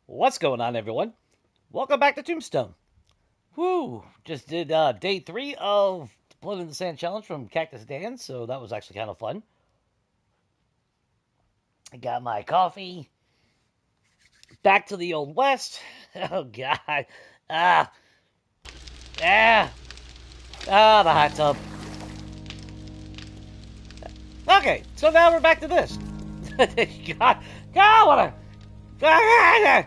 What's going on, everyone? Welcome back to Tombstone. Woo! Just did day 3 of the Blood in the Sand challenge from Cactus Dan, so that was actually kind of fun. I got my coffee. Back to the Old West. Oh, God. Ah. Ah. Ah, the hot tub. Okay, so now we're back to this. God. God, what a...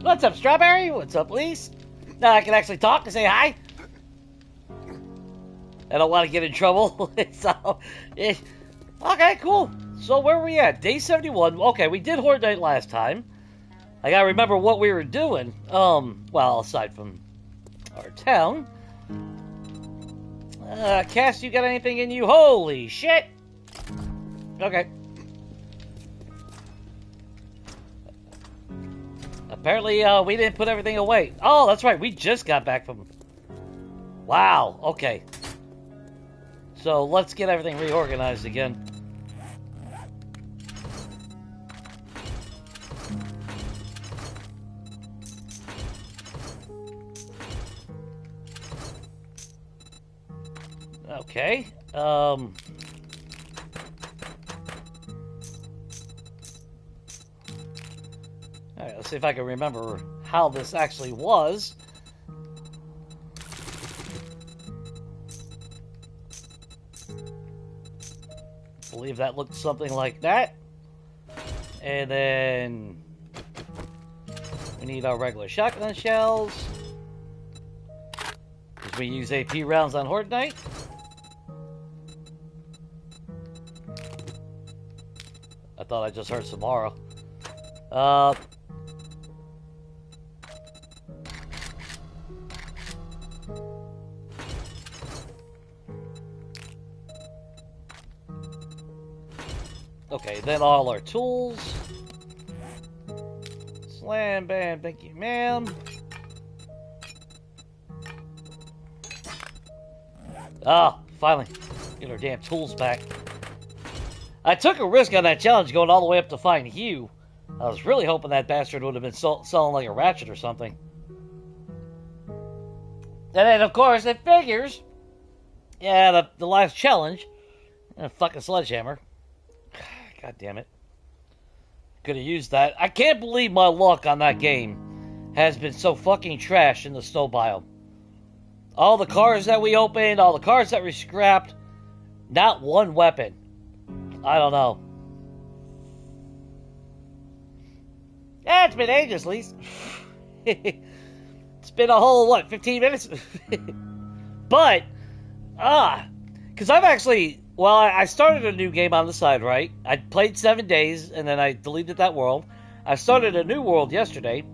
What's up, Strawberry? What's up, Lise? Now I can actually talk and say hi. I don't want to get in trouble. Okay, cool. So where are we at? Day 71. Okay, we did Horde Night last time. I gotta remember what we were doing. Well, aside from our town. Cass, you got anything in you? Holy shit! Okay. Apparently, we didn't put everything away. Oh, that's right. We just got back from... Wow, okay. So, let's get everything reorganized again. Okay. Alright, let's see if I can remember how this actually was. I believe that looked something like that. And then we need our regular shotgun shells, because we use AP rounds on Horde Night. I thought I just heard Samara. Okay, then all our tools. Slam, bam, thank you, ma'am. Ah, finally. Get our damn tools back. I took a risk on that challenge going all the way up to find Hugh. I was really hoping that bastard would have been selling like a ratchet or something. And then, of course, it figures. Yeah, the last challenge. A fucking sledgehammer. God damn it. Could have used that. I can't believe my luck on that game has been so fucking trash in the snow biome. All the cars that we opened, all the cars that we scrapped, not one weapon. I don't know. Yeah, it's been ages, Lise. It's been a whole, what, 15 minutes? But, because I've actually... Well, I started a new game on the side, right? I played 7 days, and then I deleted that world. I started a new world yesterday,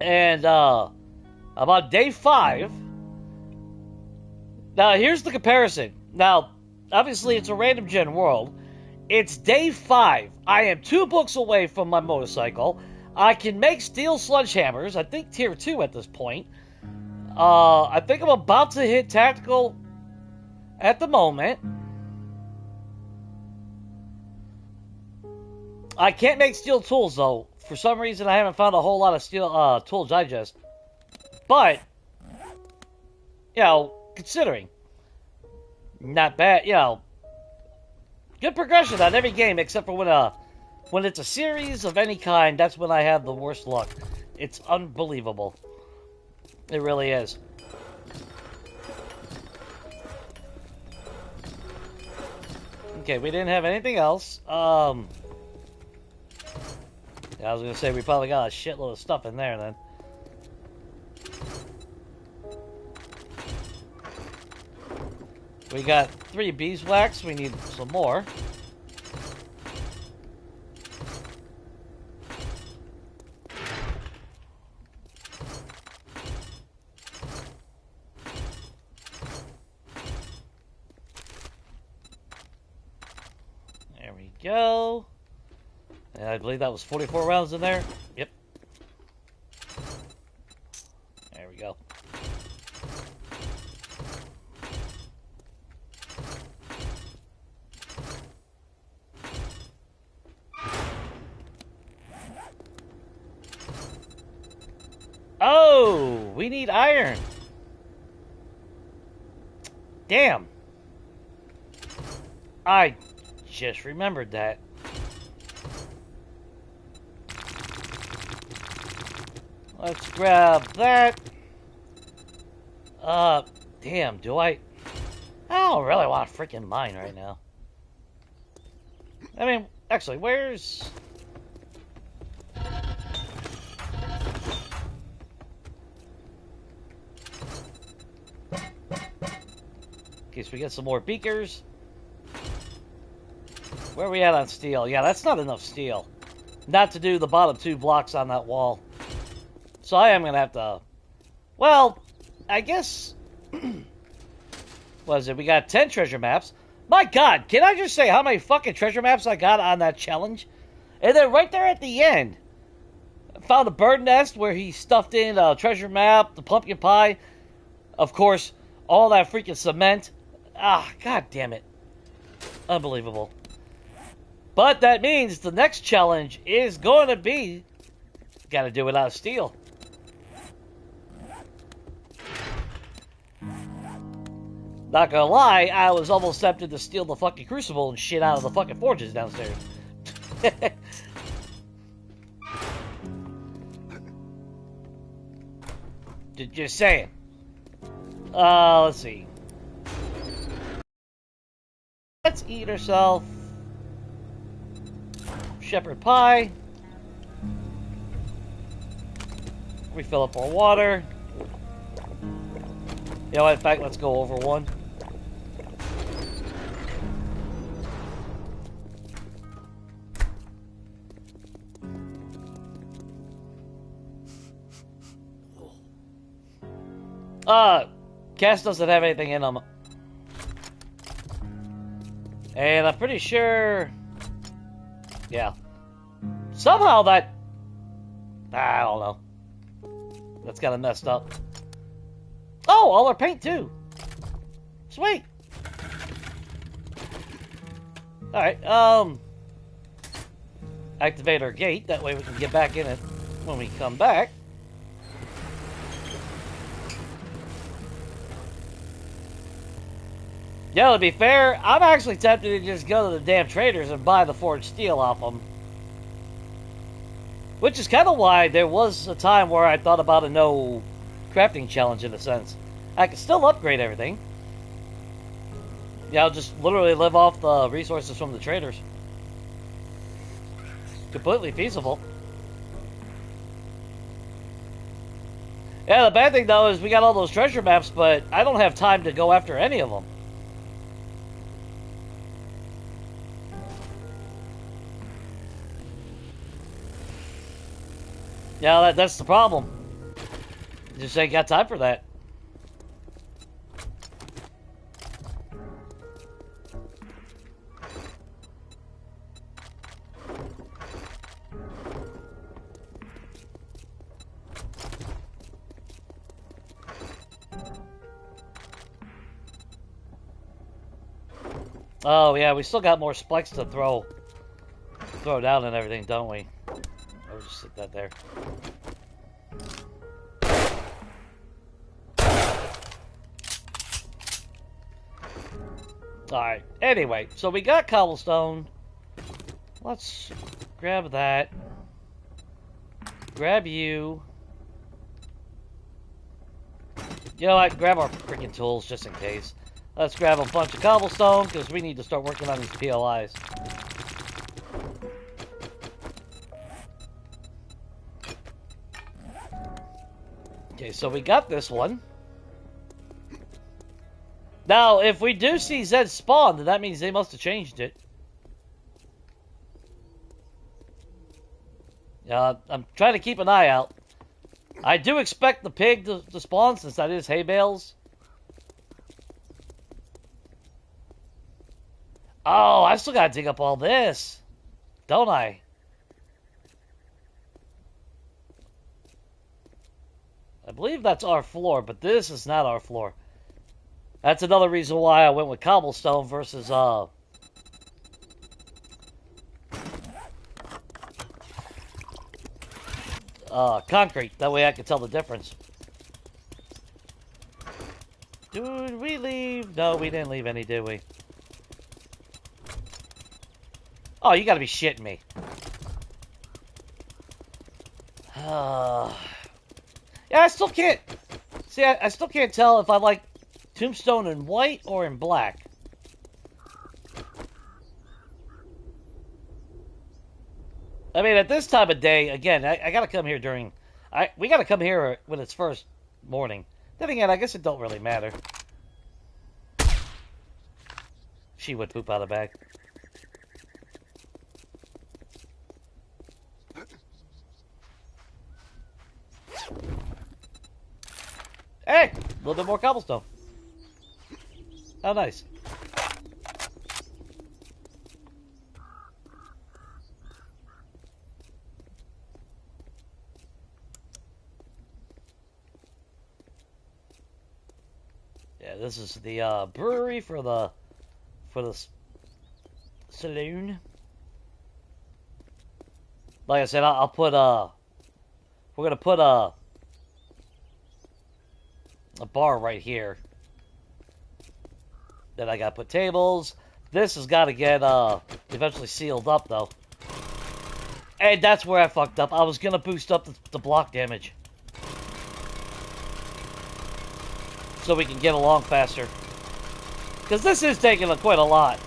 and about day 5... Now, here's the comparison. Now, obviously, it's a random gen world. It's day 5. I am 2 books away from my motorcycle. I can make steel sledgehammers. I think tier 2 at this point. I think I'm about to hit tactical at the moment. I can't make steel tools, though. For some reason, I haven't found a whole lot of steel tool digest. But, you know, considering, not bad, you know, good progression on every game, except for when it's a series of any kind, that's when I have the worst luck. It's unbelievable. It really is. Okay, we didn't have anything else. Yeah, I was going to say, we probably got a shitload of stuff in there, then. We got 3 beeswax. We need some more. There we go. And I believe that was 44 rounds in there. Yep. There we go. we need iron. Damn. I just remembered that. Let's grab that. Damn, do I don't really want to freaking mine right now. I mean, actually, where's... In case we get some more beakers. Where are we at on steel? Yeah, that's not enough steel. Not to do the bottom 2 blocks on that wall. So I am going to have to... Well, I guess... What is it? We got 10 treasure maps. My God, can I just say how many fucking treasure maps I got on that challenge? And then right there at the end, I found a bird nest where he stuffed in a treasure map, the pumpkin pie, of course, all that freaking cement. Ah, God damn it. Unbelievable. But that means the next challenge is going to be, got to do it out of steel. Not gonna lie, I was almost tempted to steal the fucking crucible and shit out of the fucking forges downstairs. Just saying. Let's see. Let's eat ourselves shepherd pie. Refill up our water. You know what, in fact, let's go over one. Cass doesn't have anything in them. And I'm pretty sure... Yeah. Somehow that... I don't know. That's kind of messed up. Oh, all our paint too. Sweet. Alright, activate our gate. That way we can get back in it when we come back. Yeah, to be fair, I'm actually tempted to just go to the damn traders and buy the forged steel off them. Which is kind of why there was a time where I thought about a no crafting challenge in a sense. I can still upgrade everything. Yeah, I'll just literally live off the resources from the traders. Completely feasible. Yeah, the bad thing though is we got all those treasure maps, but I don't have time to go after any of them. Yeah, that's the problem. Just ain't got time for that. Oh yeah, we still got more spikes to throw down and everything, don't we? I'll just stick that there. Alright, anyway, so we got cobblestone. Let's grab that. Grab you. You know what? Grab our freaking tools just in case. Let's grab a bunch of cobblestone because we need to start working on these PLIs. Okay, so we got this one. Now, if we do see Zed spawn, then that means they must have changed it. I'm trying to keep an eye out. I do expect the pig to spawn since that is hay bales. Oh, I still gotta dig up all this, don't I? I believe that's our floor, but this is not our floor. That's another reason why I went with cobblestone versus concrete. That way I can tell the difference. Did we leave? No, we didn't leave any, did we? Oh, you gotta be shitting me. Yeah, I still can't... See, I still can't tell if I like Tombstone in white or in black. I mean, at this time of day, again, I gotta come here during... we gotta come here when it's first morning. Then again, I guess it don't really matter. She would poop out of the bag. Hey! A little bit more cobblestone. How nice. Yeah, this is the brewery for the saloon. Like I said, I'll put we're gonna put a bar right here. Then I gotta put tables. This has got to get eventually sealed up though. And that's where I fucked up. I was gonna boost up the block damage so we can get along faster. Because this is taking quite a lot.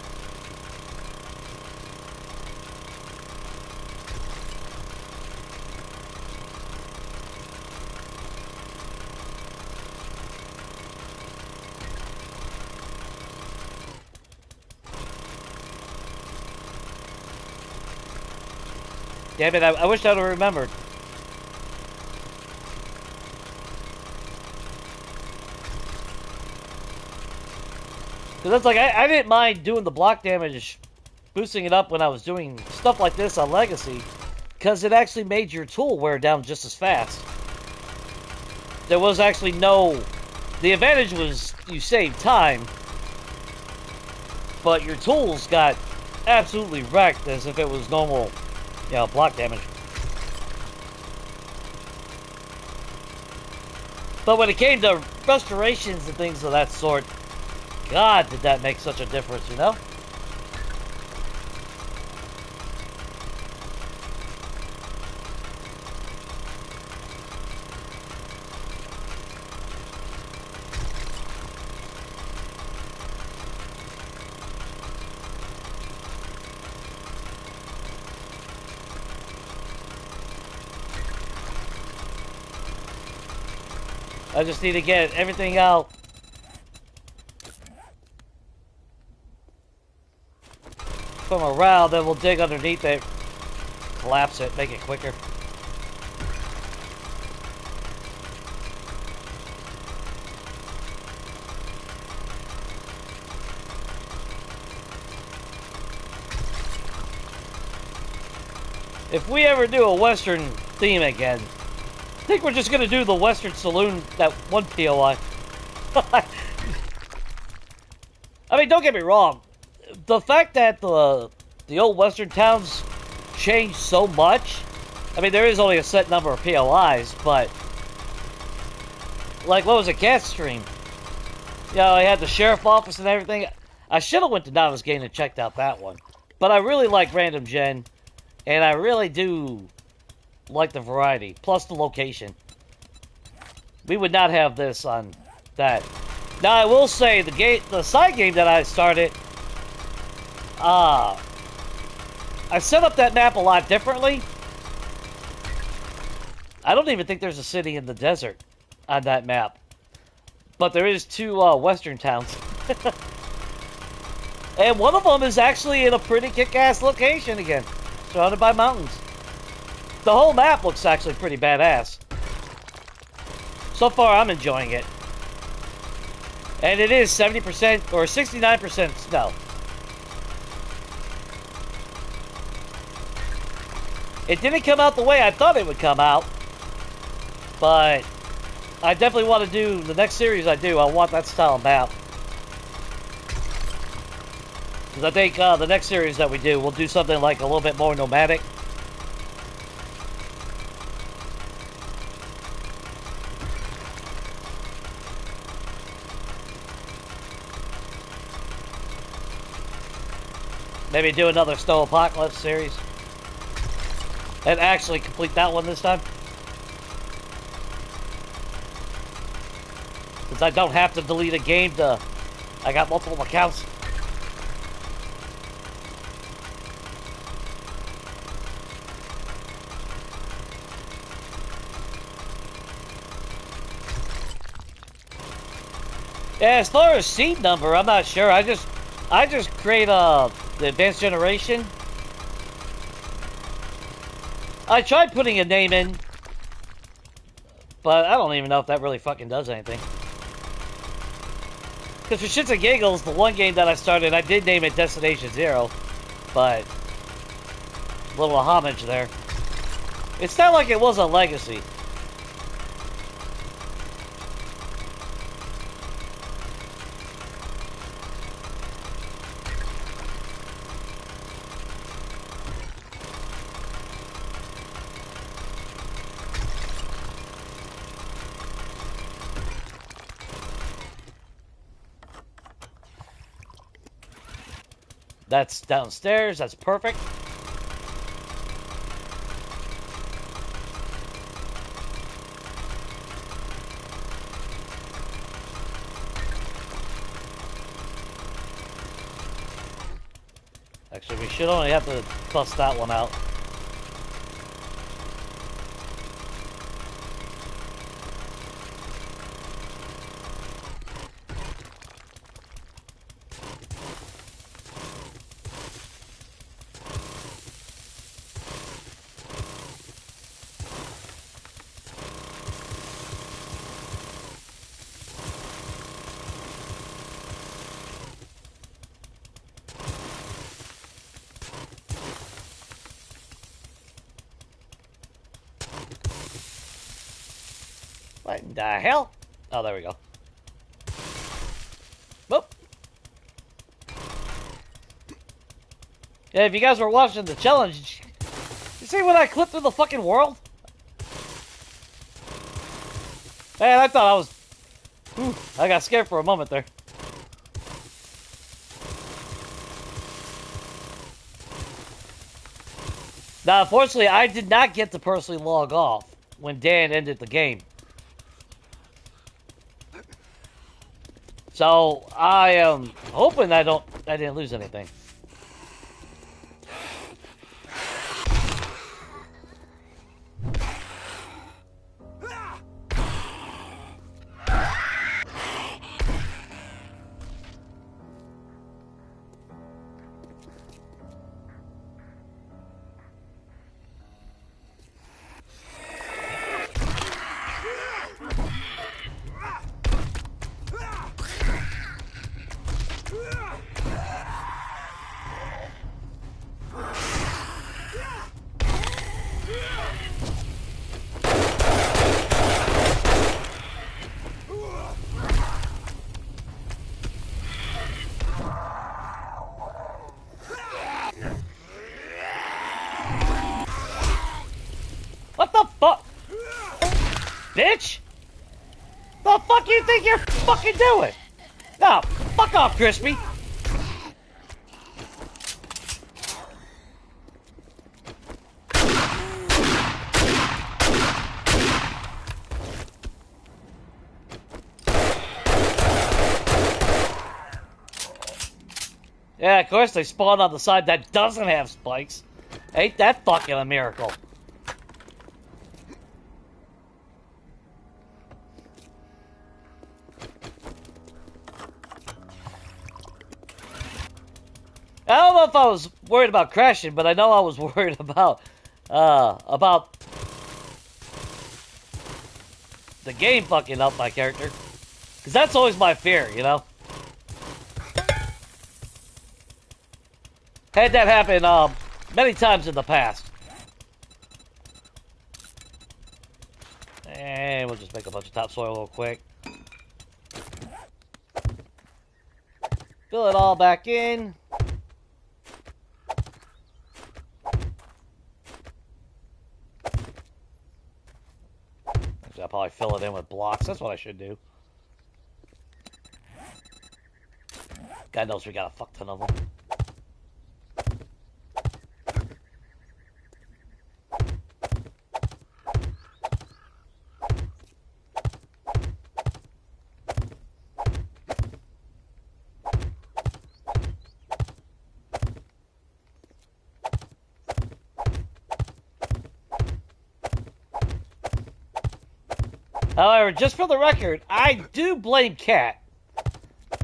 Damn it, I wish I'd have remembered. Because it's like, I didn't mind doing the block damage, boosting it up when I was doing stuff like this on Legacy, because it actually made your tool wear down just as fast. There was actually no... The advantage was you saved time, but your tools got absolutely wrecked as if it was normal, you know, block damage. But when it came to restorations and things of that sort, God, did that make such a difference, you know? I just need to get everything out from around, then we'll dig underneath it, collapse it, make it quicker. If we ever do a Western theme again, I think we're just going to do the Western Saloon, that one POI. I mean, don't get me wrong. The fact that the old Western towns changed so much, I mean, there is only a set number of POIs, but... Like, what was it, Cat Stream? You know, I had the sheriff office and everything. I should have went to Nava's Game and checked out that one. But I really like Random Gen, and I really do... like the variety, plus the location. We would not have this on that. Now, I will say, the side game that I started, I set up that map a lot differently. I don't even think there's a city in the desert on that map. But there is two western towns. And one of them is actually in a pretty kick-ass location again, surrounded by mountains. The whole map looks actually pretty badass. So far, I'm enjoying it. And it is 70% or 69% snow. It didn't come out the way I thought it would come out. But I definitely want to do, the next series I do, I want that style map. Because I think the next series that we do, we'll do something like a little bit more nomadic. Maybe do another Snow Apocalypse series. And actually complete that one this time. Since I don't have to delete a game to... I got multiple accounts. Yeah, as far as seed number, I'm not sure. I just create the advanced generation. I tried putting a name in, but I don't even know if that really fucking does anything. Because for shits and giggles, the one game that I started, I did name it Destination Zero, but a little homage there. It's not like it was a legacy. That's downstairs. That's perfect. Actually, we should only have to bust that one out. What the hell? Oh, there we go. Whoop. Yeah, if you guys were watching the challenge, you see when I clipped through the fucking world? Man, I thought I was... Whew, I got scared for a moment there. Now, unfortunately, I did not get to personally log off when Dan ended the game. So, I am hoping I didn't lose anything. Bitch! The fuck you think you're fucking doing? No, fuck off, Crispy! Yeah, of course they spawn on the side that doesn't have spikes. Ain't that fucking a miracle? I don't know if I was worried about crashing, but I know I was worried about the game fucking up my character. Because that's always my fear, you know? Had that happen many times in the past. And we'll just make a bunch of topsoil real quick. Fill it all back in. I'll probably fill it in with blocks. That's what I should do. God knows we got a fuck ton of them. However, just for the record, I do blame Cat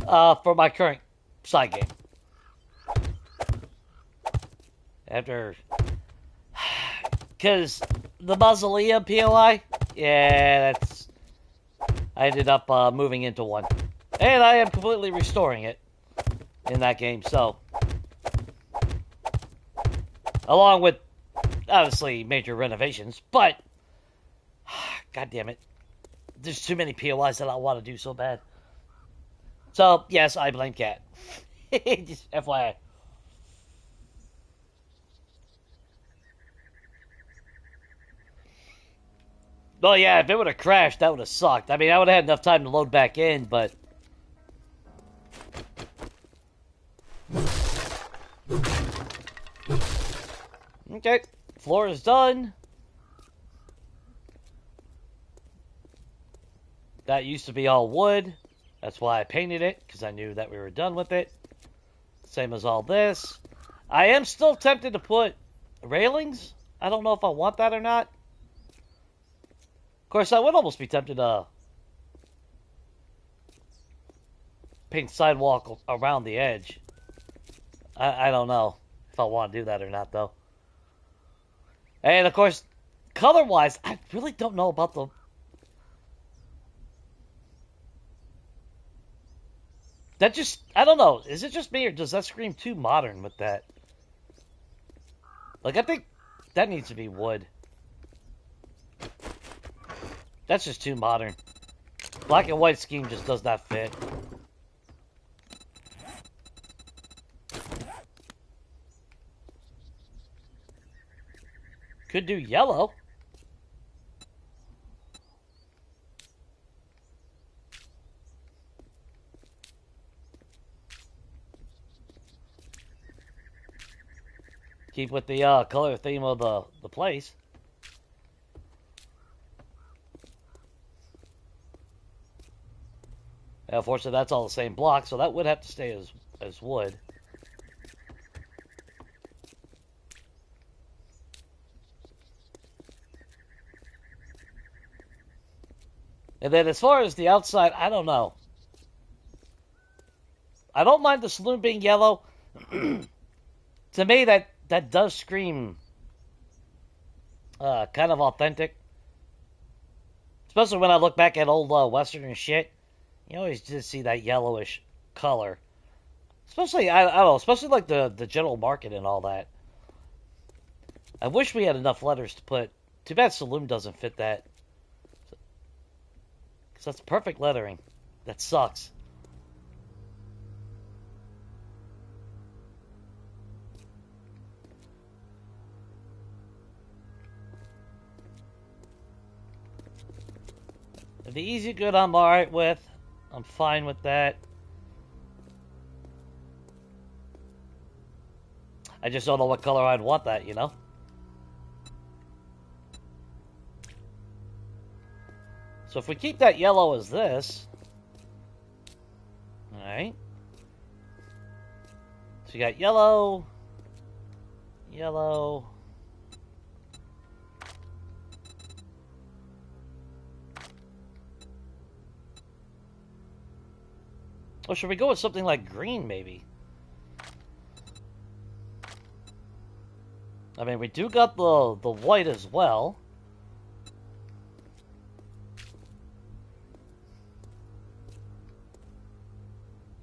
for my current side game. After... Because the Mausoleum POI, yeah, that's... I ended up moving into one. And I am completely restoring it in that game, so... Along with, obviously, major renovations, but... God damn it. There's too many POIs that I want to do so bad. So, yes, I blame Cat. Just FYI. Well, yeah, if it would have crashed, that would have sucked. I mean, I would have had enough time to load back in, but... Okay, floor is done. That used to be all wood. That's why I painted it, because I knew that we were done with it. Same as all this. I am still tempted to put railings. I don't know if I want that or not. Of course, I would almost be tempted to paint sidewalk around the edge. I don't know if I want to do that or not, though. And, of course, color-wise, I really don't know about the... That just... I don't know. Is it just me, or does that scream too modern with that? Like, I think that needs to be wood. That's just too modern. Black and white scheme just does not fit. Could do yellow. Keep with the color theme of the place. Unfortunately, that's all the same block, so that would have to stay as wood. And then as far as the outside, I don't know. I don't mind the saloon being yellow. To me, that does scream kind of authentic. Especially when I look back at old Western and shit. You always just see that yellowish color. Especially, I don't know, especially like the general market and all that. I wish we had enough letters to put. Too bad Saloon doesn't fit that. Because that's perfect lettering. That sucks. The easy good I'm alright with. I'm fine with that. I just don't know what color I'd want that, you know? So if we keep that yellow as this... Alright. So you got yellow... Yellow... Or should we go with something like green, maybe? I mean, we do got the white as well.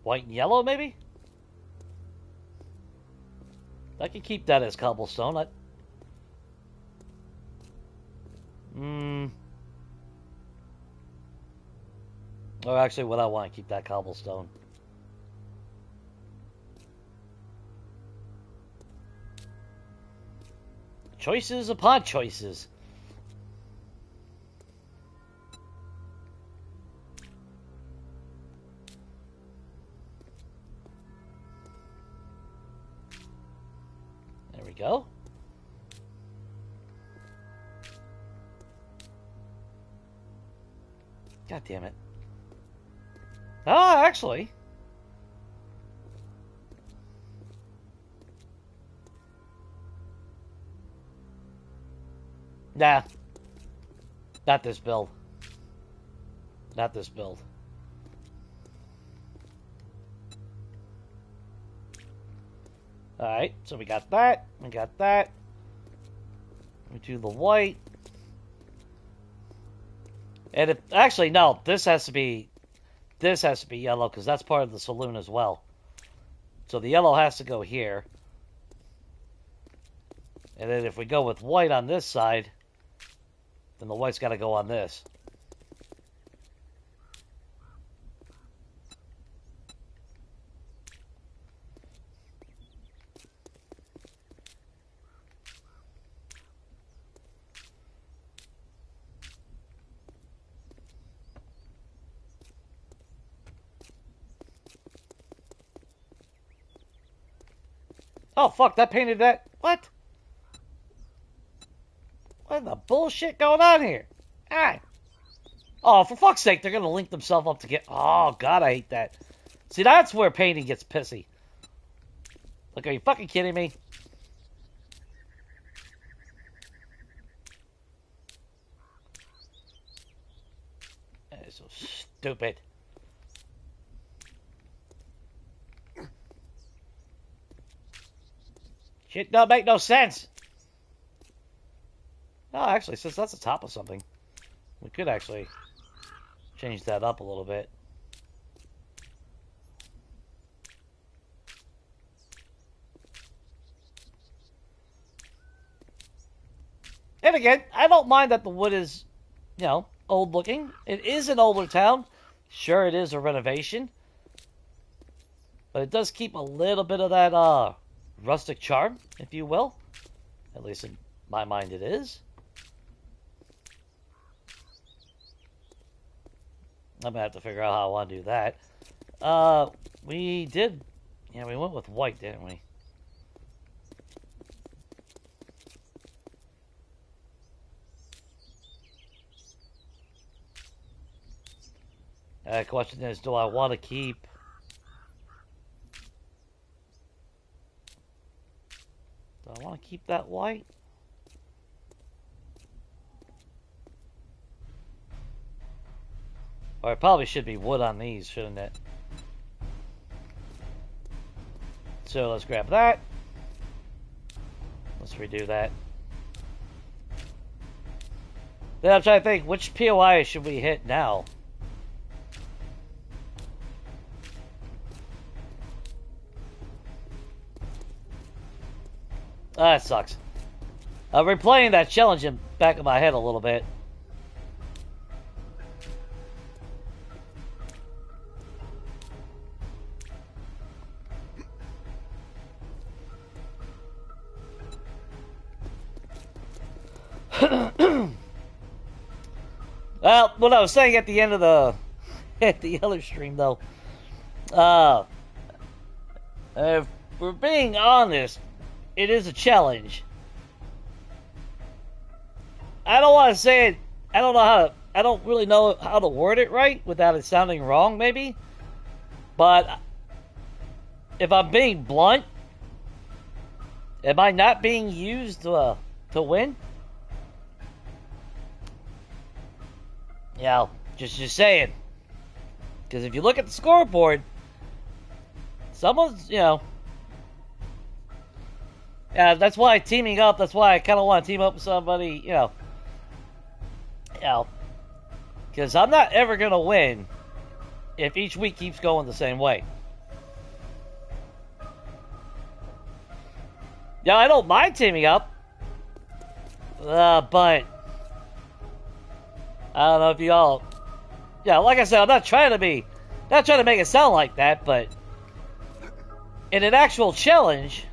White and yellow, maybe? I can keep that as cobblestone. Or actually, what I want to keep that cobblestone. Choices upon choices. There we go. God damn it. Ah, actually. Nah. Not this build. not this build. Alright, so we got that. We got that. We do the white. And it, actually, no, this has to be yellow because that's part of the saloon as well. So the yellow has to go here. And then if we go with white on this side, then the white's got to go on this. Oh, fuck, that painted that. What? What the bullshit going on here? Alright. Oh, for fuck's sake, they're going to link themselves up to get... Oh, God, I hate that. See, that's where painting gets pissy. Like, are you fucking kidding me? That is so stupid. Shit don't make no sense. Oh, actually, since that's the top of something, we could actually change that up a little bit. And again, I don't mind that the wood is, you know, old looking. It is an older town. Sure, it is a renovation. But it does keep a little bit of that rustic charm, if you will. At least in my mind it is. I'm going to have to figure out how I want to do that. We did... Yeah, we went with white, didn't we? The question is, do I want to keep... Do I want to keep that white? Or it probably should be wood on these, shouldn't it? So let's grab that. Let's redo that. Then I'm trying to think, which POI should we hit now? That sucks. Replaying that challenge in the back of my head a little bit. Well, what I was saying at the end of the other stream though, if we're being honest, it is a challenge. I don't want to say it. I don't really know how to word it right without it sounding wrong, maybe. But if I'm being blunt, am I not being used to win? Yeah, just saying. Because if you look at the scoreboard, someone's, you know. Yeah, that's why teaming up. That's why I kind of want to team up with somebody, you know. Because I'm not ever gonna win if each week keeps going the same way. Yeah, I don't mind teaming up, but I don't know if you all. Yeah, like I said, I'm not trying to make it sound like that, but in an actual challenge.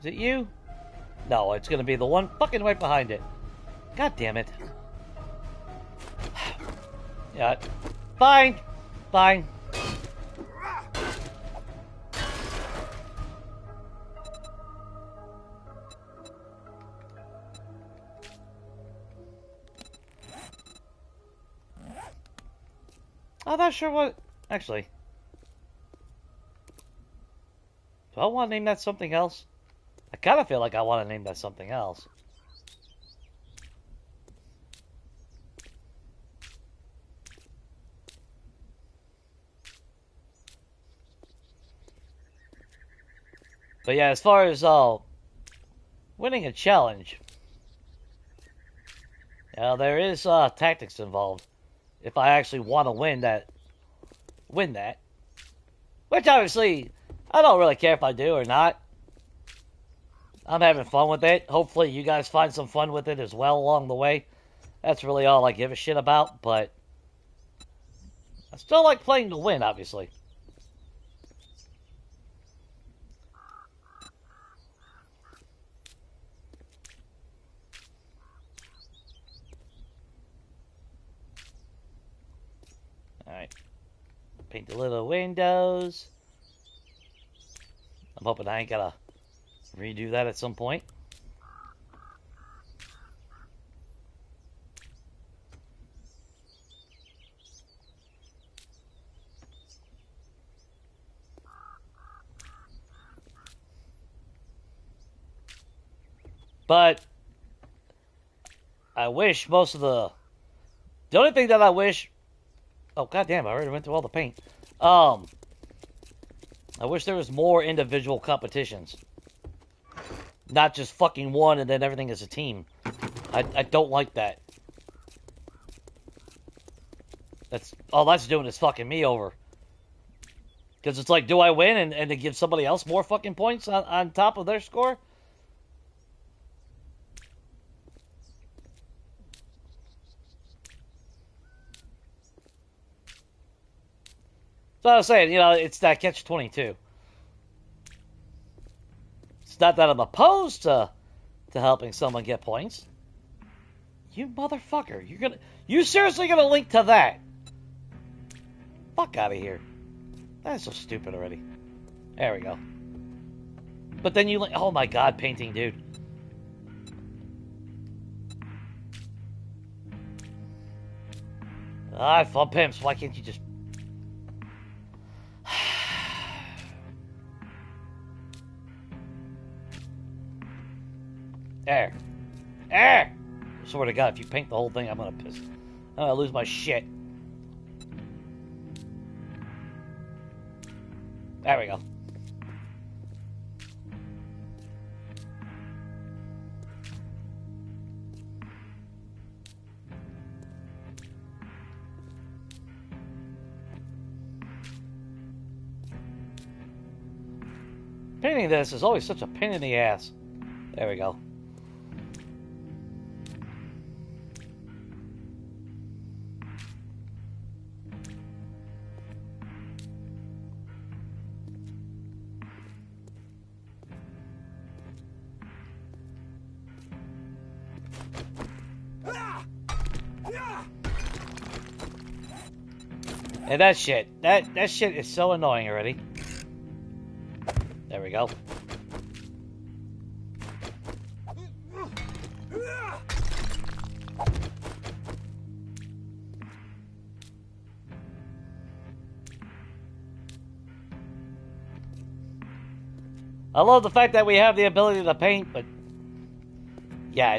Is it you? No, it's gonna be the one fucking right behind it. God damn it. Yeah. Fine. Fine. I'm not sure what... Actually... I want to name that something else? I kind of feel like I want to name that something else. But yeah, as far as winning a challenge, there is tactics involved. If I actually want to win that, which obviously I don't really care if I do or not. I'm having fun with it. Hopefully, you guys find some fun with it as well along the way. That's really all I give a shit about. But I still like playing to win, obviously. Alright. Paint the little windows. I'm hoping I ain't gotta redo that at some point. But I wish most of the only thing that I wish. Oh goddamn! I already went through all the paint. I wish there was more individual competitions, not just fucking one and then everything is a team. I don't like that. That's all that's doing is fucking me over. Because it's like, do I win and to give somebody else more fucking points on top of their score? So I was saying, it's that catch-22. It's not that I'm opposed to helping someone get points. You motherfucker, you seriously gonna link to that? Fuck out of here. That's so stupid already. There we go. But then you link, oh my god, painting, dude. Fun pimps, why can't you just... There. I swear to God, if you paint the whole thing, I'm gonna lose my shit. There we go. Painting this is always such a pain in the ass. There we go. And that shit is so annoying already. There we go. I love the fact that we have the ability to paint, but yeah,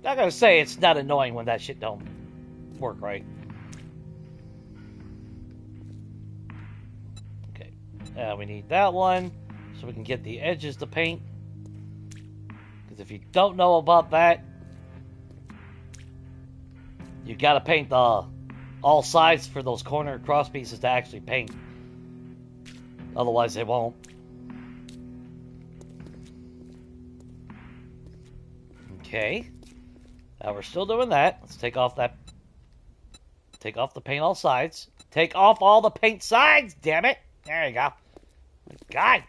I gotta say it's not annoying when that shit don't work right. Okay, we need that one so we can get the edges to paint. Because if you don't know about that, you gotta paint all sides for those corner cross pieces to actually paint. Otherwise, they won't. Okay. Now we're still doing that. Let's take off the paint all sides. Take off all the paint sides, damn it. There you go. My God.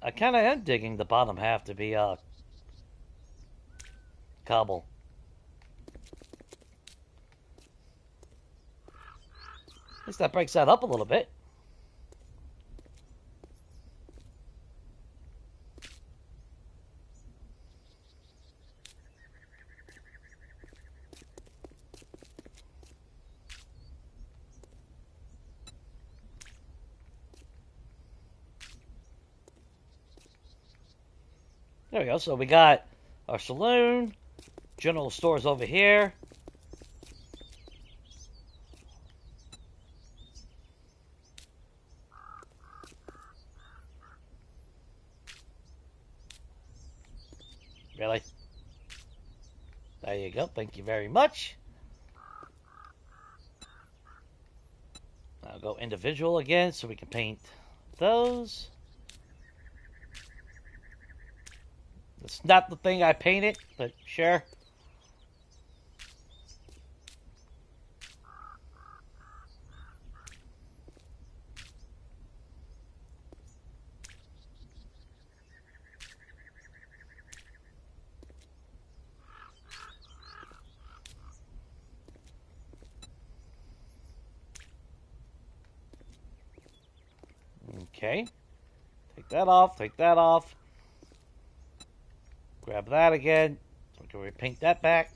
I kind of am digging the bottom half to be cobble. At least that breaks that up a little bit. There we go. So we got our saloon, general stores over here. Really? There you go. Thank you very much. I'll go individual again so we can paint those. It's not the thing I painted, but sure. Okay. Take that off, take that off. Grab that again. So we can repaint that back.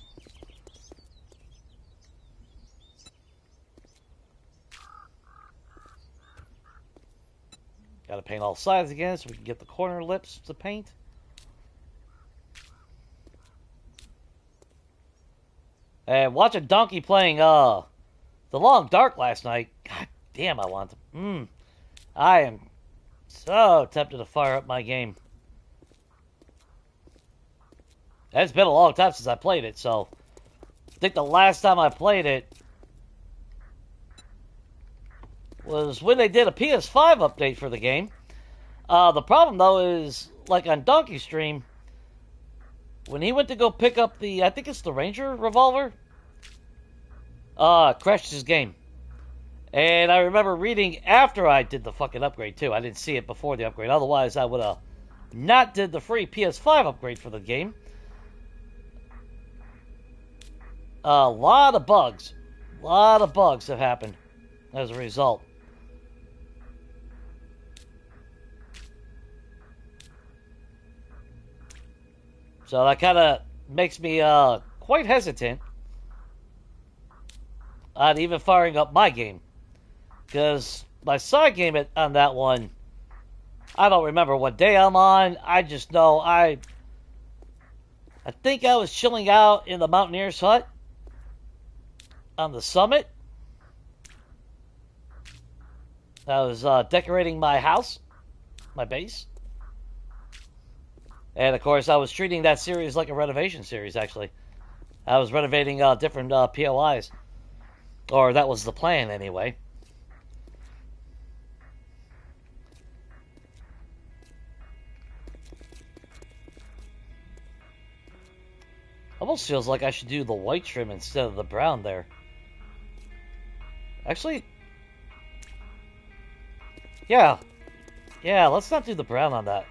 Got to paint all sides again so we can get the corner lips to paint. And watching Donkey playing The Long Dark last night. God damn, I want to. I am so tempted to fire up my game. It's been a long time since I played it, so I think the last time I played it was when they did a PS5 update for the game. The problem, though, is, like on Donkey Stream, when he went to go pick up the, I think it's the Ranger revolver, crashed his game. And I remember reading after I did the fucking upgrade, too. I didn't see it before the upgrade. Otherwise, I would have not did the free PS5 upgrade for the game. A lot of bugs. A lot of bugs have happened as a result. So that kind of makes me quite hesitant on even firing up my game. Because my side game on that one, I don't remember what day I'm on. I just know I think I was chilling out in the Mountaineer's hut on the summit. I was decorating my house, my base. And, of course, I was treating that series like a renovation series, actually. I was renovating different POIs. Or that was the plan, anyway. Almost feels like I should do the white trim instead of the brown there. Actually, yeah, let's not do the brown on that.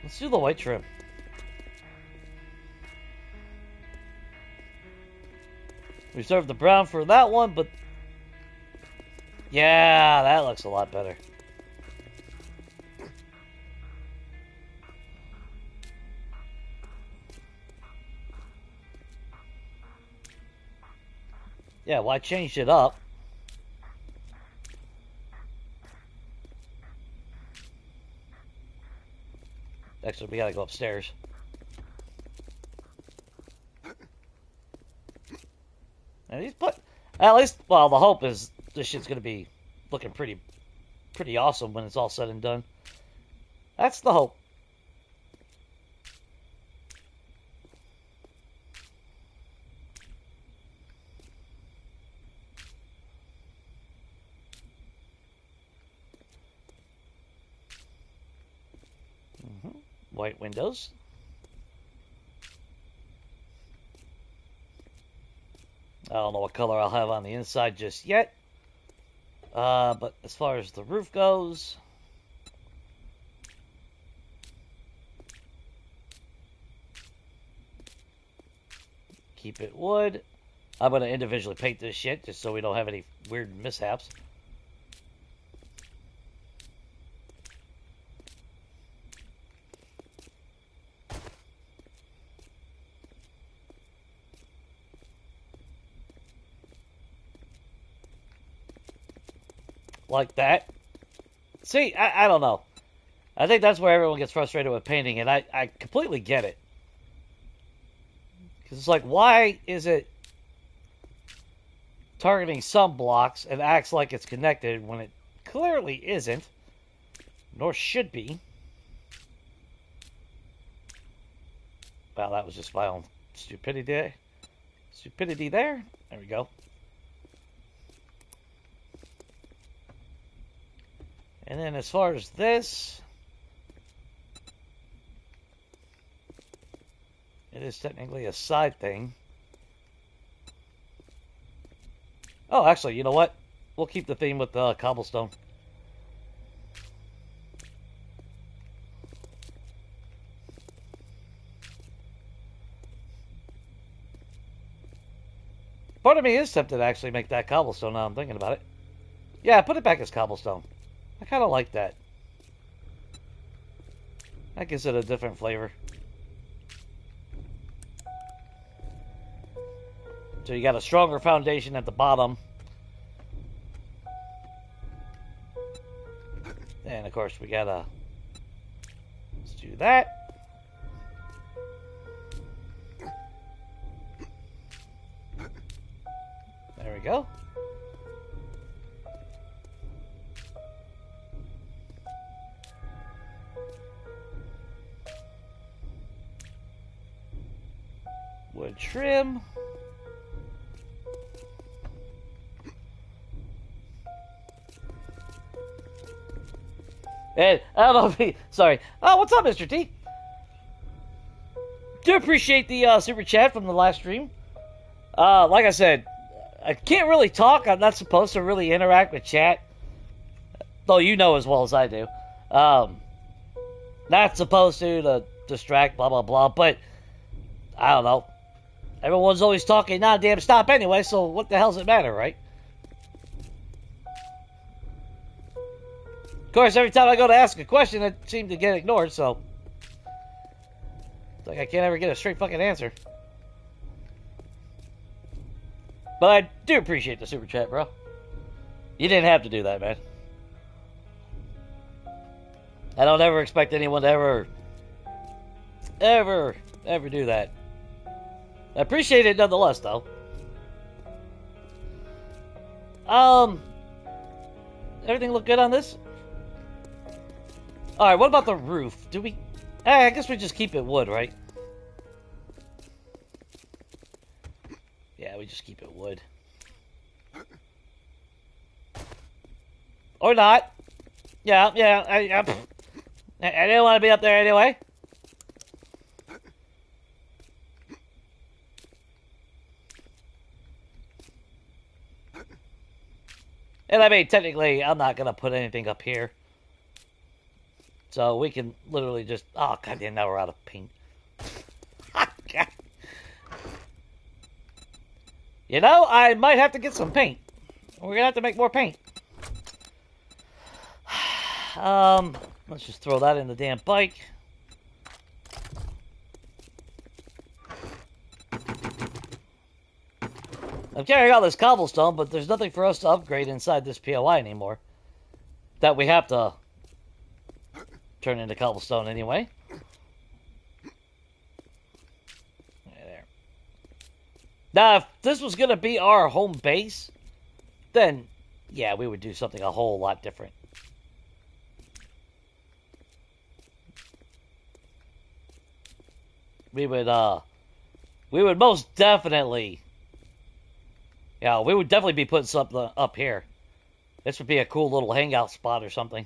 Let's do the white trim. Reserve the brown for that one, but yeah, that looks a lot better. Yeah, well, I changed it up. Actually, we gotta go upstairs. And he's put, at least, well, the hope is this shit's gonna be looking pretty awesome when it's all said and done. That's the hope. White windows. I don't know what color I'll have on the inside just yet. But as far as the roof goes, keep it wood. I'm going to individually paint this shit just so we don't have any weird mishaps. Like that. See, I don't know. I think that's where everyone gets frustrated with painting, and I completely get it. Because it's like, why is it targeting some blocks and acts like it's connected when it clearly isn't, nor should be? Wow, that was just my own stupidity. Stupidity there. There we go. And then as far as this, it is technically a side thing. Oh, actually, you know what? We'll keep the theme with the cobblestone. Part of me is tempted to actually make that cobblestone now I'm thinking about it. Yeah, put it back as cobblestone. I kind of like that. That gives it a different flavor. So you got a stronger foundation at the bottom. And of course we gotta... Let's do that. There we go. Wood trim. And I don't know if he... Sorry. Oh, what's up, Mr. T? Do appreciate the super chat from the last stream. Like I said, I can't really talk. I'm not supposed to really interact with chat. Though you know as well as I do. Not supposed to distract, blah, blah, blah. But, I don't know. Everyone's always talking non-damn stop anyway, so what the hell does it matter, right? Of course, every time I go to ask a question, it seems to get ignored, so... It's like I can't ever get a straight fucking answer. But I do appreciate the super chat, bro. You didn't have to do that, man. I don't ever expect anyone to ever do that. I appreciate it nonetheless, though. Everything look good on this? Alright, what about the roof? Do we... I guess we just keep it wood, right? Yeah, we just keep it wood. Or not. Yeah, I didn't want to be up there anyway. And I mean, technically, I'm not going to put anything up here. So we can literally just... Oh, goddamn, now we're out of paint. You know, I might have to get some paint. We're going to have to make more paint. Let's just throw that in the damn bike. I'm carrying all this cobblestone, but there's nothing for us to upgrade inside this POI anymore. That we have to turn into cobblestone anyway. There. Now, if this was going to be our home base, then, yeah, we would do something a whole lot different. We would most definitely... Yeah, we would definitely be putting something up here. This would be a cool little hangout spot or something.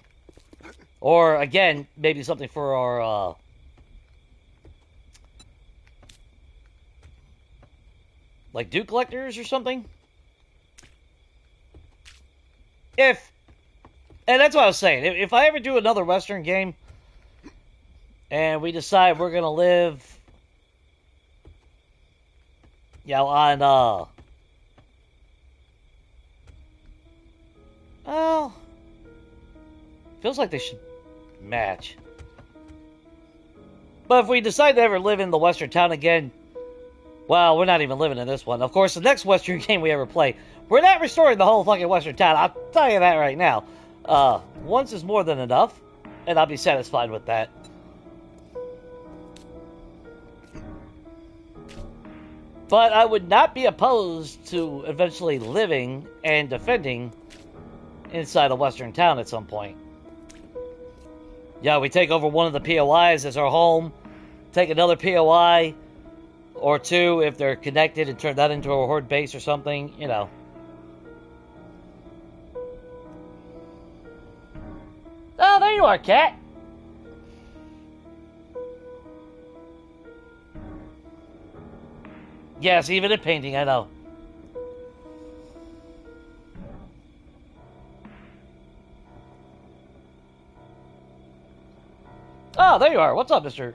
Or, again, maybe something for our, like, dew collectors or something? And that's what I was saying. If I ever do another Western game, and we decide we're gonna live, you know, on, well, feels like they should match. But if we decide to ever live in the Western town again, well, we're not even living in this one. Of course, the next Western game we ever play, we're not restoring the whole fucking Western town. I'll tell you that right now. Once is more than enough. and I'll be satisfied with that. But I would not be opposed to eventually living and defending inside a western town at some point. Yeah, we take over one of the POIs as our home, take another POI or two if they're connected and turn that into a horde base or something, you know. Oh, there you are, cat. Yes, even in painting, I know. Oh, there you are. What's up, Mr.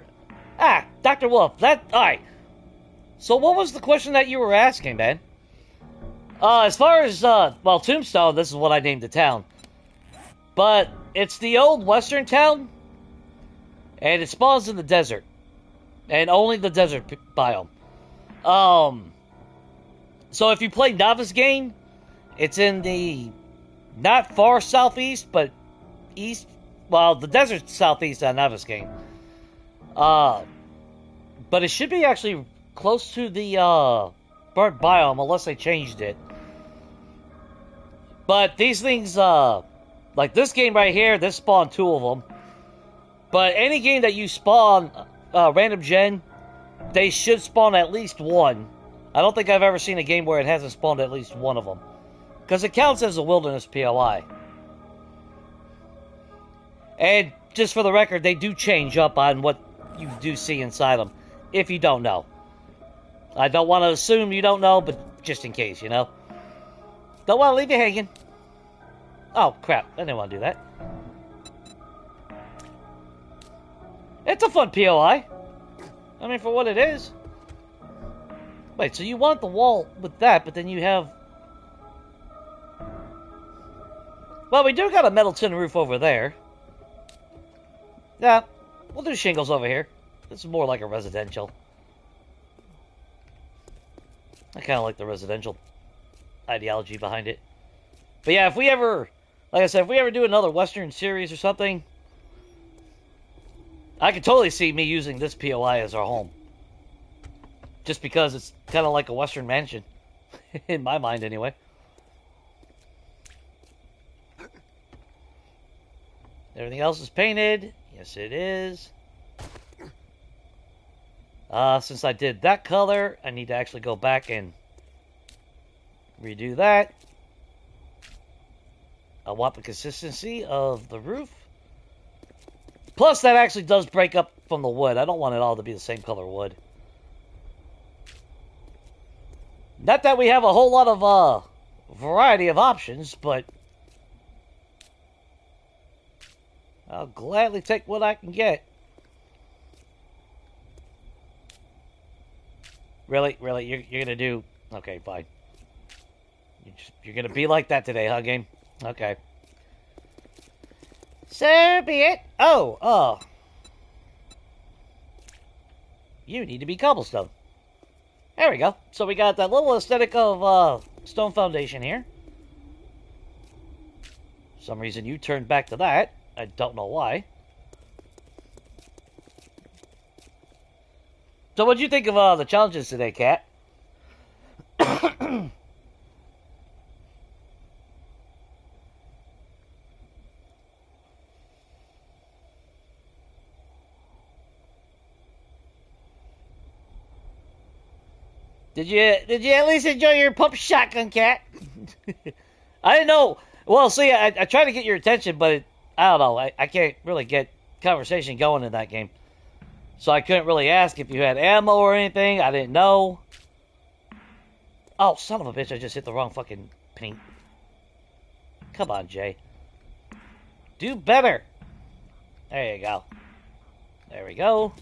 Ah, Dr. Wolf. Alright. So what was the question that you were asking, man? As far as, well, Tombstone, this is what I named the town. But it's the old western town, and it spawns in the desert. And only the desert biome. So if you play Novice Game, it's in the not far southeast, but east. Well, the desert southeast on Novice Game. But it should be actually close to the burnt biome, unless they changed it. But these things, like this game right here, this spawned 2 of them. But any game that you spawn random gen, they should spawn at least 1. I don't think I've ever seen a game where it hasn't spawned at least 1 of them. Because it counts as a wilderness POI. And just for the record, they do change up on what you do see inside them, if you don't know. I don't want to assume you don't know, but just in case, you know. Don't want to leave you hanging. Oh, crap. I didn't want to do that. It's a fun POI. I mean, for what it is. Wait, so you want the wall with that, but then you have... Well, we do got a metal tin roof over there. Yeah, we'll do shingles over here. This is more like a residential. I kind of like the residential ideology behind it. But yeah, if we ever... Like I said, if we ever do another Western series or something, I could totally see me using this POI as our home. Just because it's kind of like a Western mansion. In my mind, anyway. Everything else is painted. Yes, it is. Since I did that color, I need to actually go back and redo that. I want the consistency of the roof. Plus, that actually does break up from the wood. I don't want it all to be the same color wood. Not that we have a whole lot of variety of options, but I'll gladly take what I can get. Really? Really? You're going to do... Okay, fine. You're going to be like that today, huh, game? Okay. So be it. Oh. You need to be cobblestone. There we go. So we got that little aesthetic of stone foundation here. For some reason you turned back to that. I don't know why. So what'd you think of the challenges today, Kat? Did you at least enjoy your pump shotgun, Cat? I didn't know. Well, see, I tried to get your attention, but I don't know. I can't really get conversation going in that game. So I couldn't really ask if you had ammo or anything. I didn't know. Oh, son of a bitch, I just hit the wrong fucking paint. Come on, Jay. Do better. There you go. There we go.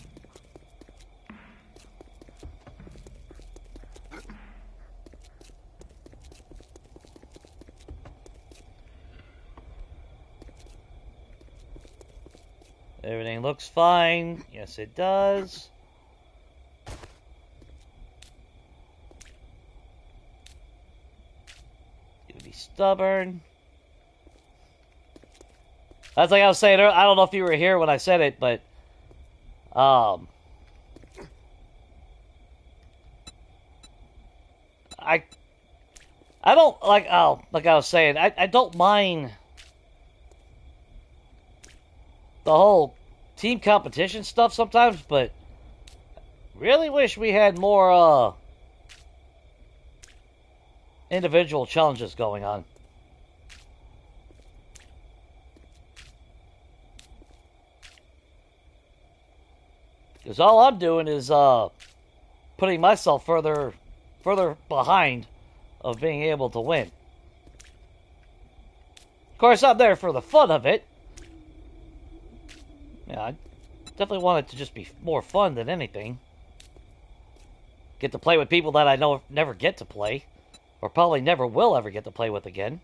Everything looks fine. Yes, it does. It would be stubborn. That's like I was saying. I don't know if you were here when I said it, but I I don't like like I was saying. I don't mind the whole team competition stuff sometimes, but really wish we had more individual challenges going on. Because all I'm doing is putting myself further behind of being able to win. Of course, I'm there for the fun of it. Yeah, I definitely want it to just be more fun than anything. Get to play with people that I know never get to play, or probably never will ever get to play with again.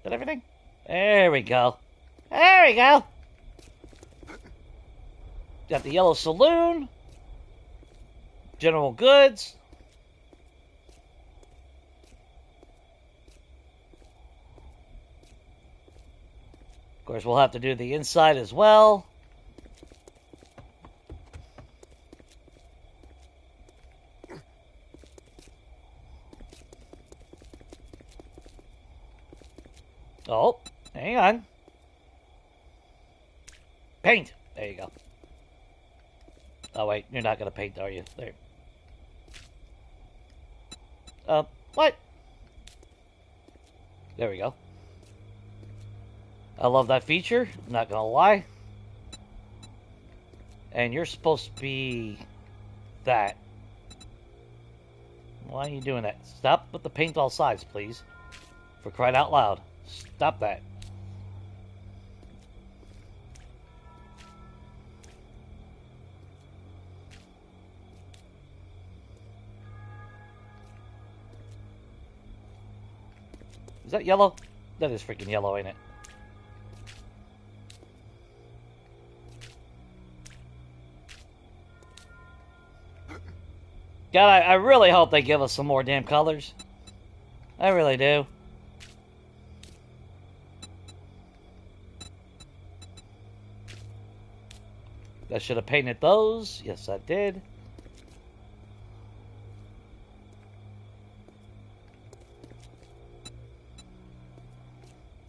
Did everything? There we go. There we go. Got the yellow saloon. General goods. Of course, we'll have to do the inside as well. Oh, hang on. Paint. There you go. Oh, wait. You're not going to paint, are you? There. What? There we go. I love that feature. I'm not going to lie. And you're supposed to be that. Why are you doing that? Stop with the paint all sides, please. For crying out loud. Stop that. Is that yellow? That is freaking yellow, ain't it? God, I really hope they give us some more damn colors. I really do. I should have painted those. Yes, I did.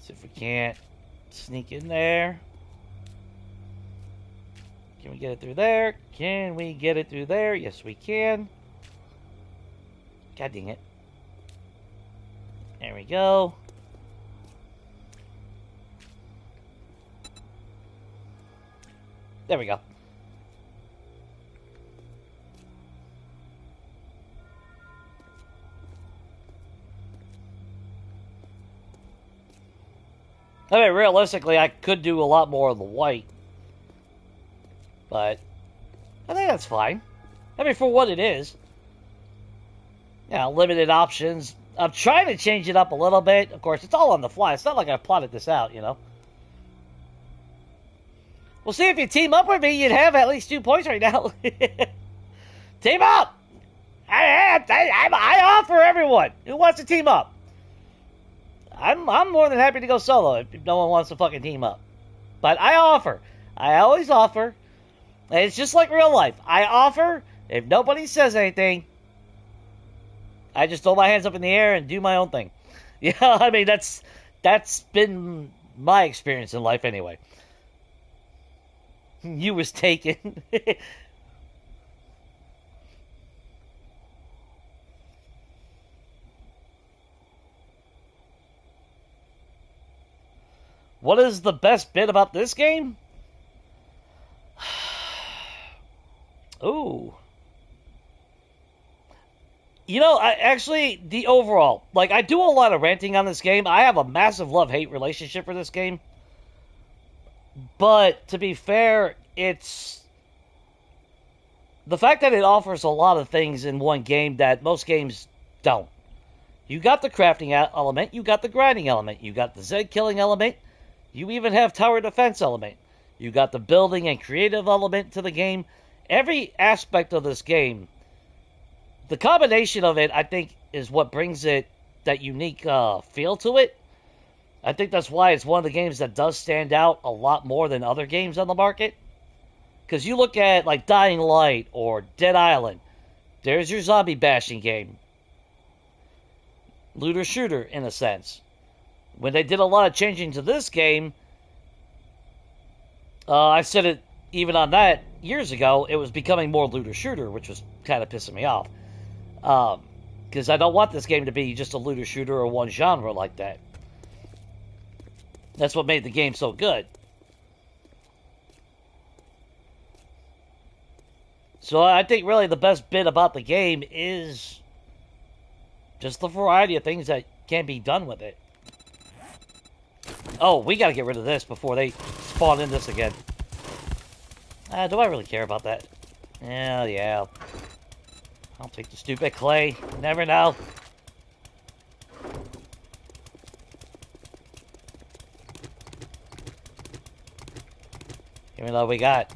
See if we can't sneak in there. Can we get it through there? Can we get it through there? Yes, we can. God dang it. There we go. There we go. I mean, realistically, I could do a lot more of the white. But I think that's fine. I mean, for what it is. Yeah, limited options. I'm trying to change it up a little bit. Of course, it's all on the fly. It's not like I plotted this out, you know. Well, see, if you team up with me, you'd have at least 2 points right now. Team up! I offer everyone who wants to team up. I'm more than happy to go solo if no one wants to fucking team up. But I offer. I always offer. And it's just like real life. I offer. If nobody says anything, I just throw my hands up in the air and do my own thing. Yeah, I mean, that's been my experience in life anyway. You was taken. What is the best bit about this game? Ooh. You know, the overall, like, I do a lot of ranting on this game. I have a massive love-hate relationship for this game. But, to be fair, it's the fact that it offers a lot of things in one game that most games don't. You got the crafting element, you got the grinding element, you got the Zed killing element, you even have tower defense element. You got the building and creative element to the game, every aspect of this game, the combination of it, I think, is what brings it that unique feel to it. I think that's why it's one of the games that does stand out a lot more than other games on the market. Because you look at like Dying Light or Dead Island, there's your zombie bashing game. Looter shooter, in a sense. When they did a lot of changing to this game, I said it even on that years ago, it was becoming more looter shooter, which was kind of pissing me off. Because I don't want this game to be just a looter shooter or one genre like that. That's what made the game so good. So I think really the best bit about the game is just the variety of things that can be done with it. Oh, we gotta get rid of this before they spawn in this again. Do I really care about that? Yeah. I'll take the stupid clay. Never know. Even though we got...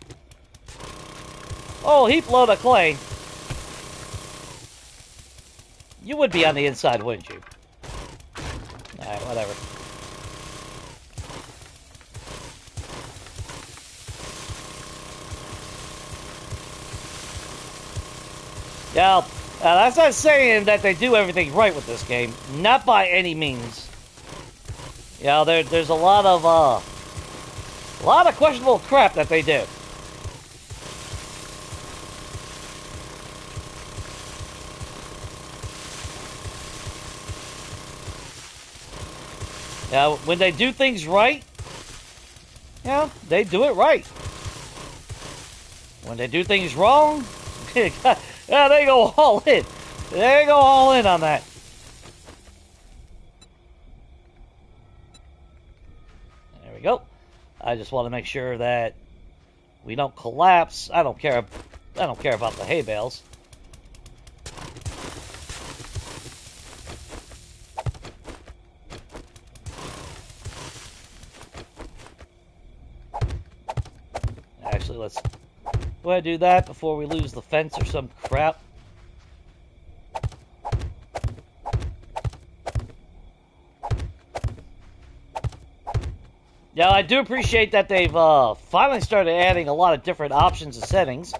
Oh, heap load of clay. You would be on the inside, wouldn't you? Alright, whatever. Yeah, that's not saying that they do everything right with this game. Not by any means. Yeah, there's a lot of questionable crap that they do. Now, when they do things right, yeah, they do it right. When they do things wrong, yeah, they go all in. They go all in on that. There we go. I just want to make sure that we don't collapse. I don't care about the hay bales. Actually, let's go ahead and do that before we lose the fence or some crap. Yeah, I do appreciate that they've finally started adding a lot of different options and settings.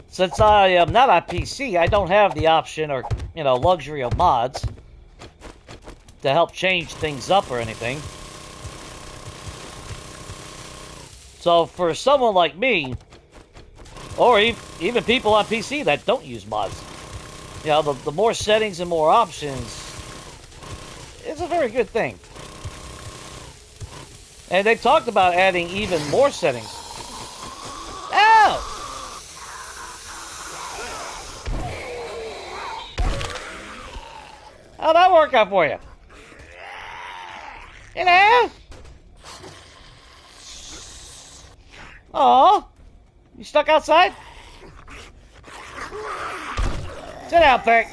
Since I am not on PC, I don't have the option or, luxury of mods to help change things up or anything. So for someone like me, or even people on PC that don't use mods, the more settings and more options is a very good thing. And they talked about adding even more settings. Ow! How'd that work out for you? Aw, you stuck outside? Sit down, Pick.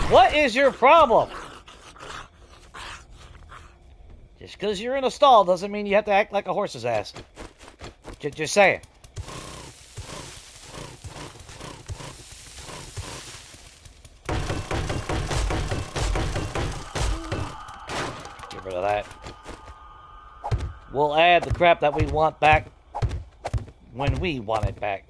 What is your problem? Just because you're in a stall doesn't mean you have to act like a horse's ass. Just saying. Get rid of that. We'll add the crap that we want back when we want it back.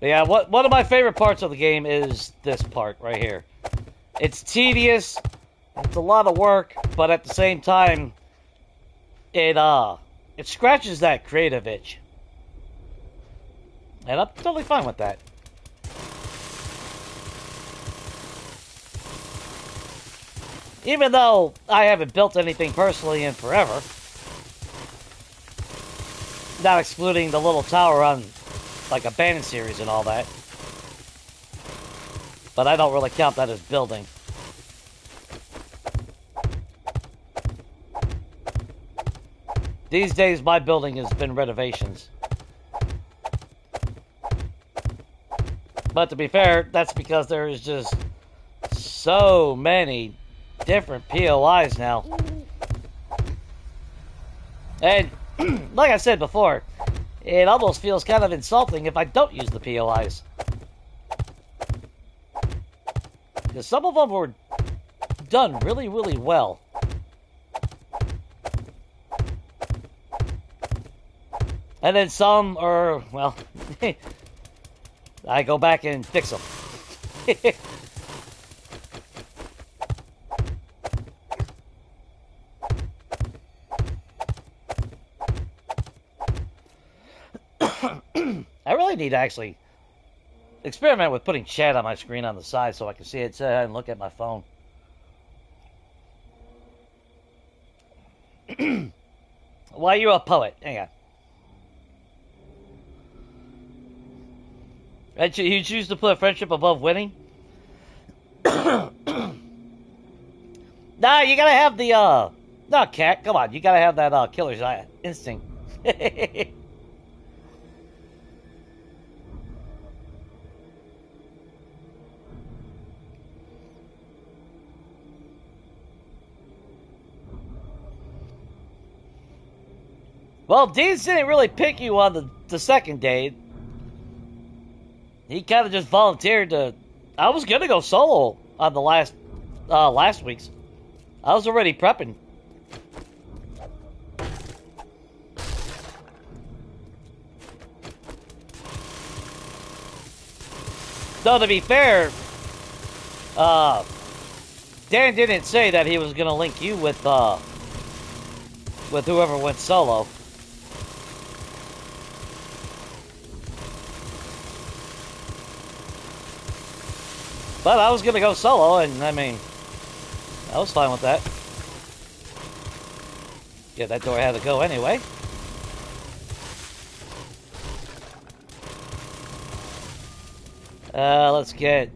But yeah, one of my favorite parts of the game is this part right here. It's tedious, it's a lot of work, but at the same time, it scratches that creative itch. And I'm totally fine with that. Even though I haven't built anything personally in forever. Not excluding the little tower on like abandoned series and all that. But I don't really count that as building. These days my building has been renovations. But to be fair, that's because there is just so many different POIs now. And like I said before, it almost feels kind of insulting if I don't use the POIs. Because some of them were done really, really well. And then some are, well, I go back and fix them. I really need to actually experiment with putting chat on my screen on the side so I can see it and look at my phone. Why are you a poet? Hang on. And you choose to put friendship above winning? Nah, you gotta have the, no, cat, come on. You gotta have that, killer's instinct. Well, Deans didn't really pick you on the second day. He kind of just volunteered to... I was going to go solo on the last week's. I was already prepping. Though, to be fair, Dan didn't say that he was going to link you with whoever went solo. But I was going to go solo, and I mean, I was fine with that. Yeah, that door had to go anyway. Let's get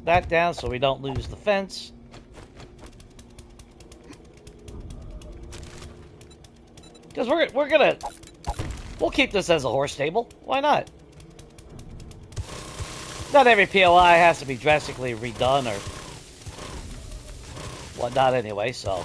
that down so we don't lose the fence. Because we'll keep this as a horse stable. Why not? Not every POI has to be drastically redone or whatnot anyway, so.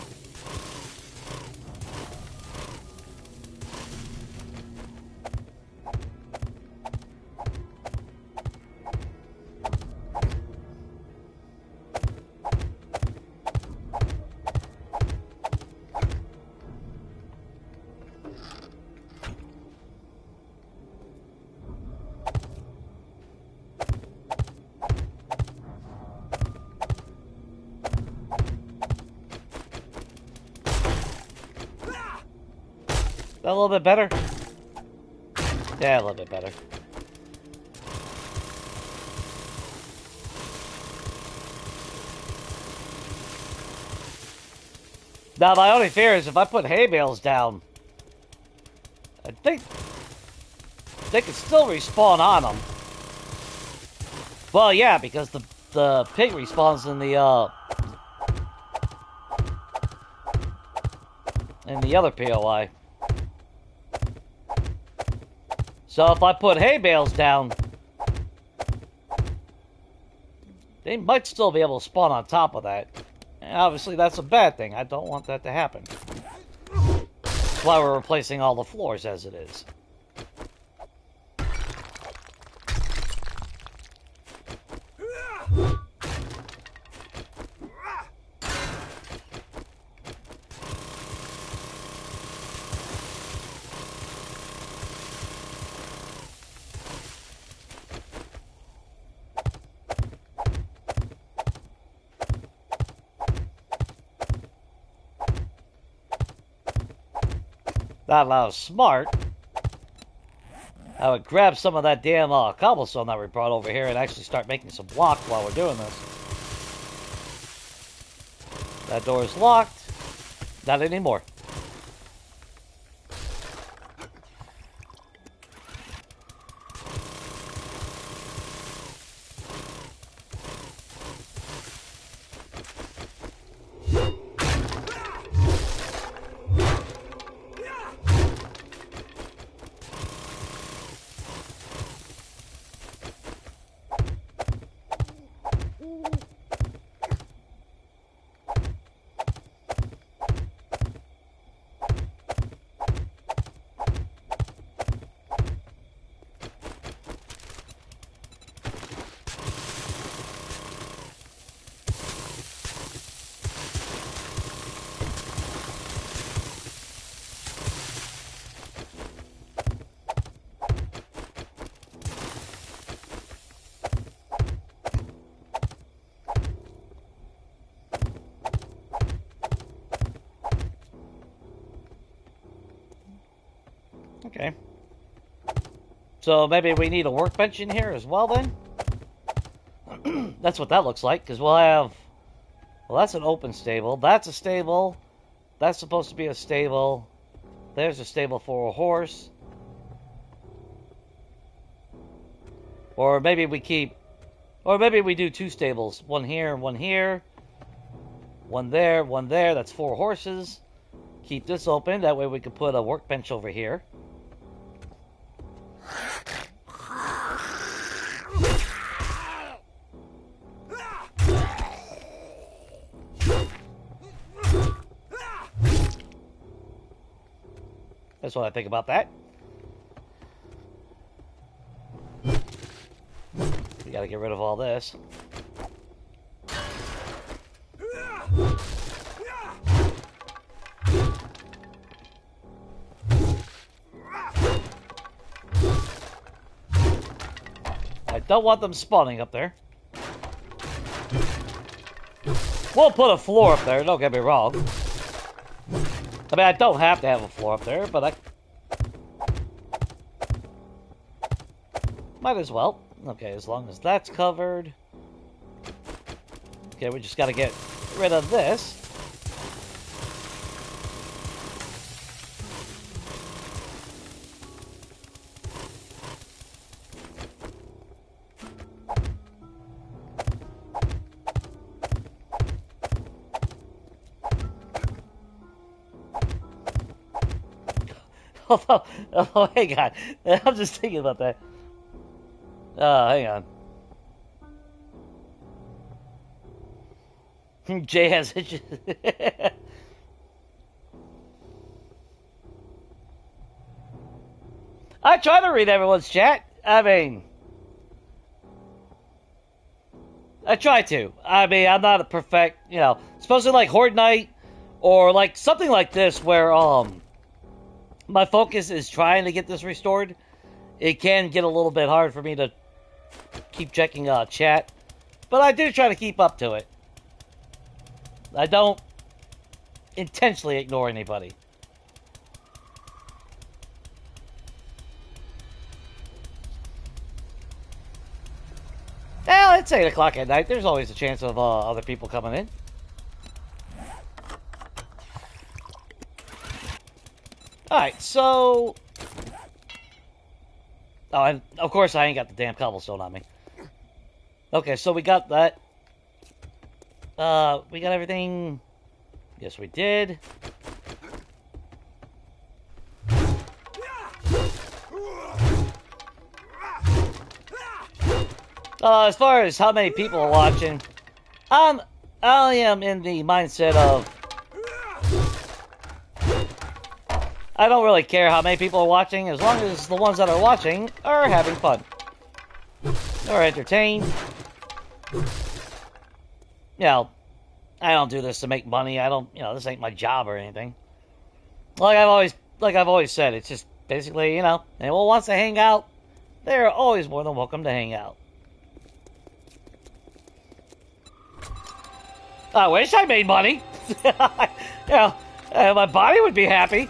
A little bit better? Yeah, a little bit better. Now, my only fear is if I put hay bales down, I think they could still respawn on them. Well, yeah, because the pig respawns in the other POI. So if I put hay bales down, they might still be able to spawn on top of that. And obviously that's a bad thing. I don't want that to happen. That's why we're replacing all the floors as it is. That I was smart, I would grab some of that damn cobblestone that we brought over here and actually start making some block while we're doing this. That door is locked. Not anymore. So maybe we need a workbench in here as well then? That's what that looks like, because we'll have... Well, that's an open stable. That's a stable. That's supposed to be a stable. There's a stable for a horse. Or maybe we keep... Or maybe we do 2 stables. One here and one here. One there, one there. That's 4 horses. Keep this open. That way we can put a workbench over here. That's what I think about that. We gotta get rid of all this. I don't want them spawning up there. We'll put a floor up there, don't get me wrong. I mean, I don't have to have a floor up there, but I... Might as well. Okay, as long as that's covered. Okay, we just gotta get rid of this. Oh, hang on. I'm just thinking about that. Hang on. Jay has itches. I try to read everyone's chat. I mean, I try to. I mean, I'm not a perfect, you know, especially like Horde Night or like something like this where, my focus is trying to get this restored. It can get a little bit hard for me to keep checking chat, but I do try to keep up to it. I don't intentionally ignore anybody. Well, it's 8 o'clock at night. There's always a chance of other people coming in. Alright, so... Oh, and of course I ain't got the damn cobblestone on me. Okay, so we got that. We got everything... Yes, we did. As far as how many people are watching, I am in the mindset of... I don't really care how many people are watching, as long as the ones that are watching are having fun. Or entertained. You know, I don't do this to make money. I don't, you know, this ain't my job or anything. Like I've always said, it's just basically, you know, anyone wants to hang out, they're always more than welcome to hang out. I wish I made money. You know, my body would be happy.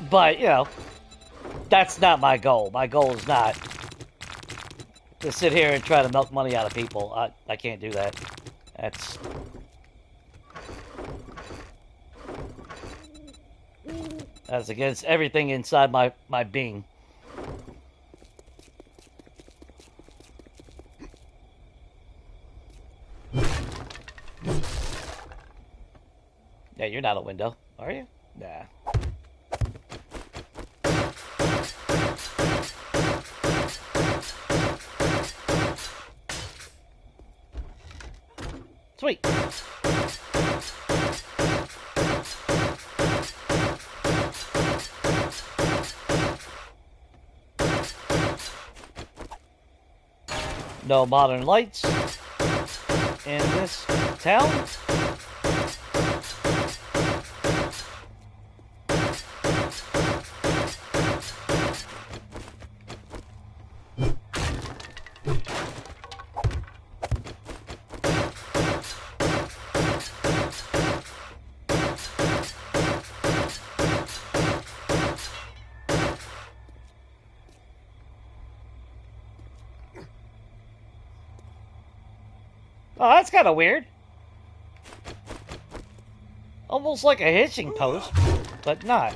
But, you know, that's not my goal. My goal is not to sit here and try to milk money out of people. I can't do that. That's against everything inside my being. Yeah, you're not a window, are you? Nah. Sweet. No modern lights in this town. Oh, that's kind of weird. Almost like a hitching post, but not.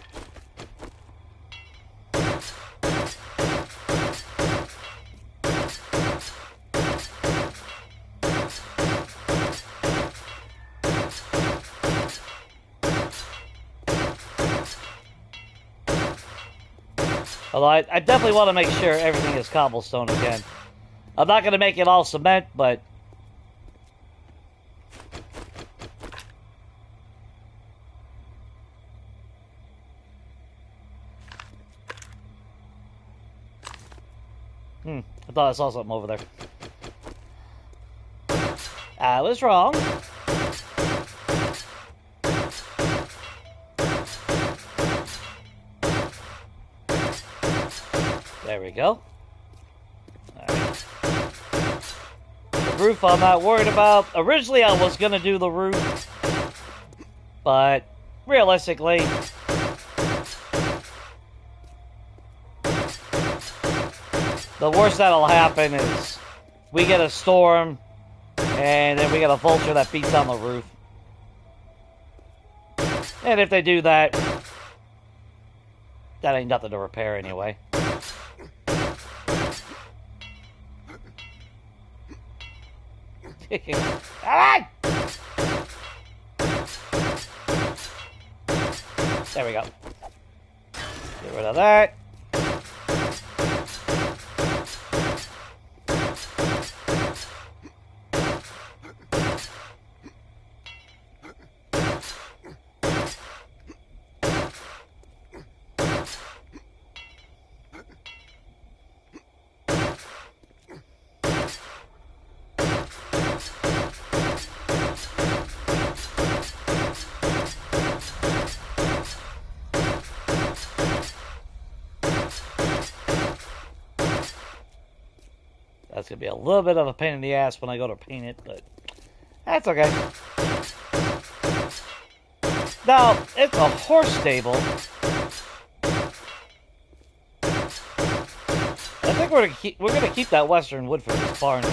Although I definitely want to make sure everything is cobblestone again. I'm not going to make it all cement, but... I thought I saw something over there. I was wrong. There we go. Alright. The roof I'm not worried about. Originally I was going to do the roof. But realistically... the worst that'll happen is we get a storm and then we get a vulture that beats on the roof. And if they do that, that ain't nothing to repair anyway. Alright! There we go. Get rid of that. That's going to be a little bit of a pain in the ass when I go to paint it, but that's okay. Now, it's a horse stable. I think we're going to keep that western wood for this barn.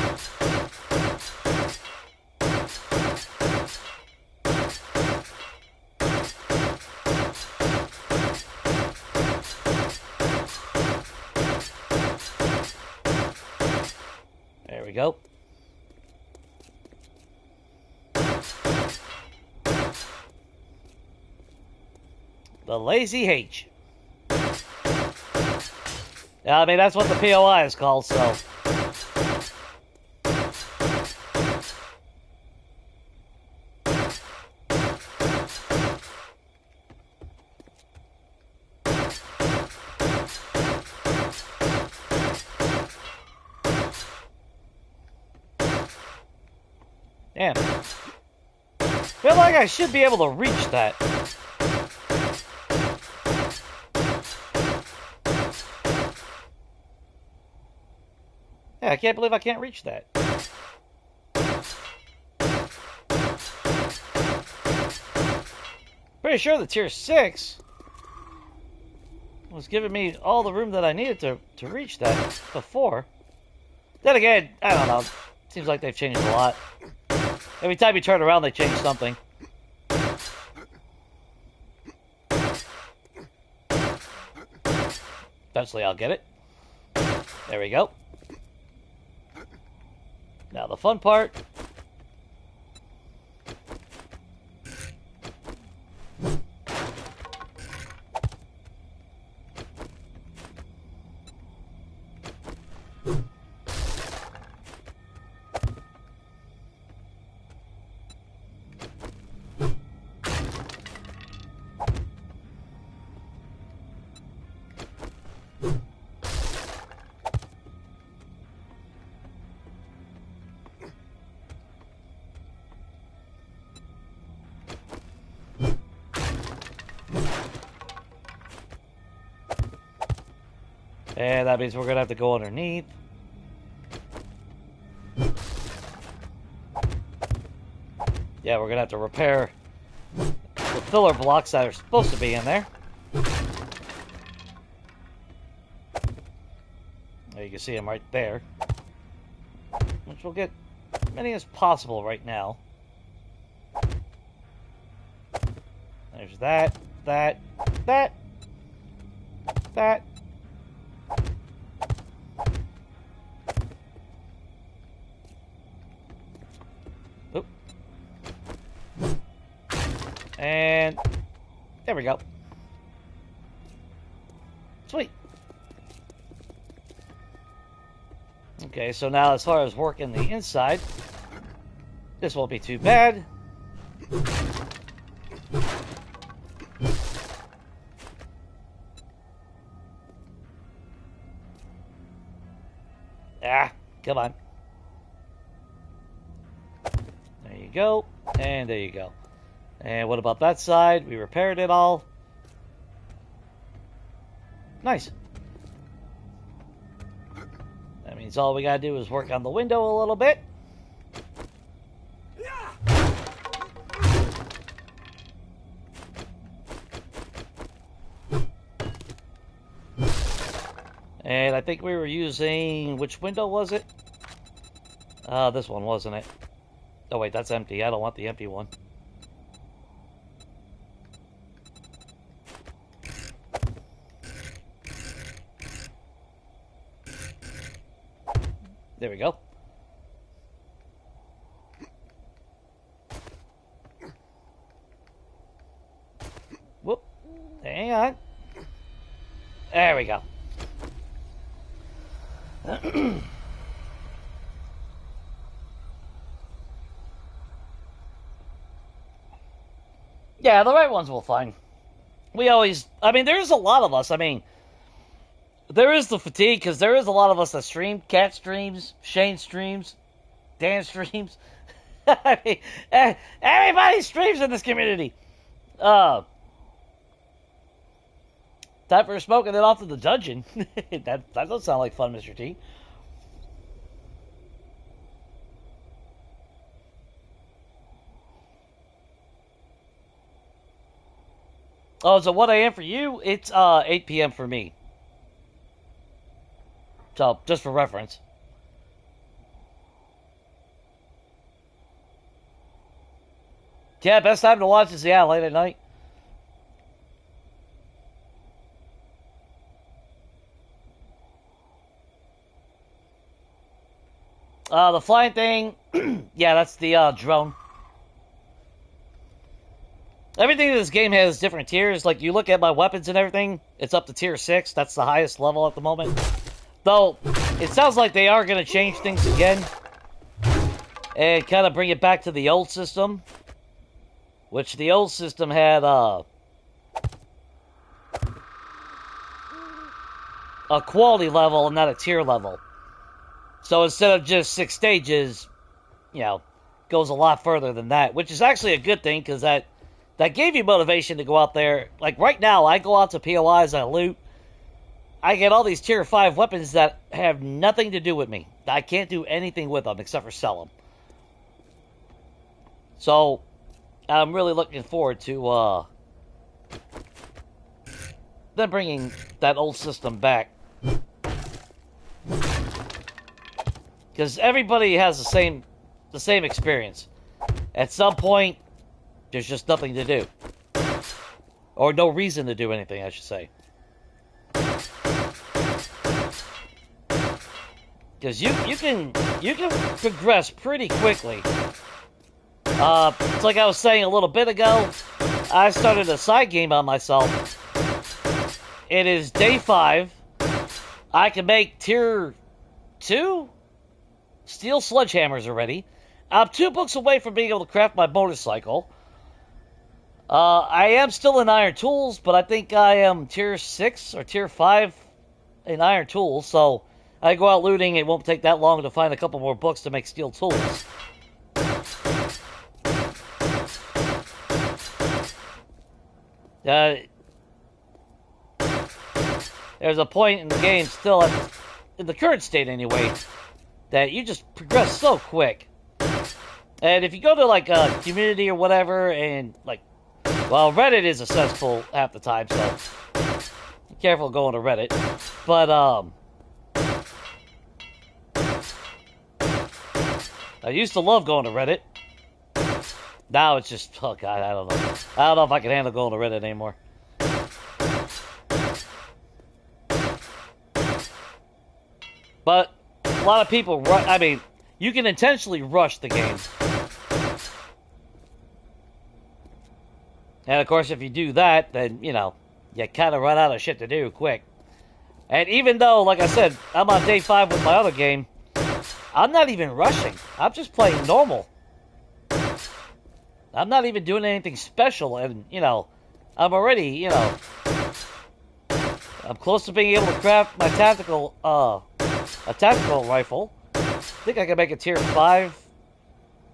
Go. The Lazy H. Yeah, I mean, that's what the POI is called, so. Damn. Feel like I should be able to reach that. Yeah, I can't believe I can't reach that. Pretty sure the tier 6 was giving me all the room that I needed to reach that before. Then again, I don't know. Seems like they've changed a lot. Every time you turn around, they change something. Eventually, I'll get it. There we go. Now, the fun part. And that means we're going to have to go underneath. Yeah, we're going to have to repair the filler blocks that are supposed to be in there. You can see them right there. Which will get many as possible right now. There's that. Oop. And there we go. Sweet. Okay, so now as far as working the inside, this won't be too bad. Ah, come on. There you go. And there you go. And what about that side? We repaired it all. Nice. That means all we gotta do is work on the window a little bit. And I think we were using... which window was it? This one, wasn't it? Oh wait, that's empty. I don't want the empty one. There we go. Whoop. Hang on. There we go. Yeah, the right ones we'll find. We always... I mean, there's a lot of us. I mean... There is the fatigue, because there is a lot of us that stream. Cat streams, Shane streams, Dan streams. I mean, everybody streams in this community. Time for smoking it off to the dungeon. that doesn't sound like fun, Mr. T. Oh, so 1 a.m. for you? It's 8 p.m. for me. So, just for reference. Yeah, best time to watch is, yeah, late at night. The flying thing, yeah, that's the drone. Everything in this game has different tiers. Like, you look at my weapons and everything, it's up to tier 6. That's the highest level at the moment. Though, it sounds like they are going to change things again. And kind of bring it back to the old system. Which the old system had, a quality level and not a tier level. So instead of just 6 stages, you know, goes a lot further than that. Which is actually a good thing, because that gave you motivation to go out there. Like, right now, I go out to POIs, I loot. I get all these tier 5 weapons that have nothing to do with me. I can't do anything with them except for sell them. So, I'm really looking forward to them bringing that old system back. Because everybody has the same experience. At some point, there's just nothing to do. Or no reason to do anything, I should say. Because you can progress pretty quickly. It's like I was saying a little bit ago, I started a side game on myself. It is day 5. I can make tier 2 steel sledgehammers already. I'm 2 books away from being able to craft my motorcycle. I am still in iron tools, but I think I am tier 6 or tier 5 in iron tools, so I go out looting, it won't take that long to find a couple more books to make steel tools. There's a point in the game, still in the current state anyway, that you just progress so quick. And if you go to like a community or whatever, and like, well, Reddit is a cesspool half the time, so be careful going to Reddit. But I used to love going to Reddit. Now it's just, oh god, I don't know. I don't know if I can handle going to Reddit anymore. But a lot of people, I mean, you can intentionally rush the game. And of course, if you do that, then, you know, you kind of run out of shit to do quick. And even though, like I said, I'm on day 5 with my other game, I'm not even rushing. I'm just playing normal. I'm not even doing anything special, and, you know, I'm already, you know, I'm close to being able to craft my tactical rifle. I think I can make a tier 5.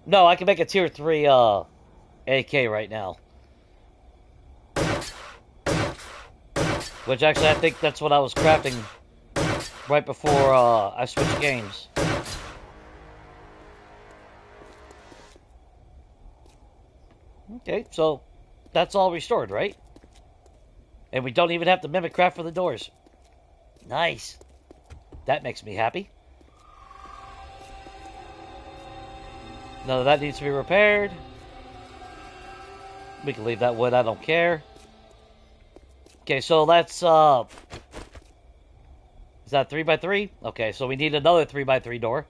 No, I can make a tier 3, AK right now. Which actually, I think that's what I was crafting right before I switched games. Okay, so that's all restored, right? And we don't even have to mimic craft for the doors. Nice. That makes me happy. None of that needs to be repaired. We can leave that wood, I don't care. Okay, so that's, is that 3x3? Okay, so we need another 3x3 door.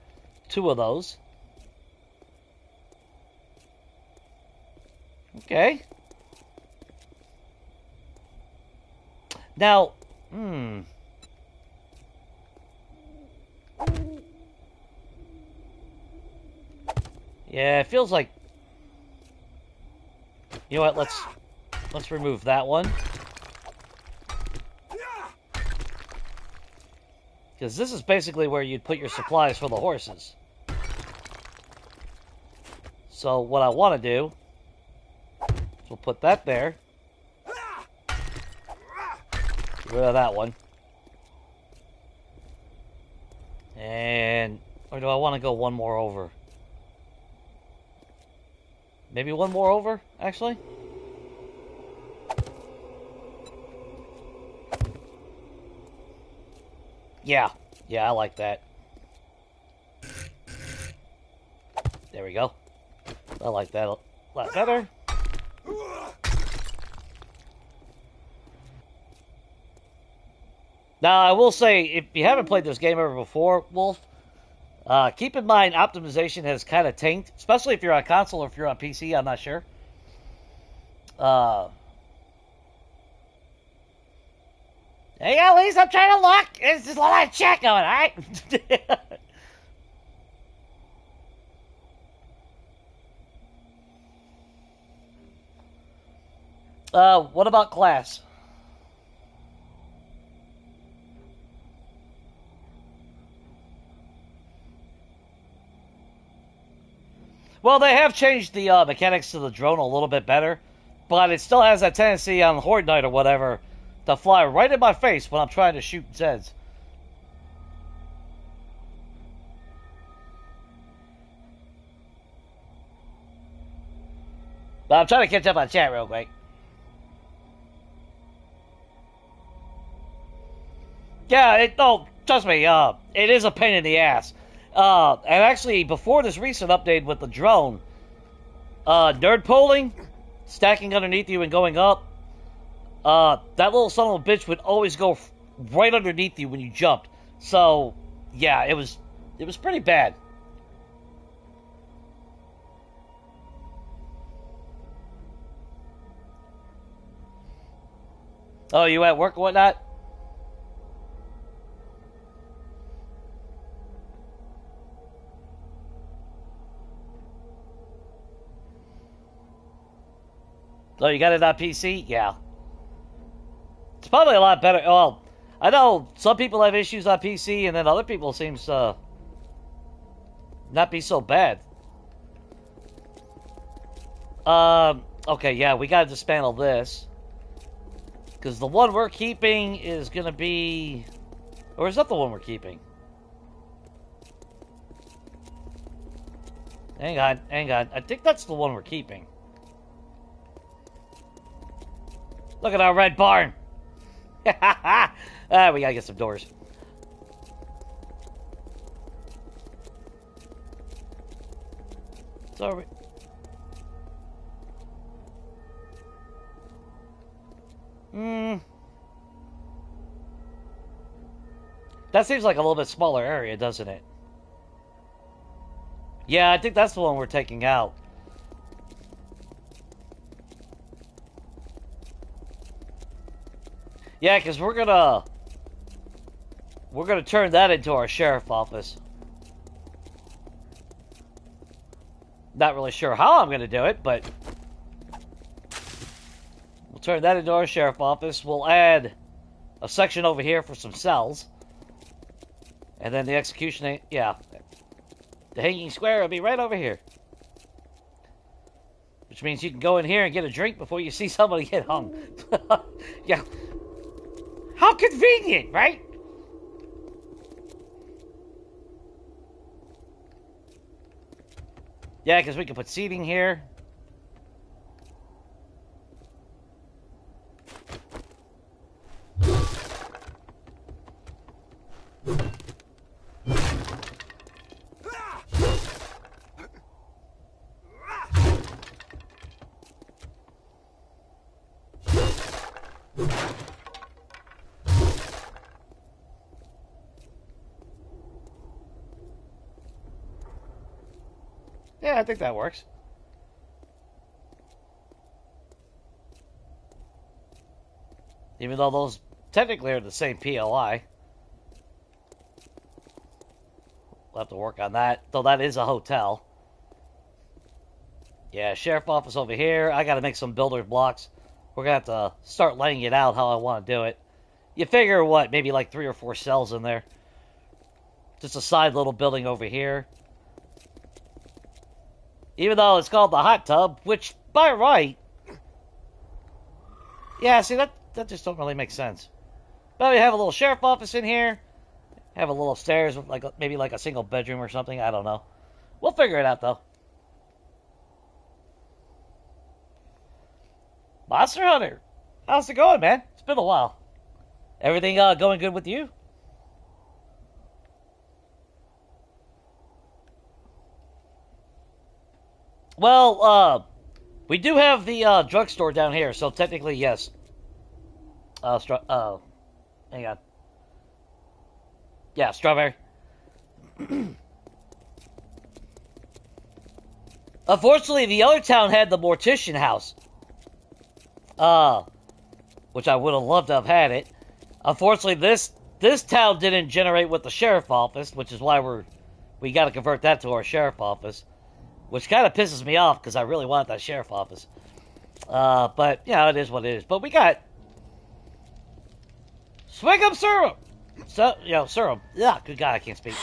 2 of those. Okay. Now, yeah, it feels like, you know what, let's remove that one. Because this is basically where you'd put your supplies for the horses. So what I want to do is we'll put that there. Get rid of that one. And, or do I want to go one more over? Maybe one more over, actually? Yeah, I like that. There we go. I like that a lot better. Now, I will say, if you haven't played this game ever before, Wolf, keep in mind optimization has kind of tanked, especially if you're on console or if you're on PC, I'm not sure. Hey, at least I'm trying to look. It's just a lot of chat going, alright? What about class? Well, they have changed the mechanics to the drone a little bit better, but it still has that tendency on Horde Night or whatever to fly right in my face when I'm trying to shoot Zeds. But I'm trying to catch up on chat real quick. Yeah, trust me, it is a pain in the ass. And actually, before this recent update with the drone, nerd polling, stacking underneath you and going up, that little son of a bitch would always go right underneath you when you jumped. So, yeah, it was pretty bad. Oh, you at work or whatnot? Oh, you got it on PC? Yeah. It's probably a lot better. Well, I know some people have issues on PC, and then other people seems to not be so bad. Okay, yeah, we gotta dismantle this. Because the one we're keeping is gonna be... Or is that the one we're keeping? Hang on. I think that's the one we're keeping. Look at our red barn. We gotta get some doors. So that seems like a little bit smaller area, doesn't it? Yeah, I think that's the one we're taking out. Yeah, because we're gonna turn that into our sheriff office. Not really sure how I'm gonna do it, but we'll turn that into our sheriff office. We'll add a section over here for some cells. And then the execution, yeah. The hanging square will be right over here. Which means you can go in here and get a drink before you see somebody get hung. Yeah. How convenient, right? Yeah, because we can put seating here. Yeah, I think that works. Even though those technically are the same POI. We'll have to work on that. Though that is a hotel. Yeah, sheriff office over here. I got to make some builder blocks. We're going to have to start laying it out how I want to do it. You figure, what, maybe like 3 or 4 cells in there. Just a side little building over here. Even though it's called the hot tub, which, by right... Yeah, see, that just don't really make sense. But we have a little sheriff office in here. Have a little stairs with maybe like a single bedroom or something. I don't know. We'll figure it out, though. Monster Hunter, how's it going, man? It's been a while. Everything going good with you? Well, we do have the drugstore down here, so technically, yes. Hang on. Yeah, strawberry. Unfortunately, the other town had the mortician house. Which I would have loved to have had it. Unfortunately, this town didn't generate with the sheriff office, which is why we got to convert that to our sheriff office. Which kind of pisses me off, because I really want that sheriff office. But, yeah, it is what it is. But we got... Swigum serum! So, serum. Yeah, good God, I can't speak.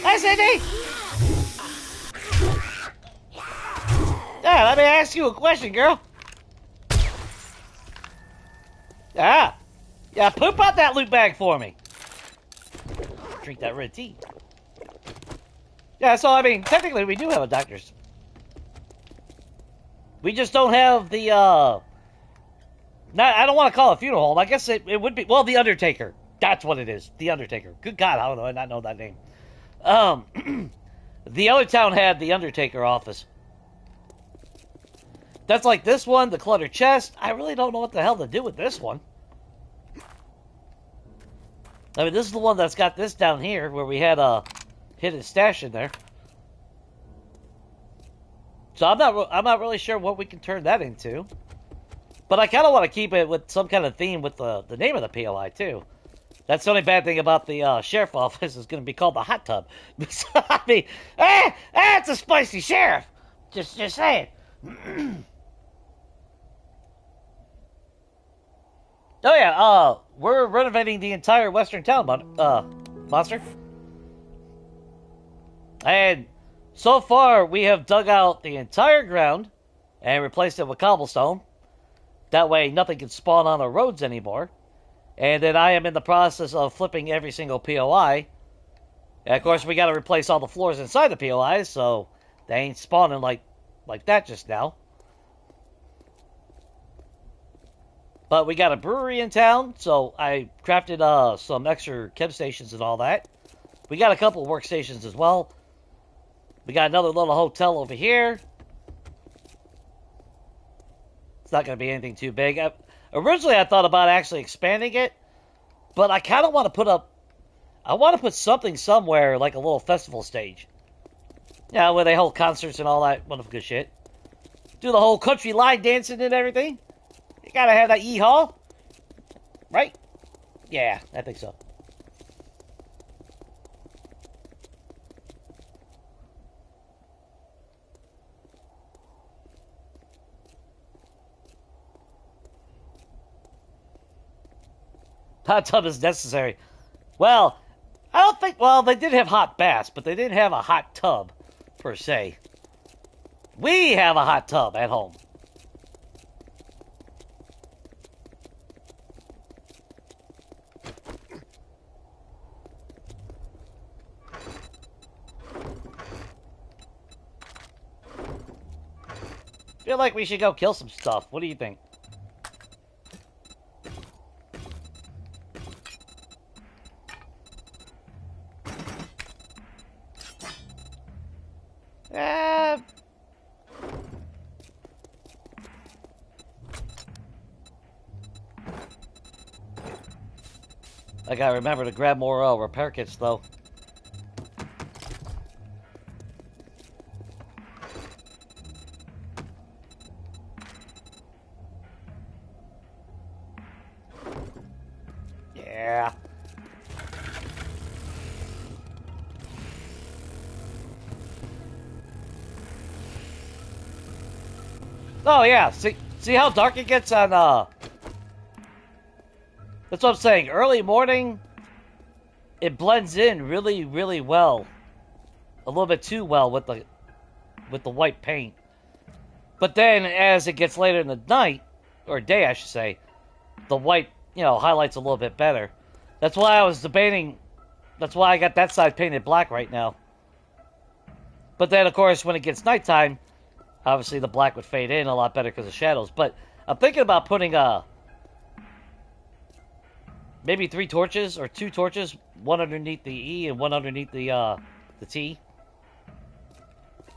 Hi, Cindy! Yeah, let me ask you a question, girl. Yeah. Yeah, poop out that loot bag for me. Drink that red tea. Yeah, so, I mean, technically we do have a doctor's. We just don't have the, I don't want to call it a funeral home. I guess it would be, well, the Undertaker. That's what it is. The Undertaker. Good God, how do I not know that name? The other town had the Undertaker office. That's like this one, the cluttered chest. I really don't know what the hell to do with this one. I mean, this is the one that's got this down here, where we had a hidden stash in there. So I'm not really sure what we can turn that into. But I kind of want to keep it with some kind of theme with the name of the POI, too. That's the only bad thing about the sheriff office is going to be called the hot tub. I mean, it's a spicy sheriff. Just saying. Oh yeah, we're renovating the entire western town, Monster. And so far, we have dug out the entire ground and replaced it with cobblestone. That way, nothing can spawn on our roads anymore. And then I am in the process of flipping every single POI. And of course, we got to replace all the floors inside the POIs, so they ain't spawning like that just now. But we got a brewery in town, so I crafted some extra chem stations and all that. We got a couple of workstations as well. We got another little hotel over here. It's not going to be anything too big. Originally, I thought about actually expanding it, but I kind of want to put up... I want to put something somewhere, like a little festival stage. Yeah, where they hold concerts and all that wonderful good shit. Do the whole country line dancing and everything. You gotta have that yee-haw. Right? Yeah, I think so. Hot tub is necessary. Well, I don't think... Well, they did have hot baths, but they didn't have a hot tub, per se. We have a hot tub at home. Feel like we should go kill some stuff. What do you think? I gotta remember to grab more repair kits, though. Yeah. Oh, yeah. See how dark it gets on, That's what I'm saying. Early morning, it blends in really, really well. A little bit too well with the white paint. But then, as it gets later in the night, or day, I should say, the white, highlights a little bit better. That's why I was debating. That's why I got that side painted black right now. But then, of course, when it gets nighttime, obviously the black would fade in a lot better because of shadows. But I'm thinking about putting maybe 3 torches or 2 torches, one underneath the E and one underneath the T.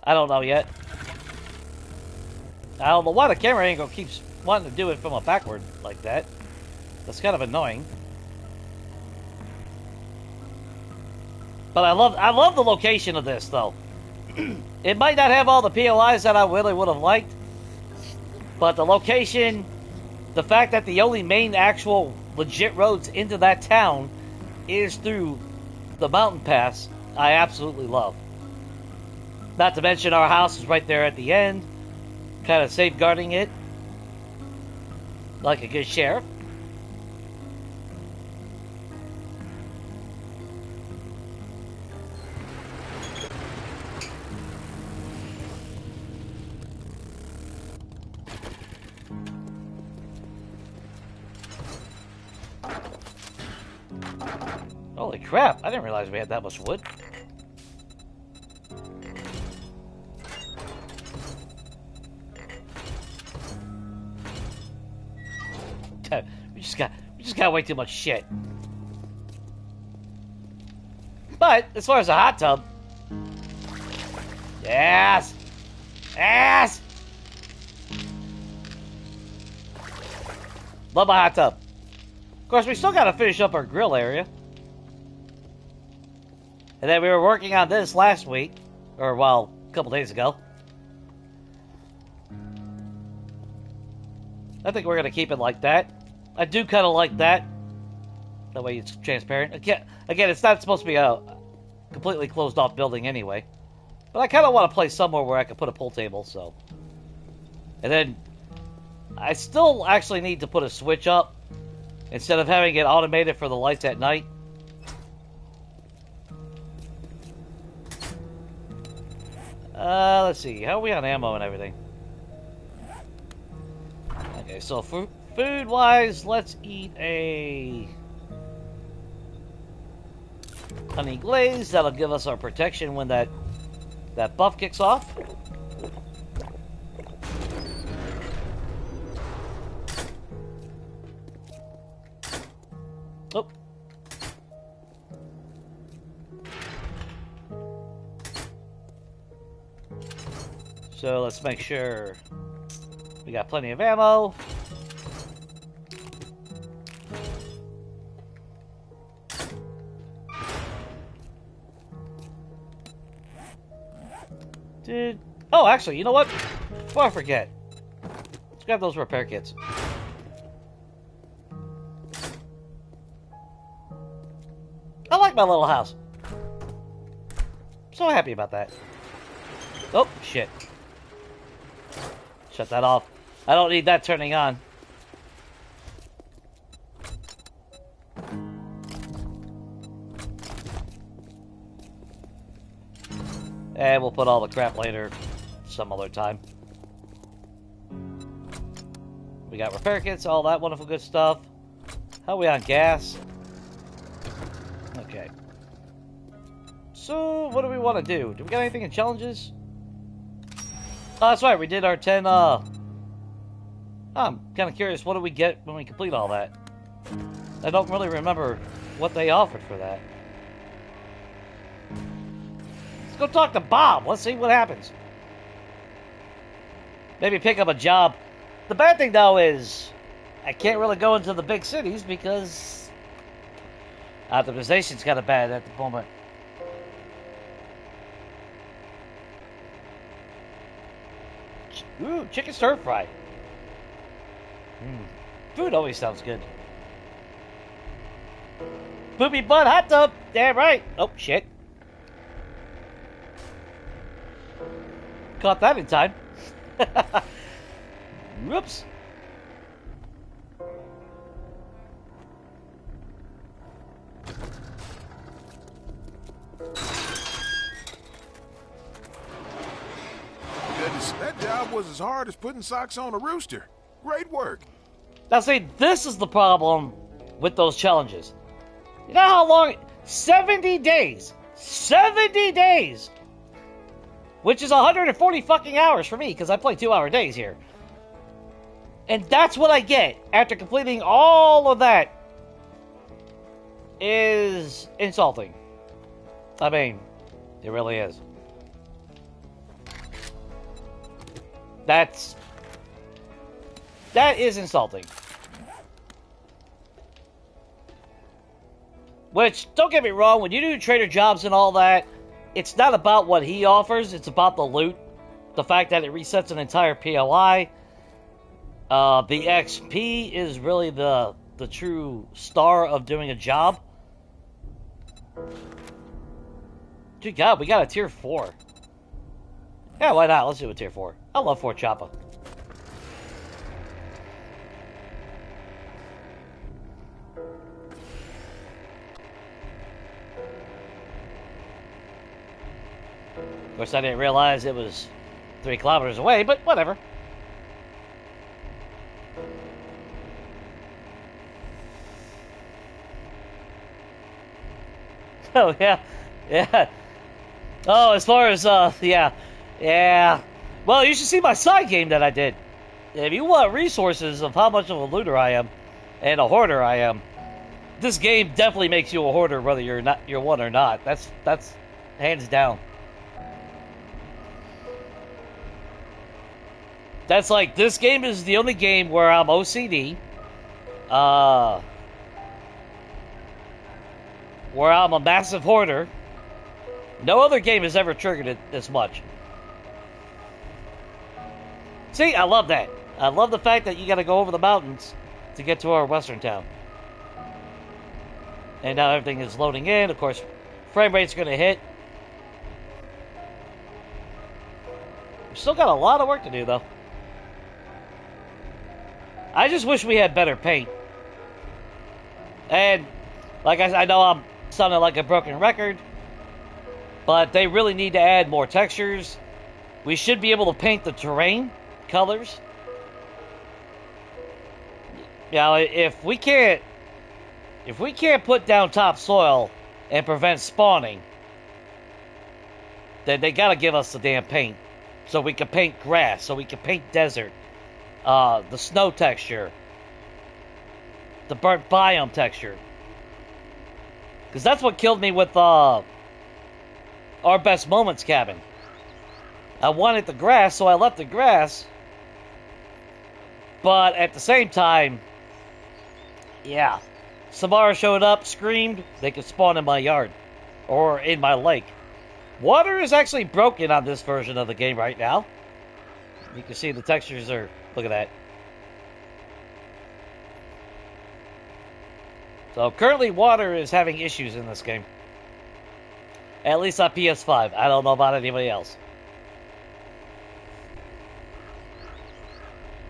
I don't know yet. I don't know why the camera angle keeps wanting to do it from a backward like that. That's kind of annoying. But I love the location of this, though. It might not have all the POIs that I really would have liked, but the location, the fact that the only main actual legit roads into that town is through the mountain pass, I absolutely love. Not to mention our house is right there at the end, kind of safeguarding it like a good sheriff. Holy crap, I didn't realize we had that much wood. We just got way too much shit. But as far as a hot tub, yes, yes, love a hot tub. Of course, we still got to finish up our grill area. And then we were working on this last week, or well, a couple days ago. I think we're going to keep it like that. I do kind of like that. That way it's transparent. Again, it's not supposed to be a completely closed off building anyway. But I kind of want to play somewhere where I can put a pool table, so. And then I still actually need to put a switch up instead of having it automated for the lights at night. Let's see. How are we on ammo and everything? Okay, so food-wise, let's eat a honey glaze. That'll give us our protection when that buff kicks off. Oh. So let's make sure we got plenty of ammo. Oh, actually, you know what? Before I forget, let's grab those repair kits. I like my little house. So happy about that. Oh, shit. Shut that off. I don't need that turning on. And we'll put all the crap later, some other time. We got repair kits, all that wonderful good stuff. How are we on gas? Okay. So, what do we want to do? Do we got anything in challenges? Oh, that's right, we did our 10, I'm kind of curious, what do we get when we complete all that? I don't really remember what they offered for that. Let's go talk to Bob. Let's see what happens. Maybe pick up a job. The bad thing, though, is I can't really go into the big cities because optimization's kind of bad at the moment. Ooh, chicken stir fry. Food always sounds good. Poopy butt hot tub. Damn right. Oh, shit. Caught that in time. Whoops. Goodness, that job was as hard as putting socks on a rooster. Great work. Now see, this is the problem with those challenges. You know how long? 70 days. 70 days! Which is 140 fucking hours for me, because I play 2-hour days here. And that's what I get after completing all of that. Is insulting. I mean, it really is. That is insulting. Which, don't get me wrong, when you do trader jobs and all that, it's not about what he offers, it's about the loot. The fact that it resets an entire POI. The XP is really the true star of doing a job. Good God, we got a tier 4. Yeah, why not? Let's do a tier 4. I love Fort Choppa. Of course, I didn't realize it was 3 kilometers away, but whatever. Oh, yeah. Yeah. Oh, as far as, yeah. Yeah. Well, you should see my side game that I did. If you want resources of how much of a looter I am, and a hoarder I am, this game definitely makes you a hoarder whether you're one or not. That's hands down. That's like, this game is the only game where I'm OCD. Where I'm a massive hoarder. No other game has ever triggered it this much. See, I love that. I love the fact that you gotta go over the mountains to get to our western town. And now everything is loading in. Of course, frame rate's gonna hit. We've still got a lot of work to do, though. I just wish we had better paint. And, like I know I'm sounding like a broken record, but they really need to add more textures. We should be able to paint the terrain colors. You know, if we can't put down topsoil and prevent spawning, then they gotta give us the damn paint. So we can paint grass, so we can paint desert. The snow texture. The burnt biome texture. Because that's what killed me with our Best Moments cabin. I wanted the grass, so I left the grass. But at the same time, yeah, Samara showed up, screamed, they could spawn in my yard. Or in my lake. Water is actually broken on this version of the game right now. You can see the textures are... Look at that. So currently water is having issues in this game. At least on PS5. I don't know about anybody else.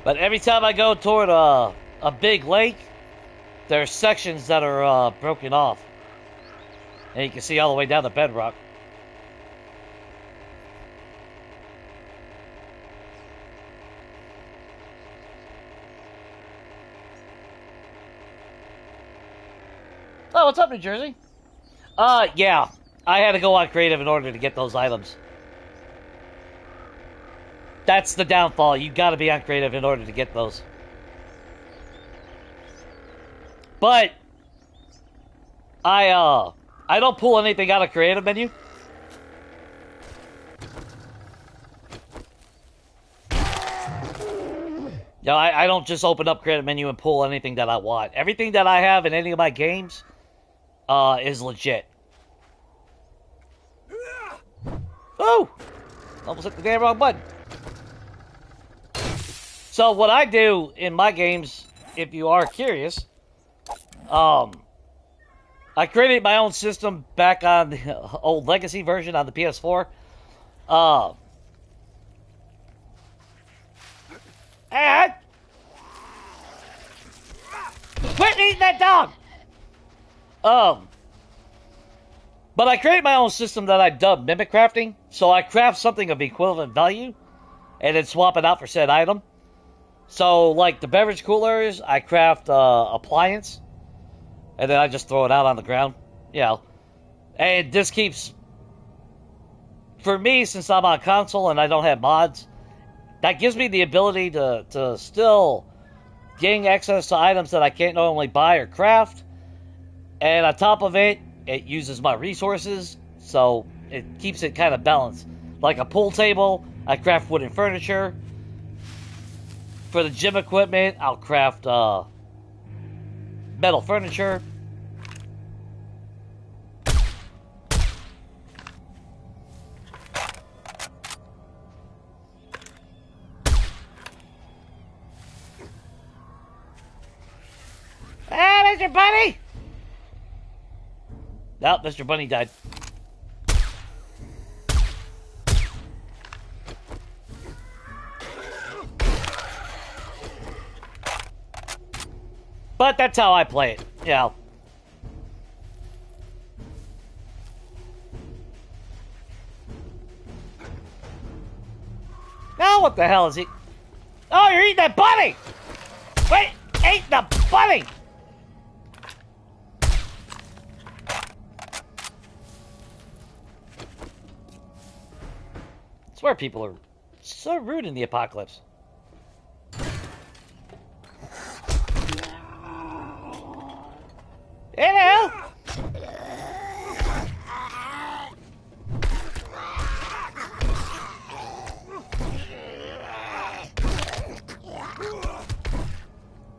But every time I go toward a big lake, there are sections that are broken off. And you can see all the way down the bedrock. Oh, what's up, New Jersey? Yeah. I had to go on creative in order to get those items. That's the downfall. You gotta be on creative in order to get those. But I don't pull anything out of creative menu. No, I don't just open up creative menu and pull anything that I want. Everything that I have in any of my games is legit. Oh! Almost hit the damn wrong button. So what I do in my games, if you are curious, I created my own system back on the old Legacy version on the PS4. And quit eating that dog! But I created my own system that I dubbed Mimic Crafting. So I craft something of equivalent value and then swap it out for said item. So, like the beverage coolers, I craft appliance. And then I just throw it out on the ground. You know. And this keeps... For me, since I'm on console and I don't have mods, that gives me the ability to still gain access to items that I can't normally buy or craft. And on top of it, it uses my resources, so it keeps it kind of balanced. Like a pool table, I craft wooden furniture. For the gym equipment, I'll craft metal furniture. Ah, Mr. Bunny! No, Mr. Bunny died. But that's how I play it, you know. Now what the hell is he? Oh, you're eating that bunny! Wait, eat the bunny! I swear people are so rude in the apocalypse. Hello!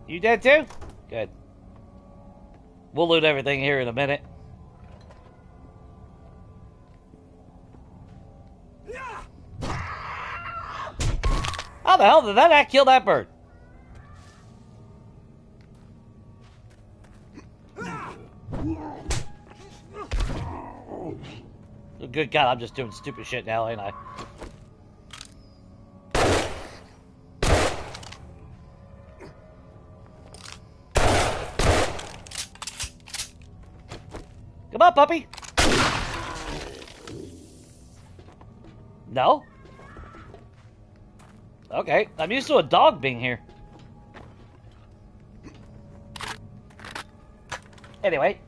You dead too? Good. We'll loot everything here in a minute. How the hell did that not kill that bird? Good God, I'm just doing stupid shit now, ain't I? Come on, puppy! No? Okay, I'm used to a dog being here. Anyway.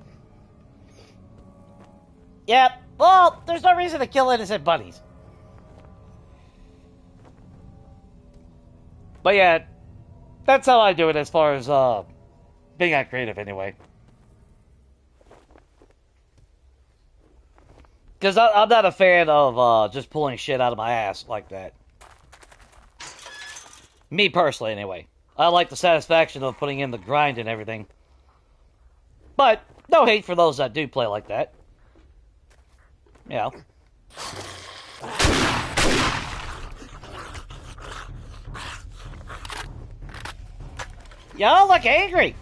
Yep. Well, there's no reason to kill innocent bunnies. But yeah, that's how I do it as far as being on creative anyway. Because I'm not a fan of just pulling shit out of my ass like that. Me personally, anyway. I like the satisfaction of putting in the grind and everything. But no hate for those that do play like that. You know. Y'all look angry.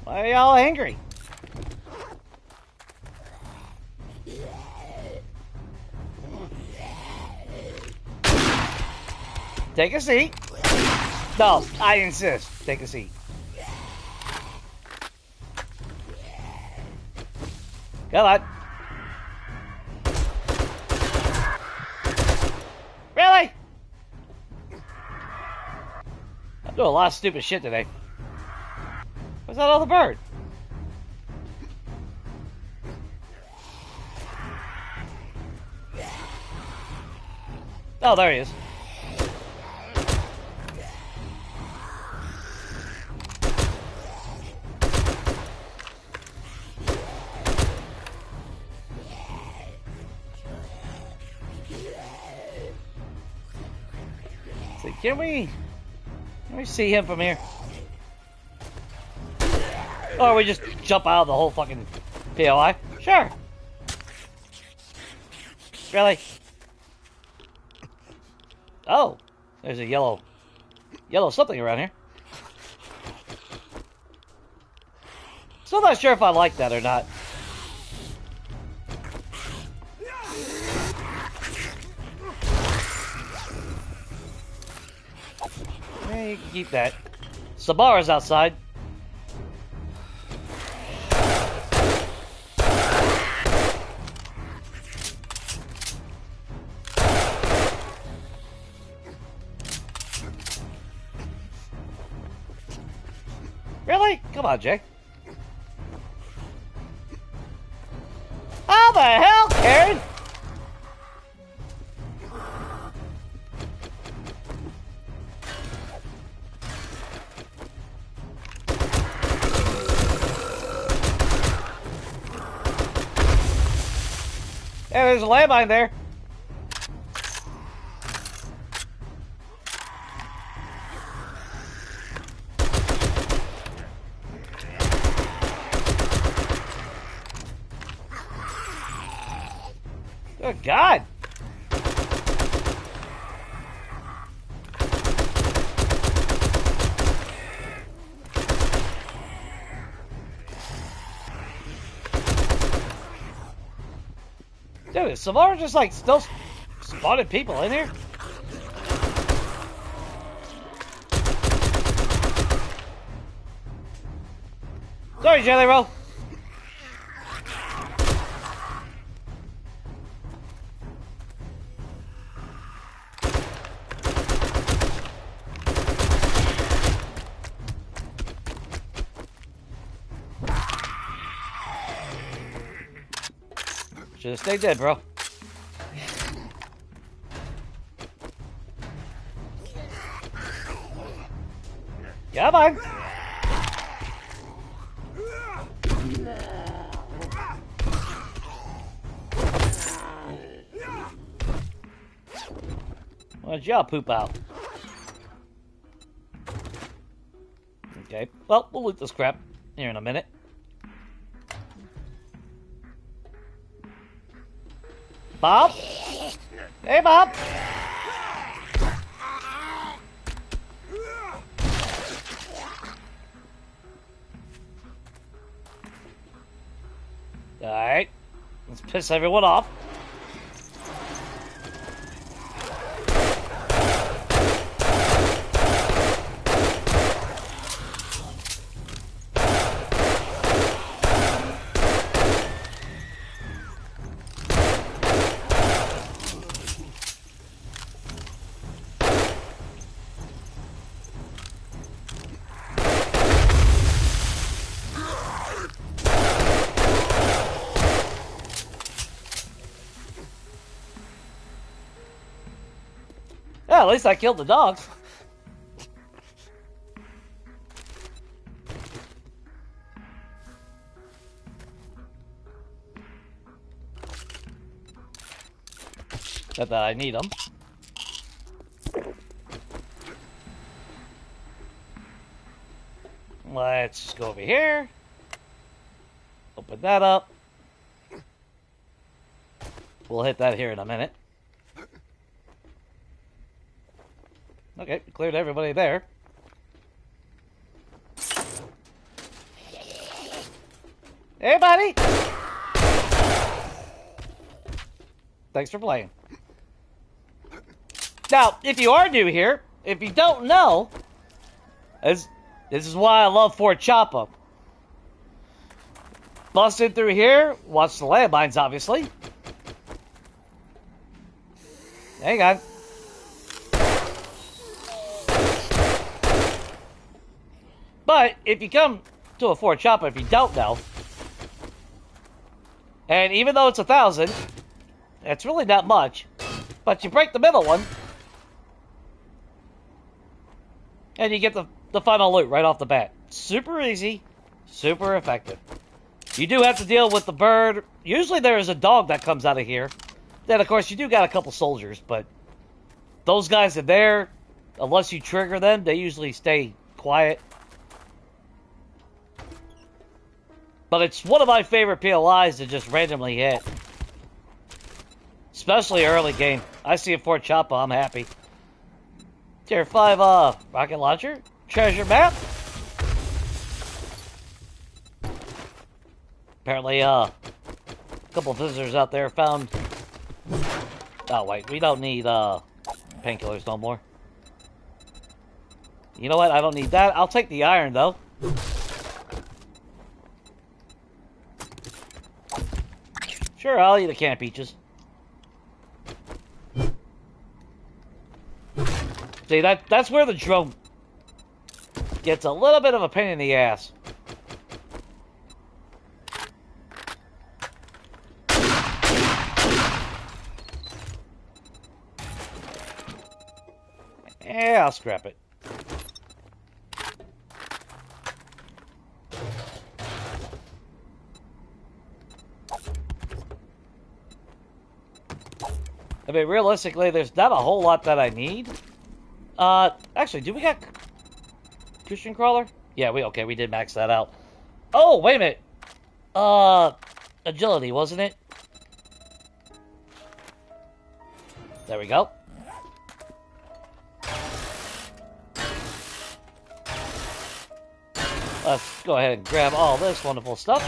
Why are y'all angry? Take a seat. No, I insist. Take a seat. Come on. Really? I'm doing a lot of stupid shit today. Where's that other bird? Oh, there he is. So can we see him from here? Or we just jump out of the whole fucking POI? Sure. Really? Oh, there's a yellow something around here. Still not sure if I like that or not. Yeah, you can keep that. Sabara's outside. Really? Come on, Jay. How the hell, Karen? Yeah, there's a landmine there. Good God. Dude, is Samara just like still spotted people in here? Sorry, Jelly Roll. Should have stayed dead, bro. Come on. Why did y'all poop out? Okay, well, we'll loot this crap here in a minute. Bob? Hey, Bob! Alright. Let's piss everyone off. Well, at least I killed the dogs. Not that I need them. Let's just go over here. Open that up. We'll hit that here in a minute. Okay, cleared everybody there. Hey, buddy! Thanks for playing. Now, if you are new here, if you don't know, this is why I love Fort Choppa. Busted through here, watch the landmines, obviously. Hang on. But if you come to a Fort Choppa, if you don't know, and even though it's 1,000, it's really not much, but you break the middle one, and you get the final loot right off the bat. Super easy, super effective. You do have to deal with the bird. Usually there is a dog that comes out of here. Then, of course, you do got a couple soldiers, but those guys are there. Unless you trigger them, they usually stay quiet. But it's one of my favorite POIs to just randomly hit. Especially early game. I see a Fort Choppa, I'm happy. Tier 5 rocket launcher. Treasure map. Apparently, a couple of visitors out there found... Oh, wait, we don't need painkillers no more. You know what? I don't need that. I'll take the iron, though. Sure, I'll eat a can of peaches. See, that's where the drone gets a little bit of a pain in the ass. Yeah, I'll scrap it. I mean, realistically, there's not a whole lot that I need. Actually, do we got Christian Crawler? Yeah, we did max that out. Oh, wait a minute. Agility, wasn't it? There we go. Let's go ahead and grab all this wonderful stuff.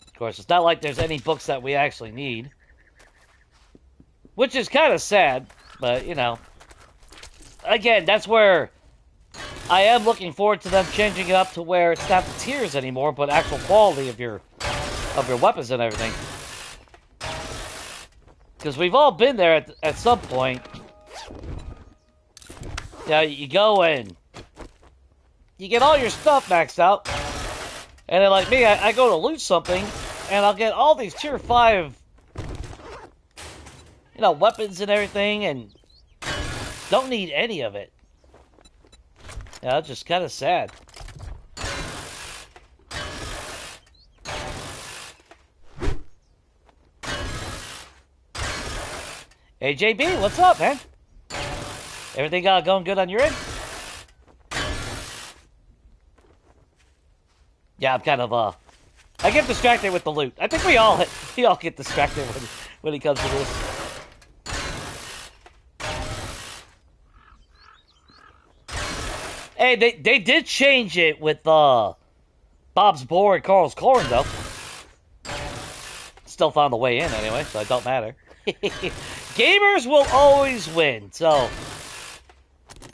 Of course, it's not like there's any books that we actually need. Which is kind of sad, but, you know. Again, that's where I am looking forward to them changing it up to where it's not the tiers anymore, but actual quality of your weapons and everything. Because we've all been there at some point. Yeah, you go and you get all your stuff maxed out, and then like me, I go to loot something, and I'll get all these tier 5, you know, weapons and everything, and don't need any of it. Yeah, it's just kind of sad. Hey, JB, what's up, man? Everything going good on your end? Yeah, I'm kind of, I get distracted with the loot. I think we all get distracted when it comes to this. Hey, they did change it with Bob's Boar and Carl's Corn, though. Still found the way in anyway, so it don't matter. Gamers will always win, so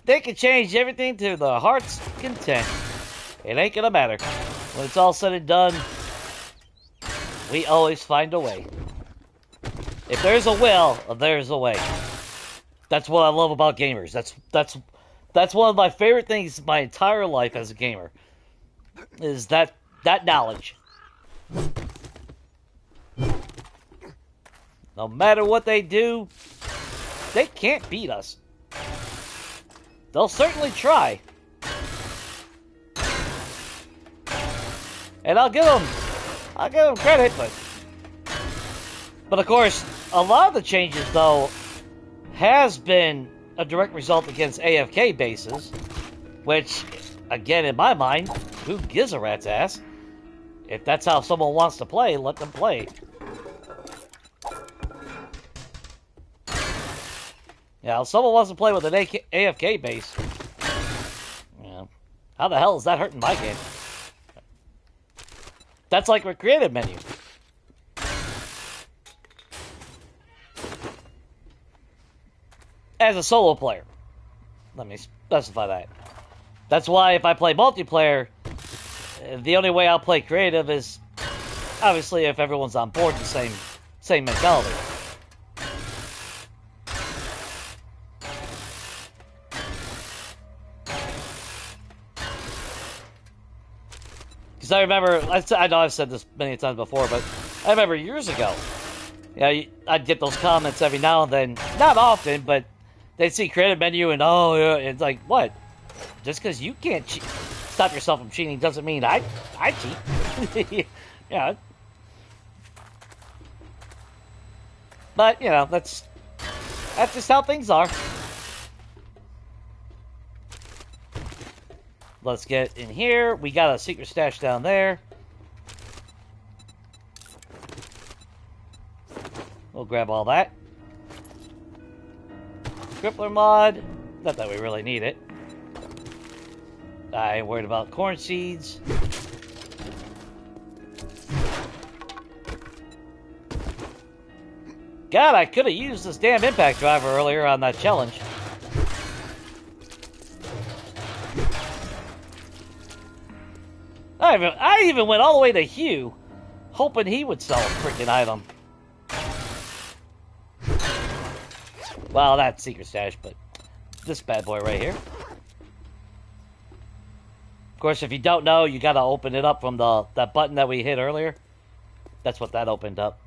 they can change everything to the heart's content. It ain't gonna matter. When it's all said and done, we always find a way. If there's a will, there's a way. That's what I love about gamers. That's one of my favorite things my entire life as a gamer. Is that knowledge. No matter what they do, they can't beat us. They'll certainly try. And I'll give them credit, but of course, a lot of the changes though has been a direct result against AFK bases, which, again, in my mind, who gives a rat's ass? If that's how someone wants to play, let them play. Yeah, if someone wants to play with an AFK base, yeah, how the hell is that hurting my game? That's like with creative menu. As a solo player, let me specify that. That's why if I play multiplayer, the only way I'll play creative is obviously if everyone's on board the same mentality. Because I remember, I know I've said this many times before, but I remember years ago, you know, I'd get those comments every now and then, not often, but they'd see creative menu and, oh, yeah, it's like, what? Just because you can't stop yourself from cheating doesn't mean I cheat. Yeah. But, you know, that's just how things are. Let's get in here. We got a secret stash down there. We'll grab all that. Crippler mod. Not that we really need it. I ain't worried about corn seeds. God, I could have used this damn impact driver earlier on that challenge. I even went all the way to Hugh, hoping he would sell a freaking item. Well, that's secret stash, but this bad boy right here. Of course, if you don't know, you gotta open it up from that button that we hit earlier. That's what that opened up.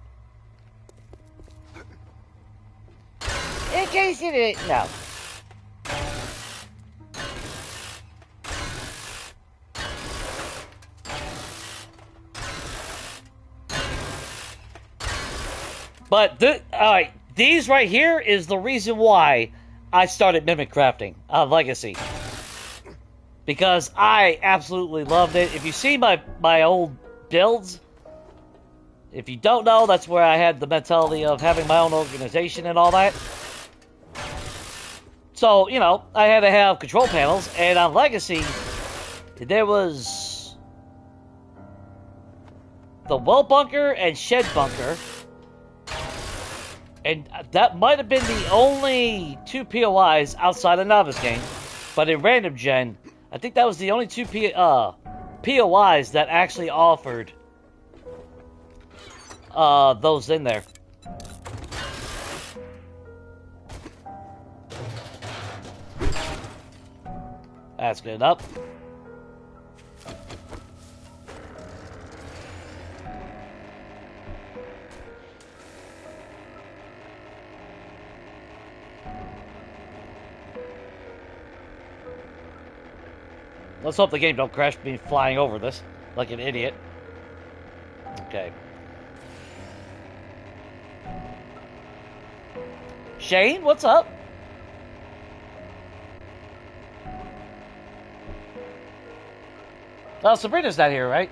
In case you didn't know. But, alright, these right here is the reason why I started Mimic Crafting on Legacy. Because I absolutely loved it. If you see my old builds, if you don't know, that's where I had the mentality of having my own organization and all that. So, you know, I had to have control panels, and on Legacy, there was the well bunker and shed bunker. And that might have been the only two POIs outside of Novice Game. But in Random Gen, I think that was the only two POIs that actually offered those in there. That's good enough. Let's hope the game don't crash me flying over this like an idiot. Okay. Shane, what's up? Well, Sabrina's not here, right?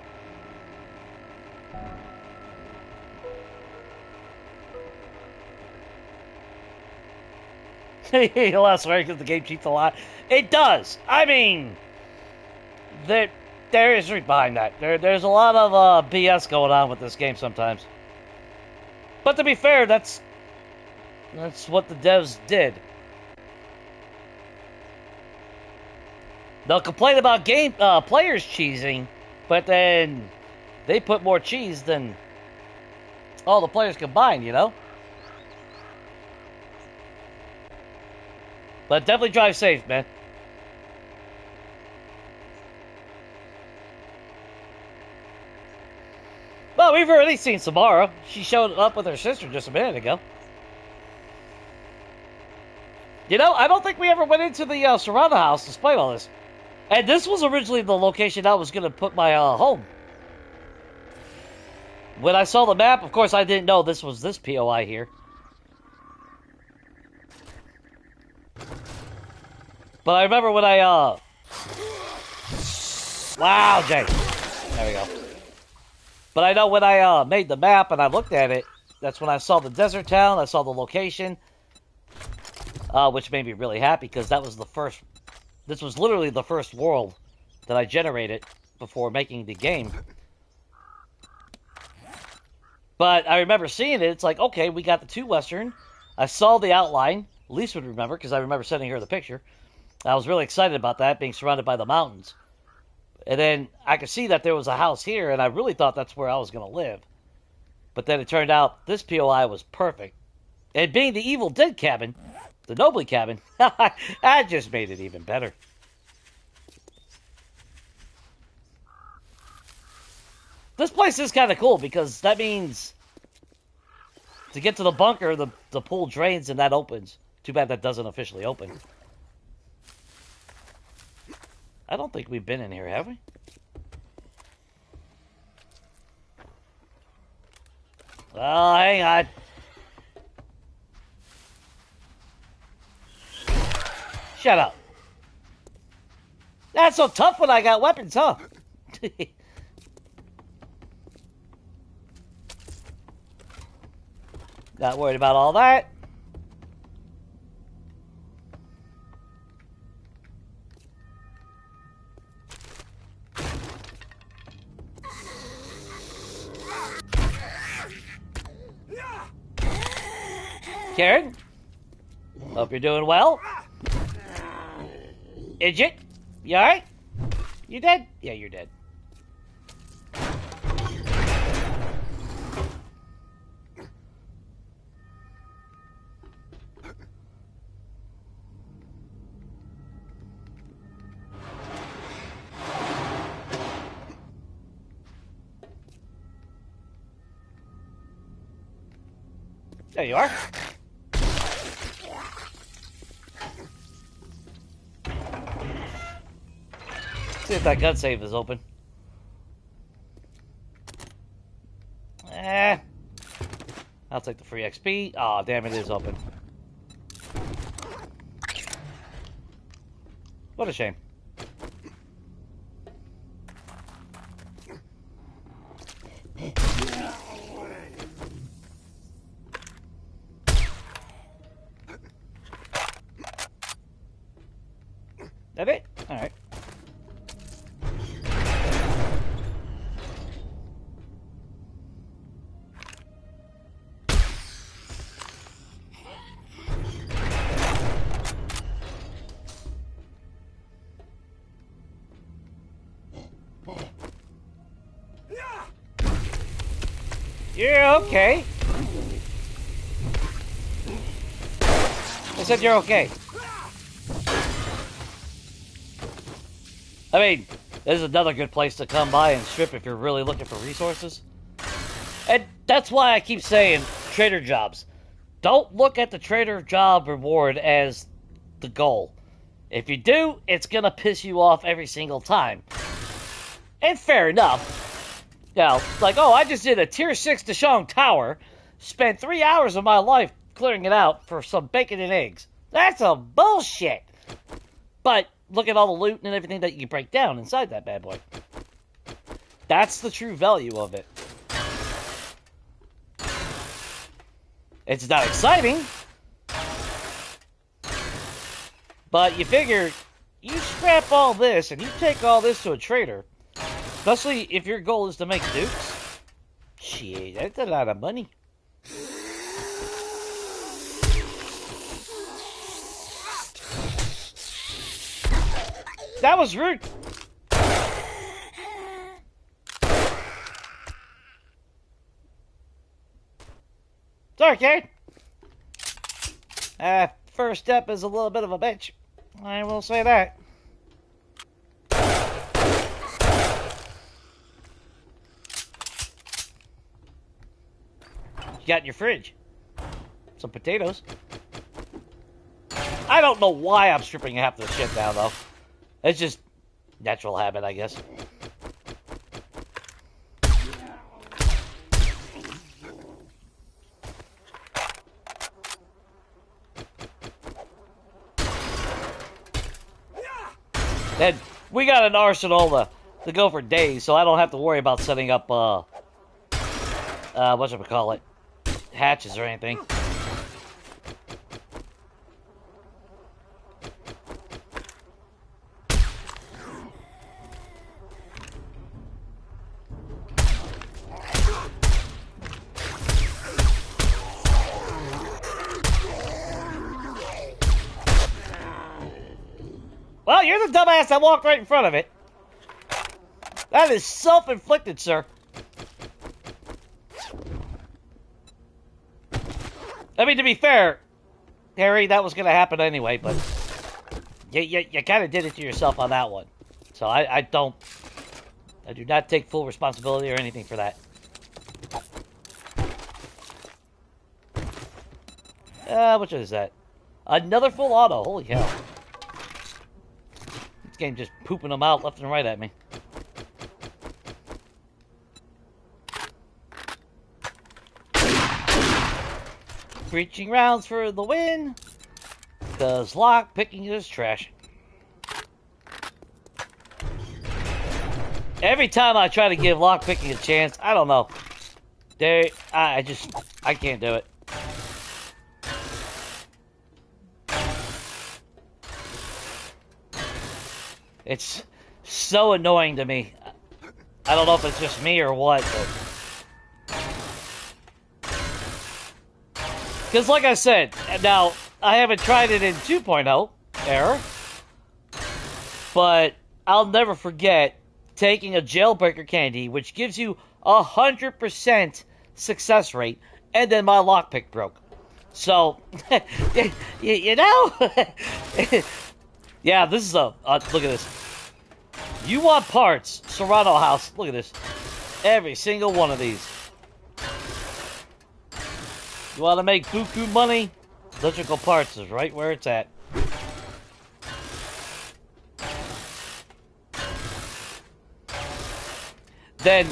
He'll ask where because the game cheats a lot. It does. I mean, there is truth behind that. There's a lot of BS going on with this game sometimes. But to be fair, that's what the devs did. They'll complain about players cheesing, but then they put more cheese than all the players combined, you know? But definitely drive safe, man. Well, we've already seen Samara. She showed up with her sister just a minute ago. You know, I don't think we ever went into the Serrano house despite all this. And this was originally the location I was going to put my home. When I saw the map, of course, I didn't know this was this POI here. But I remember when I, Wow, Jay. There we go. But I know when I made the map and I looked at it, that's when I saw the desert town, I saw the location, which made me really happy because that was the first, this was literally the first world that I generated before making the game. But I remember seeing it, it's like, okay, we got the 2 Western. I saw the outline, Lisa would remember, because I remember sending her the picture. I was really excited about that, being surrounded by the mountains. And then I could see that there was a house here, and I really thought that's where I was going to live. But then it turned out this POI was perfect. And being the Evil Dead cabin, the Nobly cabin, that just made it even better. This place is kind of cool because that means to get to the bunker, the pool drains and that opens. Too bad that doesn't officially open. I don't think we've been in here, have we? Oh, hang on. Shut up. That's so tough when I got weapons, huh? Not worried about all that. Karen? Hope you're doing well. Idjit? You alright? You dead? Yeah, you're dead. There you are. See if that gun save is open. I'll take the free XP. Aw, oh, damn, it is open. What a shame. That it? Alright. You're okay. I said you're okay. I mean, this is another good place to come by and strip if you're really looking for resources. And that's why I keep saying trader jobs. Don't look at the trader job reward as the goal. If you do, it's gonna piss you off every single time. And fair enough. You know, like, oh, I just did a tier 6 Deshong Tower, spent 3 hours of my life clearing it out for some bacon and eggs. That's a bullshit. But look at all the loot and everything that you break down inside that bad boy. That's the true value of it. It's not exciting, but you figure you scrap all this and you take all this to a trader, especially if your goal is to make dukes. Shit, that's a lot of money. That was rude. Sorry, Karen. first step is a little bit of a bitch. I will say that. You got in your fridge some potatoes. I don't know why I'm stripping half this shit down, though. It's just natural habit, I guess. And we got an arsenal to go for days, so I don't have to worry about setting up, whatchamacallit, hatches or anything. Well, you're the dumbass that walked right in front of it. That is self-inflicted, sir. I mean, to be fair, Harry, that was going to happen anyway, but you kind of did it to yourself on that one. So I do not take full responsibility or anything for that. Which is that? Another full auto. Holy hell. This game just pooping them out left and right at me. Reaching rounds for the win. Because lock picking is trash. Every time I try to give lock picking a chance, I don't know. I can't do it. It's so annoying to me. I don't know if it's just me or what, but... Because like I said, now, I haven't tried it in 2.0 era, but I'll never forget taking a jailbreaker candy, which gives you 100% success rate, and then my lockpick broke. So, you know? Yeah, this is look at this. You want parts, Serrano House, look at this. Every single one of these. You want to make buku money? Electrical parts is right where it's at. Then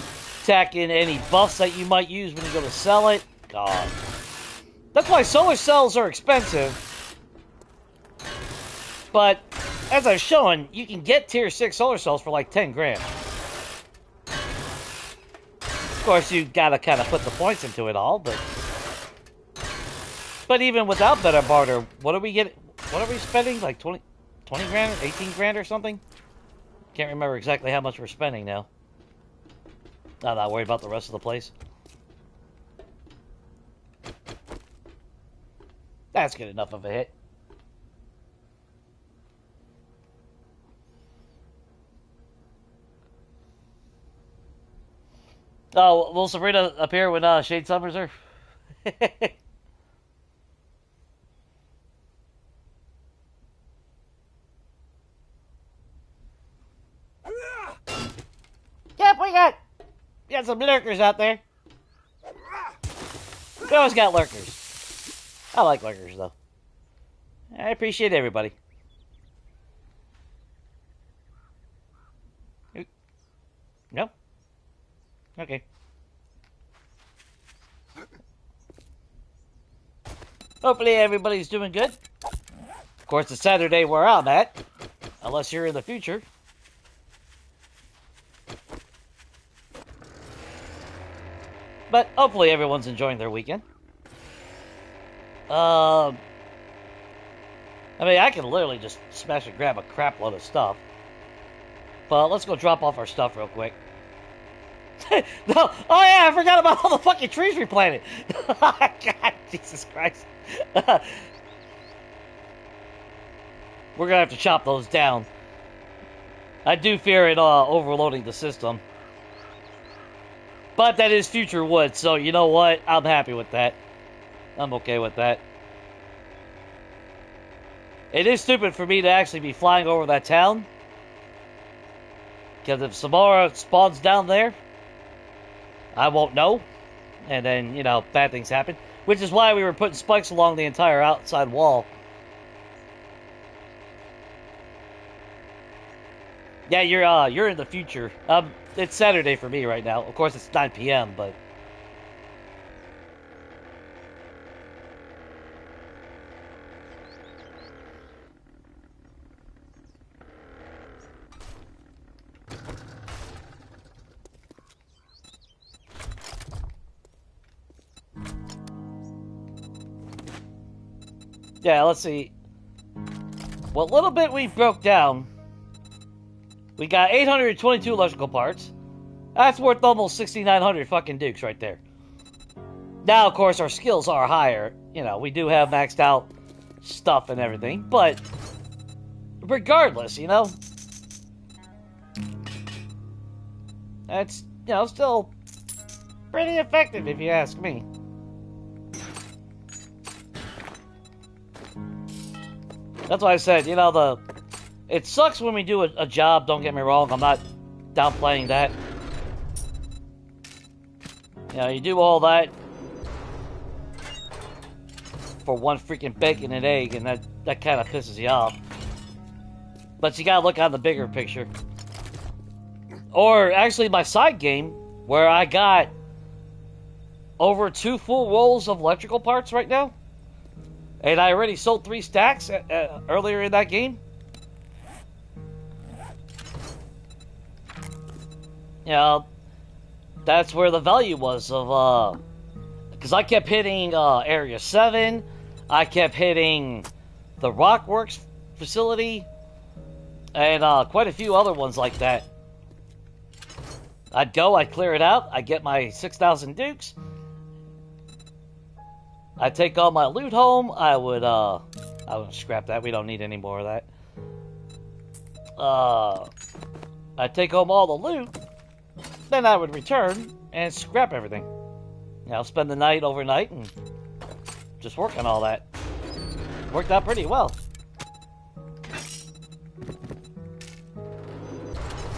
tack in any buffs that you might use when you go to sell it. God. That's why solar cells are expensive. But, as I've shown, you can get tier 6 solar cells for like 10 grand. Of course, you gotta kind of put the points into it all, but... But even without better barter, what are we spending? Like 20 grand, 18 grand or something? Can't remember exactly how much we're spending now. I'm not worried about the rest of the place. That's good enough of a hit. Oh, will Sabrina appear when Shade summers her? Yep, we got some lurkers out there. We always got lurkers. I like lurkers, though. I appreciate everybody. No? Okay. Hopefully everybody's doing good. Of course, it's Saturday where I'm at. Unless you're in the future. But hopefully everyone's enjoying their weekend. I mean, I can literally just smash and grab a crap load of stuff. But let's go drop off our stuff real quick. No! Oh yeah, I forgot about all the fucking trees we planted! God, Jesus Christ. We're gonna have to chop those down. I do fear it overloading the system. But that is future wood, so you know what? I'm happy with that. I'm okay with that. It is stupid for me to actually be flying over that town. Because if Samara spawns down there, I won't know. And then, you know, bad things happen. Which is why we were putting spikes along the entire outside wall. Yeah, you're in the future. It's Saturday for me right now. Of course, it's 9 p.m., but... Yeah, let's see. What little bit we broke down, we got 822 electrical parts. That's worth almost 6,900 fucking dukes right there. Now, of course, our skills are higher. You know, we do have maxed out stuff and everything, but regardless, you know, that's, you know, still pretty effective if you ask me. That's why I said, you know, it sucks when we do a job, don't get me wrong, I'm not downplaying that. You know, you do all that for one freaking bacon and egg, and that kind of pisses you off. But you gotta look at the bigger picture. Or, actually, my side game, where I got over 2 full rolls of electrical parts right now. And I already sold 3 stacks earlier in that game. You know, that's where the value was of, because I kept hitting Area 7, I kept hitting the Rockworks facility, and quite a few other ones like that. I'd clear it out, I'd get my 6,000 dukes, I'd take all my loot home, I would scrap that, we don't need any more of that. I'd take home all the loot, then I would return and scrap everything. You know, spend the night overnight and just work on all that. Worked out pretty well.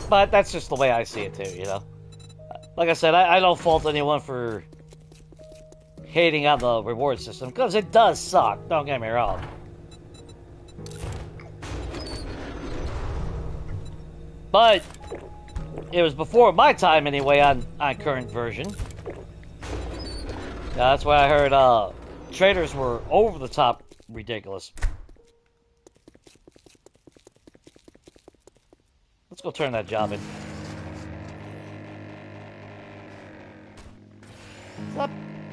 But that's just the way I see it too, you know. Like I said, I don't fault anyone for hating on the reward system, because it does suck, don't get me wrong. But it was before my time anyway on current version. That's why I heard traders were over the top ridiculous. Let's go turn that job in.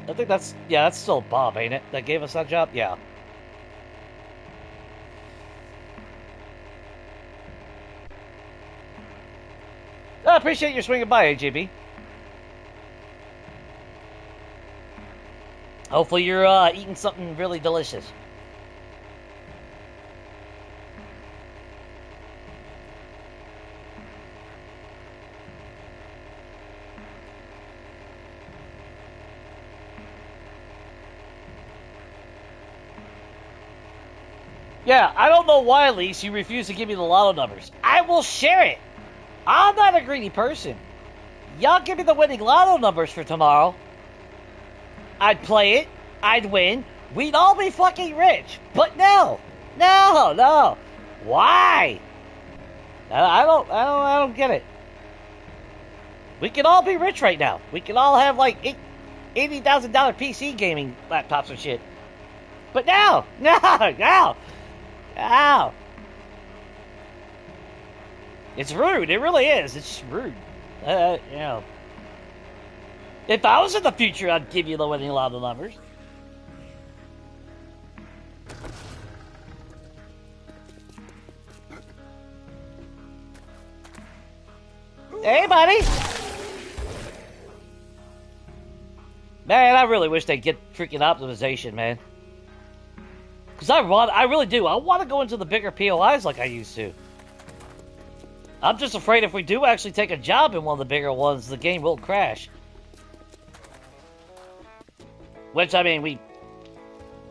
I think that's still Bob, ain't it? That gave us that job? Yeah. I appreciate you swinging by, AJB. Hopefully you're eating something really delicious. Yeah, I don't know why, Elise, you refuse to give me the lotto numbers. I will share it. I'm not a greedy person. Y'all give me the winning lotto numbers for tomorrow. I'd play it. I'd win. We'd all be fucking rich. But no. No, no. Why? I don't get it. We can all be rich right now. We can all have like $80,000 PC gaming laptops and shit. But no. No. It's rude. It really is. It's just rude. You know. If I was in the future, I'd give you the winning lotto numbers. Hey, buddy. Man, I really wish they'd get freaking optimization, man. Because I really do. I want to go into the bigger POIs like I used to. I'm just afraid if we do actually take a job in one of the bigger ones, the game will crash. Which, I mean,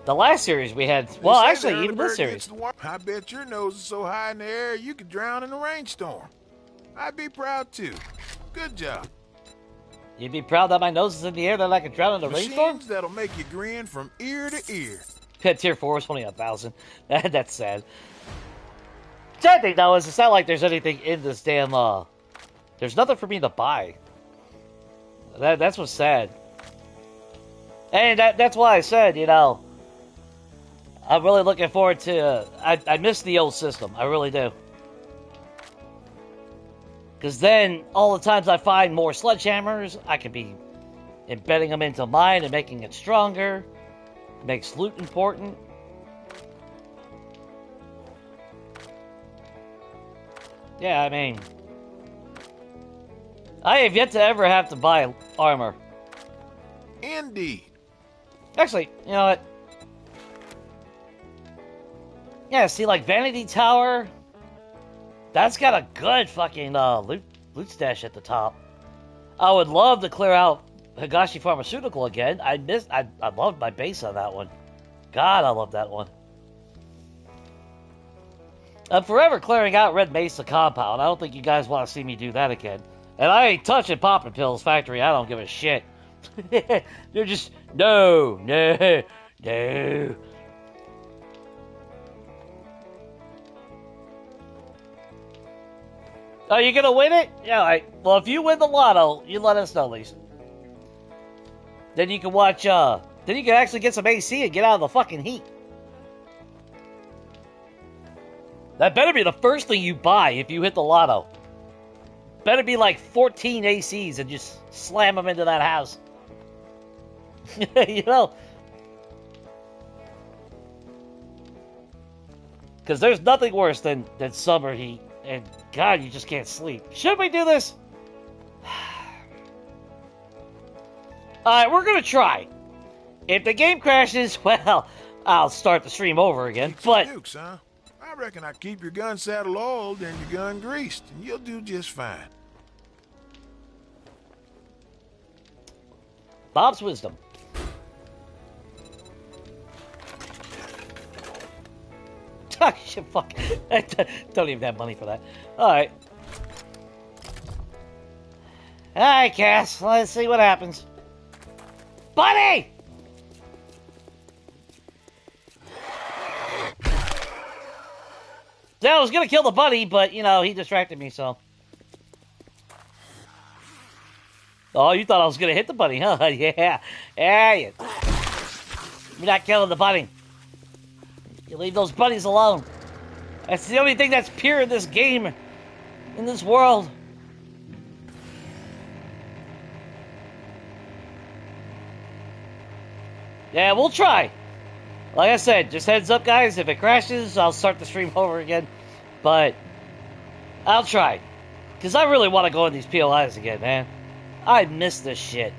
The last series we had, well, actually, even this series. I bet your nose is so high in the air you could drown in a rainstorm. I'd be proud too. Good job. You'd be proud that my nose is in the air that I could drown in a rainstorm? Machines that'll make you grin from ear to ear. Tier 4 is only 1,000. That's sad. Sad thing, though, is it's not like there's anything in this damn, there's nothing for me to buy. That's what's sad. And that's why I said, you know, I'm really looking forward to, I miss the old system. I really do. Because then, all the times I find more sledgehammers, I can be embedding them into mine and making it stronger. It makes loot important. Yeah, I mean, I have yet to ever have to buy armor. Indeed. Actually, you know what? Yeah, see, like Vanity Tower, that's got a good fucking loot stash at the top. I would love to clear out Higashi Pharmaceutical again. I loved my base on that one. God, I love that one. I'm forever clearing out Red Mesa Compound. I don't think you guys want to see me do that again. And I ain't touching Poppin' Pills Factory. I don't give a shit. They're just, no. Oh, you gonna win it? Yeah, all right. Well, if you win the lotto, you let us know, at least. Then you can watch, then you can actually get some AC and get out of the fucking heat. That better be the first thing you buy if you hit the lotto. Better be like 14 ACs and just slam them into that house. You know? Because there's nothing worse than summer heat. And God, you just can't sleep. Should we do this? Alright, we're going to try. If the game crashes, well, I'll start the stream over again. But Dukes, huh? I reckon I keep your gun saddle oiled and your gun greased, and you'll do just fine. Bob's wisdom. Shit, fuck. I don't even have money for that. Alright. Alright, Cass. Let's see what happens. Buddy! I was gonna kill the buddy, but, you know, he distracted me, so. Oh, you thought I was gonna hit the buddy, huh? Yeah. Yeah, you're not killing the buddy. You leave those buddies alone. That's the only thing that's pure in this game, in this world. Yeah, we'll try. Like I said, just heads up, guys. If it crashes, I'll start the stream over again. But I'll try. Because I really want to go in these POIs again, man. I miss this shit.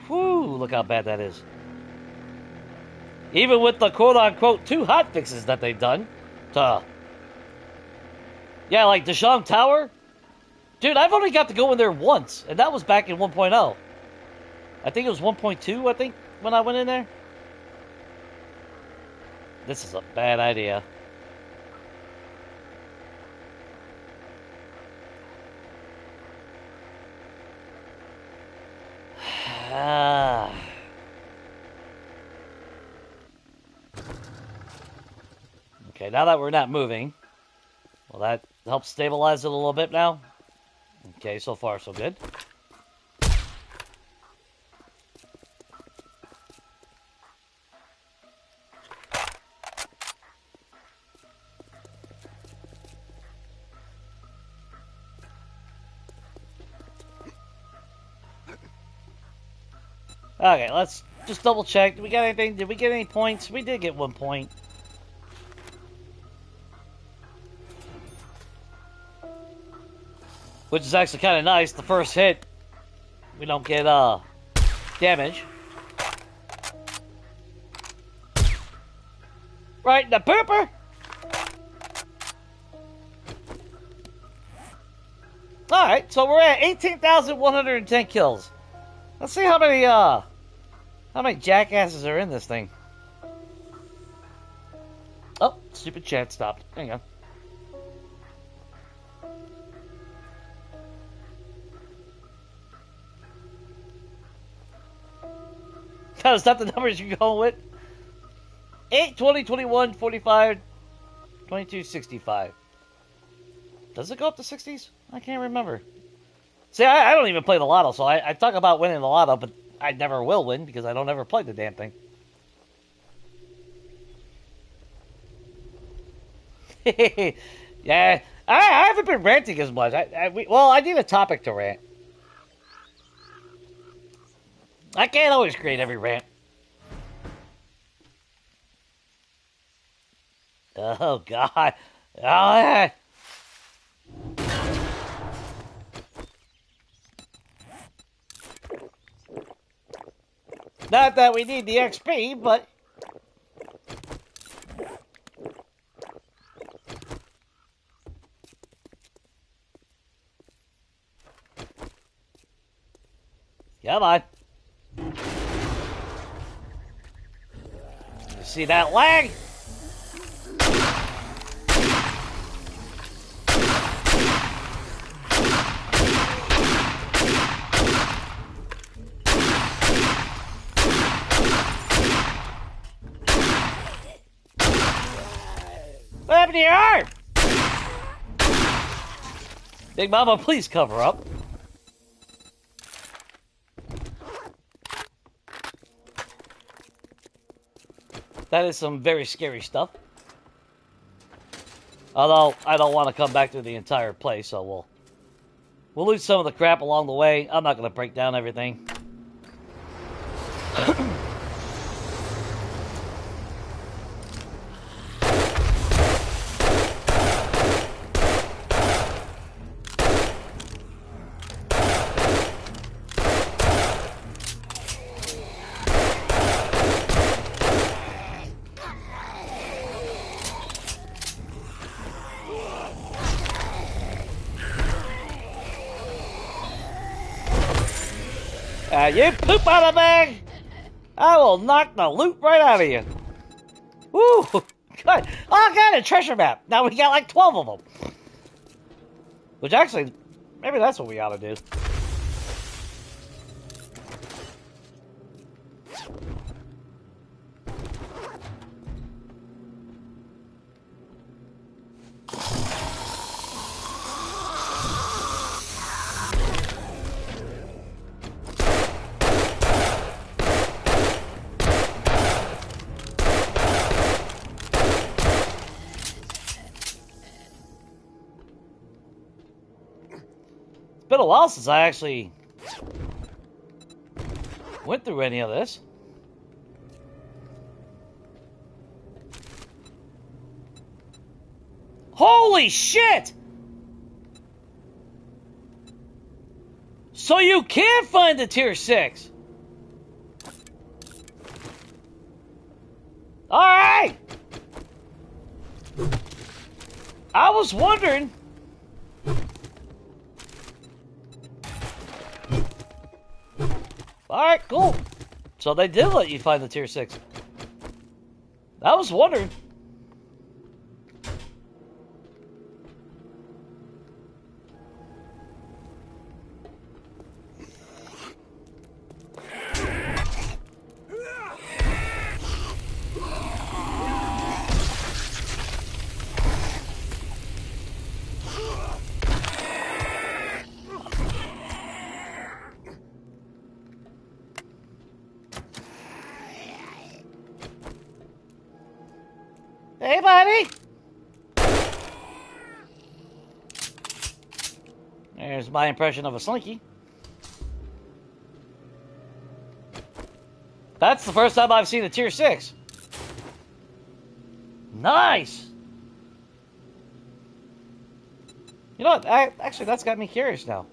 Whew, look how bad that is. Even with the quote-unquote 2 hotfixes that they've done. Yeah, like Deshang Tower. Dude, I've only got to go in there once. And that was back in 1.0. I think it was 1.2, I think, when I went in there. This is a bad idea. Okay, now that we're not moving, well, that helps stabilize it a little bit now. Okay, so far so good. Okay, let's just double check. Did we get anything? Did we get any points? We did get 1 point. Which is actually kind of nice. The first hit, we don't get damage. Right in the pooper. Alright, so we're at 18,110 kills. Let's see how many How many jackasses are in this thing? Oh, stupid chat stopped. Hang on. Is that the numbers you're going with? 8, 20, 21, 45, 22, 65. Does it go up to 60s? I can't remember. See, I don't even play the lotto, so I talk about winning the lotto, but I never will win because I don't ever play the damn thing. Yeah, I haven't been ranting as much. Well, I need a topic to rant. I can't always create every rant. Oh, God. Oh, not that we need the XP, but... Come on. You see that lag? What happened to your arm? Big Mama, please cover up. That is some very scary stuff. Although, I don't want to come back to the entire place, so we'll lose some of the crap along the way. I'm not going to break down everything. You poop out of the bag! I will knock the loot right out of you. Woo! Good. Oh, I got a treasure map. Now we got like 12 of them. Which actually, maybe that's what we ought to do. It's been a while since I actually went through any of this. Holy shit! So you can find the tier 6. Alright! I was wondering. Alright, cool. So they did let you find the tier 6. I was wondering. Hey, buddy! There's my impression of a slinky. That's the first time I've seen a tier 6. Nice! You know what? Actually, that's got me curious now.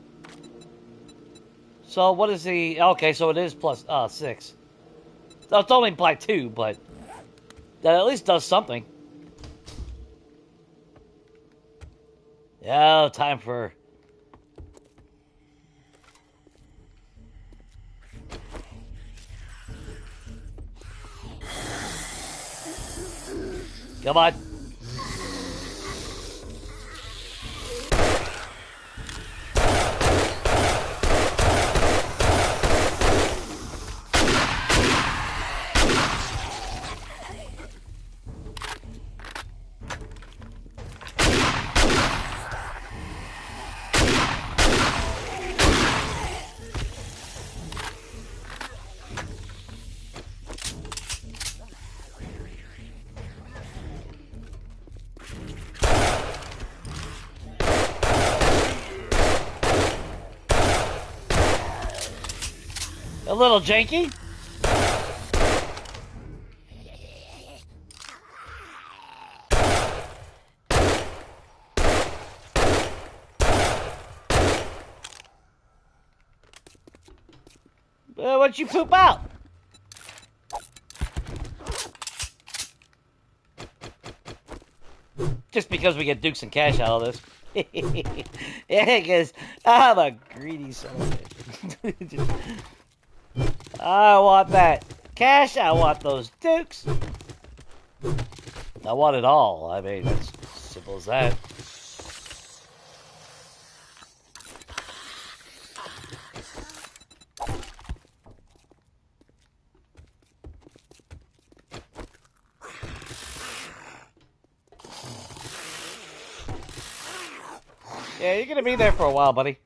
So, what is the... Okay, so it is plus 6. So it's only by 2, but... that at least does something. Yeah, time for... Come on. A little janky. What'd you poop out? Just because we get Dukes and cash out of this. Yeah, because I'm a greedy son of a bitch. I want that cash. I want those Dukes. I want it all. I mean, it's as simple as that. Yeah, you're gonna be there for a while, buddy.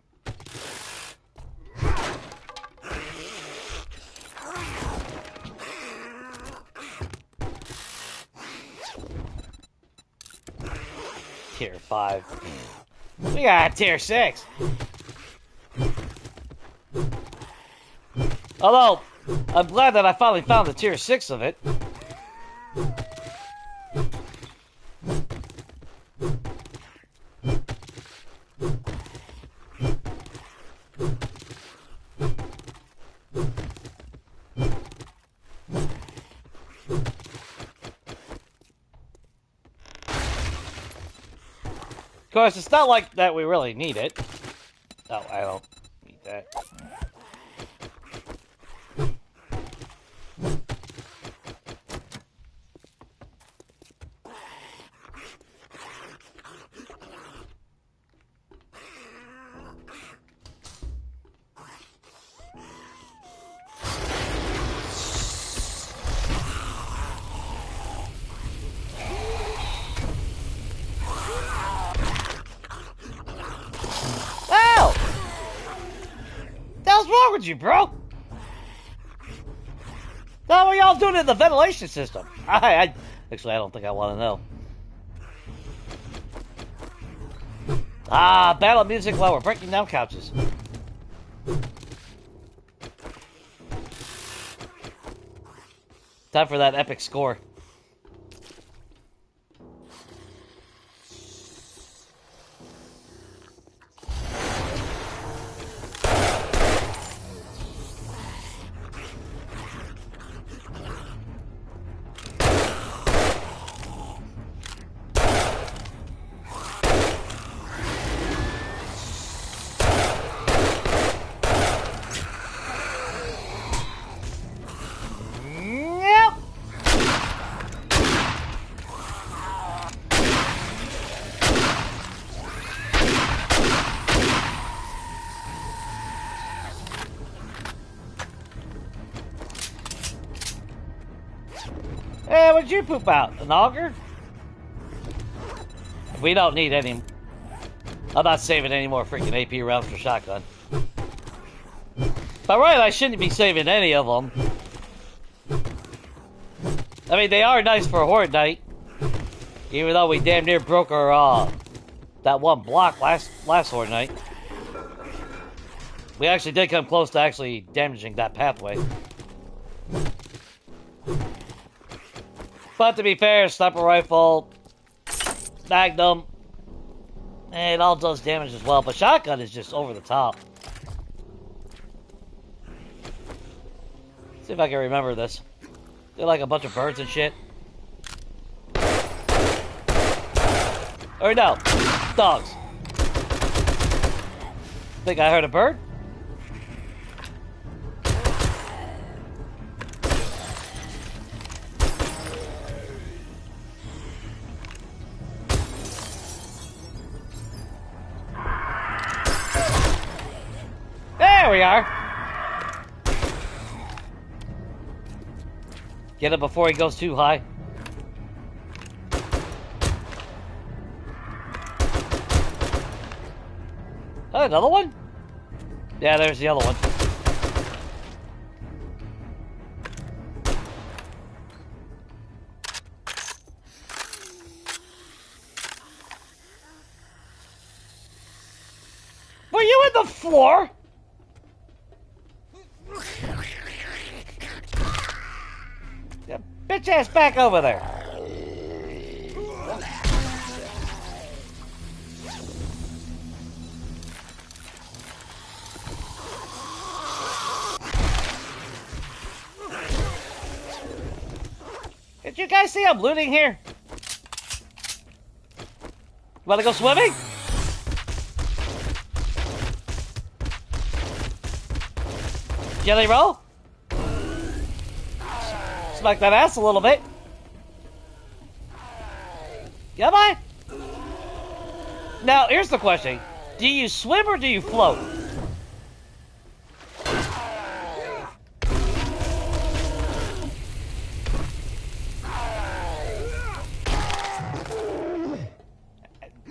Tier 5. We got tier 6. Although, I'm glad that I finally found the tier 6 of it. Of course, it's not like that we really need it. Oh, I don't need that. What's wrong with you, bro? How are y'all doing in the ventilation system? Actually, I don't think I want to know. Ah, battle music while we're breaking down couches. Time for that epic score. Hey, what'd you poop out? An auger? We don't need any. I'm not saving any more freaking AP rounds for shotgun. By right, I shouldn't be saving any of them. I mean, they are nice for a Horde Night. Even though we damn near broke our, that one block last Horde Night. We actually did come close to actually damaging that pathway. But to be fair, sniper rifle, magnum, it all does damage as well. But shotgun is just over the top. See if I can remember this. They're like a bunch of birds and shit. Or no, dogs. Think I heard a bird? There we are. Get him before he goes too high. Oh, another one? Yeah, there's the other one. Were you in the floor? Get bitch ass back over there. Did you guys see I'm looting here? Wanna go swimming? Jelly roll? Smack that ass a little bit. Come on. Now, here's the question. Do you swim or do you float?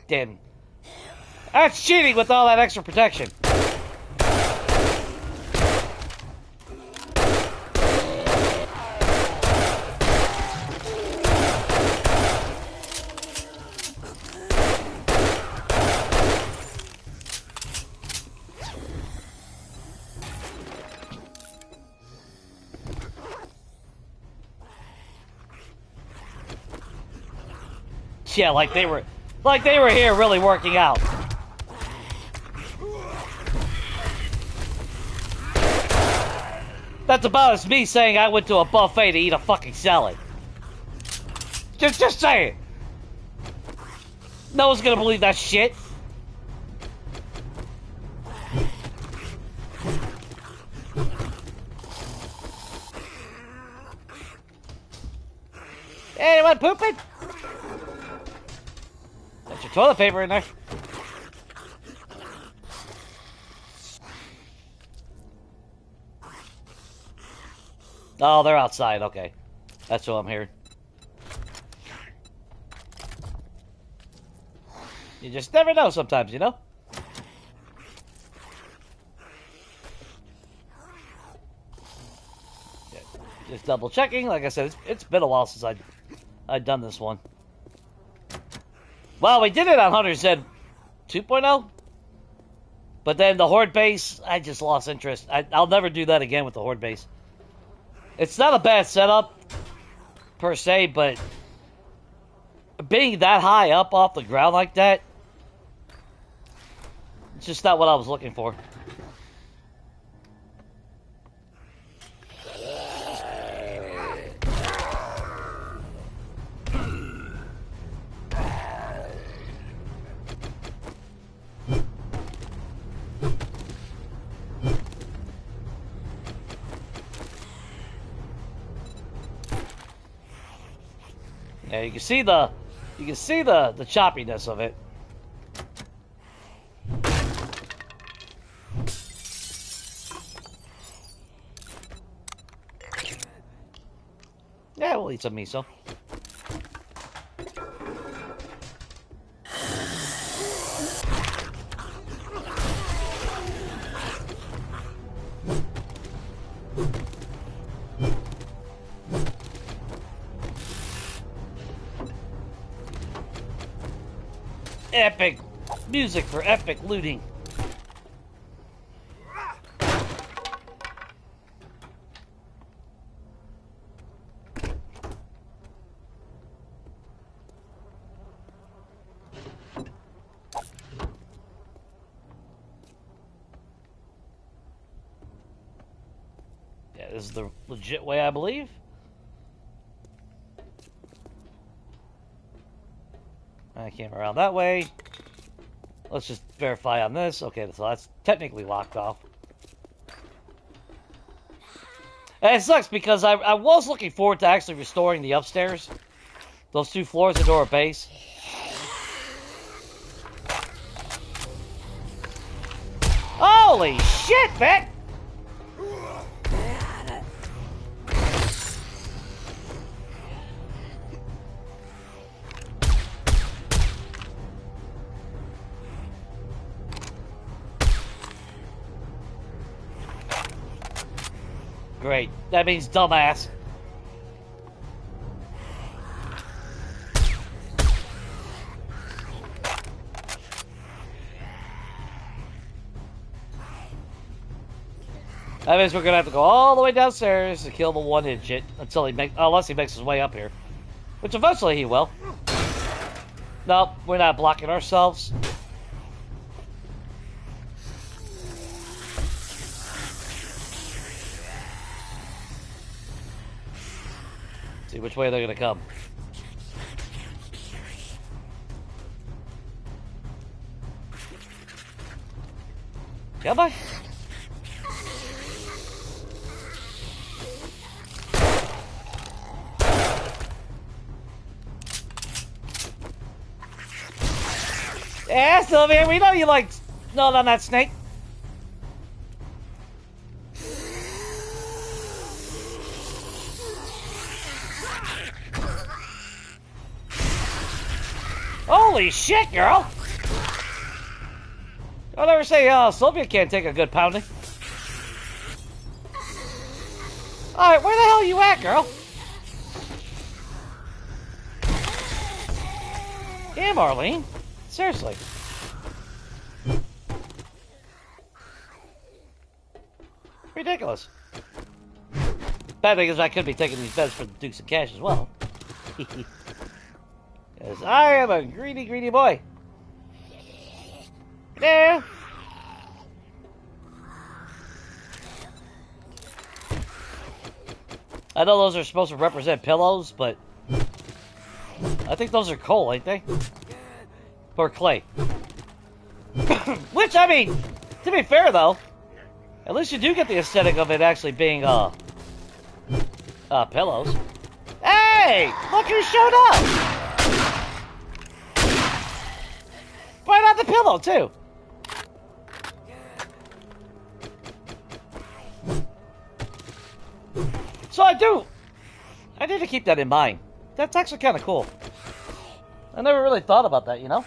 Damn. That's cheating with all that extra protection. Yeah, like they were here really working out. That's about as me saying I went to a buffet to eat a fucking salad. Just say it. No one's gonna believe that shit. Anyone pooping? Got your toilet paper in there. Oh, they're outside. Okay. That's what I'm hearing. You just never know sometimes, you know? Yeah, just double checking. Like I said, it's been a while since I'd done this one. Well, we did it on Hunter's Ed 2.0. But then the Horde base, I just lost interest. I'll never do that again with the Horde base. It's not a bad setup, per se, but being that high up off the ground like that, it's just not what I was looking for. Yeah, you can see the choppiness of it. Yeah, we'll eat some miso. Epic music for epic looting. Yeah, this is the legit way, I believe. I came around that way. Let's just verify on this. Okay, so that's technically locked off. And it sucks because I was looking forward to actually restoring the upstairs. Those 2 floors into our base. Oh, Holy shit, man! Great. That means dumbass. That means we're gonna have to go all the way downstairs to kill the one-hit shit until unless he makes his way up here, which eventually he will. Nope, we're not blocking ourselves. See which way they're gonna come. Come on. Yeah, Sylvia, we know you like gnawing on that snake. Holy shit, girl! Don't ever say Sylvia can't take a good pounding. Alright, where the hell are you at, girl? Damn, Arlene. Seriously. Ridiculous. Bad thing is I could be taking these beds for the Dukes of Cash as well. Because I am a greedy, greedy boy. Yeah. I know those are supposed to represent pillows, but I think those are coal, ain't they? Or clay. Which, I mean, to be fair though, at least you do get the aesthetic of it actually being pillows. Hey! Look who showed up! Right on the pillow too. So I need to keep that in mind. That's actually kind of cool. I never really thought about that, you know?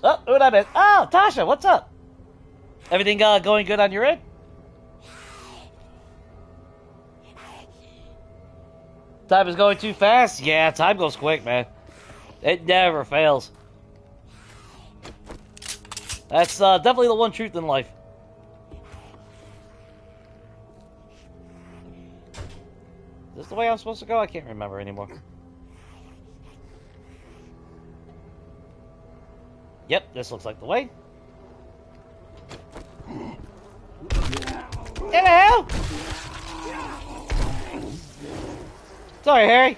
Oh, who'd I miss? Oh, Tasha, what's up? Everything going good on your end? Time is going too fast? Yeah, time goes quick, man. It never fails. That's definitely the one truth in life. Is this the way I'm supposed to go? I can't remember anymore. Yep, this looks like the way. Hello! Sorry, Harry.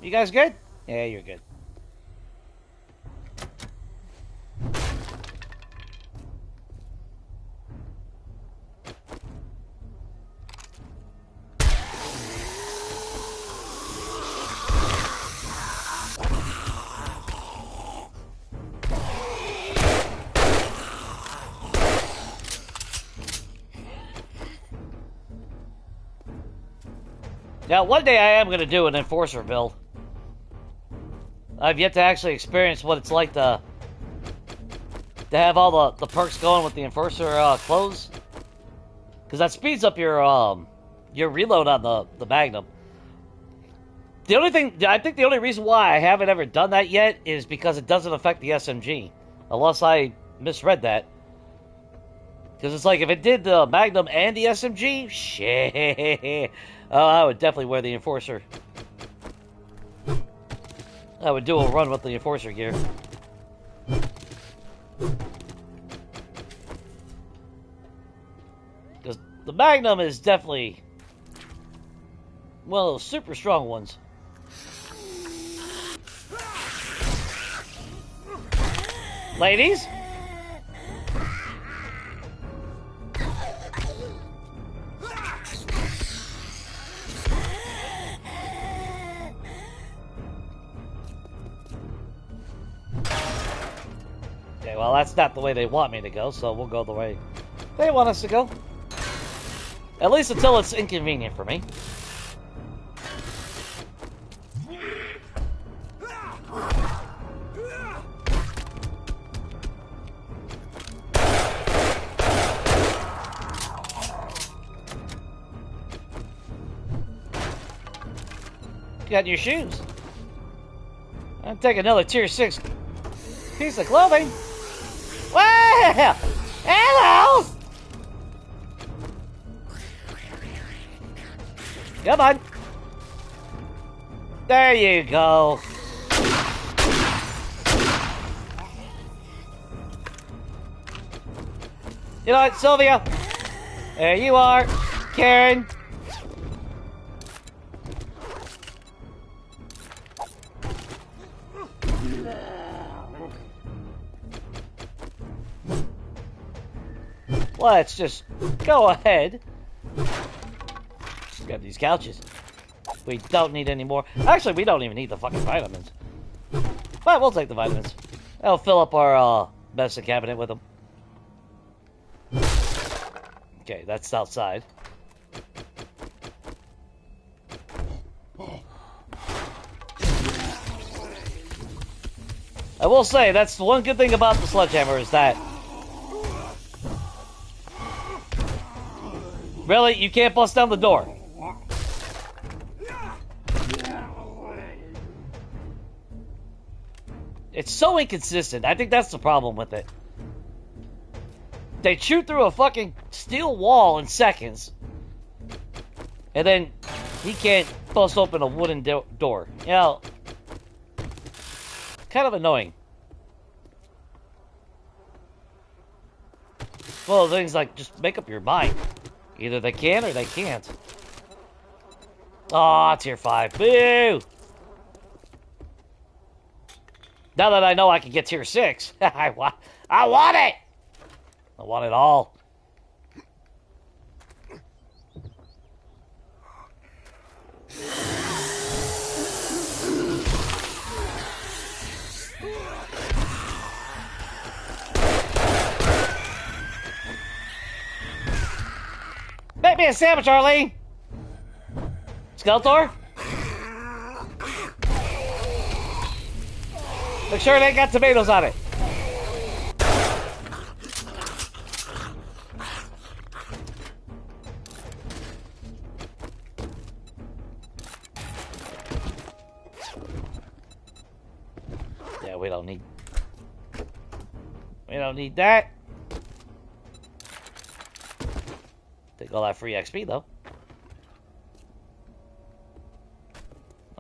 You guys good? Yeah, you're good. Now, one day I am going to do an Enforcer build. I've yet to actually experience what it's like to have all the perks going with the Enforcer clothes. Because that speeds up your reload on the Magnum. The only thing, I think the only reason why I haven't ever done that yet is because it doesn't affect the SMG. Unless I misread that. Because it's like, if it did the Magnum and the SMG, shit. Oh, I would definitely wear the Enforcer. I would do a run with the Enforcer gear. Because the Magnum is definitely one of those super strong ones. Ladies? Okay, well, that's not the way they want me to go, so we'll go the way they want us to go. At least until it's inconvenient for me. Got your shoes. I'll take another tier 6 piece of clothing. Well, hello. Come on. There you go. You know what, Sylvia? There you are, Karen. Let's just go ahead. Let's grab these couches. We don't need any more. Actually, we don't even need the fucking vitamins. But we'll take the vitamins. That'll fill up our medicine cabinet with them. Okay, that's outside. I will say, that's the one good thing about the sledgehammer is that... Really? You can't bust down the door? It's so inconsistent. I think that's the problem with it. They shoot through a fucking steel wall in seconds. And then he can't bust open a wooden door. You know, kind of annoying. Well, things like, just make up your mind. Either they can or they can't. Aw, tier 5. Boo! Now that I know I can get tier 6, I want it! I want it all. Make me a sandwich, Arlene! Skeletor? Make sure it ain't got tomatoes on it. Yeah, we don't need that. Take all that free XP though.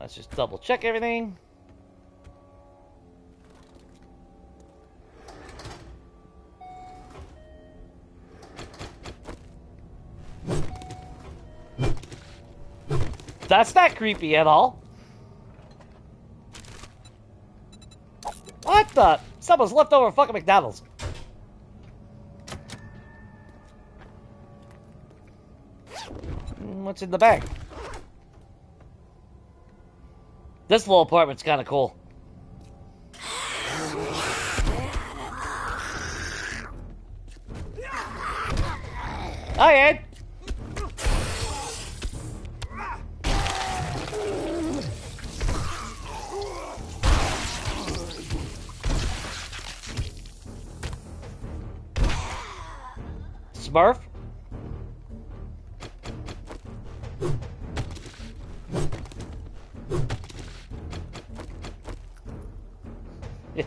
Let's just double check everything. That's not creepy at all. What the? Someone's left over fucking McDonald's. What's in the bag? This little apartment's kind of cool. Hi, Ed. Smurf?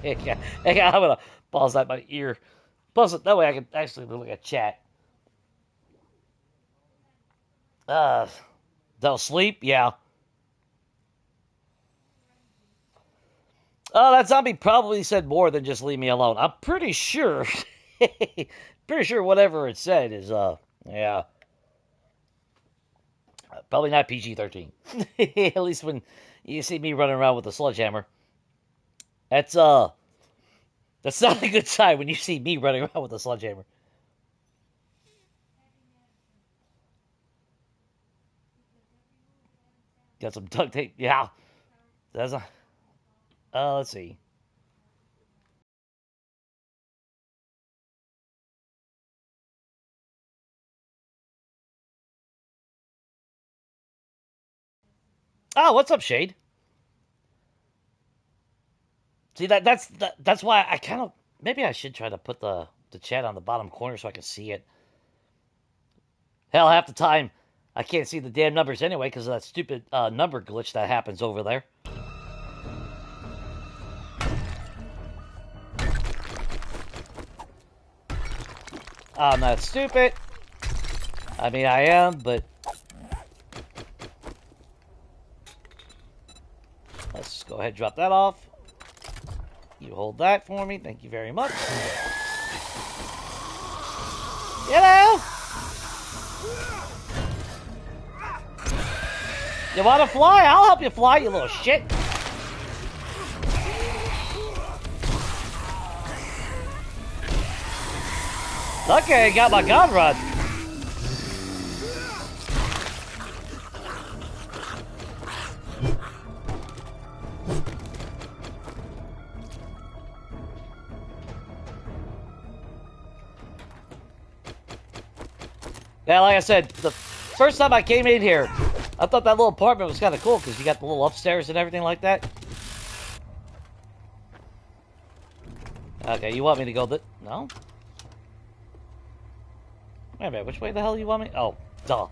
Yeah, I'm gonna pause that my ear. Plus, that way I can actually look at chat. They'll sleep? Yeah. Oh, that zombie probably said more than just leave me alone. I'm pretty sure. Pretty sure whatever it said is, yeah. Probably not PG-13. At least when you see me running around with a sledgehammer. That's not a good sign when you see me running around with a sledgehammer. Got some duct tape. Yeah. That's a... let's see. Oh, what's up, Shade? See that's why I kind of maybe I should try to put the chat on the bottom corner so I can see it. Hell, half the time I can't see the damn numbers anyway because of that stupid number glitch that happens over there. I'm not stupid. I mean, I am, but let's just go ahead and drop that off. You hold that for me. Thank you very much. You know? You want to fly? I'll help you fly, you little shit. Okay, got my gun run. Yeah, like I said, the first time I came in here, I thought that little apartment was kind of cool because you got the little upstairs and everything like that. Okay, you want me to go no? Wait a minute, which way the hell you want me? Oh, duh.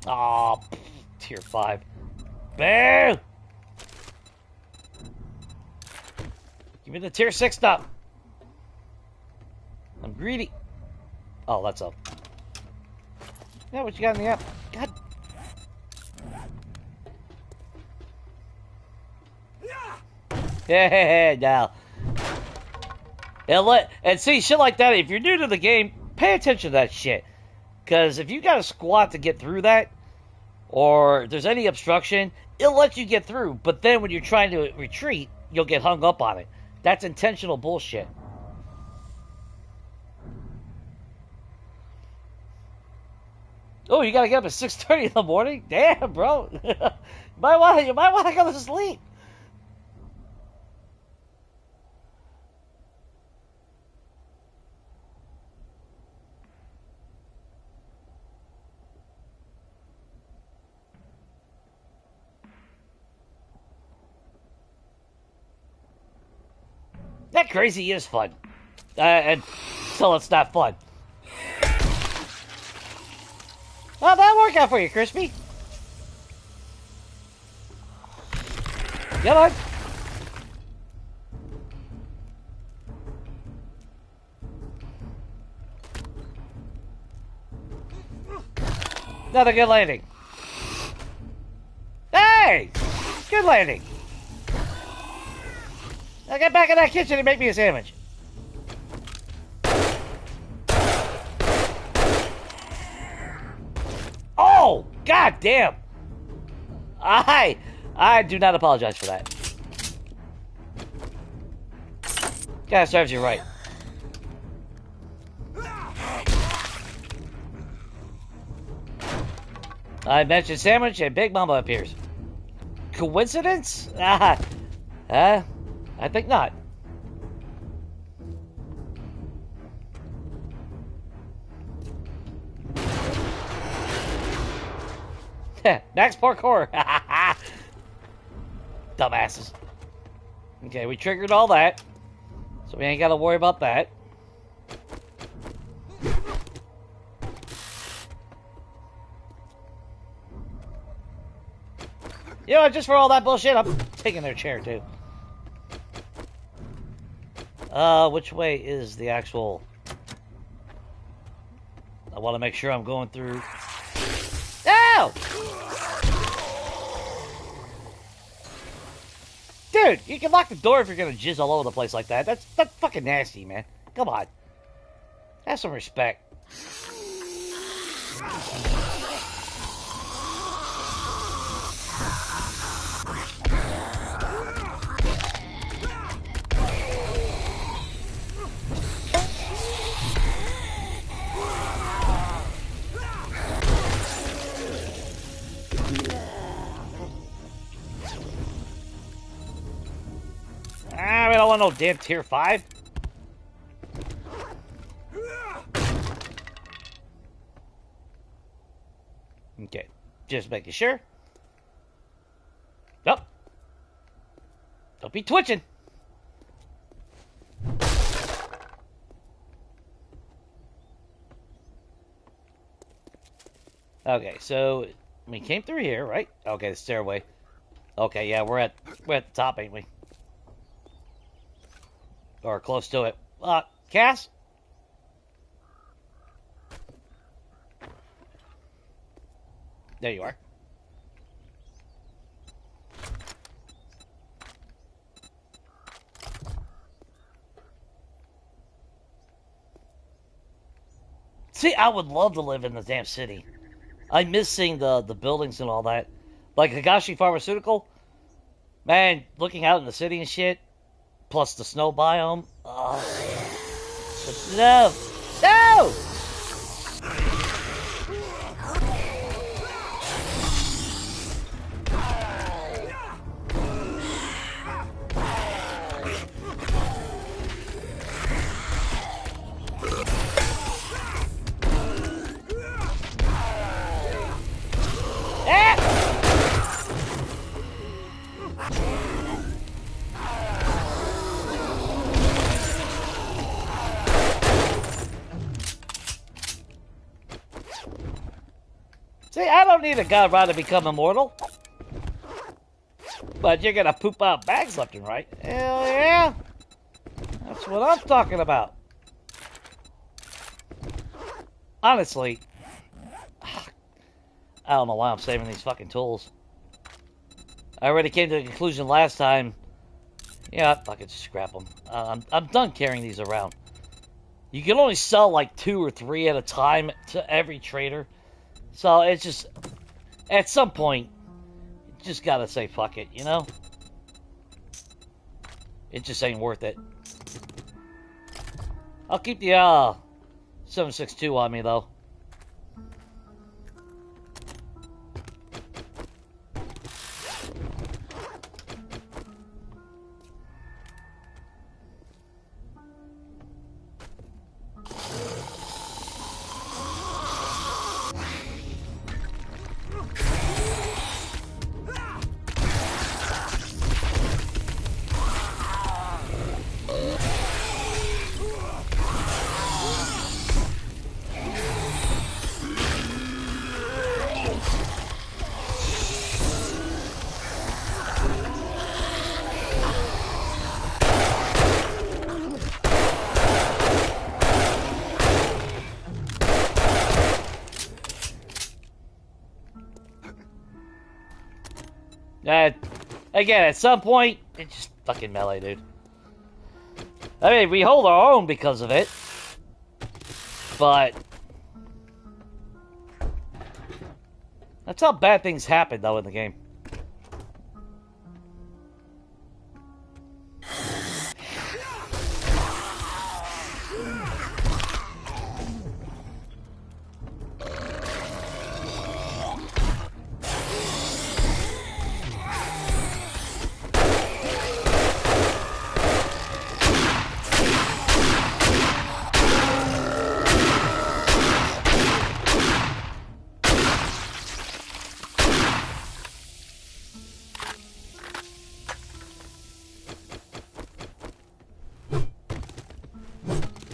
Aw, tier 5. Boo! Give me the tier 6 stuff. I'm greedy. Oh, that's up. Yeah, what you got in the app? God. Yeah, now. And see, shit like that, if you're new to the game, pay attention to that shit. Because if you got to squat to get through that, or if there's any obstruction, it'll let you get through. But then when you're trying to retreat, you'll get hung up on it. That's intentional bullshit. Oh, you gotta get up at 6:30 in the morning? Damn, bro. you might want to go to sleep. That crazy is fun. Until it's not fun. Well, that'll work out for you, Crispy. Come on. Another good landing. Hey! Good landing. Now get back in that kitchen and make me a sandwich. Oh, god damn. I do not apologize for that. God serves you right. I mentioned sandwich and Big Mama appears. Coincidence? I think not. Max parkour. Dumbasses. Okay, we triggered all that. So we ain't got to worry about that. You know what, just for all that bullshit, I'm taking their chair too. Which way is the actual... I want to make sure I'm going through... Ow! Dude, you can lock the door if you're gonna jizz all over the place like that. That's fucking nasty, man. Come on. Have some respect. auto damn tier 5? Okay, just making sure. Nope. Don't be twitching. Okay, so we came through here, right? Okay, the stairway. Okay, yeah, we're at the top, ain't we? Or close to it. Cass? There you are. See, I would love to live in the damn city. I miss seeing the buildings and all that. Like Higashi Pharmaceutical. Man, looking out in the city and shit. Plus the snow biome. Oh, no! No! See, I don't need a god rod to become immortal. But you're gonna poop out bags left and right. Hell yeah! That's what I'm talking about. Honestly, I don't know why I'm saving these fucking tools. I already came to the conclusion last time. Yeah, I could just scrap them. I'm done carrying these around. You can only sell like 2 or 3 at a time to every trader. So it's just, at some point, you just gotta say fuck it, you know? It just ain't worth it. I'll keep the 7.62 on me though. Again, at some point, it's just fucking melee, dude. I mean, we hold our own because of it. But that's how bad things happen, though, in the game.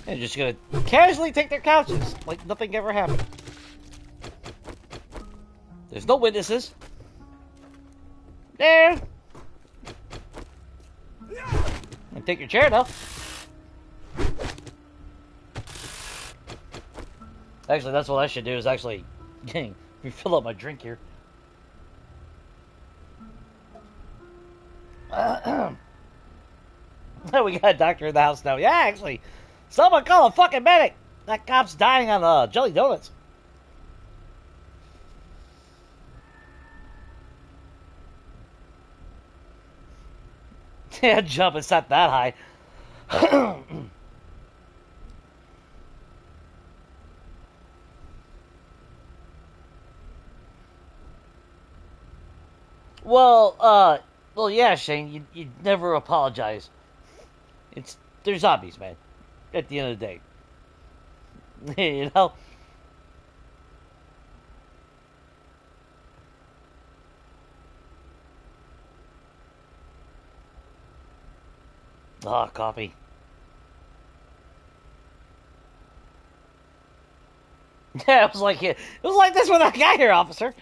They're just gonna casually take their couches like nothing ever happened. There's no witnesses. There. And take your chair though. Actually, that's what I should do. Is actually refill up my drink here. We got a doctor in the house now. Yeah, actually. Someone call a fucking medic! That cop's dying on jelly donuts. Yeah, jump, it's not that high. Well, yeah, Shane, you'd never apologize. They're zombies, man. At the end of the day. You know? Ah, coffee. Yeah, it was like this when I got here, officer.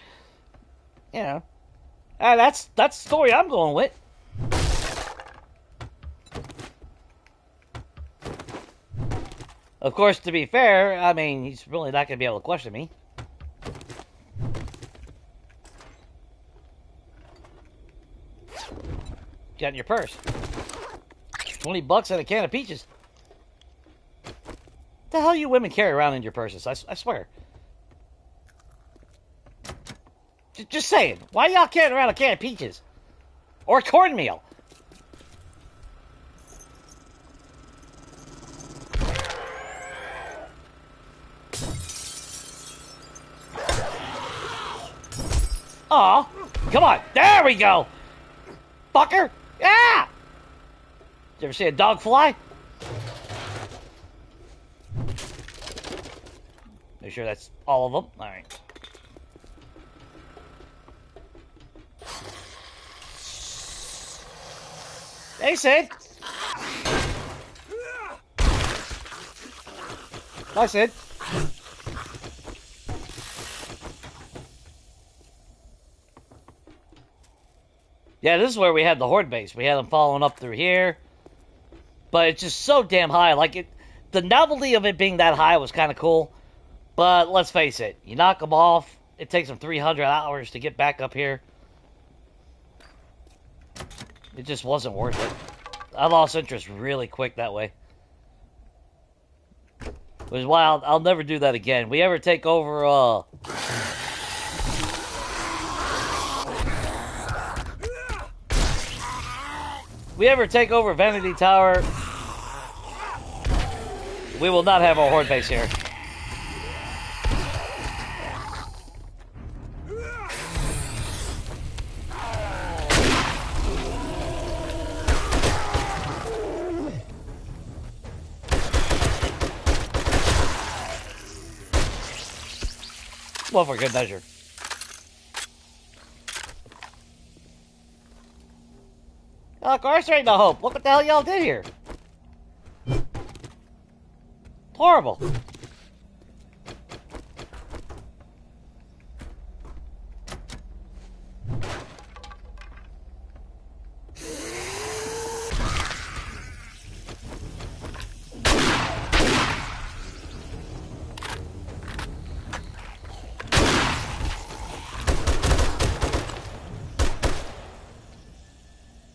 You know. That's the story I'm going with. Of course, to be fair, I mean, he's really not going to be able to question me. Got in your purse. $20 and a can of peaches. The hell you women carry around in your purses? I swear. Just saying. Why y'all carrying around a can of peaches? Or cornmeal? Aw, come on. There we go. Fucker. Ah! You ever see a dog fly? Make sure that's all of them. All right. Hey, Sid. Hi, Sid. Yeah, this is where we had the horde base. We had them following up through here. But it's just so damn high. Like, the novelty of it being that high was kind of cool. But let's face it. You knock them off. It takes them 300 hours to get back up here. It just wasn't worth it. I lost interest really quick that way. Which is why I'll never do that again. We ever take over, Vanity Tower, we will not have our horde base here. Well, for good measure. Oh, of course there ain't no hope. Look what the hell y'all did here. Horrible.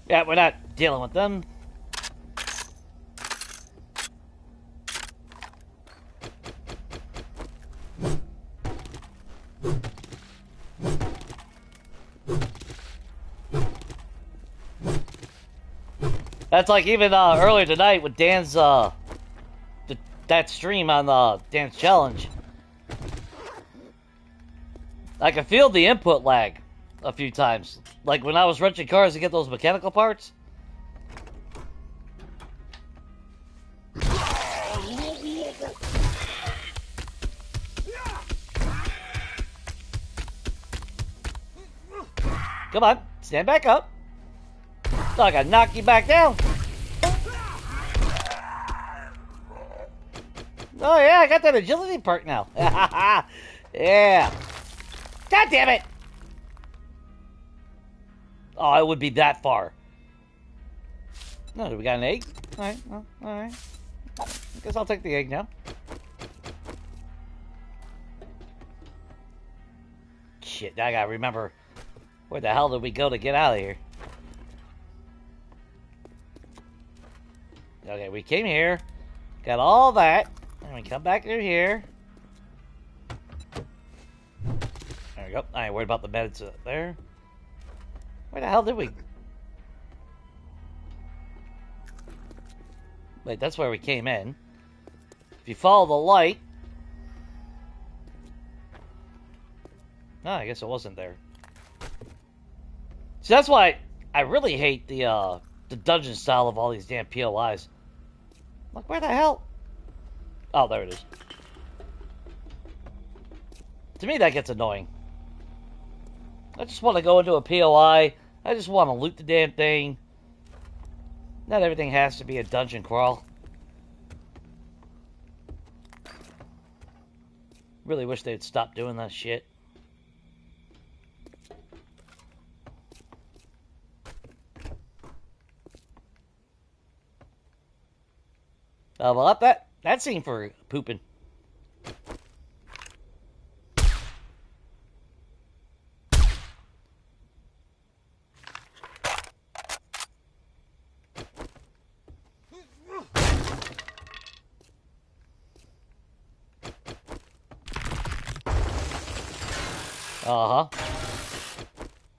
Yeah, we're not dealing with them. That's like even earlier tonight with Dan's that stream on Dan's challenge. I could feel the input lag a few times. Like when I was wrenching cars to get those mechanical parts. Come on, stand back up. So I gotta knock you back down. Oh yeah, I got that agility perk now. Yeah. God damn it! Oh, it would be that far. No, do we got an egg? Alright, well, alright. I guess I'll take the egg now. Shit, now I gotta remember where the hell did we go to get out of here? Okay, we came here, got all that, and we come back through here. There we go. I ain't worried about the meds there. Where the hell did we? Wait, that's where we came in. If you follow the light... No, I guess it wasn't there. See, that's why I really hate the dungeon style of all these damn POIs. Like, where the hell? Oh, there it is. To me, that gets annoying. I just want to go into a POI. I just want to loot the damn thing. Not everything has to be a dungeon crawl. Really wish they'd stop doing that shit. Well, up that scene for pooping. Uh-huh.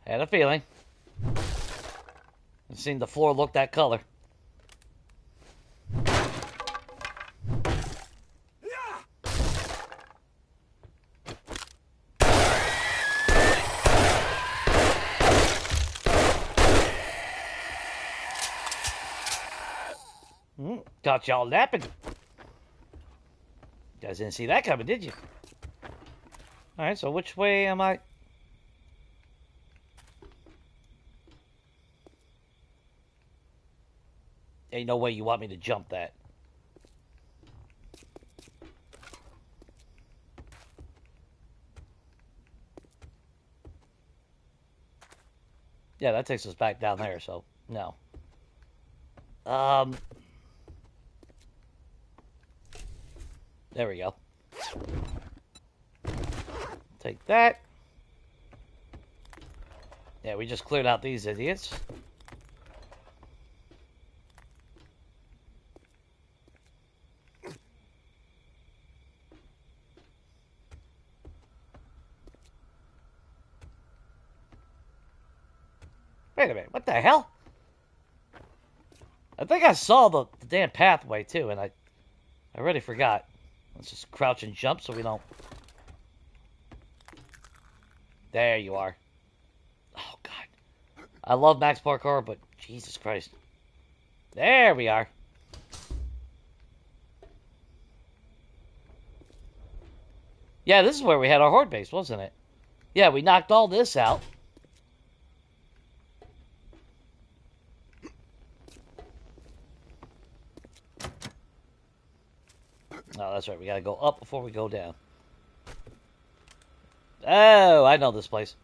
Had a feeling. I've seen the floor look that color. Got y'all napping. You guys didn't see that coming, did you? Alright, so which way am I? Ain't no way you want me to jump that. Yeah, that takes us back down there, so no. There we go. Take that. Yeah, we just cleared out these idiots. Wait a minute, what the hell? I think I saw the damn pathway too, and I already forgot. Let's just crouch and jump so we don't... There you are. Oh, God. I love Max Parkour, but Jesus Christ. There we are. Yeah, this is where we had our horde base, wasn't it? Yeah, we knocked all this out. Oh, that's right. We gotta go up before we go down. Oh, I know this place.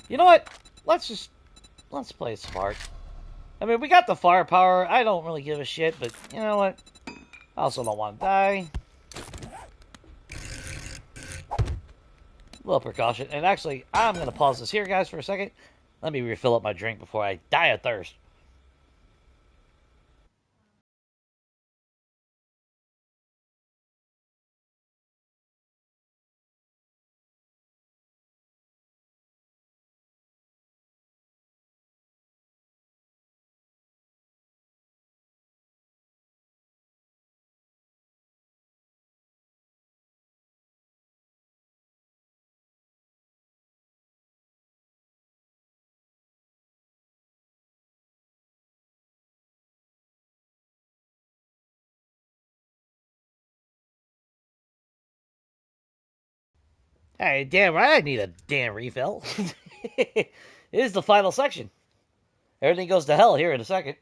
You know what? Let's play it smart. I mean, we got the firepower. I don't really give a shit, but you know what? I also don't want to die. A little precaution. And actually, I'm going to pause this here, guys, for a second. Let me refill up my drink before I die of thirst. Hey, damn right I need a damn refill. It is the final section. Everything goes to hell here in a second.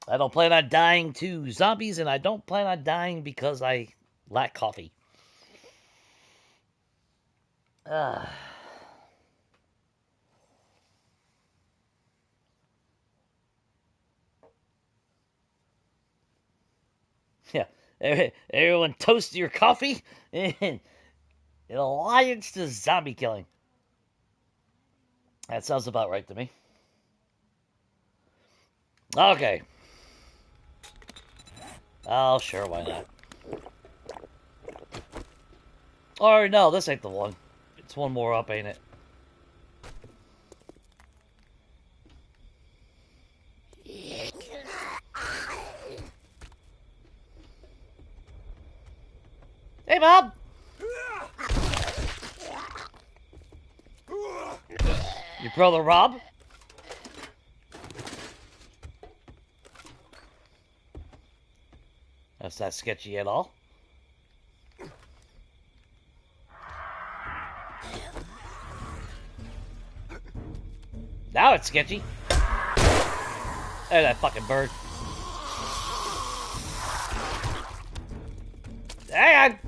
I don't plan on dying to zombies, and I don't plan on dying because I lack coffee. Yeah, everyone toast your coffee in alliance to zombie killing. That sounds about right to me. Okay. Oh, sure, why not? Or no, this ain't the one. It's one more up, ain't it? Hey, Bob! Your brother Rob? That's not sketchy at all. Now it's sketchy. There's that fucking bird. Hang on.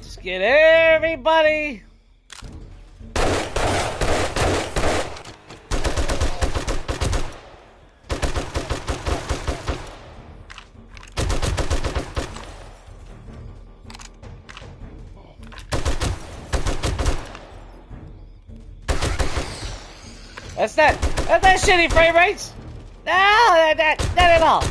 Just get everybody. That's that shitty frame rates. No, not at all.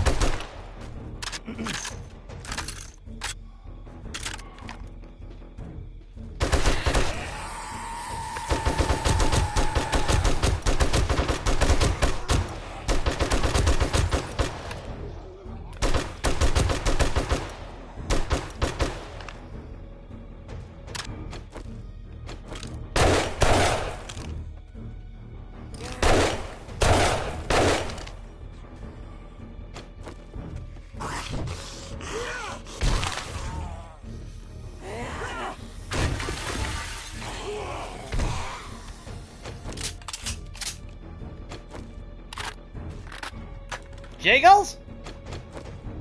Jiggles?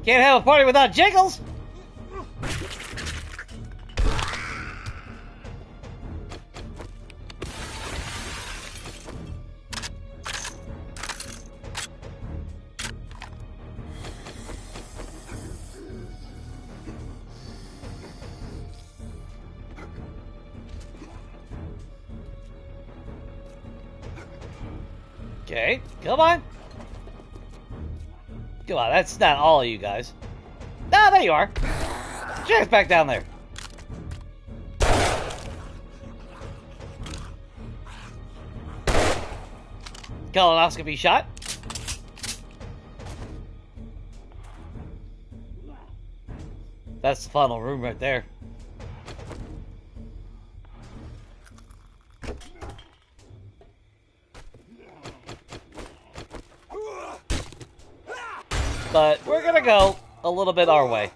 Can't have a party without Jiggles. Okay, come on. Come on, that's not all of you guys. No, there you are. Jack's back down there. Colonoscopy shot. That's the final room right there. But we're gonna go a little bit our way.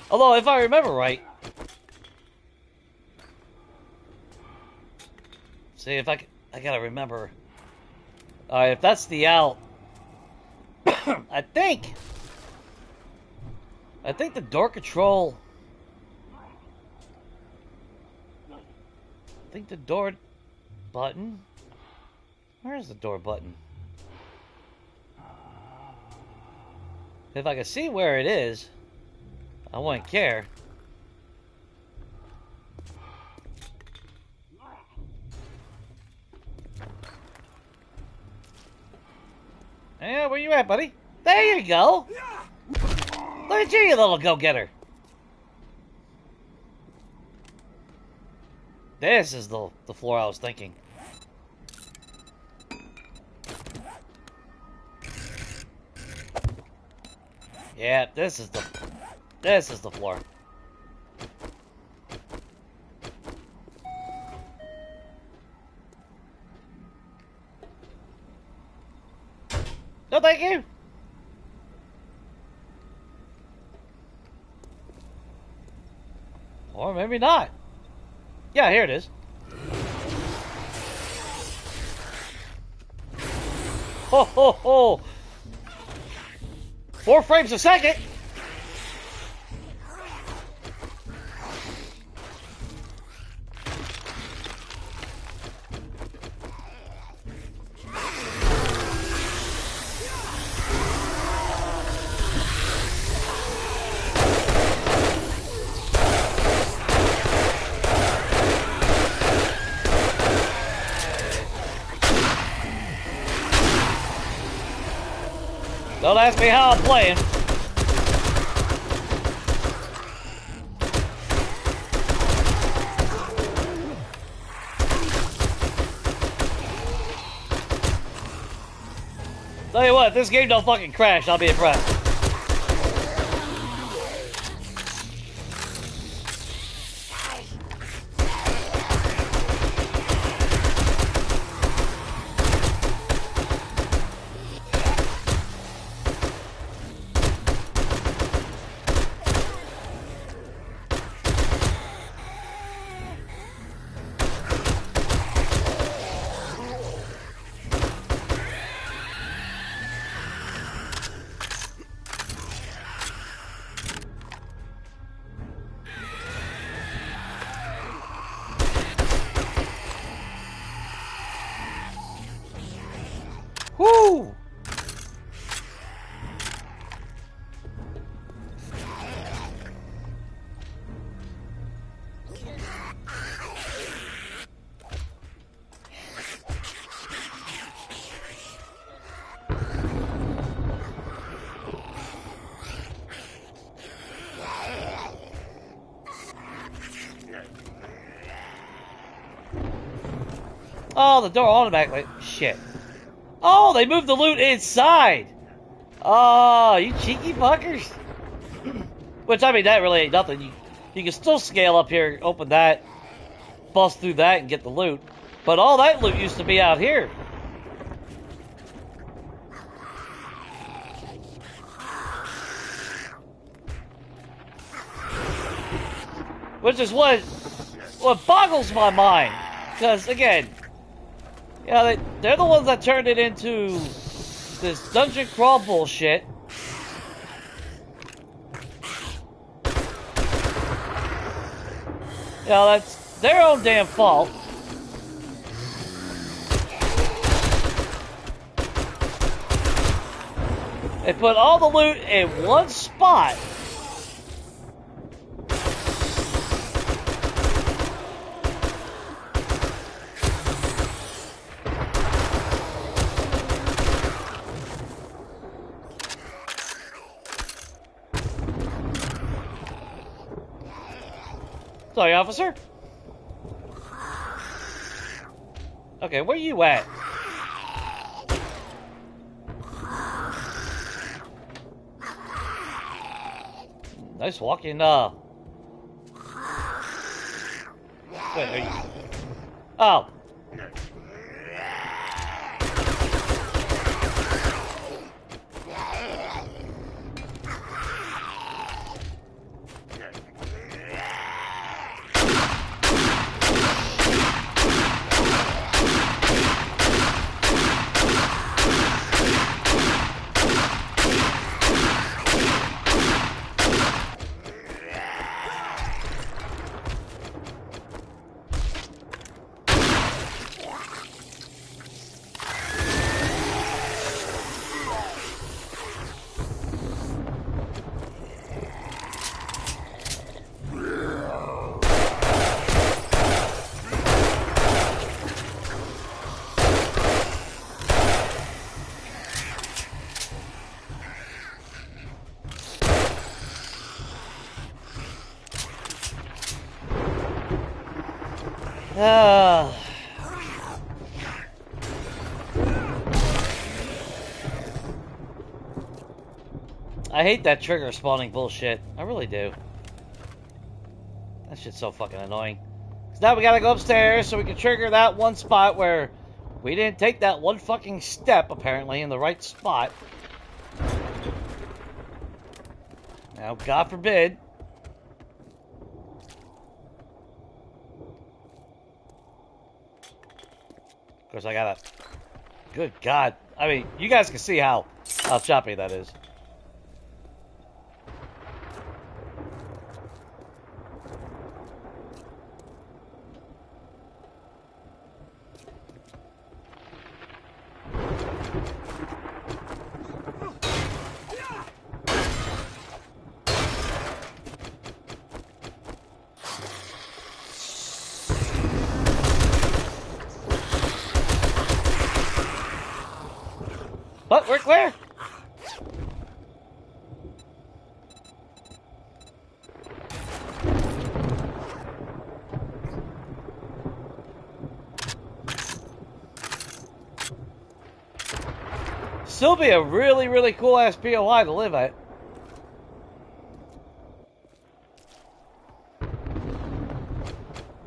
Although, if I remember right, see if I gotta remember. Alright, if that's the out, I think the door control. I think the door button. Where's the door button? If I could see where it is, I wouldn't care. Yeah, where you at, buddy? There you go! Look at you, you little go-getter! This is the floor I was thinking. Yeah, this is the floor. No, thank you. Or maybe not. Yeah, here it is. Ho ho ho! 4 frames a second. Don't ask me how I'm playing. Tell you what, if this game don't fucking crash, I'll be impressed. Whoo! Oh, the door automatically. Shit. Oh, they moved the loot inside. Oh, you cheeky fuckers. Which, I mean, that really ain't nothing. You can still scale up here, open that, bust through that, and get the loot. But all that loot used to be out here. Which is what boggles my mind. Because, again, yeah, they're the ones that turned it into this dungeon crawl bullshit. Yeah, that's their own damn fault. They put all the loot in one spot. Sorry, officer. Okay, where you at? Nice walking, Wait, are you... Oh. I hate that trigger spawning bullshit. I really do. That shit's so fucking annoying. So now we gotta go upstairs so we can trigger that one spot where we didn't take that one fucking step, apparently, in the right spot. Now, God forbid. Of course, I gotta... Good God. I mean, you guys can see how choppy that is. But we're clear. Still be a really, really cool ass POI to live at.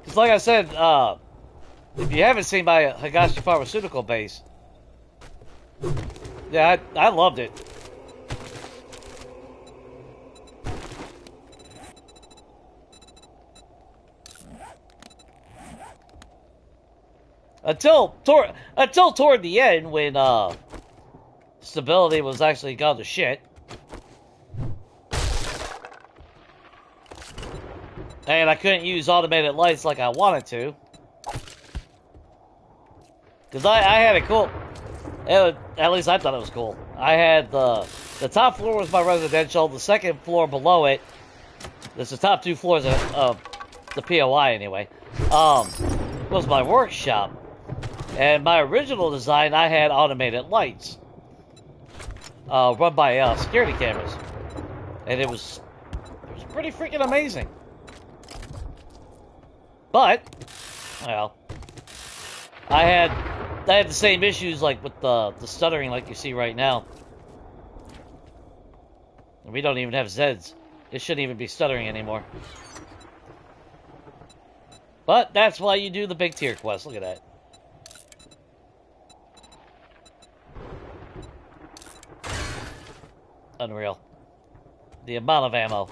Because like I said, if you haven't seen my Higashi Pharmaceutical base, yeah, I loved it. Until toward the end, when stability was actually gone to shit, and I couldn't use automated lights like I wanted to, because I had a cool. At least I thought it was cool. I had the top floor was my residential. The second floor below it, there's the top 2 floors of the POI anyway, was my workshop. And my original design, I had automated lights run by security cameras, and it was pretty freaking amazing. But, well, I had the same issues like with the stuttering like you see right now. And we don't even have Zeds. It shouldn't even be stuttering anymore. But that's why you do the big tier quest. Look at that. Unreal. The amount of ammo.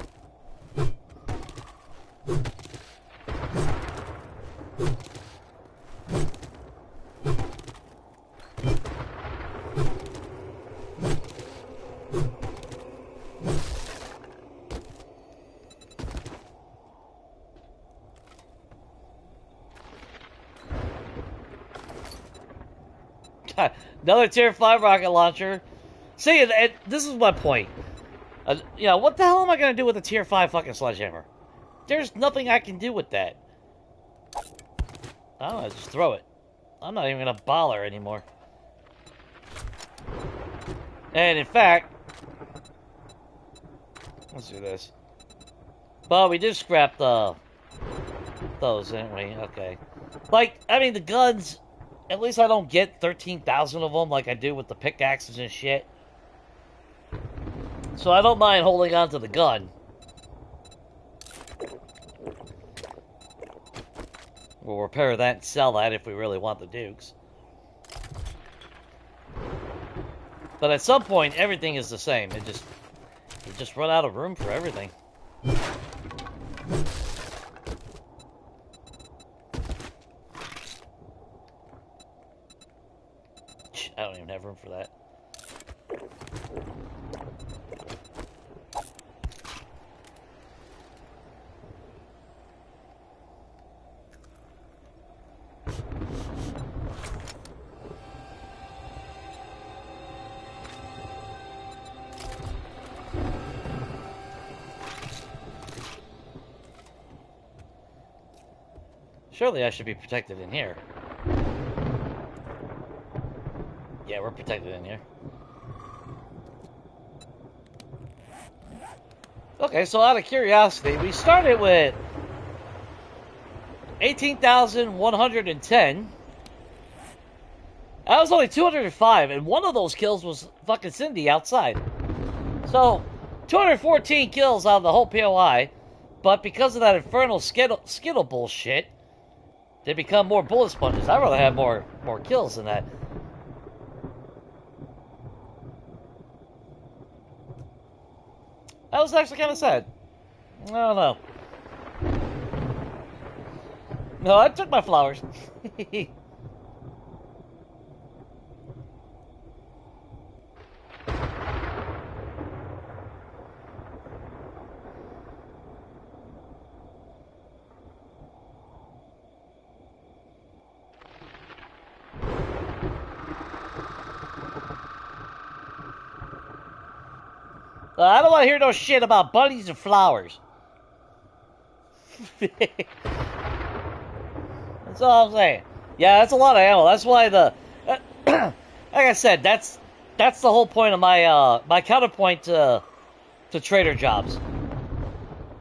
Another tier 5 rocket launcher. See, and this is my point. You know, what the hell am I going to do with a tier 5 fucking sledgehammer? There's nothing I can do with that. I don't know, just throw it. I'm not even going to bother anymore. And in fact, let's do this. But we did scrap those, didn't we? Okay. Like, I mean, the guns, at least I don't get 13,000 of them like I do with the pickaxes and shit. So I don't mind holding on to the gun. We'll repair that and sell that if we really want the Dukes. But at some point, everything is the same. You just run out of room for everything. I don't even have room for that. Surely I should be protected in here. Yeah, we're protected in here. Okay, so out of curiosity, we started with 18,110. That was only 205, and one of those kills was fucking Cindy outside. So, 214 kills out of the whole POI, but because of that infernal skittle bullshit, they become more bullet sponges. I'd rather have more kills than that. That was actually kind of sad. I don't know. No, I took my flowers. I don't want to hear no shit about bunnies and flowers. That's all I'm saying. Yeah, that's a lot of ammo. That's why like I said, that's the whole point of my my counterpoint to trader jobs.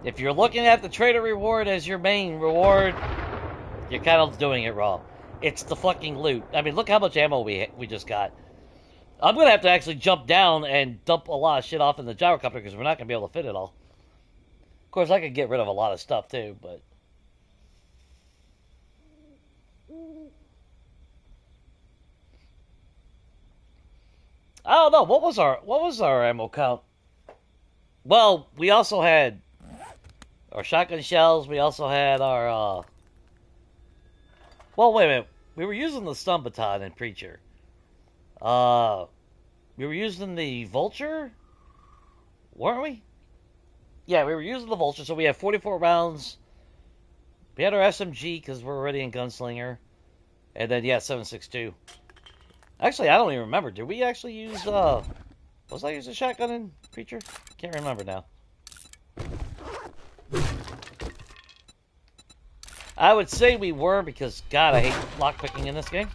If you're looking at the trader reward as your main reward, you're kind of doing it wrong. It's the fucking loot. I mean, look how much ammo we just got. I'm going to have to actually jump down and dump a lot of shit off in the gyrocopter because we're not going to be able to fit it all. Of course, I could get rid of a lot of stuff too, but... I don't know. What was our ammo count? Well, we also had our shotgun shells. We also had our... Well, wait a minute. We were using the stun baton in Preacher. We were using the Vulture? Weren't we? Yeah, we were using the Vulture, so we had 44 rounds. We had our SMG, because we're already in Gunslinger. And then, yeah, 7.62. Actually, I don't even remember. Did we actually use, was I use a shotgun in Preacher? Can't remember now. I would say we were because, God, I hate lockpicking in this game.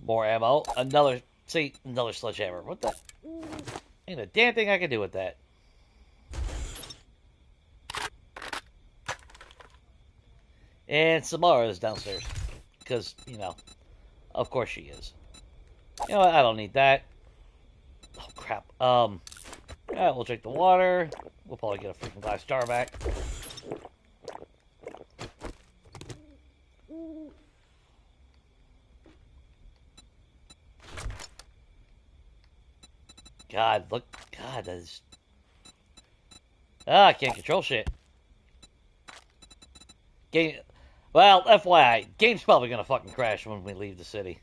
More ammo. Another sledgehammer. What the? Ain't a damn thing I can do with that. And Samara is downstairs. Because, you know, of course she is. You know what? I don't need that. Oh, crap. Yeah, we'll drink the water. We'll probably get a freaking glass star back. God, look. God, that is... I can't control shit. Game... Well, FYI, game's probably gonna fucking crash when we leave the city.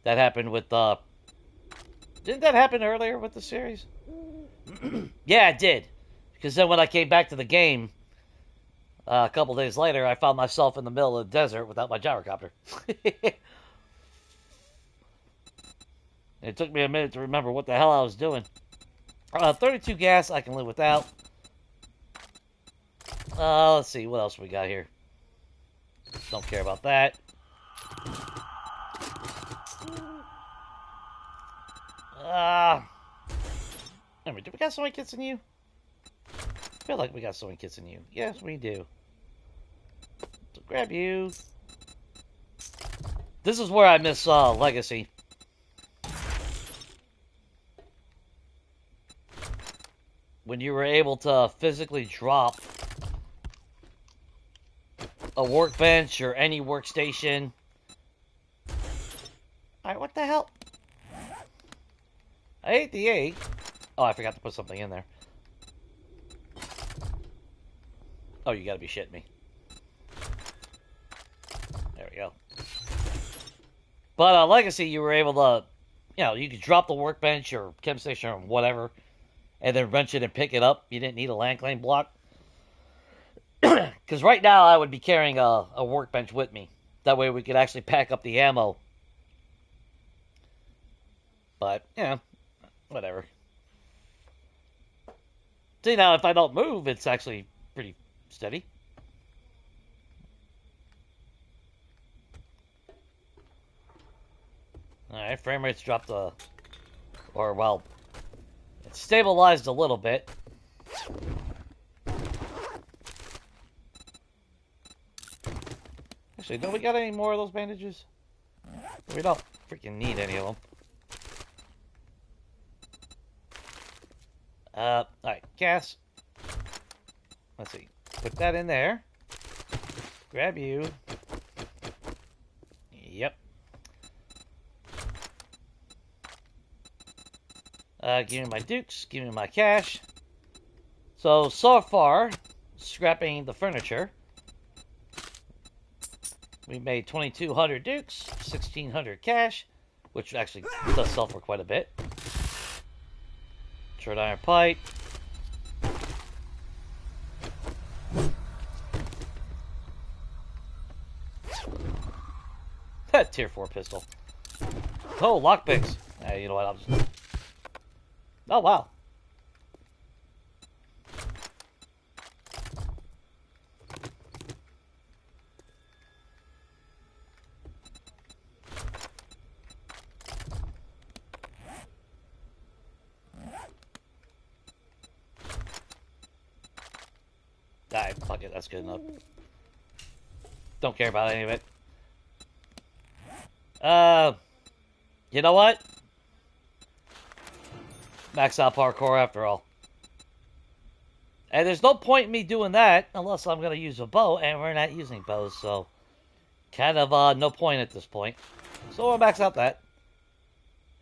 That happened with, Didn't that happen earlier with the series? Yeah, it did. Because then when I came back to the game, a couple days later, I found myself in the middle of the desert without my gyrocopter. It took me a minute to remember what the hell I was doing. 32 gas, I can live without. Let's see, what else we got here? Don't care about that. Remember, do we got so many kits in you? I feel like we got so many kits in you. Yes, we do. So grab you. This is where I miss Legacy. When you were able to physically drop a workbench or any workstation. Alright, what the hell? I ate the egg. Oh, I forgot to put something in there. Oh, you gotta be shitting me. There we go. But Legacy, you were able to, you know, you could drop the workbench or chem station or whatever, and then wrench it and pick it up. You didn't need a land claim block. Because right now I would be carrying a workbench with me. That way we could actually pack up the ammo. But, yeah, whatever. See, now if I don't move, it's actually pretty steady. Alright, frame rate's dropped or, well, it's stabilized a little bit. Actually, don't we got any more of those bandages? We don't freaking need any of them. Alright, gas. Let's see. Put that in there. Grab you. Yep. Give me my dukes. Give me my cash. So far, scrapping the furniture, we made 2,200 dukes, 1,600 cash, which actually does sell for quite a bit. Short iron pipe. That tier 4 pistol. Oh, lockpicks. You know what? I'll just... Oh, wow. Alright, fuck it, that's good enough. Don't care about any of it. You know what? Max out parkour after all. And there's no point in me doing that unless I'm going to use a bow, and we're not using bows, so kind of no point at this point. So we'll max out that.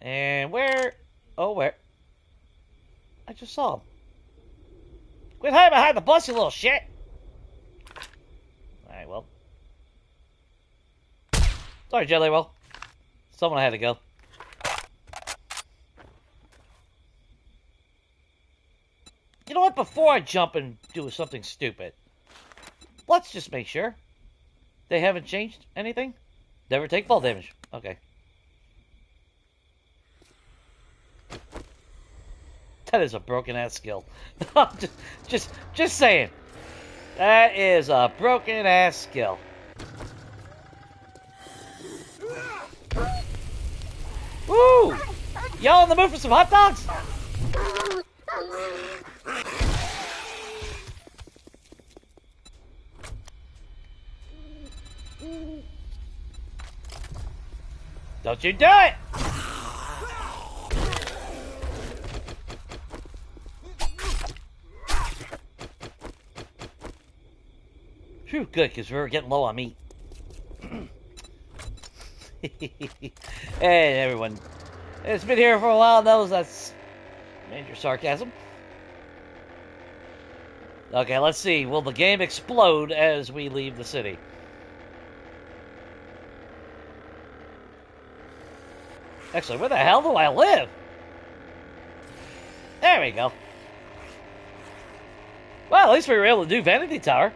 And where? Oh, where? I just saw him. Quit hiding behind the bus, you little shit! Alright, well. Sorry, Jellywell. Someone had to go. You know what? Before I jump and do something stupid, let's just make sure they haven't changed anything. Never take fall damage. Okay. That is a broken ass skill. just saying. That is a broken ass skill. Woo! Y'all in the mood for some hot dogs? Don't you do it! Phew, good, because we're getting low on meat. Hey, everyone. It's been here for a while, knows that's major sarcasm. Okay, let's see. Will the game explode as we leave the city? Actually, where the hell do I live? There we go. Well, at least we were able to do Vanity Tower.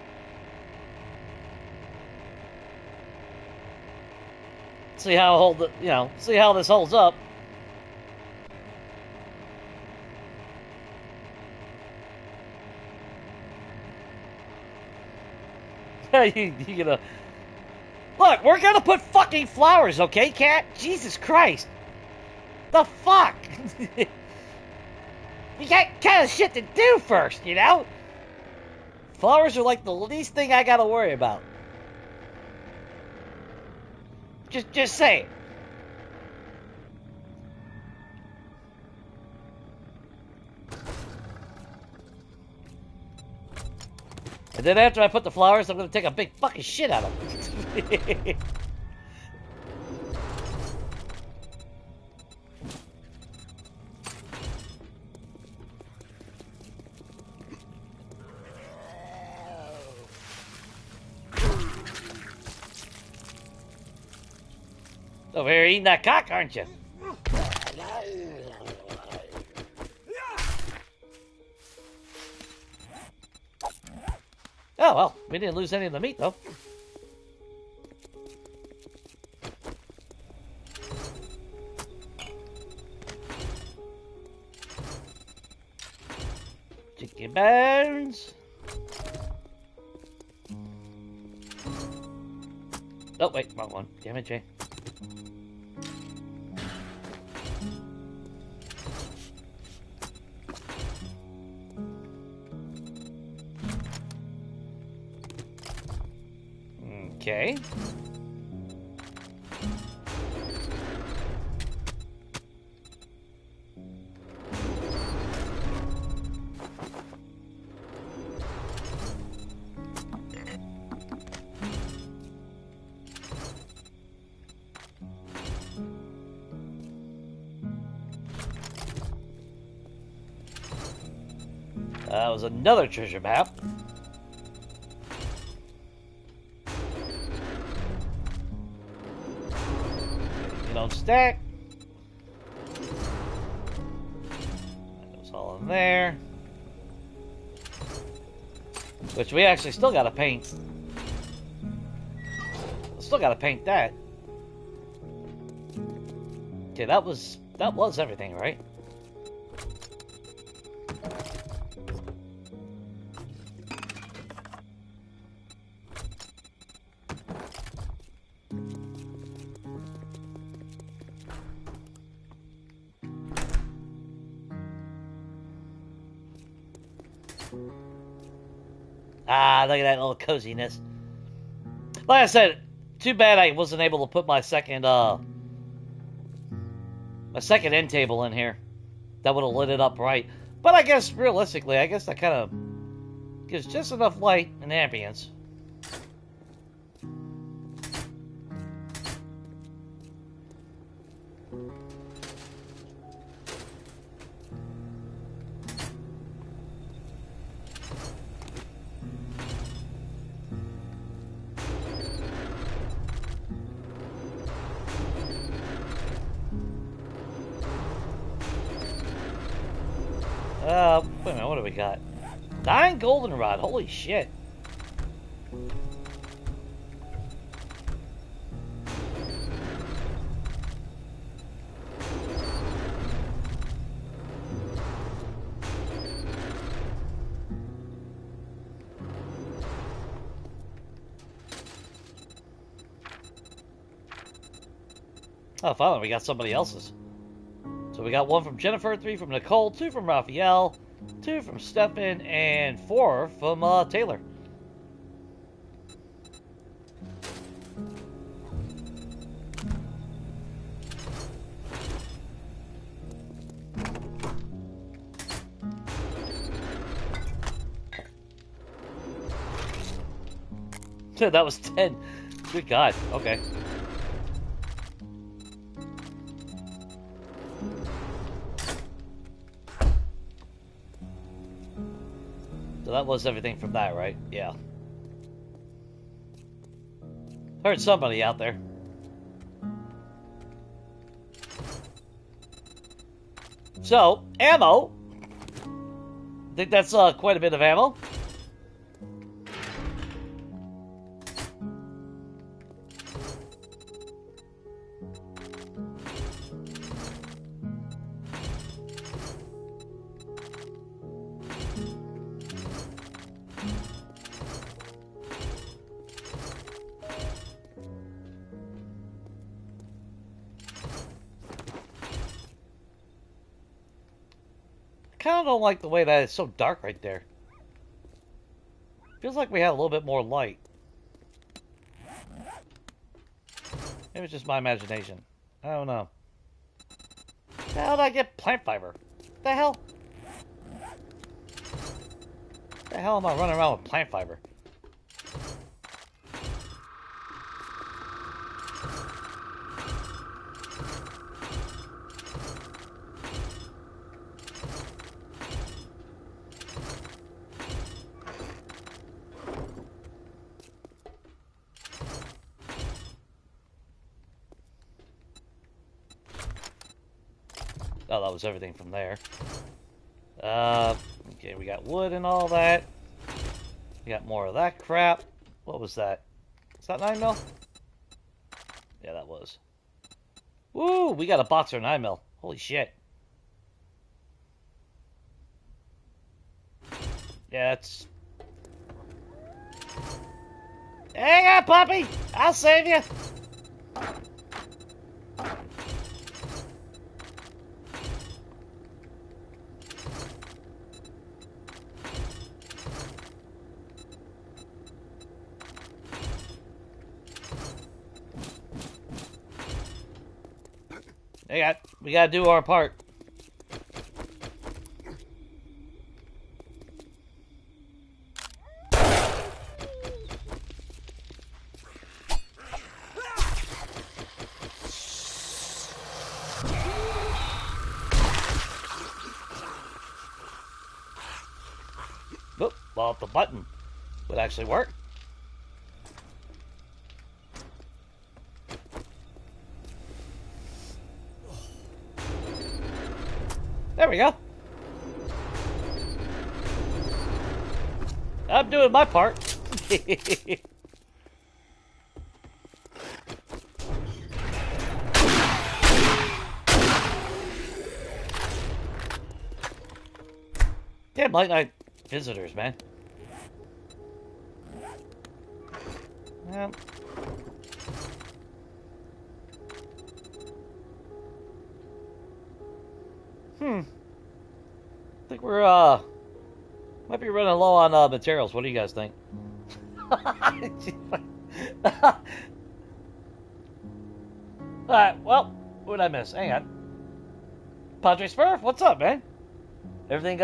See how see how this holds up. you gonna look? We're gonna put fucking flowers, okay, cat? Jesus Christ! The fuck? You got kind of shit to do first, you know? Flowers are like the least thing I gotta worry about. Just say it. And then after I put the flowers, I'm gonna take a big fucking shit out of them. Over here eating that cock, aren't you? Oh, well, we didn't lose any of the meat, though. Chicken bones. Oh, wait, wrong one. Damn it, Jay. Okay. That was another treasure map. You don't stack. That goes all in there. Which we actually still gotta paint. Still gotta paint that. Okay, that was everything, right? Ah, look at that little coziness. Like I said, too bad I wasn't able to put my second end table in here. That would have lit it up right. But I guess, realistically, I guess that kind of gives just enough light and ambience. Wait a minute, what do we got? 9 goldenrod, holy shit. Oh, finally, we got somebody else's. So we got 1 from Jennifer, 3 from Nicole, 2 from Raphael, 2 from Stefan, and 4 from Taylor. That was 10. Good God. Okay. So that was everything from that, right? Yeah. Heard somebody out there. So, ammo. I think that's quite a bit of ammo. I kind of don't like the way that it's so dark right there. Feels like we had a little bit more light. Maybe it's just my imagination. I don't know. How did I get plant fiber? What the hell? What the hell am I running around with plant fiber? Oh, that was everything from there. Okay, we got wood and all that. We got more of that crap. What was that? Is that 9 mil? Yeah, that was. Woo! We got a boxer 9 mil. Holy shit. Yeah, it's... Hang on, puppy! I'll save you! We gotta do our part. Oop, well, if the button would actually work. There we go. I'm doing my part. Damn late night visitors, man. Yeah. I think we're, might be running low on, materials. What do you guys think? Alright, well, what did I miss? Hang on. Padre Spur, what's up, man? Everything,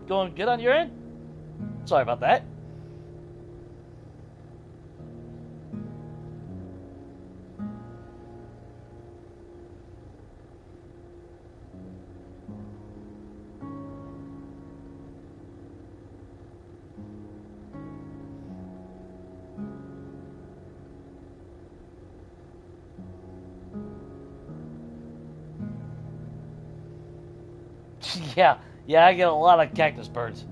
going good on your end? Sorry about that. Yeah, Yeah, I get a lot of cactus birds.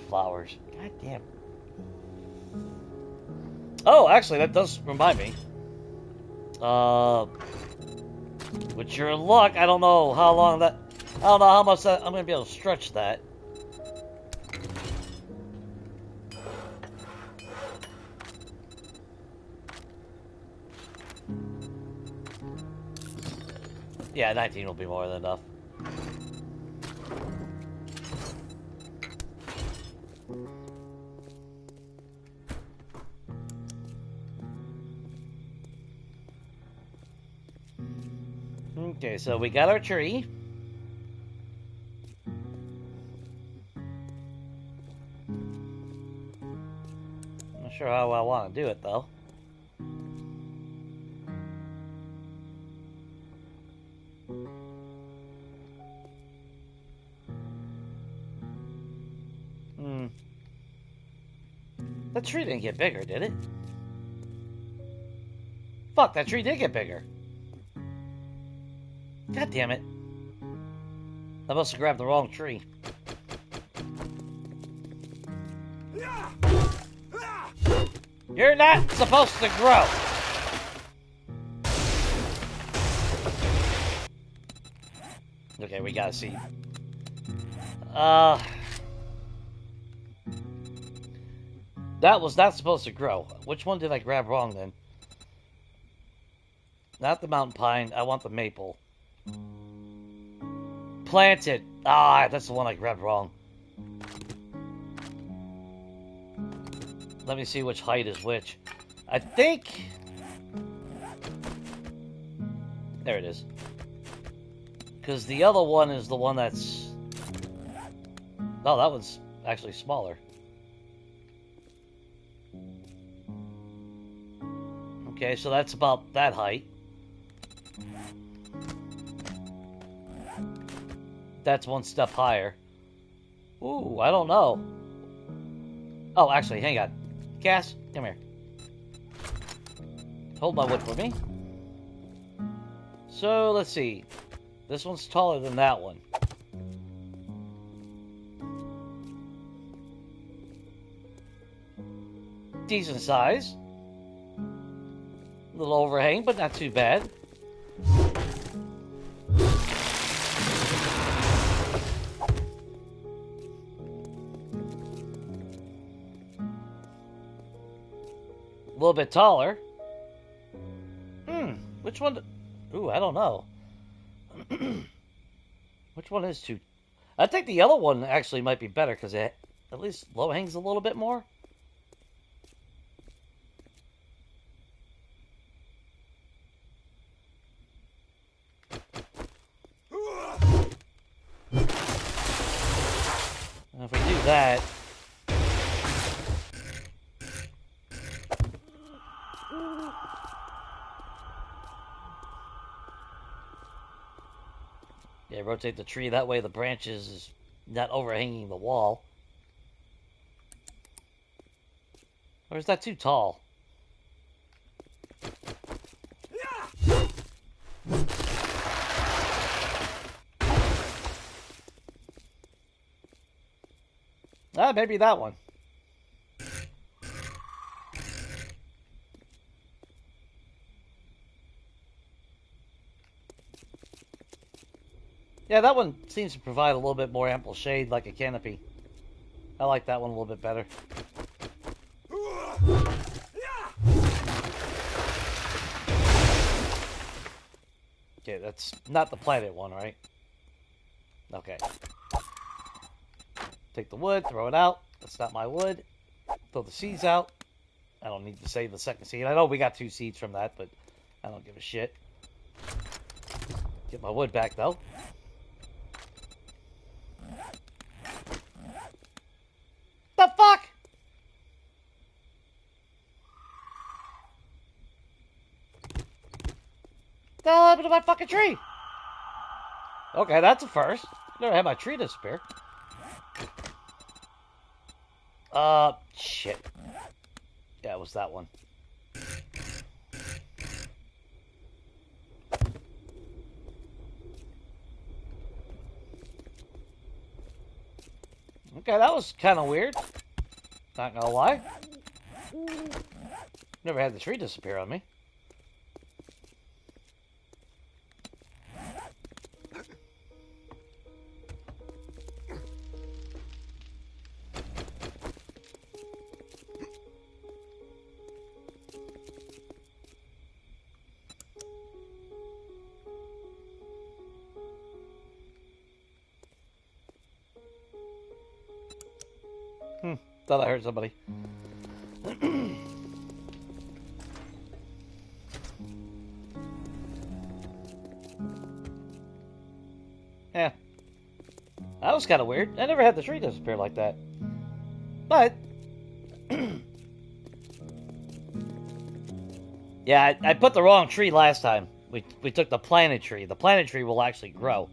Flowers. God damn. Oh, actually, that does remind me. With your luck, I don't know how long that... I don't know how much that... I'm going to be able to stretch that. Yeah, 19 will be more than enough. Okay, so we got our tree. Not sure how I want to do it, though. That tree didn't get bigger, did it? Fuck, that tree did get bigger. God damn it. I must have grabbed the wrong tree. You're not supposed to grow. Okay, we gotta see. That was not supposed to grow. Which one did I grab wrong then? Not the mountain pine. I want the maple. Planted. Ah, that's the one I grabbed wrong. Let me see which height is which. I think... There it is. Because the other one is the one that's... Oh, that one's actually smaller. Okay, so that's about that height. That's one step higher. Ooh, I don't know. Oh, actually, hang on. Cass, come here. Hold my wood for me. So, let's see. This one's taller than that one. Decent size. A little overhang, but not too bad. A little bit taller. Which one? Ooh, I don't know. Which one is too? I think the other one actually might be better because it at least low hangs a little bit more. And if we do that. Yeah, rotate the tree. That way the branches is not overhanging the wall. Or is that too tall? Ah, maybe that one. Yeah, that one seems to provide a little bit more ample shade, like a canopy. I like that one a little bit better. Okay, that's not the planted one, right? Okay. Take the wood, throw it out. That's not my wood. Throw the seeds out. I don't need to save the second seed. I know we got 2 seeds from that, but I don't give a shit. Get my wood back, though. The fuck? The hell happened to my fucking tree? Okay, that's a first. Never had my tree disappear. Shit. Yeah, it was that one. Okay, that was kind of weird. Not gonna lie. Never had the tree disappear on me. Thought I heard somebody. Yeah. That was kind of weird. I never had the tree disappear like that. But... yeah, I put the wrong tree last time. We took the planted tree. The planted tree will actually grow.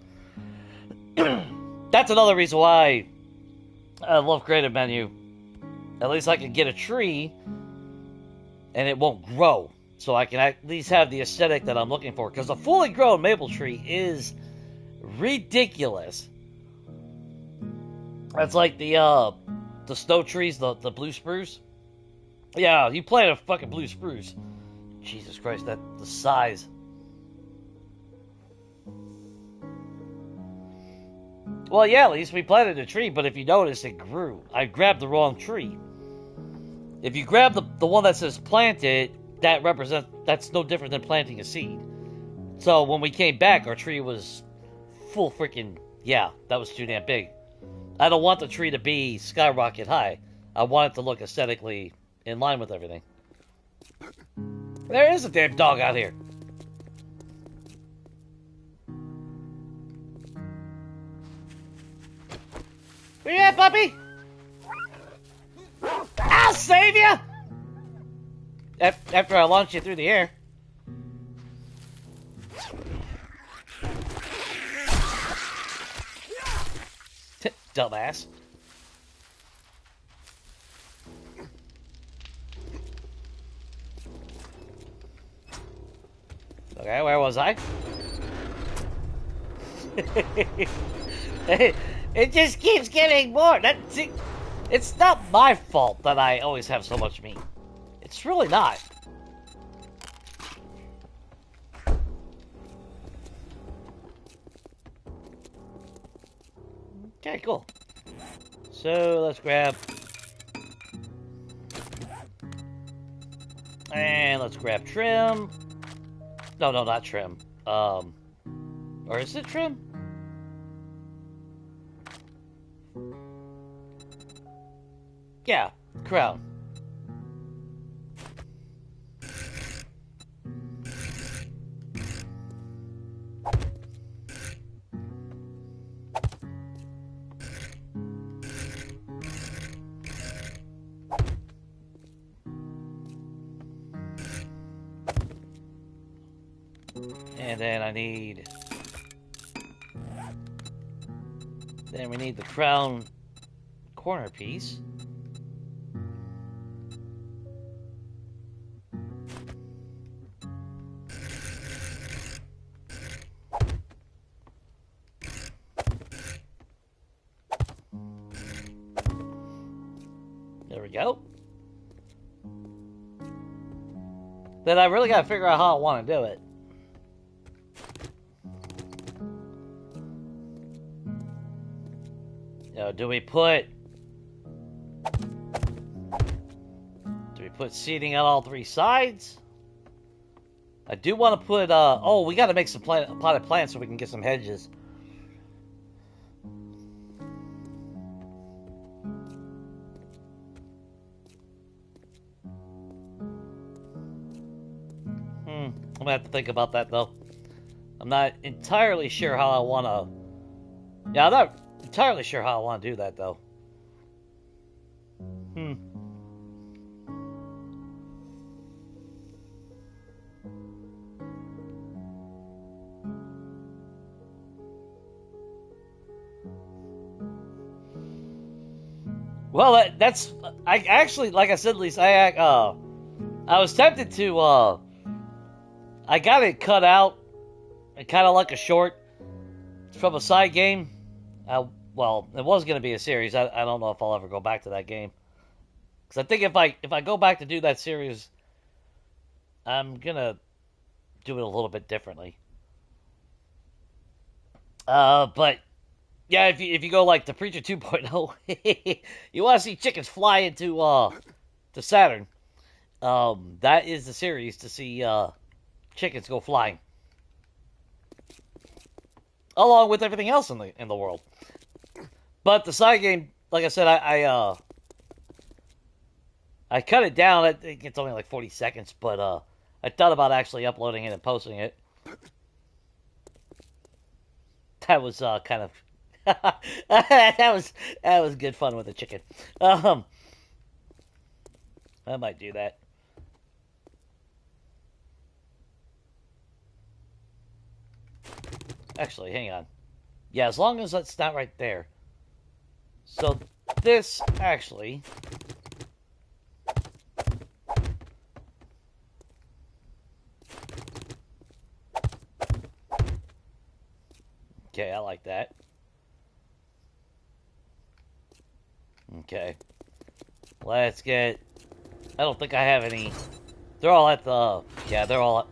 That's another reason why I love creative menu. At least I can get a tree and it won't grow. So I can at least have the aesthetic that I'm looking for. Because a fully grown maple tree is ridiculous. That's like the snow trees, the blue spruce. Yeah, you plant a fucking blue spruce. Jesus Christ, that the size. Well, yeah, at least we planted a tree, but if you notice, it grew. I grabbed the wrong tree. If you grab the one that says planted, that's no different than planting a seed. So when we came back, our tree was full freaking, yeah, that was too damn big. I don't want the tree to be skyrocket high. I want it to look aesthetically in line with everything. There is a damn dog out here. Where you at, puppy? I'll save you! After I launch you through the air. Dumbass. Okay, where was I? It just keeps getting more. It's not my fault that I always have so much meat. It's really not. Okay, cool. So let's grab... and let's grab trim. No, not trim. Or is it trim? Yeah, crown. And then I need... then we need the crown corner piece. There we go. Then I really gotta figure out how I want to do it. You know, do we put seating on all three sides? I do want to put oh, we got to make some potted plants so we can get some hedges. I'm gonna have to think about that though. I'm not entirely sure how I want to. Yeah, I'm not entirely sure how I want to do that though. Well, that's I actually, like I said, Lisa, I was tempted to I got it cut out, kind of like a short from a side game. Well, it was going to be a series. I don't know if I'll ever go back to that game, because I think if I go back to do that series, I'm gonna do it a little bit differently. But yeah, if you go like the Preacher 2.0, you want to see chickens fly into to Saturn. That is the series to see chickens go flying, along with everything else in the world. But the side game, like I said, I cut it down. I think it's only like 40 seconds, but I thought about actually uploading it and posting it. That was kind of that was good fun with the chicken. I might do that. Actually, hang on. Yeah, as long as that's not right there. So this actually. Okay, I like that. Okay. Let's get... I don't think I have any... They're all at the... Yeah, they're all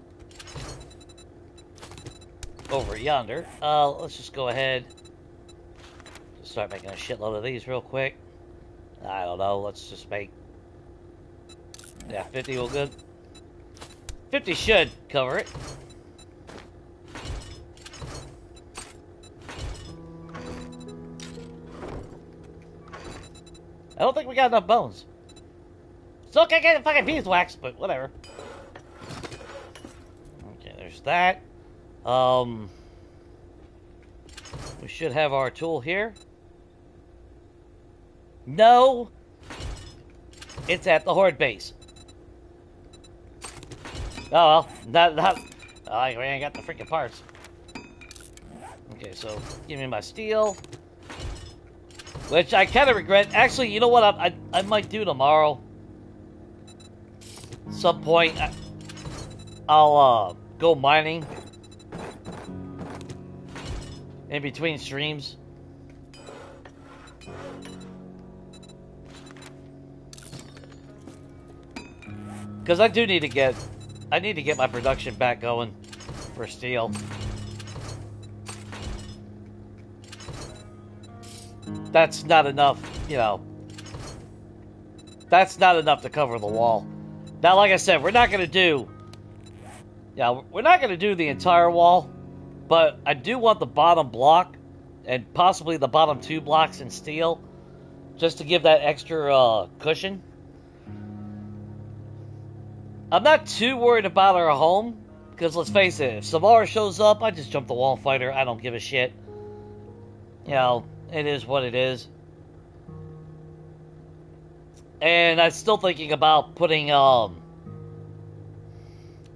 over yonder. Let's just go ahead. Just start making a shitload of these real quick. I don't know. Let's just make... Yeah, 50 will good. 50 should cover it. I don't think we got enough bones. Still can't get the fucking beeswax, but whatever. Okay, there's that. We should have our tool here. No! It's at the horde base. Oh well, not we ain't got the freaking parts. Okay, so give me my steel. Which I kind of regret. Actually, you know what? I might do tomorrow. Some point, I'll go mining in between streams. Because I do need to get, my production back going for steel. That's not enough, you know. That's not enough to cover the wall. Now, like I said, we're not going to do... Yeah, we're not going to do the entire wall. But I do want the bottom block, and possibly the bottom 2 blocks in steel, just to give that extra cushion. I'm not too worried about our home, because let's face it, if Samara shows up, I just jump the wall and fight her. I don't give a shit. You know... It is what it is. And I'm still thinking about putting the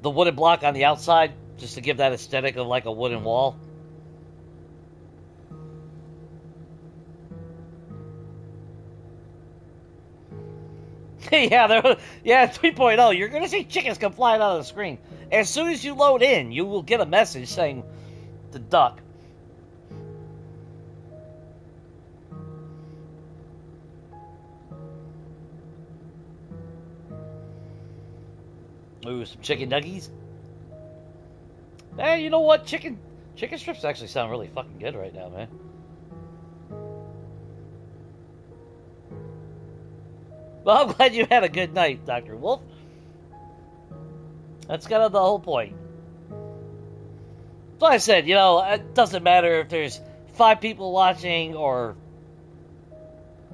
wooden block on the outside, just to give that aesthetic of like a wooden wall. Yeah, 3.0, you're going to see chickens come flying out of the screen. As soon as you load in, you will get a message saying to duck. Ooh, some chicken nuggies. Hey, you know what? Chicken strips actually sound really fucking good right now, man. Well, I'm glad you had a good night, Dr. Wolf. That's kind of the whole point. So I said, you know, it doesn't matter if there's 5 people watching or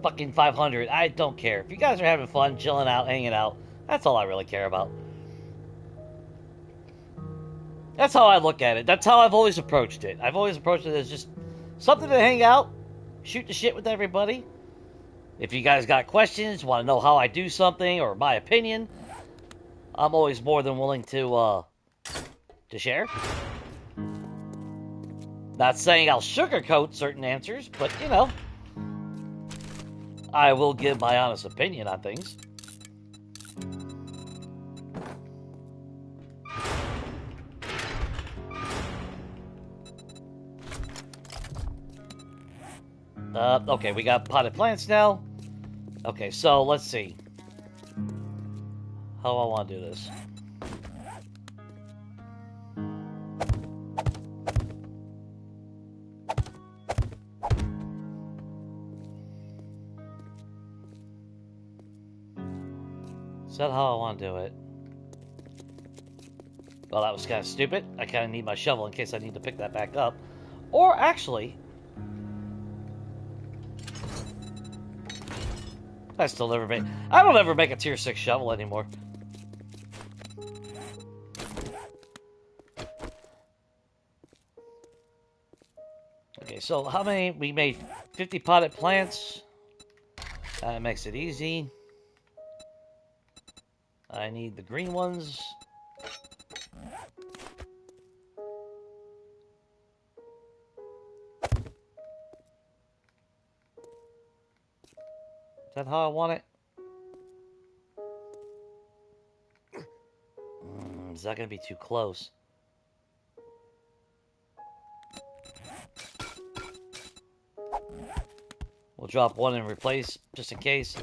fucking 500. I don't care. If you guys are having fun, chilling out, hanging out, that's all I really care about. That's how I look at it. That's how I've always approached it. I've always approached it as just something to hang out, shoot the shit with everybody. If you guys got questions, want to know how I do something or my opinion, I'm always more than willing to share. Not saying I'll sugarcoat certain answers, but you know, I will give my honest opinion on things. Okay, we got potted plants now. Okay, so let's see. How do I want to do this? Is that how I want to do it? Well, that was kind of stupid. I kind of need my shovel in case I need to pick that back up. Or actually, I don't ever make a tier 6 shovel anymore. Okay, so how many? We made 50 potted plants. That makes it easy. I need the green ones. Is that how I want it? Is that going to be too close? We'll drop one and replace, just in case.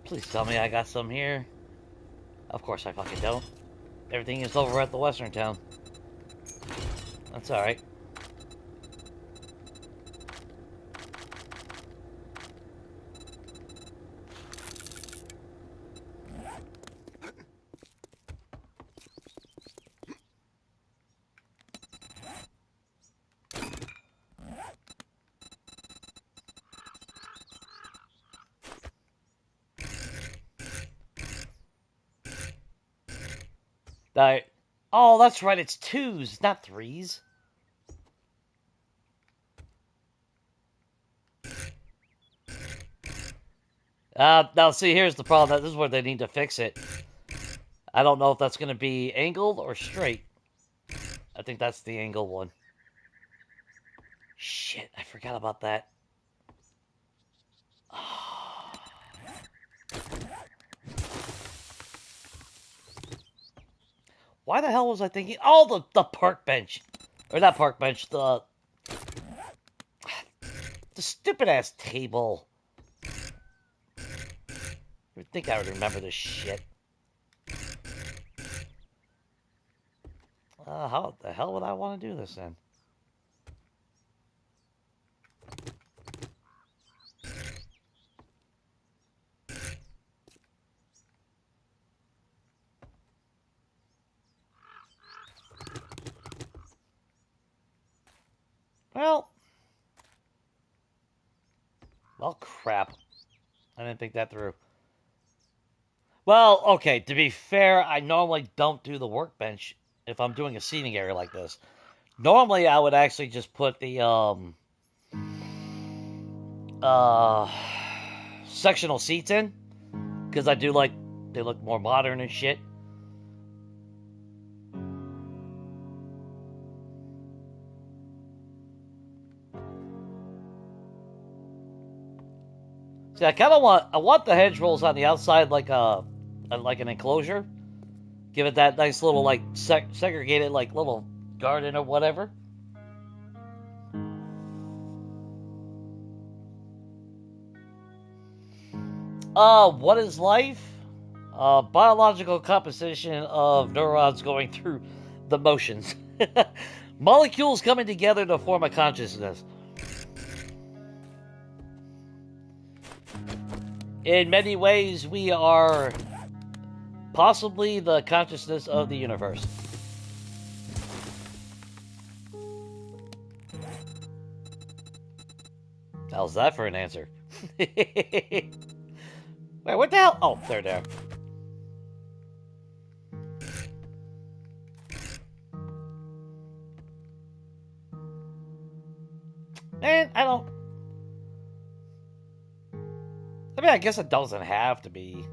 Please tell me I got some here. Of course I fucking don't. Everything is over at the western town. That's alright. Oh, that's right, it's 2s, not 3s. Now see, here's the problem. This is where they need to fix it. I don't know if that's going to be angled or straight. I think that's the angle one. Shit, I forgot about that. Why the hell was I thinking? Oh, the park bench. Or not park bench, the stupid-ass table. I think I would remember this shit. How the hell would I want to do this then? Well, crap. I didn't think that through. Well, okay, to be fair, I normally don't do the workbench if I'm doing a seating area like this. Normally, I would actually just put the, sectional seats in, because I do like, they look more modern and shit. See, I kind of want the hedgerows on the outside like an enclosure. Give it that nice little, like, segregated, like, little garden or whatever. What is life? Biological composition of neurons going through the motions. Molecules coming together to form a consciousness. In many ways, we are possibly the consciousness of the universe. How's that for an answer? Wait, what the hell? Oh, they're there. Man, I don't... I mean, I guess it doesn't have to be...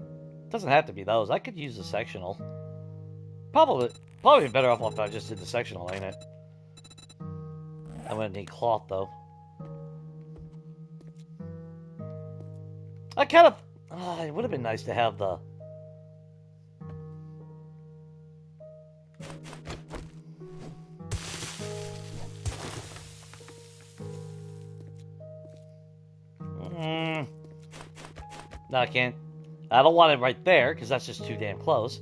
It doesn't have to be those. I could use the sectional. Probably better off if I just did the sectional, ain't it? I'm gonna need cloth, though. I kind of... it would have been nice to have the... No, I can't. I don't want it right there, because that's just too damn close.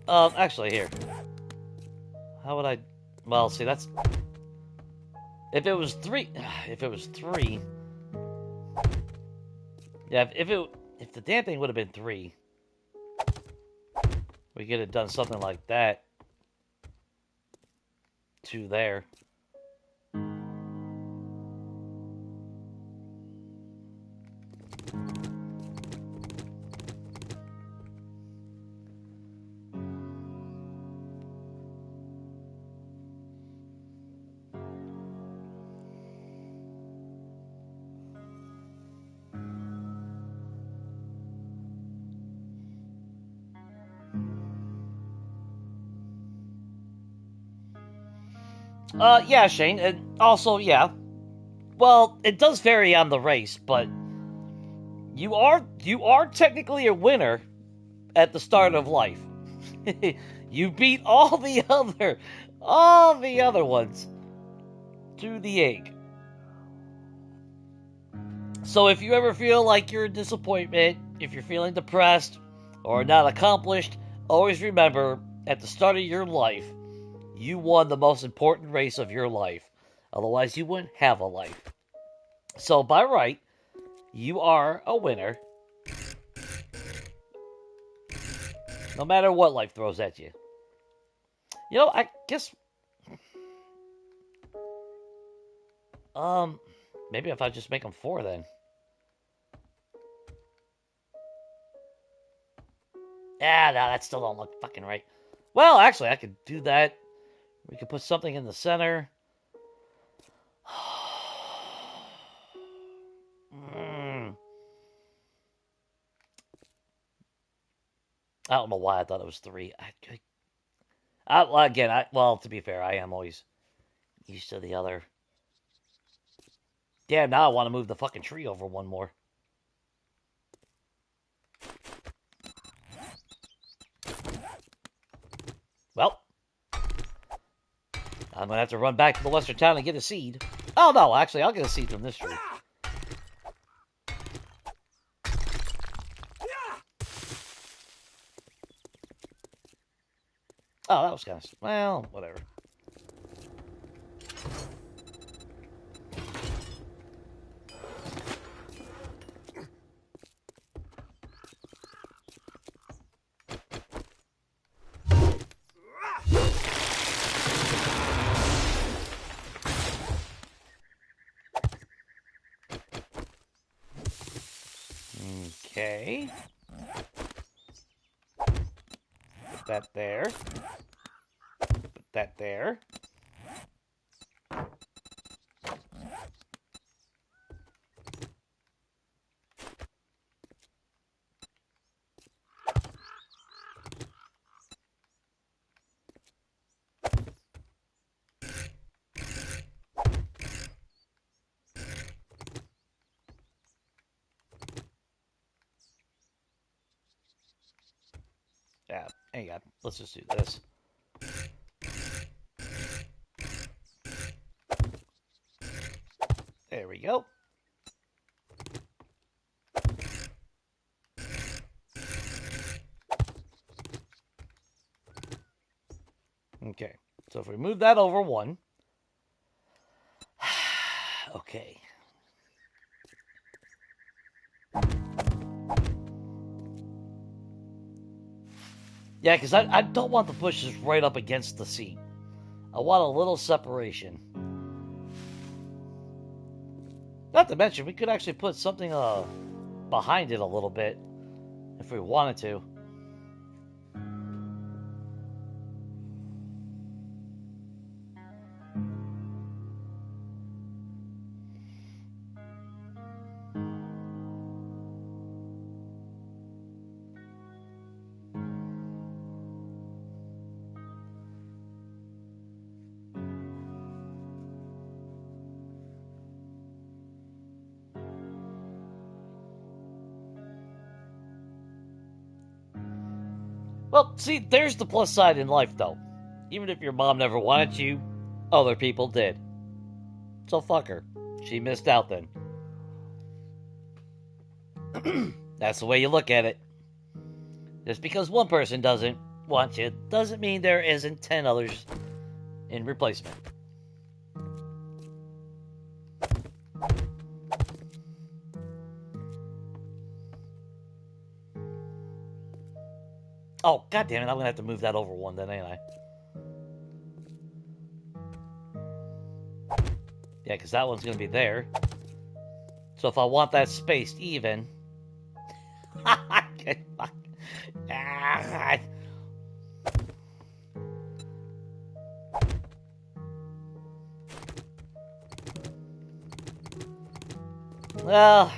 Actually, here. How would I... Well, see, that's... If it was 3... If it was 3... Yeah, if the damn thing would have been 3, we could have done something like that. 2 there. Yeah, Shane, and also, yeah. Well, it does vary on the race, but you are technically a winner at the start of life. You beat all the other ones to the egg. So if you ever feel like you're a disappointment, if you're feeling depressed or not accomplished, always remember at the start of your life, you won the most important race of your life. Otherwise, you wouldn't have a life. So by right, you are a winner. No matter what life throws at you. You know, I guess... Maybe if I just make them 4 then. Ah, no, that still don't look fucking right. Well, actually, I could do that. We could put something in the center. I don't know why I thought it was 3. Well, to be fair, I am always used to the other. Damn, now I want to move the fucking tree over one more. Well, I'm gonna have to run back to the western town and get a seed. Oh no, actually, I'll get a seed from this tree. Oh, that was kind of... Well, whatever. Okay. Put that there. Put that there. Yeah, hang on. Let's just do this. There we go. Okay, so if we move that over 1. Okay. Yeah, because I don't want the bushes right up against the seat. I want a little separation. Not to mention, we could actually put something behind it a little bit if we wanted to. Well, see, there's the plus side in life, though. Even if your mom never wanted you, other people did. So fuck her. She missed out then. That's the way you look at it. Just because one person doesn't want you doesn't mean there isn't 10 others in replacement. Oh, god damn it, I'm gonna have to move that over one then, ain't I? Yeah, because that one's gonna be there. So if I want that spaced even... Well...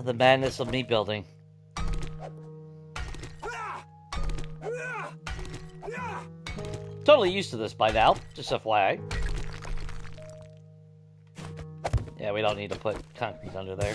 the madness of me building. Totally used to this by now, just FYI. Yeah, we don't need to put concrete under there.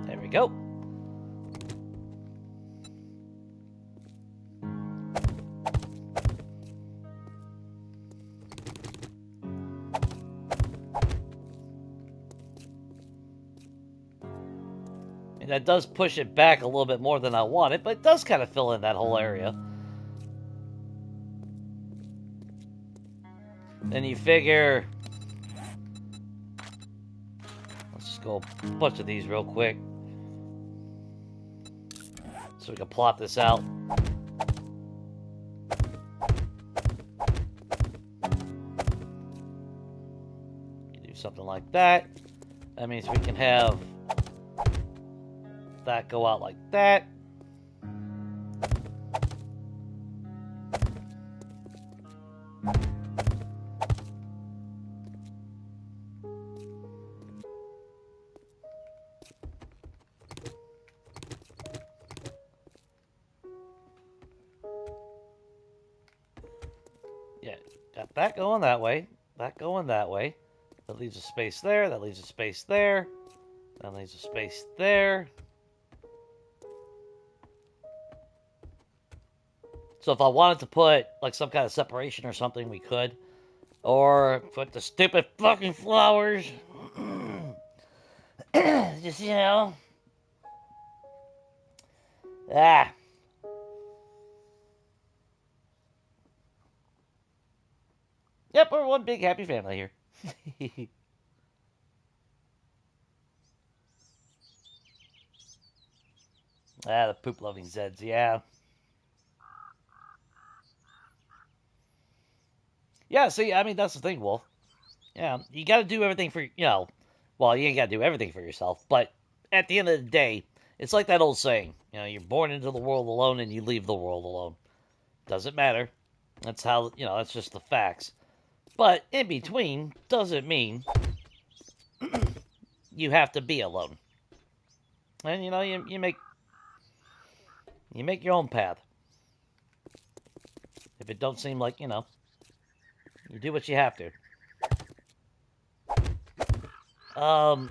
There we go. And that does push it back a little bit more than I wanted, but it does kind of fill in that whole area. Then you figure... Let's just go a bunch of these real quick. So we can plot this out. Do something like that. That means we can have that go out like that. Yeah, got that going that way. That going that way. That leaves a space there. That leaves a space there. That leaves a space there. So if I wanted to put like some kind of separation or something, we could. Or put the stupid fucking flowers. Just, you know. Ah. Yep, we're one big happy family here. Ah, the poop-loving Zeds, yeah. Yeah, see, I mean, that's the thing, Wolf. Yeah, you gotta do everything for, well, you ain't gotta do everything for yourself, but at the end of the day, it's like that old saying, you're born into the world alone and you leave the world alone. Doesn't matter. That's how, that's just the facts. But in between doesn't mean you have to be alone. And, you make your own path. If it don't seem like, you do what you have to. Alright,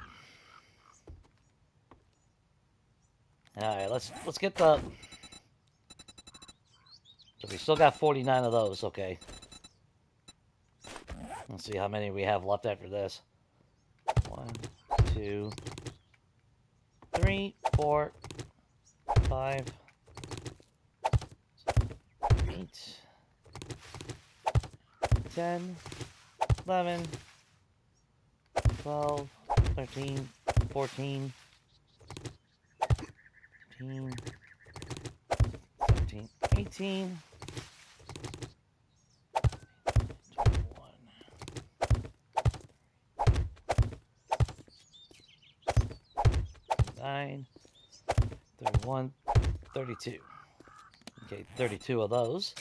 let's get the... So we still got 49 of those, okay. Let's see how many we have left after this. 1, 2, 3, 4, 5, 8, 10, 11, 12, 13, 14, 15, 17, 18, 9, 31, 32. Okay, 32 of those.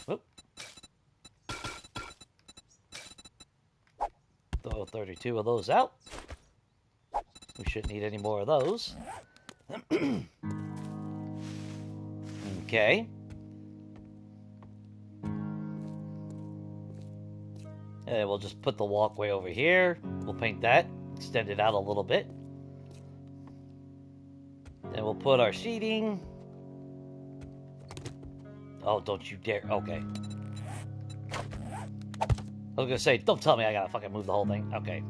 Whoop. 32 of those out. We shouldn't need any more of those. Okay. And we'll just put the walkway over here. We'll paint that. Extend it out a little bit. Then we'll put our seating. Oh, don't you dare. Okay. I was gonna say, don't tell me I gotta fucking move the whole thing. Okay.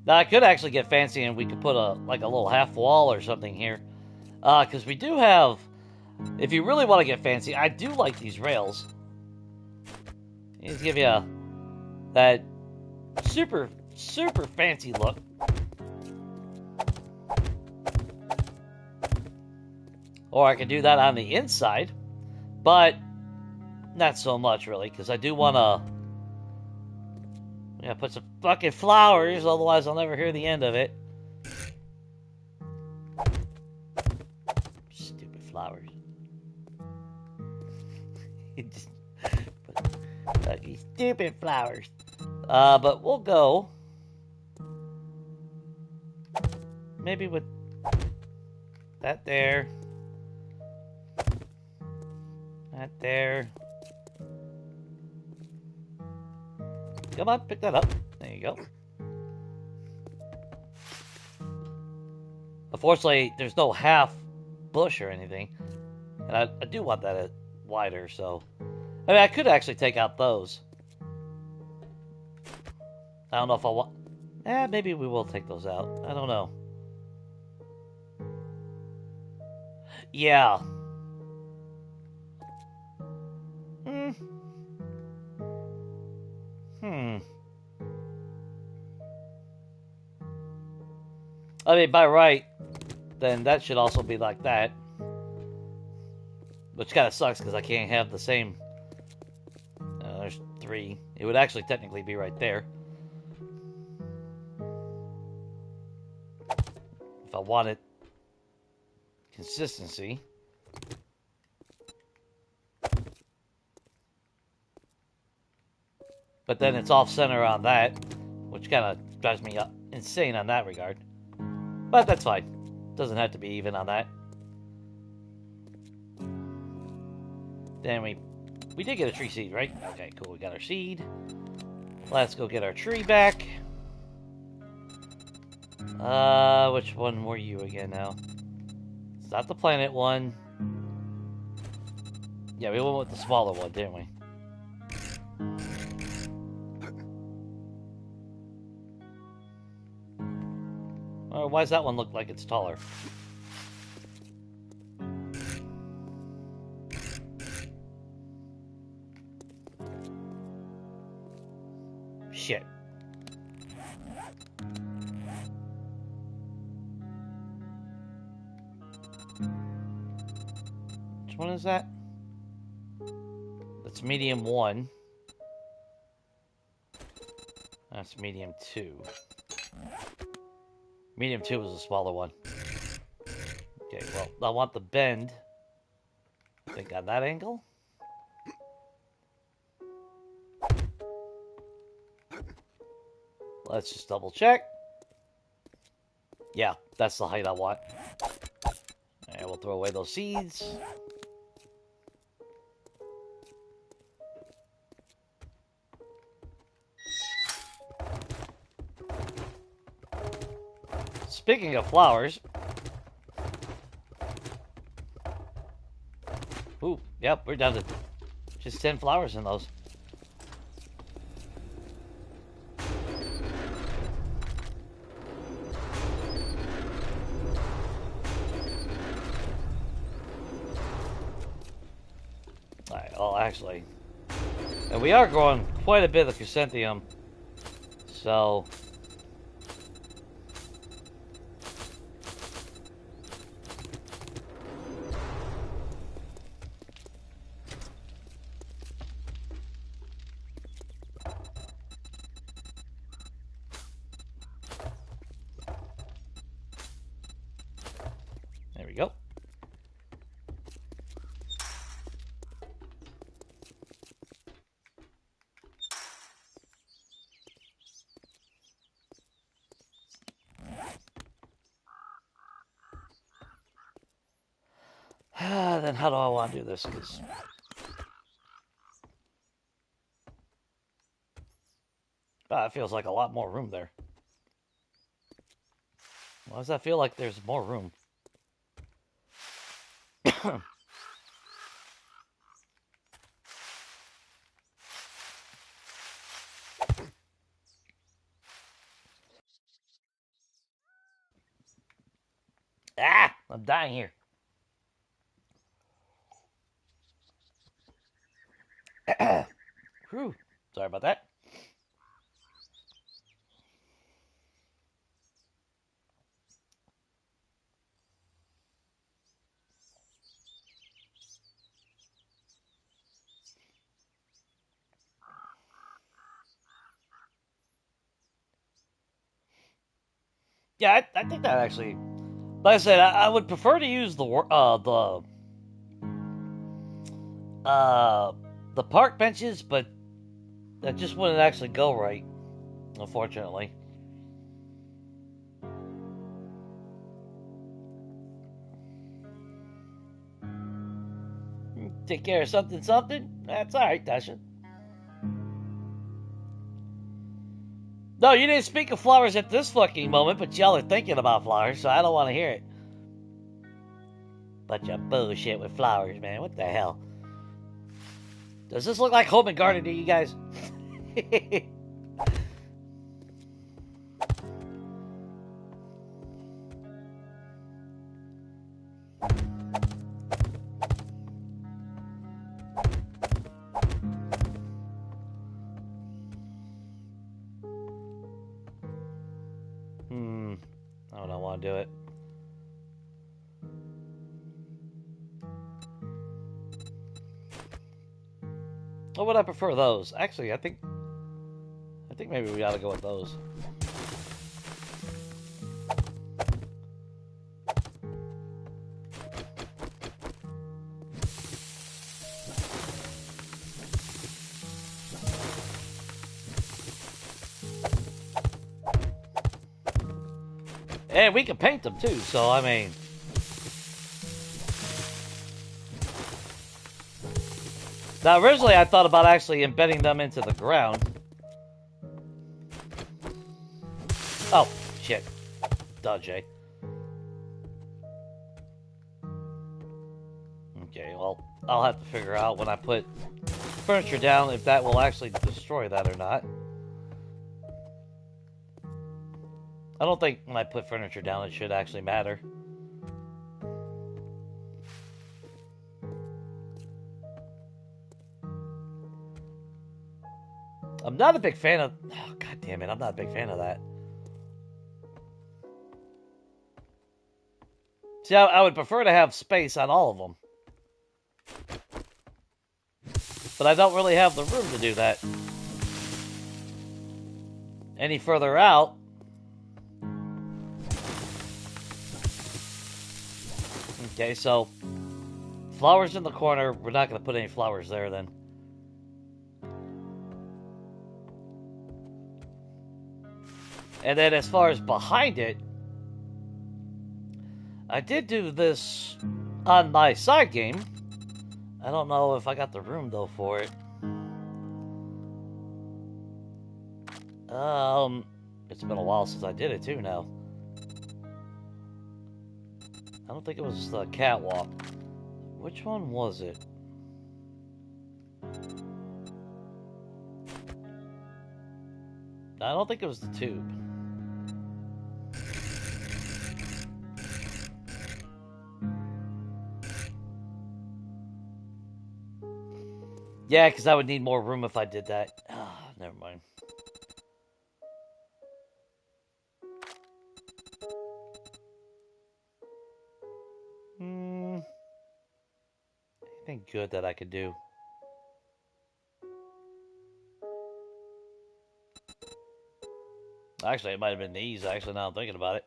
Now, I could actually get fancy and we could put a little half wall or something here. Because we do have... If you really want to get fancy, I do like these rails. These give you that super, super fancy look. Or I could do that on the inside. But not so much, really, because I do want to... Yeah, put some fucking flowers, otherwise I'll never hear the end of it. Stupid flowers. Just put fucking stupid flowers. But we'll go... Maybe with that there. That there. Come on, pick that up. There you go. Unfortunately, there's no half bush or anything. And I do want that wider, so... I mean, I could actually take out those. I don't know if I want... maybe we will take those out. I don't know. Yeah. I mean, by right, then that should also be like that. Which kind of sucks, because I can't have the same... there's 3. It would actually technically be right there. If I wanted consistency. But then it's off-center on that, which kind of drives me up insane on that regard. But that's fine. Doesn't have to be even on that. Then we did get a tree seed, right? Okay, cool. We got our seed. Let's go get our tree back. Which one were you again now? It's not the planet one. Yeah, we went with the smaller one, didn't we? Why does that one look like it's taller? Shit. Which one is that? That's medium 1. That's medium 2. Medium 2 is a smaller one. Okay, well, I want the bend. I think on that angle. Let's just double check. Yeah, that's the height I want. And we'll throw away those seeds. Speaking of flowers. Ooh, yep, we're down to just 10 flowers in those. Alright, well, actually. And we are growing quite a bit of chrysanthemum. So... There we go. Then how do I want to do this? 'Cause it feels like a lot more room there. Why does that feel like there's more room? Ah! I'm dying here. Whew. Sorry about that. Yeah, I think that actually. Like I said, I would prefer to use the park benches, but that just wouldn't actually go right, unfortunately. Take care of something. That's all right, Dasha. No, you didn't speak of flowers at this fucking moment, but y'all are thinking about flowers, so I don't want to hear it. Bunch of bullshit with flowers, man. What the hell? Does this look like home and garden to you guys? I don't want to do it. Or would I prefer those? Actually, I think maybe we gotta go with those. And we can paint them too, so I mean. Now, originally I thought about actually embedding them into the ground. Oh, shit. Duh, Jay. Okay, well, I'll have to figure out when I put furniture down if that will actually destroy that or not. I don't think when I put furniture down it should actually matter. I'm not a big fan of... Oh, God damn it, I'm not a big fan of that. See, I would prefer to have space on all of them. But I don't really have the room to do that. Any further out... Okay, so... Flowers in the corner. We're not going to put any flowers there, then. And then as far as behind it... I did do this on my side game. I don't know if I got the room, though, for it. It's been a while since I did it, too, now. I don't think it was the catwalk. Which one was it? I don't think it was the tube. Yeah, because I would need more room if I did that. Ah, never mind. Anything good that I could do? Actually, it might have been these, actually, now I'm thinking about it.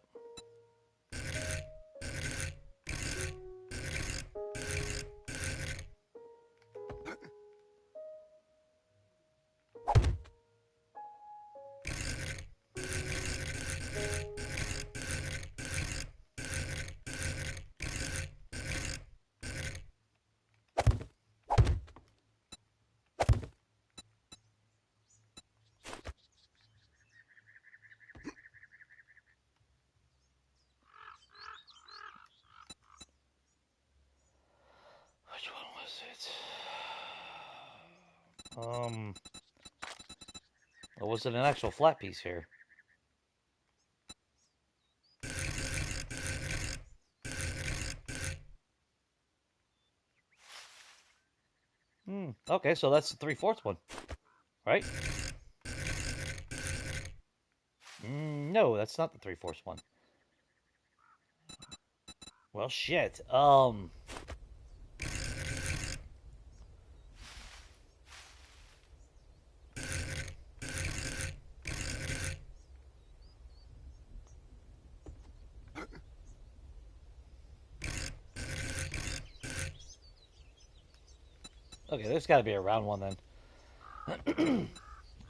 Or was it an actual flat piece here? Okay, so that's the 3/4 one, right? No, that's not the 3/4 one. Well, shit. Okay, there's got to be a round one then.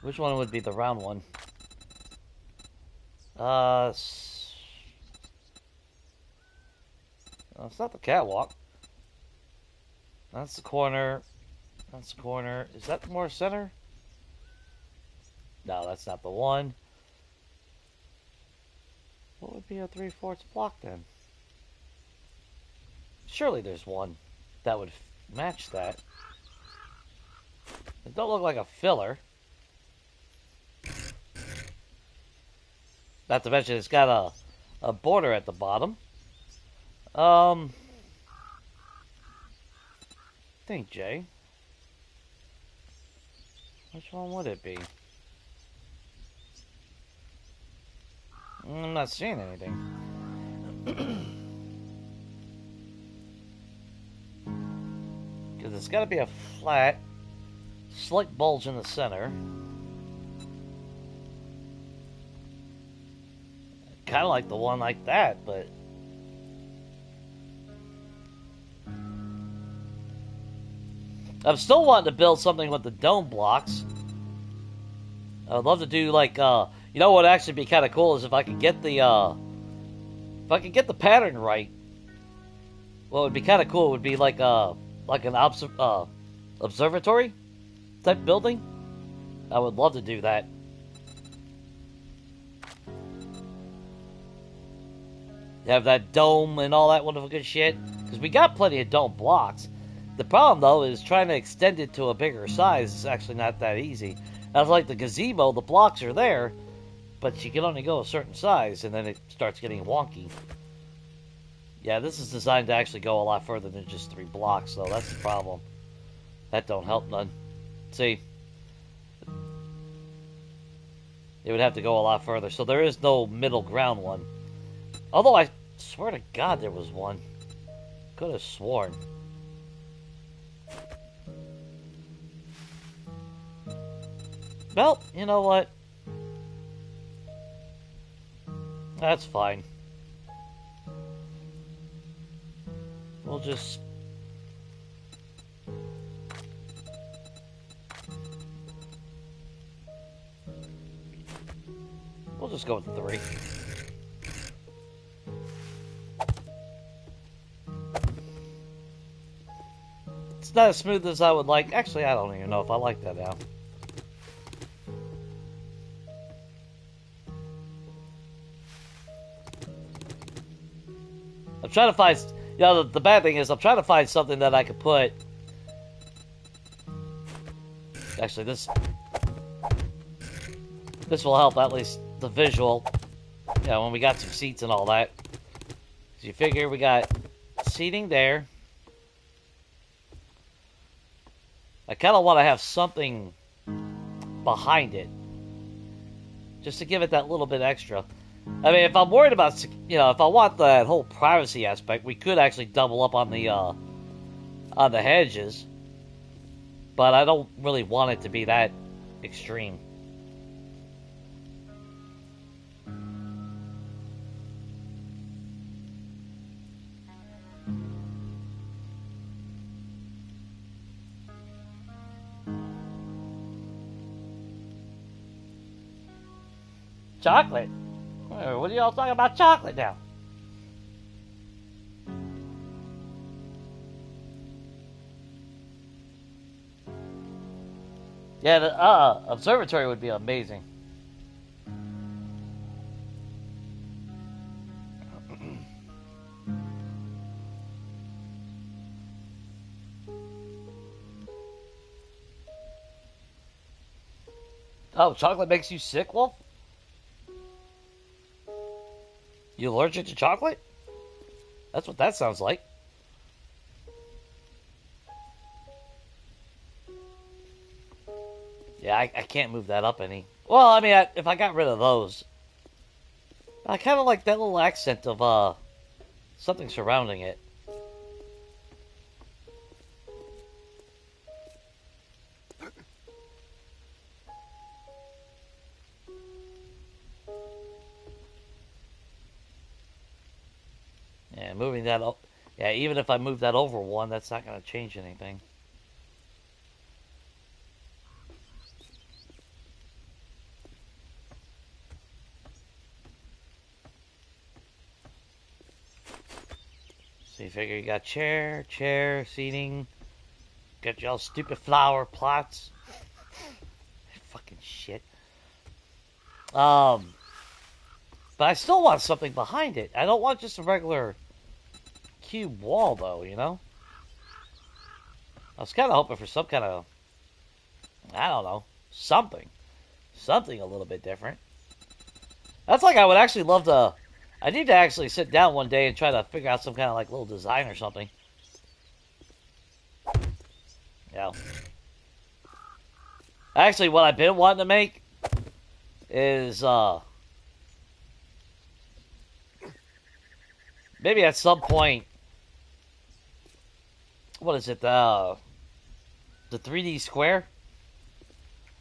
Which one would be the round one? It's not the catwalk. That's the corner. That's the corner. Is that more center? No, that's not the one. What would be a 3/4 block then? Surely there's one that would match that. It don't look like a filler. Not to mention it's got a border at the bottom. Think, Jay. Which one would it be? I'm not seeing anything. Because it's got to be a flat, slick bulge in the center. Kind of like the one like that, but... I'm still wanting to build something with the dome blocks. I'd love to do like, you know what would actually be kind of cool is if I could get the, pattern right. What would be kind of cool would be like an observatory type building. I would love to do that. Have that dome and all that wonderful good shit. Because we got plenty of dome blocks. The problem, though, is trying to extend it to a bigger size is actually not that easy. As like the gazebo, the blocks are there, but you can only go a certain size, and then it starts getting wonky. Yeah, this is designed to actually go a lot further than just 3 blocks, though. That's the problem. That don't help none. See? It would have to go a lot further, so there is no middle ground one. Although I swear to God there was one. Could have sworn. Well, you know what? That's fine. We'll just... We'll just go with 3. It's not as smooth as I would like. Actually, I don't even know if I like that now. I'm trying to find... You know, the bad thing is I'm trying to find something that I could put... Actually, this will help at least the visual. Yeah, when we got some seats and all that. So you figure we got seating there. I kind of want to have something behind it. Just to give it that little bit extra. I mean, if I'm worried about, you know, if I want that whole privacy aspect, we could actually double up on the hedges. But I don't really want it to be that extreme. Chocolate? What are y'all talking about chocolate now? Yeah, the observatory would be amazing. Oh, chocolate makes you sick, Wolf? You allergic to chocolate? That's what that sounds like. Yeah, I can't move that up any. Well, I mean, if I got rid of those, I kind of like that little accent of something surrounding it. Yeah, moving that up. Yeah, even if I move that over one, that's not going to change anything. So you figure you got chair, seating. Got y'all stupid flower plots. Fucking shit. But I still want something behind it. I don't want just a regular cube wall, though, you know? I was kind of hoping for some kind of, I don't know, something. Something a little bit different. That's like I would actually love to, I need to actually sit down one day and try to figure out some kind of like little design or something. Yeah. Actually, what I've been wanting to make is, maybe at some point, what is it, the 3D square?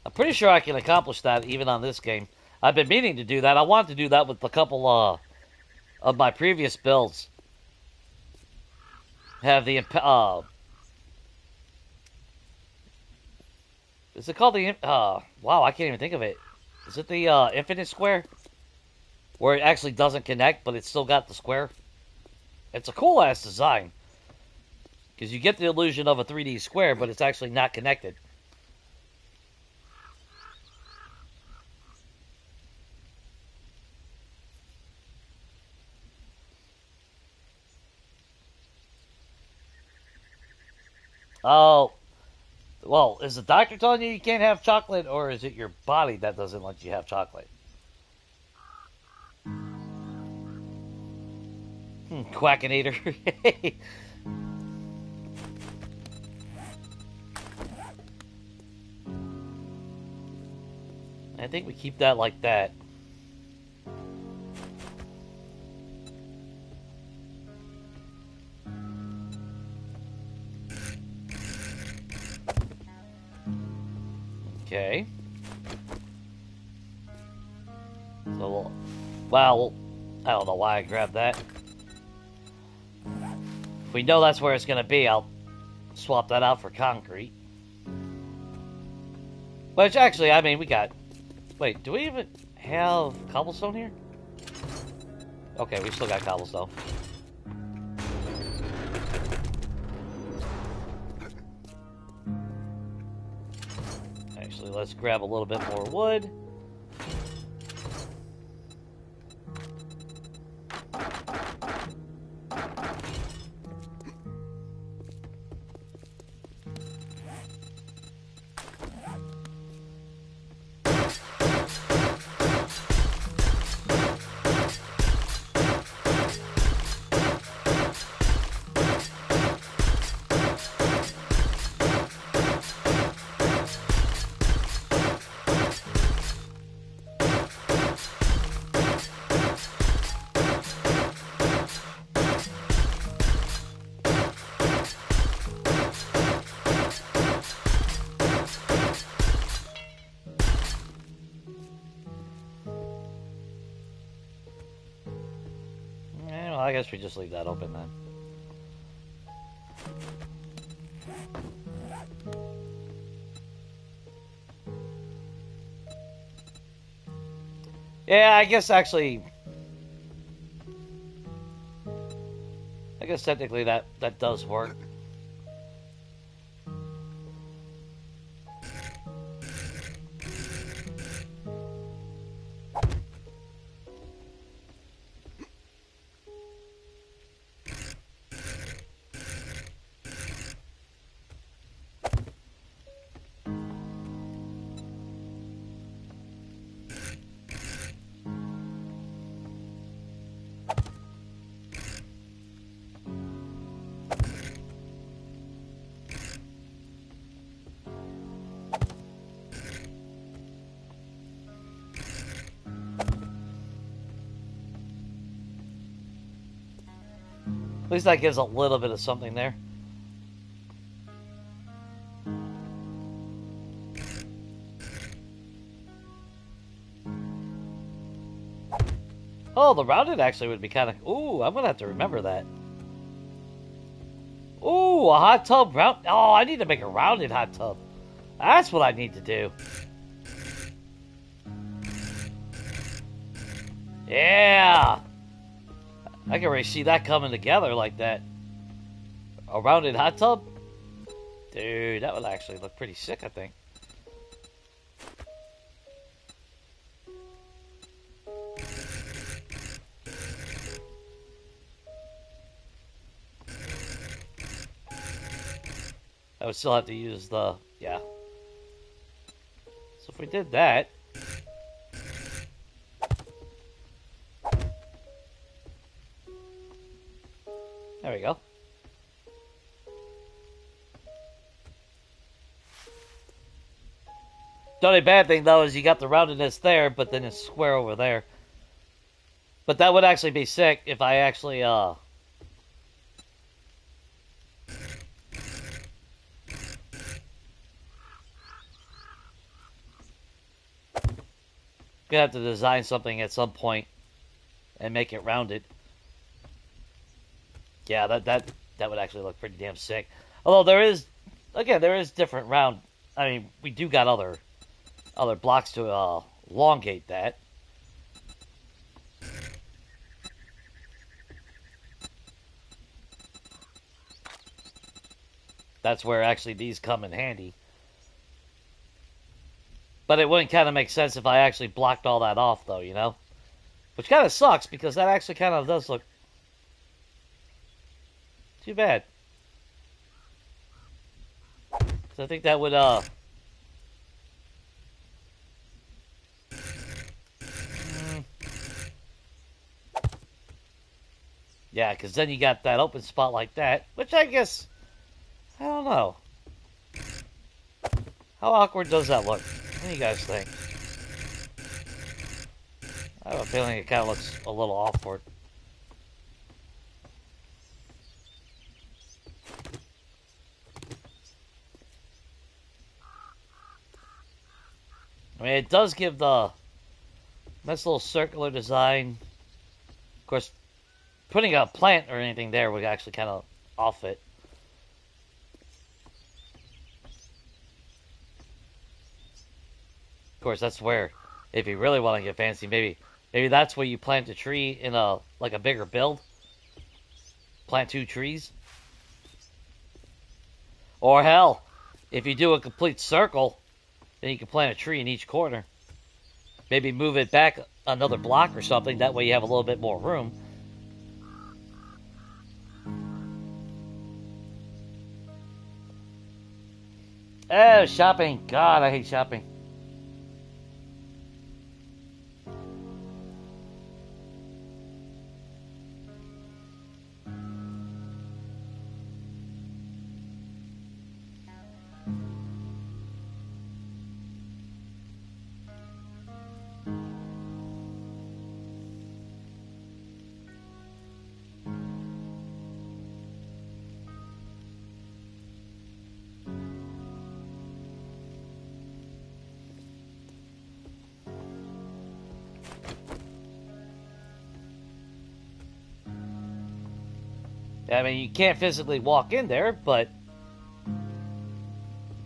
I'm pretty sure I can accomplish that even on this game. I've been meaning to do that. I wanted to do that with a couple of my previous builds. Have the is it called the wow, I can't even think of it. Is it the infinite square? Where it actually doesn't connect, but it's still got the square. It's a cool ass design. Because you get the illusion of a 3D square, but it's actually not connected. Oh, well, is the doctor telling you can't have chocolate, or is it your body that doesn't let you have chocolate? Quackinator. I think we keep that like that. Okay. So, well, I don't know why I grabbed that. If we know that's where it's going to be, I'll swap that out for concrete. Which, actually, I mean, we got... Wait, do we even have cobblestone here? Okay, we still got cobblestone. Actually, let's grab a little bit more wood. Well, I guess we just leave that open then. Yeah, I guess actually... I guess technically that does work. At least that gives a little bit of something there. Oh, the rounded actually would be kind of... Ooh, I'm going to have to remember that. Ooh, a hot tub round... Oh, I need to make a rounded hot tub. That's what I need to do. Yeah! I can already see that coming together like that. A rounded hot tub? Dude, that would actually look pretty sick, I think. I would still have to use the... Yeah. So if we did that... There we go. The only bad thing, though, is you got the roundedness there, but then it's square over there. But that would actually be sick if I actually, Gonna have to design something at some point and make it rounded. Yeah, that would actually look pretty damn sick. Although there is, again, there is different round. I mean, we do got other blocks to elongate that. That's where actually these come in handy. But it wouldn't kind of make sense if I actually blocked all that off, though, you know? Which kind of sucks, because that actually kind of does look too bad. So I think that would, yeah, because then you got that open spot like that, which I guess, I don't know. How awkward does that look? What do you guys think? I have a feeling it kind of looks a little awkward. I mean, it does give the nice little circular design. Of course, putting a plant or anything there would actually kind of off it. Of course, that's where, if you really want to get fancy, maybe that's where you plant a tree in a bigger build. Plant 2 trees. Or hell, if you do a complete circle, then you can plant a tree in each corner. Maybe move it back another block or something. That way you have a little bit more room. Oh, shopping. God, I hate shopping. I mean, you can't physically walk in there, but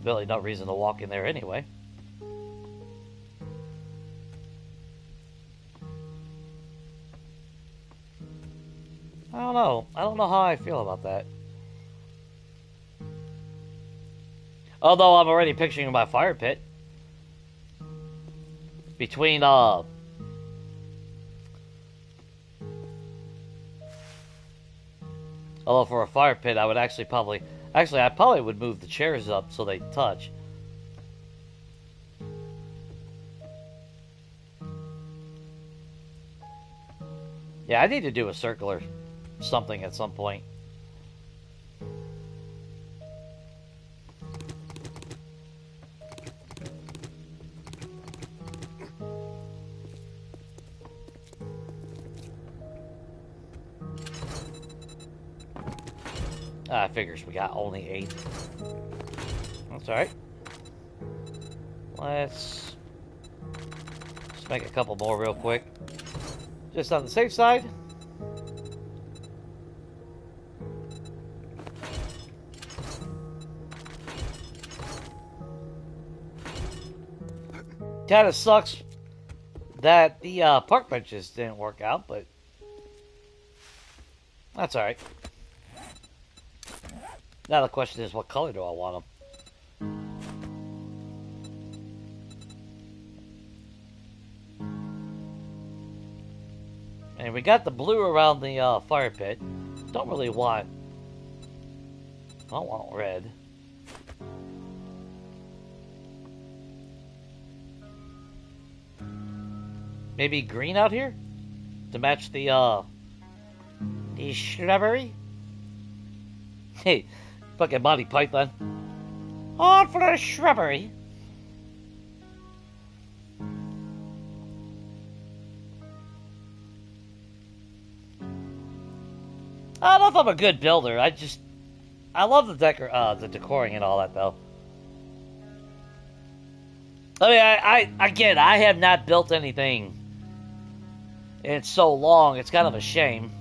really no reason to walk in there anyway. I don't know. I don't know how I feel about that. Although I'm already picturing my fire pit. Between, although for a fire pit, I would actually I probably would move the chairs up so they touch. Yeah, I need to do a circular something at some point. I figures we got only 8. That's alright. Let's just make a couple more real quick. Just on the safe side. Kinda sucks that the park benches didn't work out, but that's alright. Now the question is, what color do I want them? And we got the blue around the fire pit. Don't really want... I don't want red. Maybe green out here? To match the shrubbery? Hey, fucking Monty Python. On for the shrubbery. I don't know if I'm a good builder. I love the decoring and all that, though. I mean, again, I have not built anything in so long. It's kind of a shame.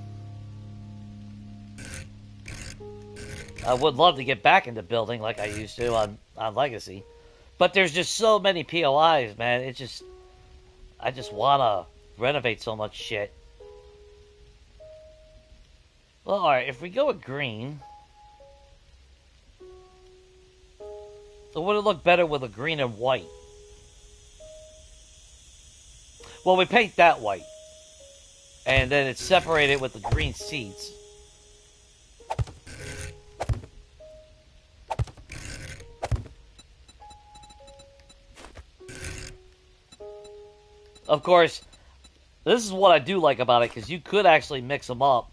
I would love to get back into building like I used to on Legacy. But there's just so many POIs, man. I just want to renovate so much shit. Well, alright, if we go with green... So would it look better with a green and white? Well, we paint that white. And then it's separated with the green seats. Of course, this is what I do like about it, because you could actually mix them up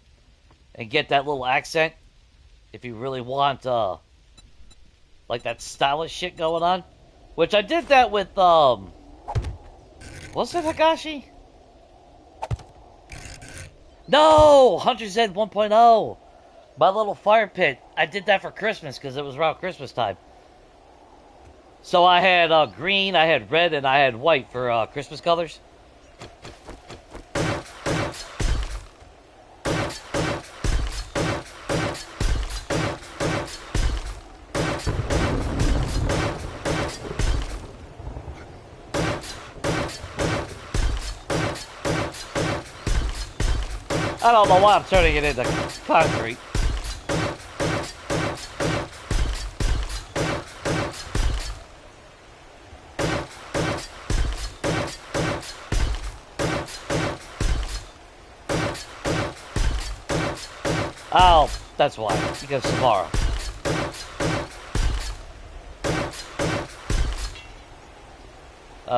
and get that little accent if you really want, like that stylish shit going on. Which I did that with, was it Higashi? No! Hunter's Ed 1.0! My little fire pit. I did that for Christmas, because it was around Christmas time. So I had green, I had red, and I had white for Christmas colors. I don't know why I'm turning it into concrete. Oh, that's why. Because tomorrow.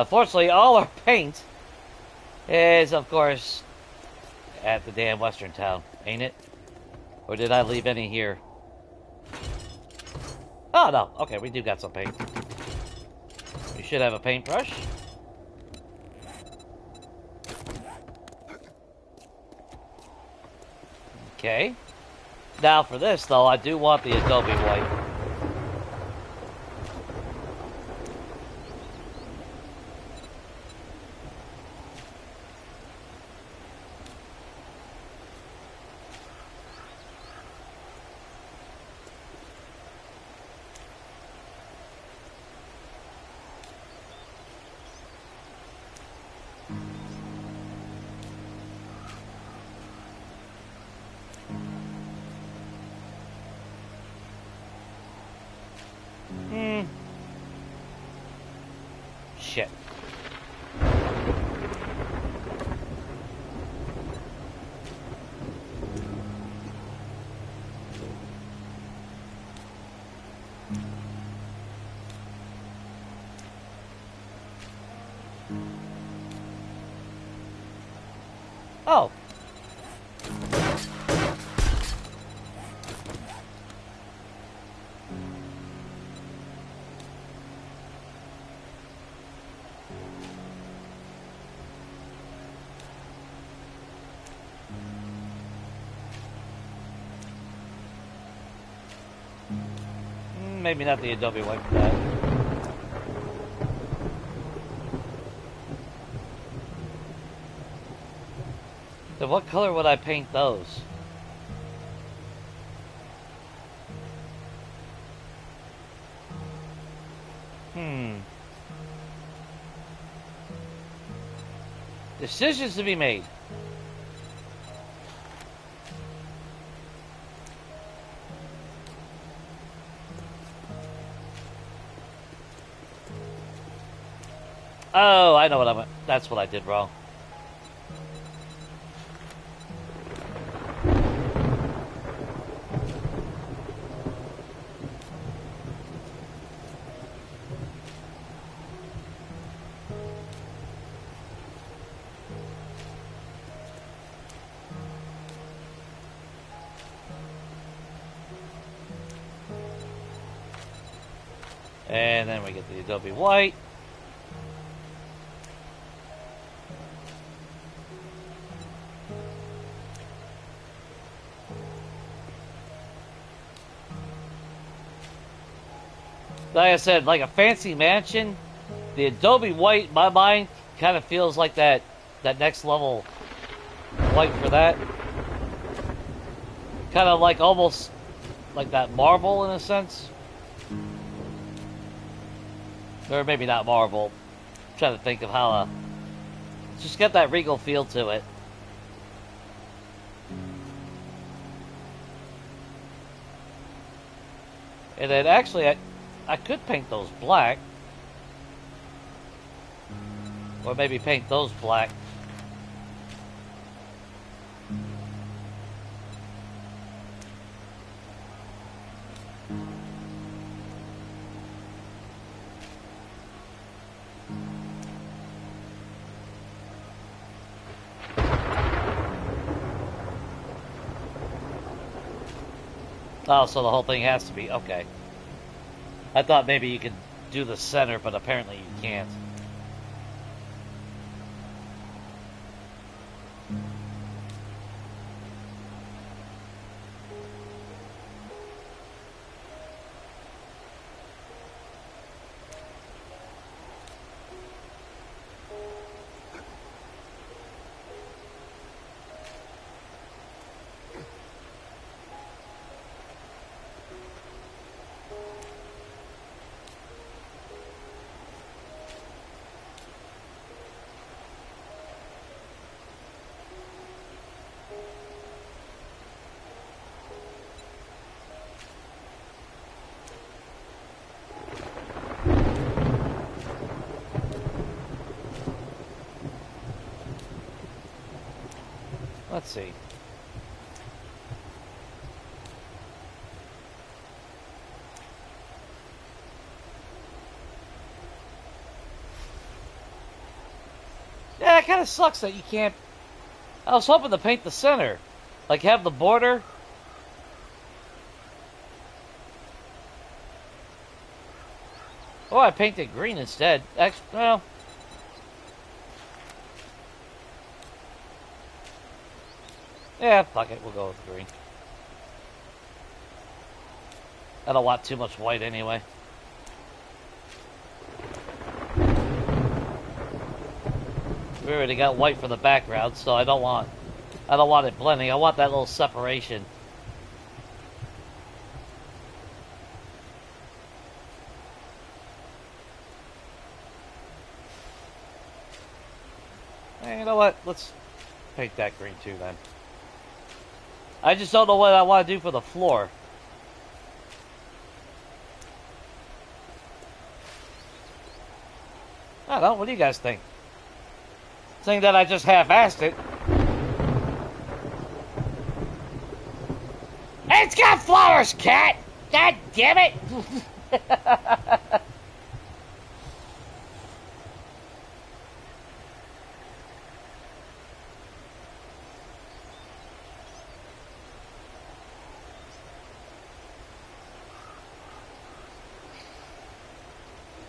Fortunately, all our paint is, of course, at the damn western town, ain't it? Or did I leave any here? Oh, no. Okay, we do got some paint. We should have a paintbrush. Okay. Now for this, though, I do want the Adobe white. Shit. Oh. Maybe not the Adobe White for that. Then what color would I paint those? Decisions to be made. Oh, I know what I went. That's what I did wrong. And then we get the Adobe White. Like I said, like a fancy mansion, the Adobe White, in my mind, kind of feels like that next level white for that. Kind of like almost like that marble in a sense. Or maybe not marble. I'm trying to think of how just get that regal feel to it. And then actually, I could paint those black. Or maybe paint those black. Oh, so the whole thing has to be, okay. I thought maybe you could do the center, but apparently you can't. Let's see. Yeah, it kind of sucks that you can't... I was hoping to paint the center. Like, have the border. Oh, I painted green instead. Actually, well... Yeah, fuck it. We'll go with green. I don't want too much white anyway. We already got white for the background, so I don't want it blending. I want that little separation. Hey, you know what? Let's paint that green too then. I just don't know what I want to do for the floor. I don't know. What do you guys think? Saying that I just half-assed it. It's got flowers, cat! God damn it!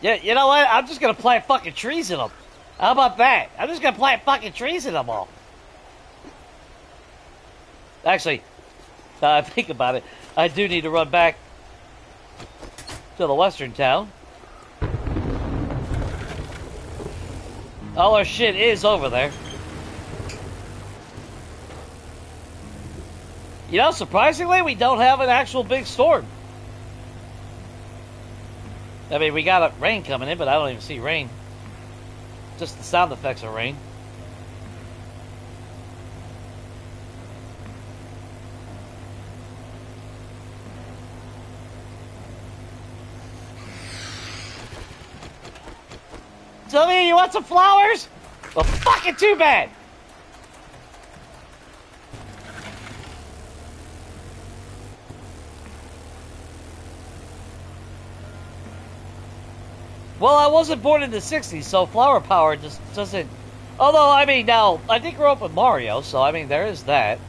Yeah, you know what? I'm just gonna plant fucking trees in them. How about that? I'm just gonna plant fucking trees in them all. Actually, now I think about it, I do need to run back to the western town. All our shit is over there. You know, surprisingly, we don't have an actual big storm. I mean, we got rain coming in, but I don't even see rain. Just the sound effects of rain. Sylvia, you want some flowers? Well, fucking too bad. Well, I wasn't born in the 60s, so flower power just doesn't... Although, I mean, now, I did grow up with Mario, so, I mean, there is that.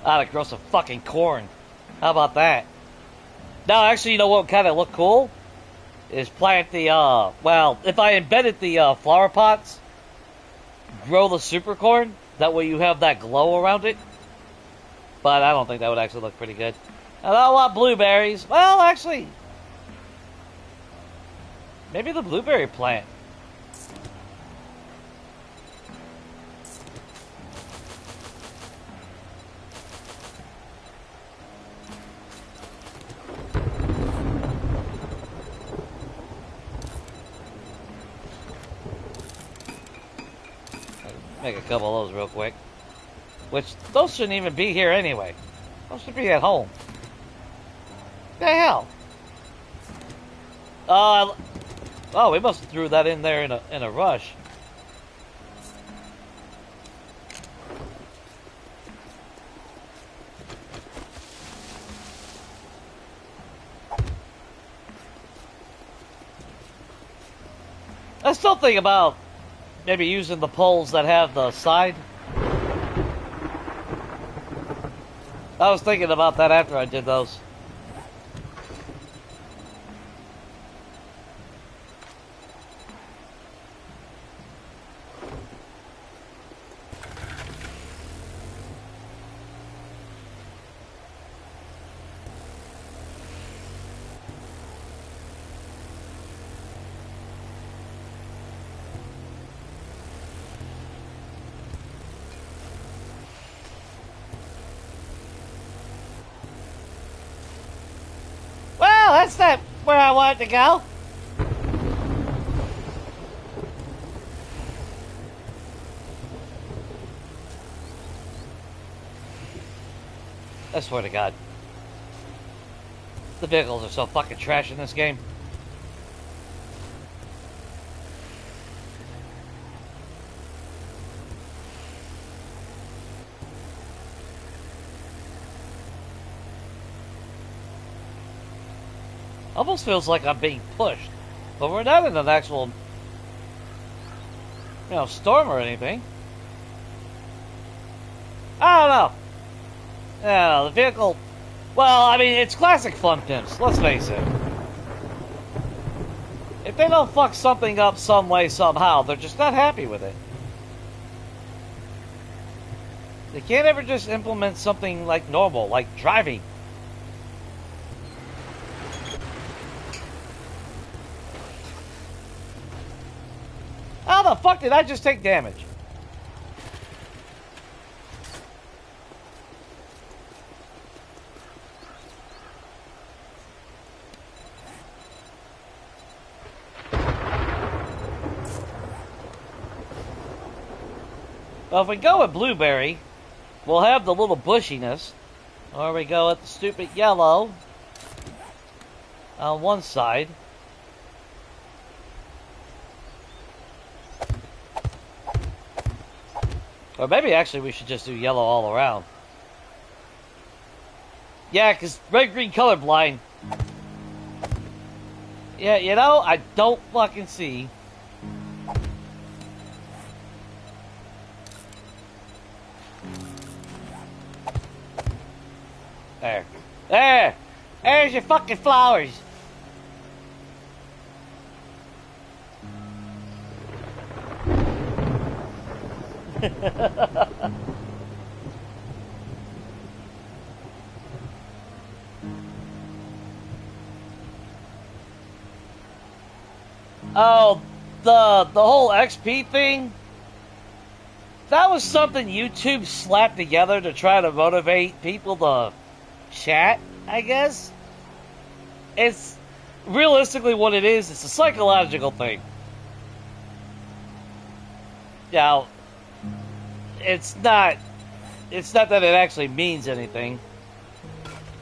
I ought to grow some fucking corn. How about that? No, actually, you know what would kind of look cool? Is plant the, well, if I embedded the, flower pots, grow the super corn, that way you have that glow around it. But I don't think that would actually look pretty good. I don't want blueberries. Well, actually, maybe the blueberry plant. Make a couple of those real quick. Which, those shouldn't even be here anyway. Those should be at home. What the hell? Oh, we must have threw that in there in a rush. I still think about maybe using the poles that have the side. I was thinking about that after I did those. That's not where I wanted to go. I swear to God. The vehicles are so fucking trash in this game. Almost feels like I'm being pushed. But we're not in an actual, storm or anything. I don't know. Yeah, the vehicle... Well, I mean, it's classic fun pimps. Let's face it. If they don't fuck something up some way, somehow, they're just not happy with it. They can't ever just implement something like normal, like driving. How the fuck did I just take damage? Well, if we go with blueberry, we'll have the little bushiness. Or we go with the stupid yellow on one side. Or maybe actually we should just do yellow all around. Yeah, because red-green colorblind. Yeah, I don't fucking see. There. There! There's your fucking flowers! Oh, the whole XP thing? That was something YouTube slapped together to try to motivate people to chat, I guess. It's realistically what it is. It's a psychological thing. Now, it's not that it actually means anything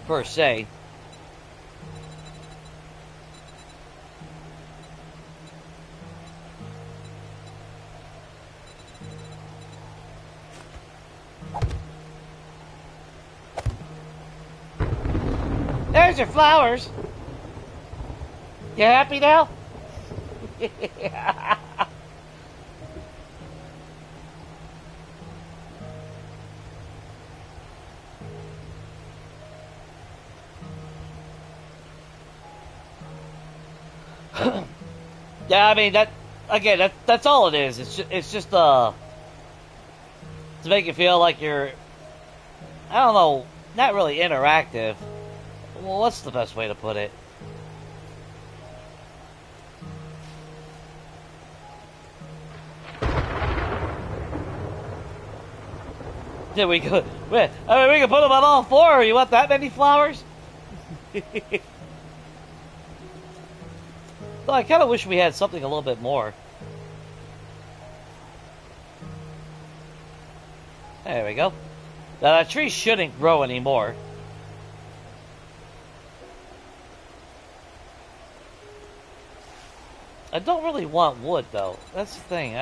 per se. There's your flowers. You happy now? Yeah. Yeah, I mean that's all it is. It's just to make you feel like you're, I don't know, not really interactive. Well, what's the best way to put it? Did we go? I mean, we can put them on all four. You want that many flowers? Well, I kind of wish we had something a little bit more. There we go. Now, that tree shouldn't grow anymore. I don't really want wood, though. That's the thing.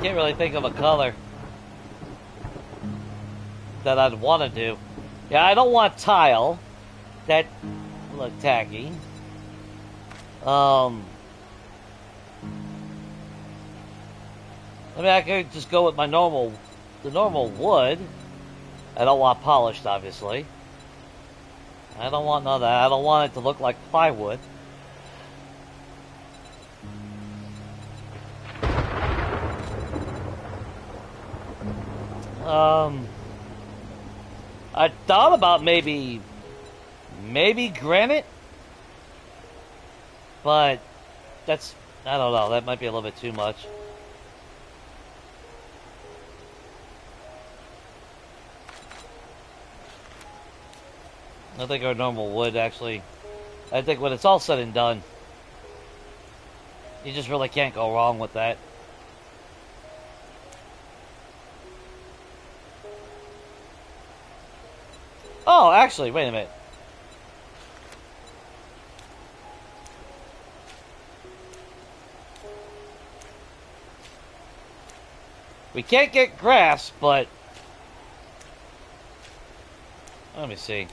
Can't really think of a color that I'd want to do. Yeah, I don't want tile. That look tacky. I mean, I could just go with the normal wood. I don't want polished, obviously. I don't want none of that. I don't want it to look like plywood. I thought about maybe granite, but that's, I don't know, that might be a little bit too much. I think our normal wood, actually, I think when it's all said and done, you just really can't go wrong with that. Oh, actually, wait a minute. We can't get grass, but let me see.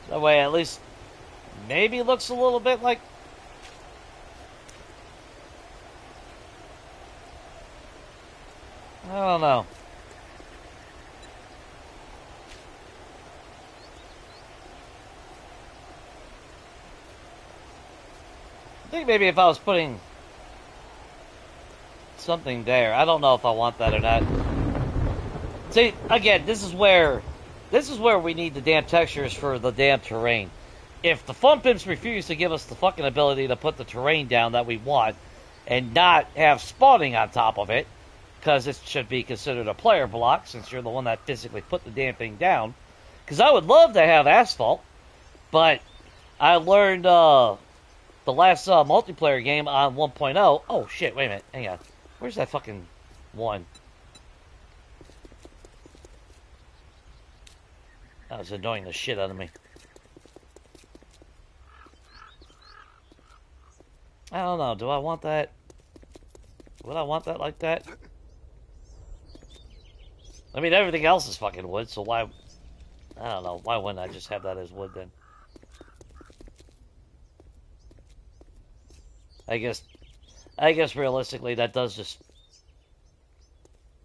That way, at least, maybe it looks a little bit like. I don't know. I think maybe if I was putting something there, I don't know if I want that or not. See, again, this is where we need the damn textures for the damn terrain. If the fun pimps refuse to give us the fucking ability to put the terrain down that we want and not have spawning on top of it, because it should be considered a player block since you're the one that physically put the damn thing down. Because I would love to have asphalt, but I learned the last multiplayer game on 1.0. Oh shit, wait a minute, hang on. Where's that fucking one? That was annoying the shit out of me. I don't know. Do I want that? Would I want that like that? I mean, everything else is fucking wood, so why... I don't know. Why wouldn't I just have that as wood then? I guess realistically that does just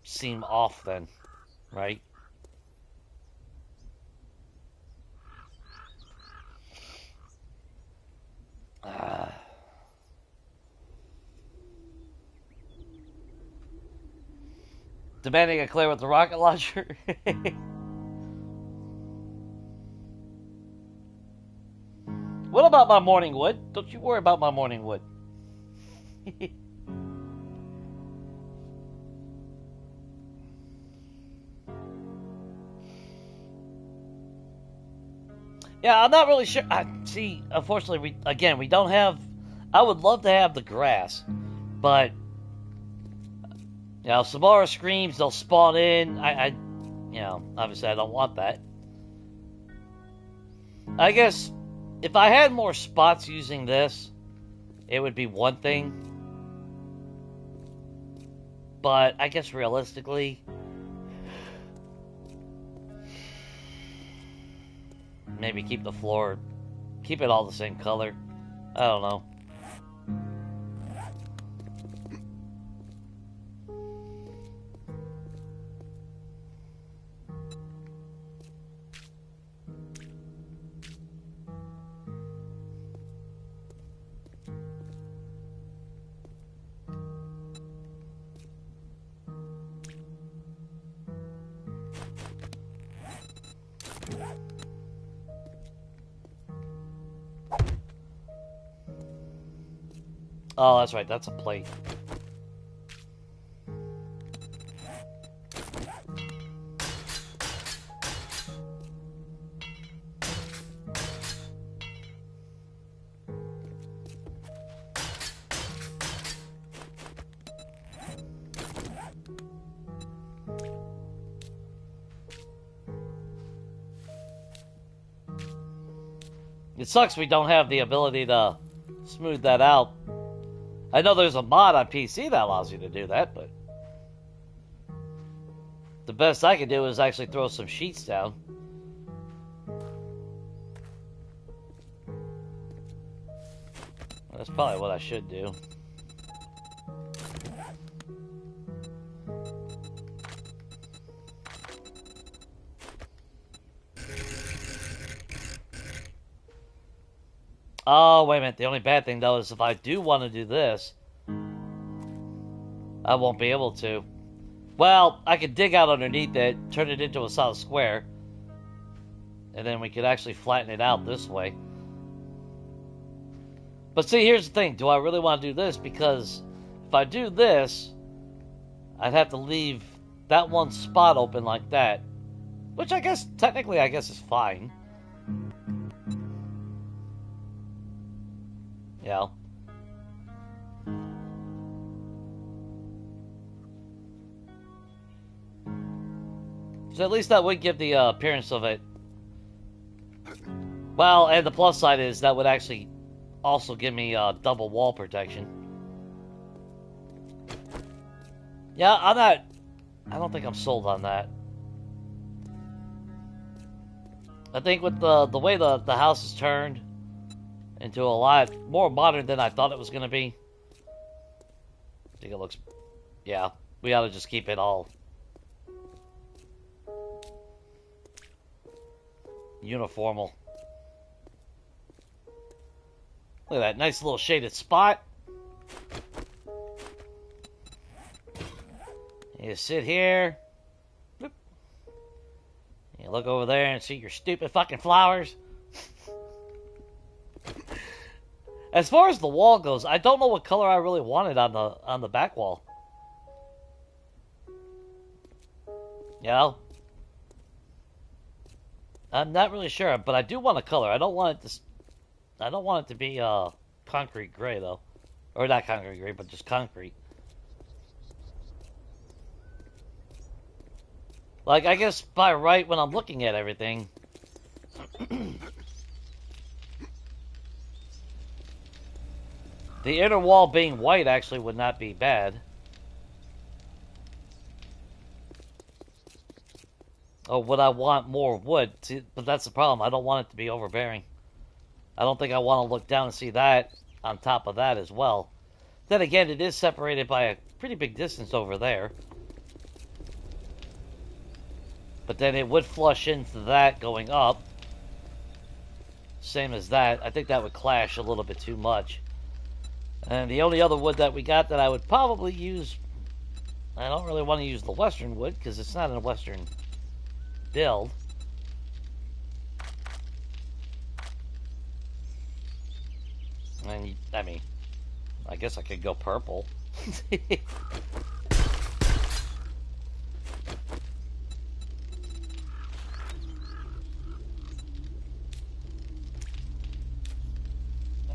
seem off then, right? Demanding a clear with the rocket launcher. What about my morning wood? Don't you worry about my morning wood. Yeah, I'm not really sure. See, unfortunately, we don't have... I would love to have the grass, but... You know, Samara screams, they'll spawn in. You know, obviously I don't want that. I guess if I had more spots using this, it would be one thing. But I guess realistically, maybe keep the floor, keep it all the same color. I don't know. Oh, that's right. That's a plate. It sucks we don't have the ability to smooth that out. I know there's a mod on PC that allows you to do that, but the best I can do is actually throw some sheets down. That's probably what I should do. Oh, wait a minute. The only bad thing, though, is if I do want to do this, I won't be able to. Well, I could dig out underneath it, turn it into a solid square, and then we could actually flatten it out this way. But see, here's the thing. Do I really want to do this? Because if I do this, I'd have to leave that one spot open like that, which I guess, technically, I guess is fine. Yeah. So at least that would give the appearance of it. Well, and the plus side is that would actually also give me double wall protection. Yeah, I don't think I'm sold on that. I think with the way the house is turned into a lot more modern than I thought it was going to be. I think it looks... Yeah, we ought to just keep it all uniformal. Look at that nice little shaded spot. You sit here. Boop. You look over there and see your stupid fucking flowers. As far as the wall goes, I don't know what color I really wanted on the back wall. You know? I'm not really sure, but I do want a color. I don't want it to be concrete gray though. Or not concrete gray, but just concrete. Like, I guess by right when I'm looking at everything, The inner wall being white actually would not be bad. Oh, would I want more wood? See, but that's the problem. I don't want it to be overbearing. I don't think I want to look down and see that on top of that as well. Then again, it is separated by a pretty big distance over there. But then it would flush into that going up. Same as that. I think that would clash a little bit too much. And the only other wood that we got that I would probably use... I don't really want to use the western wood because it's not a western build. And, I mean, I guess I could go purple. There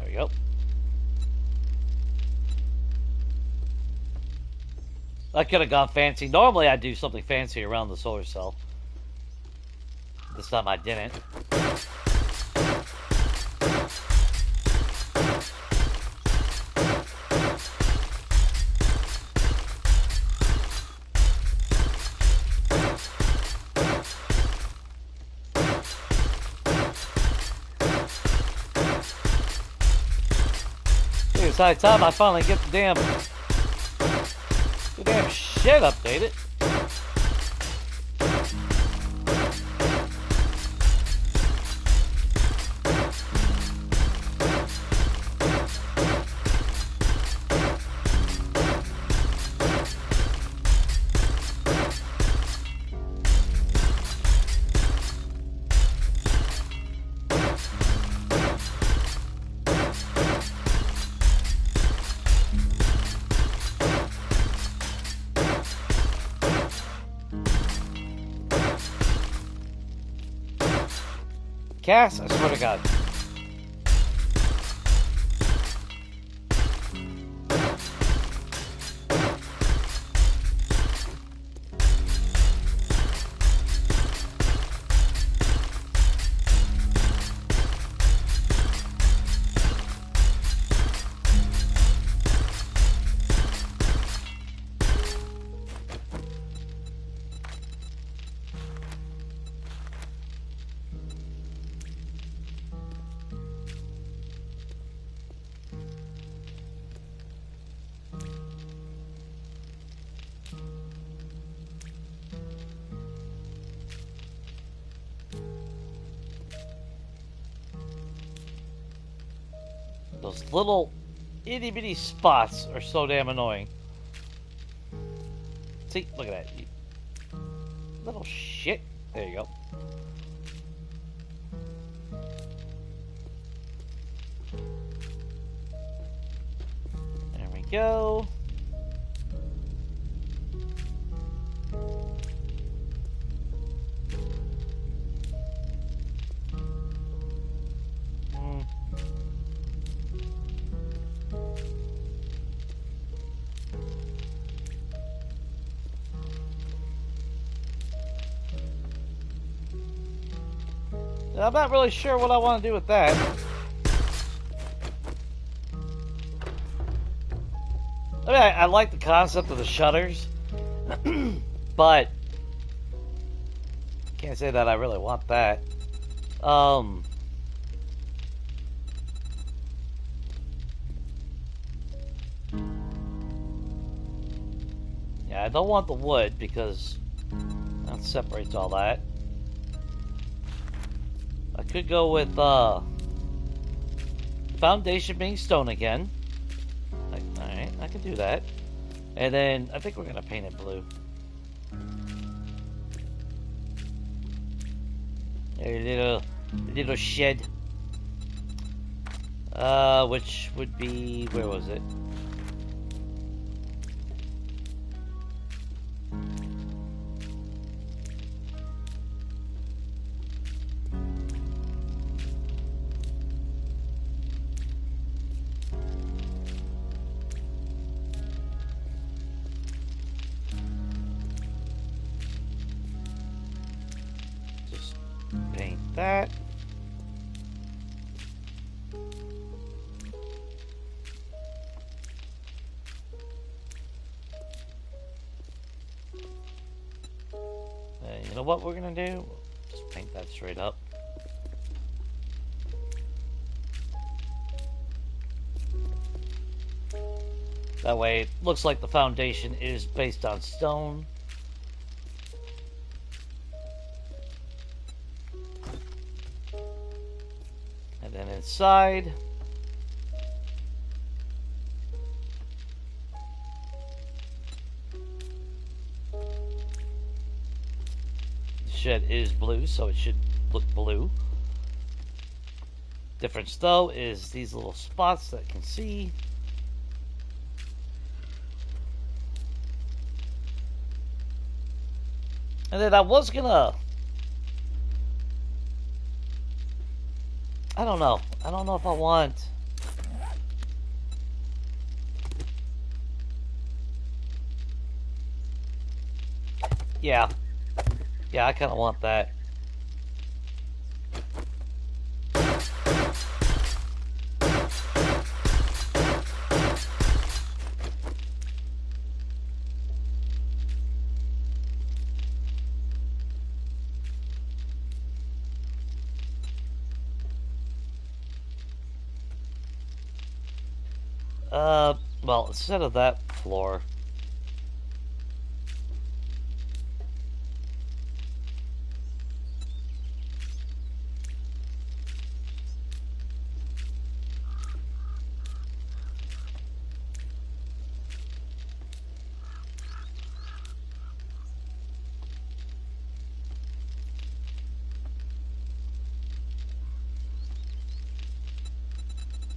we go. I could have gone fancy. Normally I do something fancy around the solar cell. This time I didn't. It's high time I finally get the damn shit updated. Cass, I swear to God. Those little itty bitty spots are so damn annoying. See, look at that. You little shit. There you go. There we go. I'm not really sure what I want to do with that. I mean, I like the concept of the shutters, but can't say that I really want that. Yeah, I don't want the wood because that separates all that. I could go with foundation being stone again. Alright, I can do that. And then I think we're gonna paint it blue. A little shed. Which would be, where was it? That. You know what we're gonna do? Just paint that straight up. That way it looks like the foundation is based on stone. And then inside, the shed is blue, so it should look blue. Difference though is these little spots that you can see. And then I was gonna... I don't know. I don't know if I want... Yeah. Yeah, I kind of want that. Well, instead of that floor,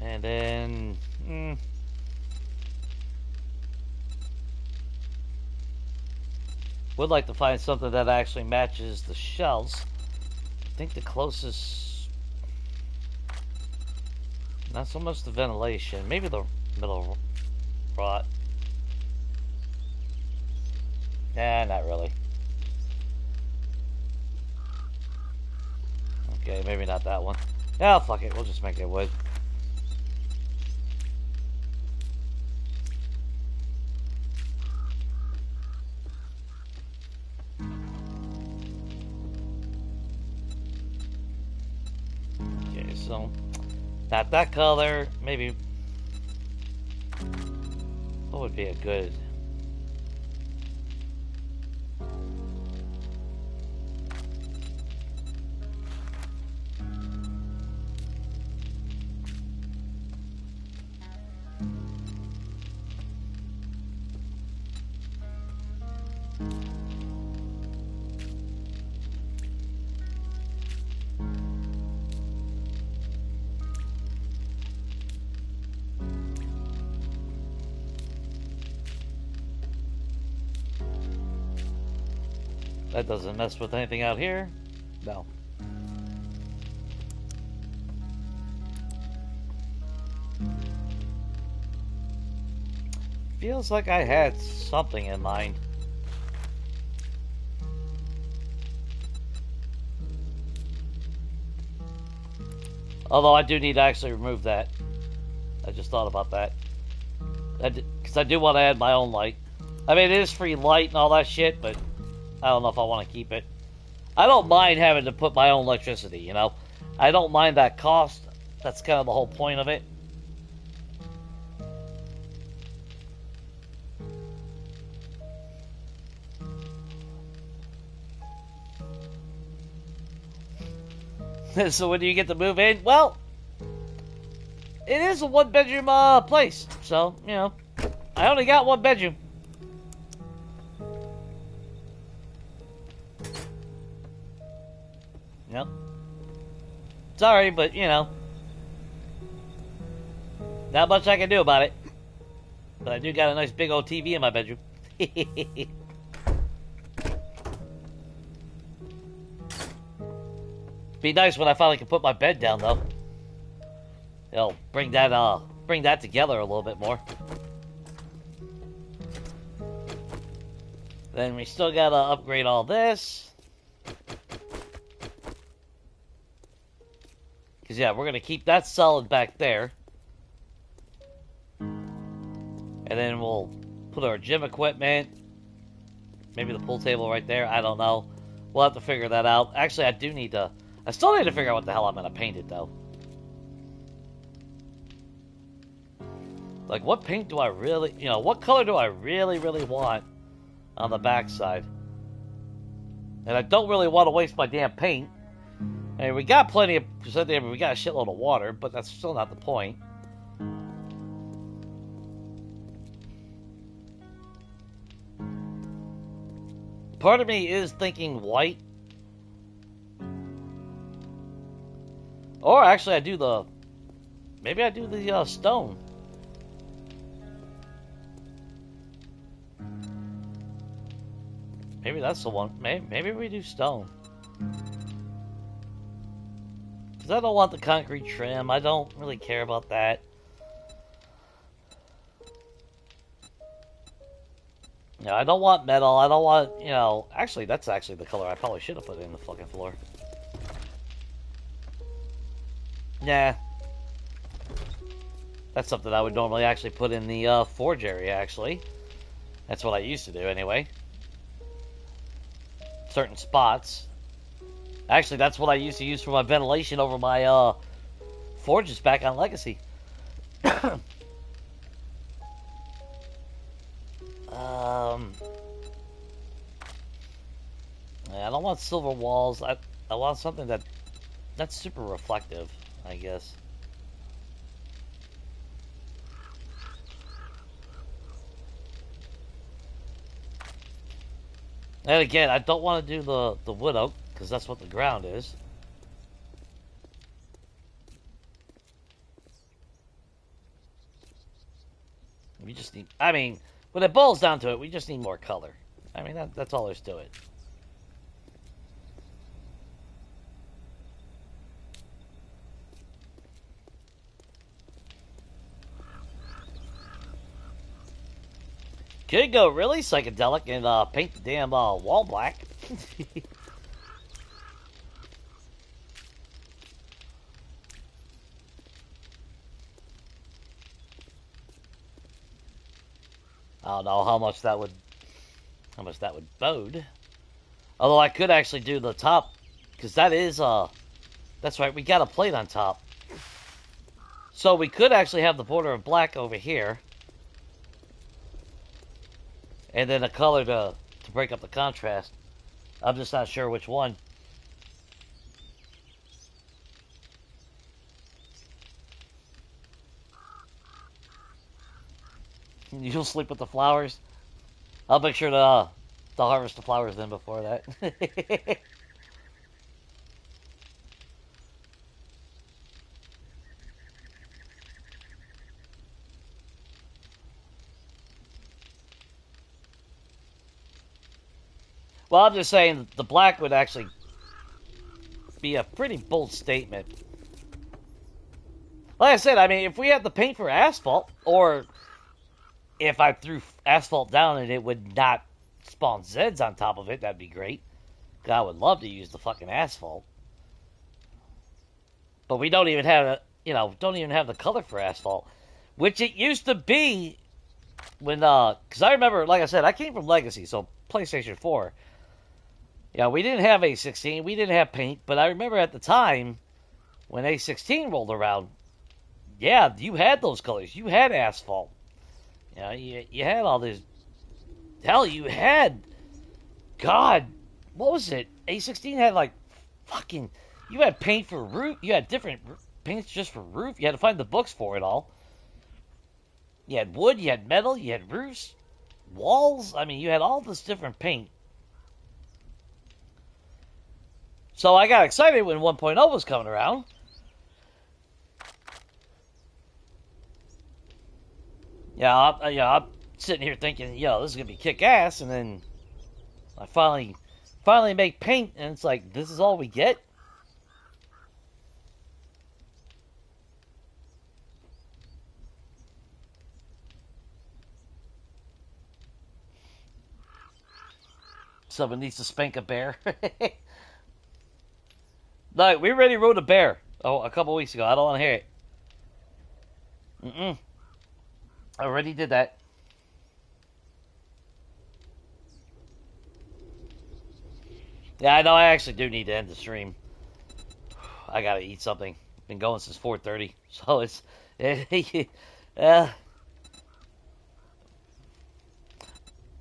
and then, would like to find something that actually matches the shelves. I think the closest, not so much the ventilation, maybe the middle rot. Nah, not really. Okay, maybe not that one. Yeah, fuck it, we'll just make it wood. So, not that color. Maybe. What would be a good? That doesn't mess with anything out here. No. Feels like I had something in mind. Although I do need to actually remove that. I just thought about that. Because I do want to add my own light. I mean, it is free light and all that shit, but I don't know if I want to keep it. I don't mind having to put my own electricity, you know? I don't mind that cost. That's kind of the whole point of it. So when do you get to move in? Well, it is a one-bedroom place. So, you know, I only got one bedroom. Yep. Sorry, but, you know, not much I can do about it. But I do got a nice big old TV in my bedroom. Be nice when I finally can put my bed down, though. It'll bring that together a little bit more. Then we still gotta upgrade all this. Because, yeah, we're gonna keep that solid back there. And then we'll put our gym equipment. Maybe the pool table right there. I don't know. We'll have to figure that out. Actually, I still need to figure out what the hell I'm going to paint it, though. Like, what paint do I really... what color do I really, really want on the backside? And I don't really want to waste my damn paint. I mean, we got plenty of... we got a shitload of water, but that's still not the point. Part of me is thinking white. Or actually, maybe I do the stone. Maybe that's the one. Maybe we do stone. Because I don't want the concrete trim. I don't really care about that. No, I don't want metal. I don't want, Actually, that's actually the color I probably should have put in the fucking floor. Nah. That's something I would normally actually put in the forge area, actually. That's what I used to do, anyway. Certain spots. Actually, that's what I used to use for my ventilation over my forges back on Legacy. I don't want silver walls. I want something that's super reflective, I guess. And again, I don't want to do the wood oak, because that's what the ground is. We just need... I mean, when it boils down to it, we just need more color. I mean, that's all there's to it. Could go really psychedelic and paint the damn wall black. I don't know how much that would bode. Although I could actually do the top, because that is that's right, we got a plate on top. So we could actually have the border of black over here. And then a color to break up the contrast. I'm just not sure which one. You'll sleep with the flowers? I'll make sure to harvest the flowers then before that. Well, I'm just saying the black would actually be a pretty bold statement. Like I said, I mean, if we had the paint for asphalt, or if I threw asphalt down and it would not spawn Zeds on top of it, that'd be great. I would love to use the fucking asphalt. But we don't even have the color for asphalt. Which it used to be when, because I remember, like I said, I came from Legacy, so PlayStation 4. Yeah, we didn't have A16, we didn't have paint, but I remember at the time, when A16 rolled around, yeah, you had those colors. You had asphalt. You had all this. Hell, you had. God, what was it? A16 had like fucking. You had paint for roof. You had different paints just for roof. You had to find the books for it all. You had wood. You had metal. You had roofs, walls. I mean, you had all this different paint. So I got excited when 1.0 was coming around. I'm sitting here thinking, this is gonna be kick ass, and then I finally make paint, and it's like, this is all we get. Someone needs to spank a bear. Like, we already rode a bear a couple weeks ago. I don't want to hear it. I already did that. Yeah, I know. I actually do need to end the stream. I gotta eat something. Been going since 4:30, so it's. Uh,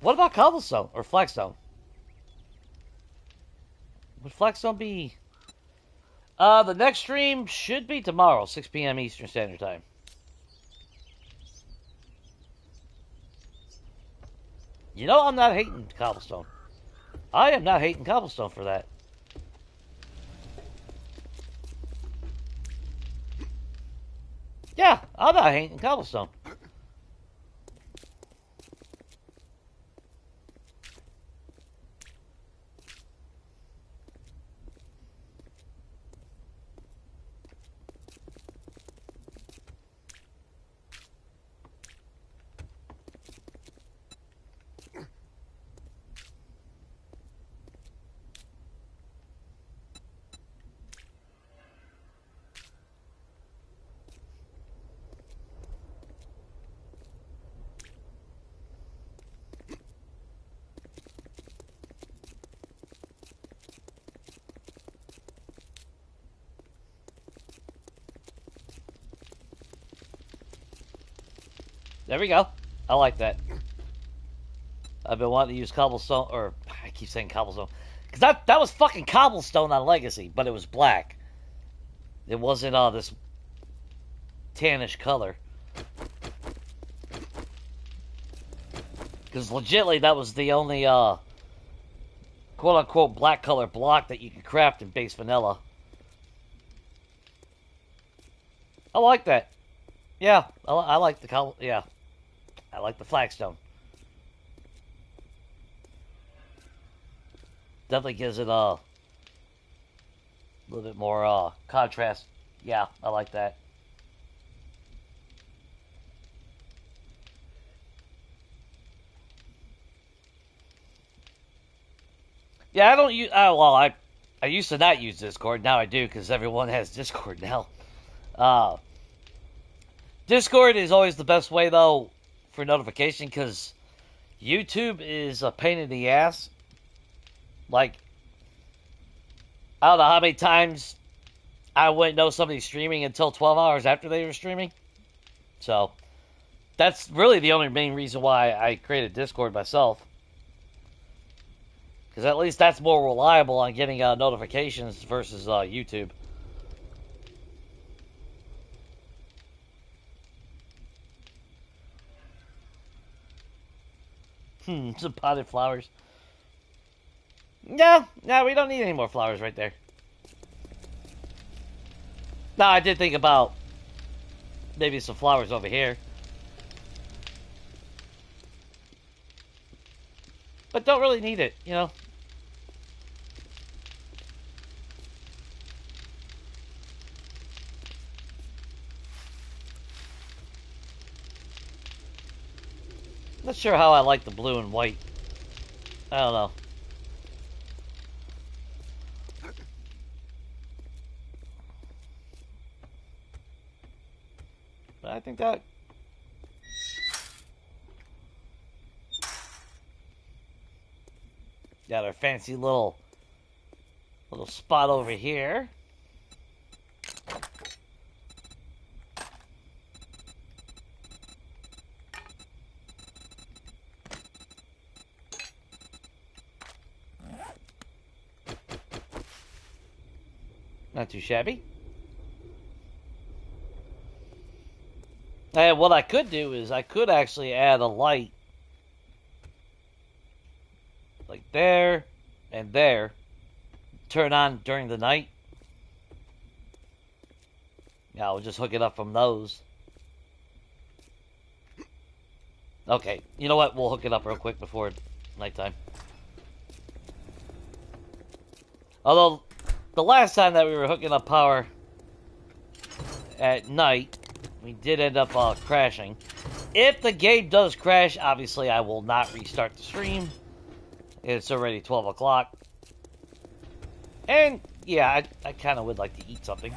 what about cobblestone or flagstone? Would flagstone be? The next stream should be tomorrow, 6 p.m. Eastern Standard Time. You know, I'm not hating cobblestone. I am not hating cobblestone for that. Yeah, I'm not hating cobblestone. There we go. I like that. I've been wanting to use cobblestone, or I keep saying cobblestone, because that was fucking cobblestone on Legacy, but it was black. It wasn't this tannish color. Because legitimately, that was the only quote-unquote black color block that you could craft in base vanilla. I like that. Yeah, I like the yeah, I like the flagstone. Definitely gives it a little bit more contrast. Yeah, I like that. Yeah, I don't use. Well, I used to not use Discord. Now I do because everyone has Discord now. Uh, Discord is always the best way though for notification because YouTube is a pain in the ass. Like, I don't know how many times I wouldn't know somebody's streaming until 12 hours after they were streaming. So that's really the only main reason why I created Discord myself. Because at least that's more reliable on getting notifications versus YouTube. Some potted flowers. Yeah, we don't need any more flowers right there. Now, I did think about maybe some flowers over here. But don't really need it, you know? Not sure how I like the blue and white. I don't know. But I think that... Got our fancy little spot over here. Not too shabby. And what I could do is I could actually add a light like there and there. Turn on during the night. Yeah, we'll just hook it up from those. Okay, you know what? We'll hook it up real quick before nighttime. Although, the last time that we were hooking up power at night, we did end up crashing. If the game does crash, obviously I will not restart the stream. It's already 12 o'clock. And, yeah, I kind of would like to eat something.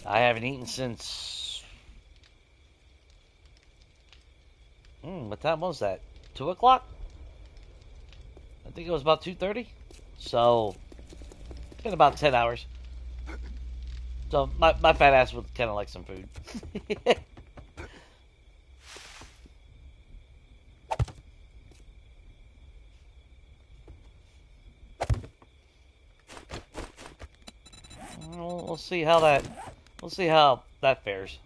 I haven't eaten since... what time was that? 2 o'clock? think it was about 2:30. So, it's been about 10 hours. So, my fat ass would kind of like some food. We'll see how that fares.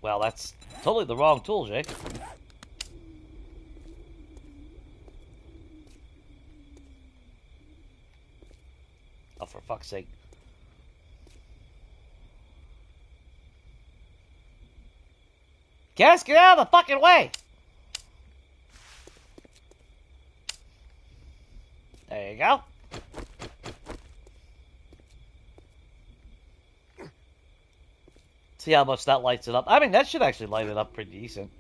Well, that's totally the wrong tool, Jake. Oh, for fuck's sake. Gas, get out of the fucking way! There you go. See how much that lights it up. I mean, that should actually light it up pretty decent.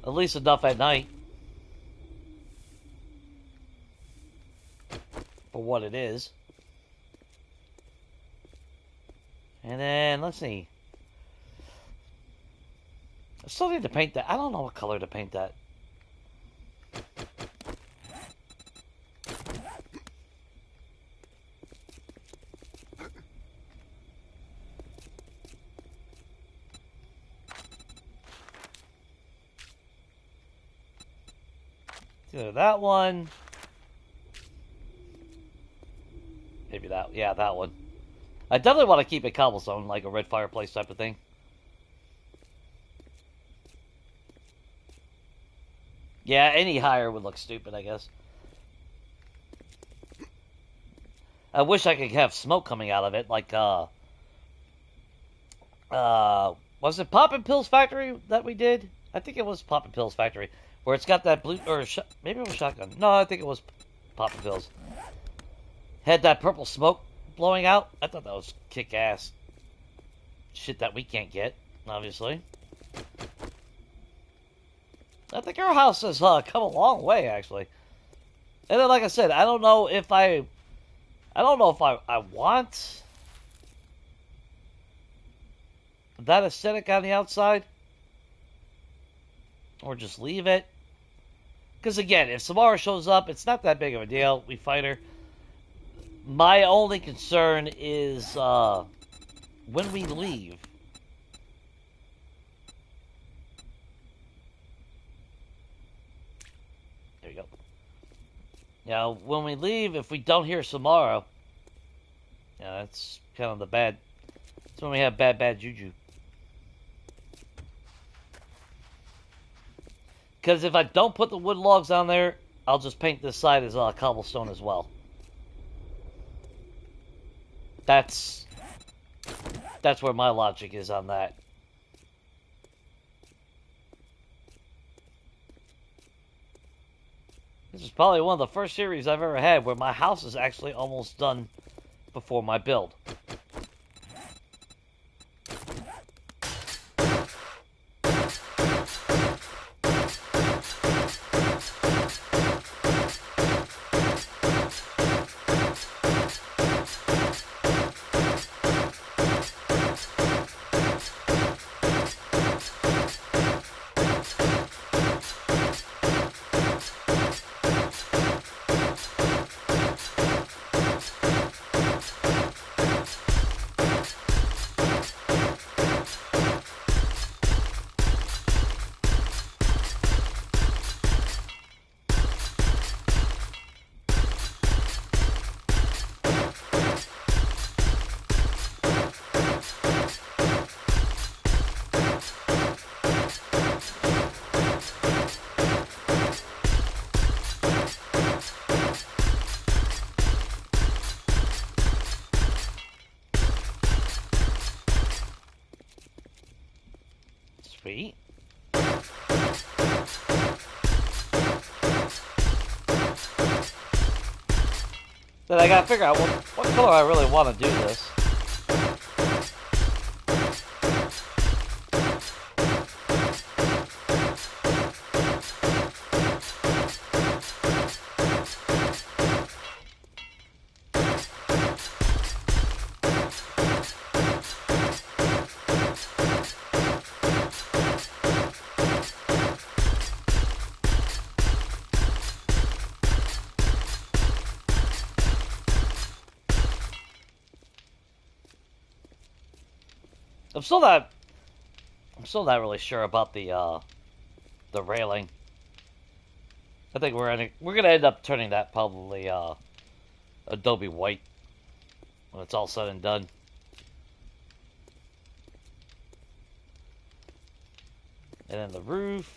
At least enough at night. For what it is. And then, let's see. I still need to paint that. I don't know what color to paint that. Either that one. Maybe that. Yeah, that one. I definitely want to keep it cobblestone, like a red fireplace type of thing. Yeah, any higher would look stupid, I guess. I wish I could have smoke coming out of it, like, was it Poppin' Pills Factory that we did? I think it was Poppin' Pills Factory, where it's got that blue, or maybe it was Shotgun. No, I think it was Poppin' Pills. Had that purple smoke blowing out. I thought that was kick-ass. Shit that we can't get, obviously. I think our house has come a long way, actually. And then, like I said, I don't know if I want that aesthetic on the outside, or just leave it. Because again, if Samara shows up, it's not that big of a deal. We fight her. My only concern is when we leave. There you go. Now, when we leave, if we don't hear Samara, yeah, that's kind of the bad. That's when we have bad juju. Because if I don't put the wood logs on there, I'll just paint this side as cobblestone as well. That's where my logic is on that. This is probably one of the first series I've ever had where my house is actually almost done before my build. Sweet. Then I gotta figure out what color I really want to do this. I'm still not really sure about the railing. I think we're gonna end up turning that probably Adobe white when it's all said and done. And then the roof.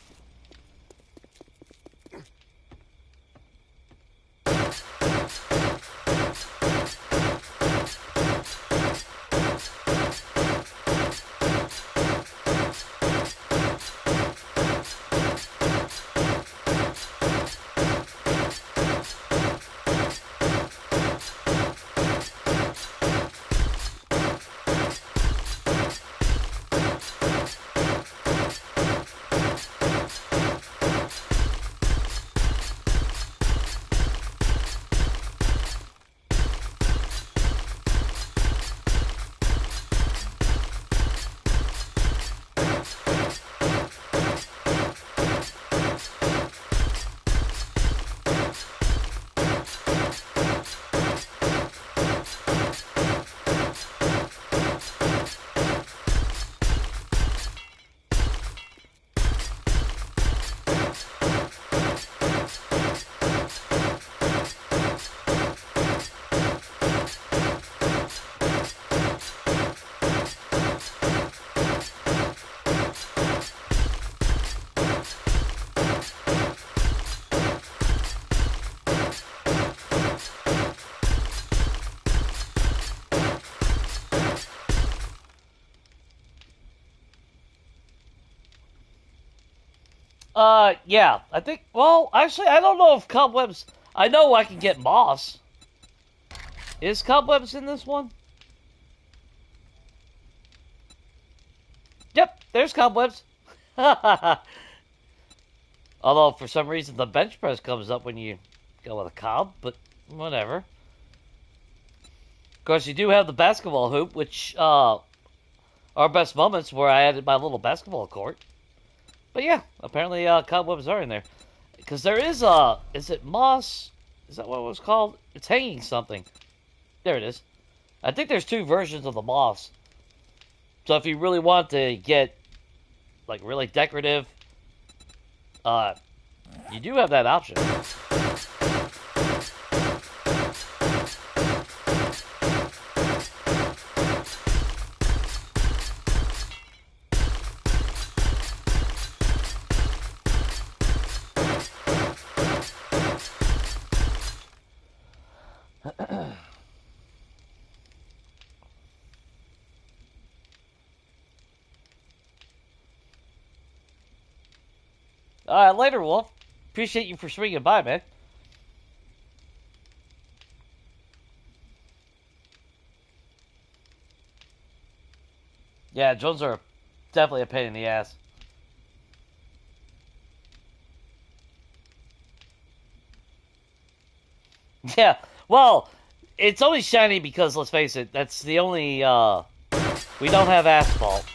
Yeah, I think, well, actually, I don't know if cobwebs, I know I can get moss. Is cobwebs in this one? Yep, there's cobwebs. Although, for some reason, the bench press comes up when you go with a cob, but whatever. Of course, you do have the basketball hoop, which, our best moments where I added my little basketball court. But yeah, apparently cobwebs are in there. Because there is is it moss? Is that what it was called? It's hanging something. There it is. I think there's two versions of the moss. So if you really want to get, like, really decorative, you do have that option. Alright, later, Wolf. Appreciate you for swinging by, man. Yeah, drones are definitely a pain in the ass. Yeah, well, it's only shiny because, let's face it, that's the only, we don't have asphalt.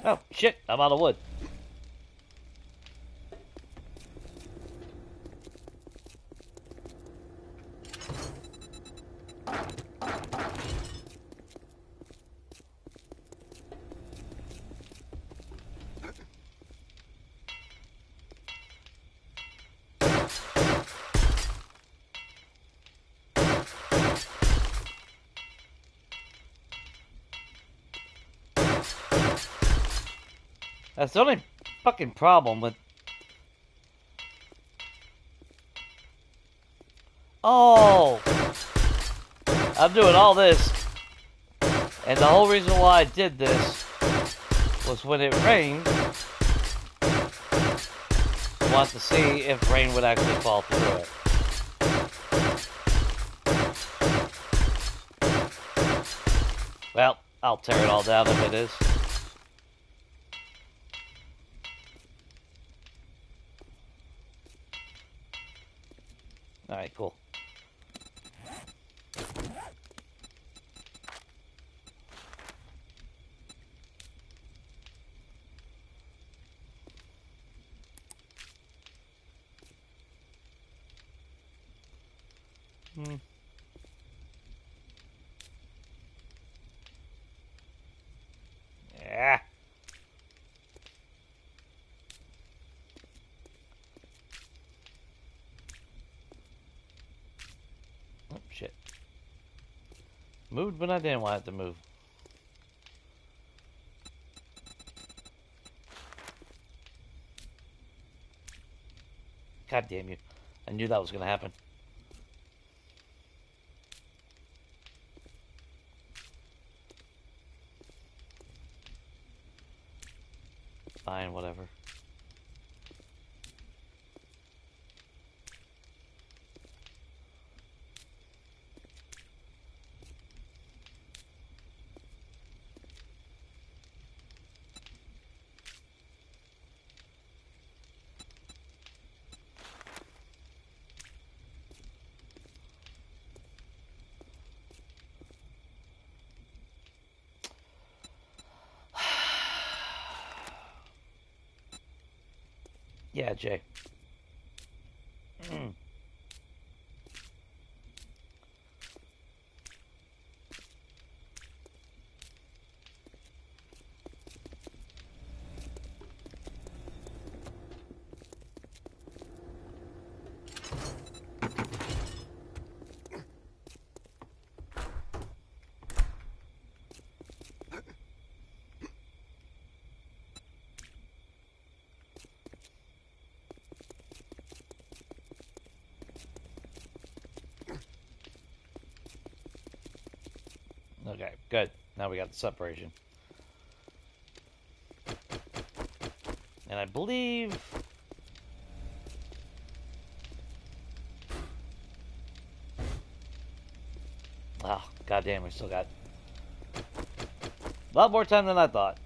Oh, shit, I'm out of wood. That's the only fucking problem with... Oh! I'm doing all this. And the whole reason why I did this was when it rained. want to see if rain would actually fall through it. Well, I'll tear it all down if it is. Alright, cool. Yeah. Oh, shit. Moved when I didn't want it to move. God damn you. I knew that was going to happen. Fine, whatever. Yeah, Jay. Okay, good. Now we got the separation. And I believe... Oh, goddamn, we still got a lot more time than I thought.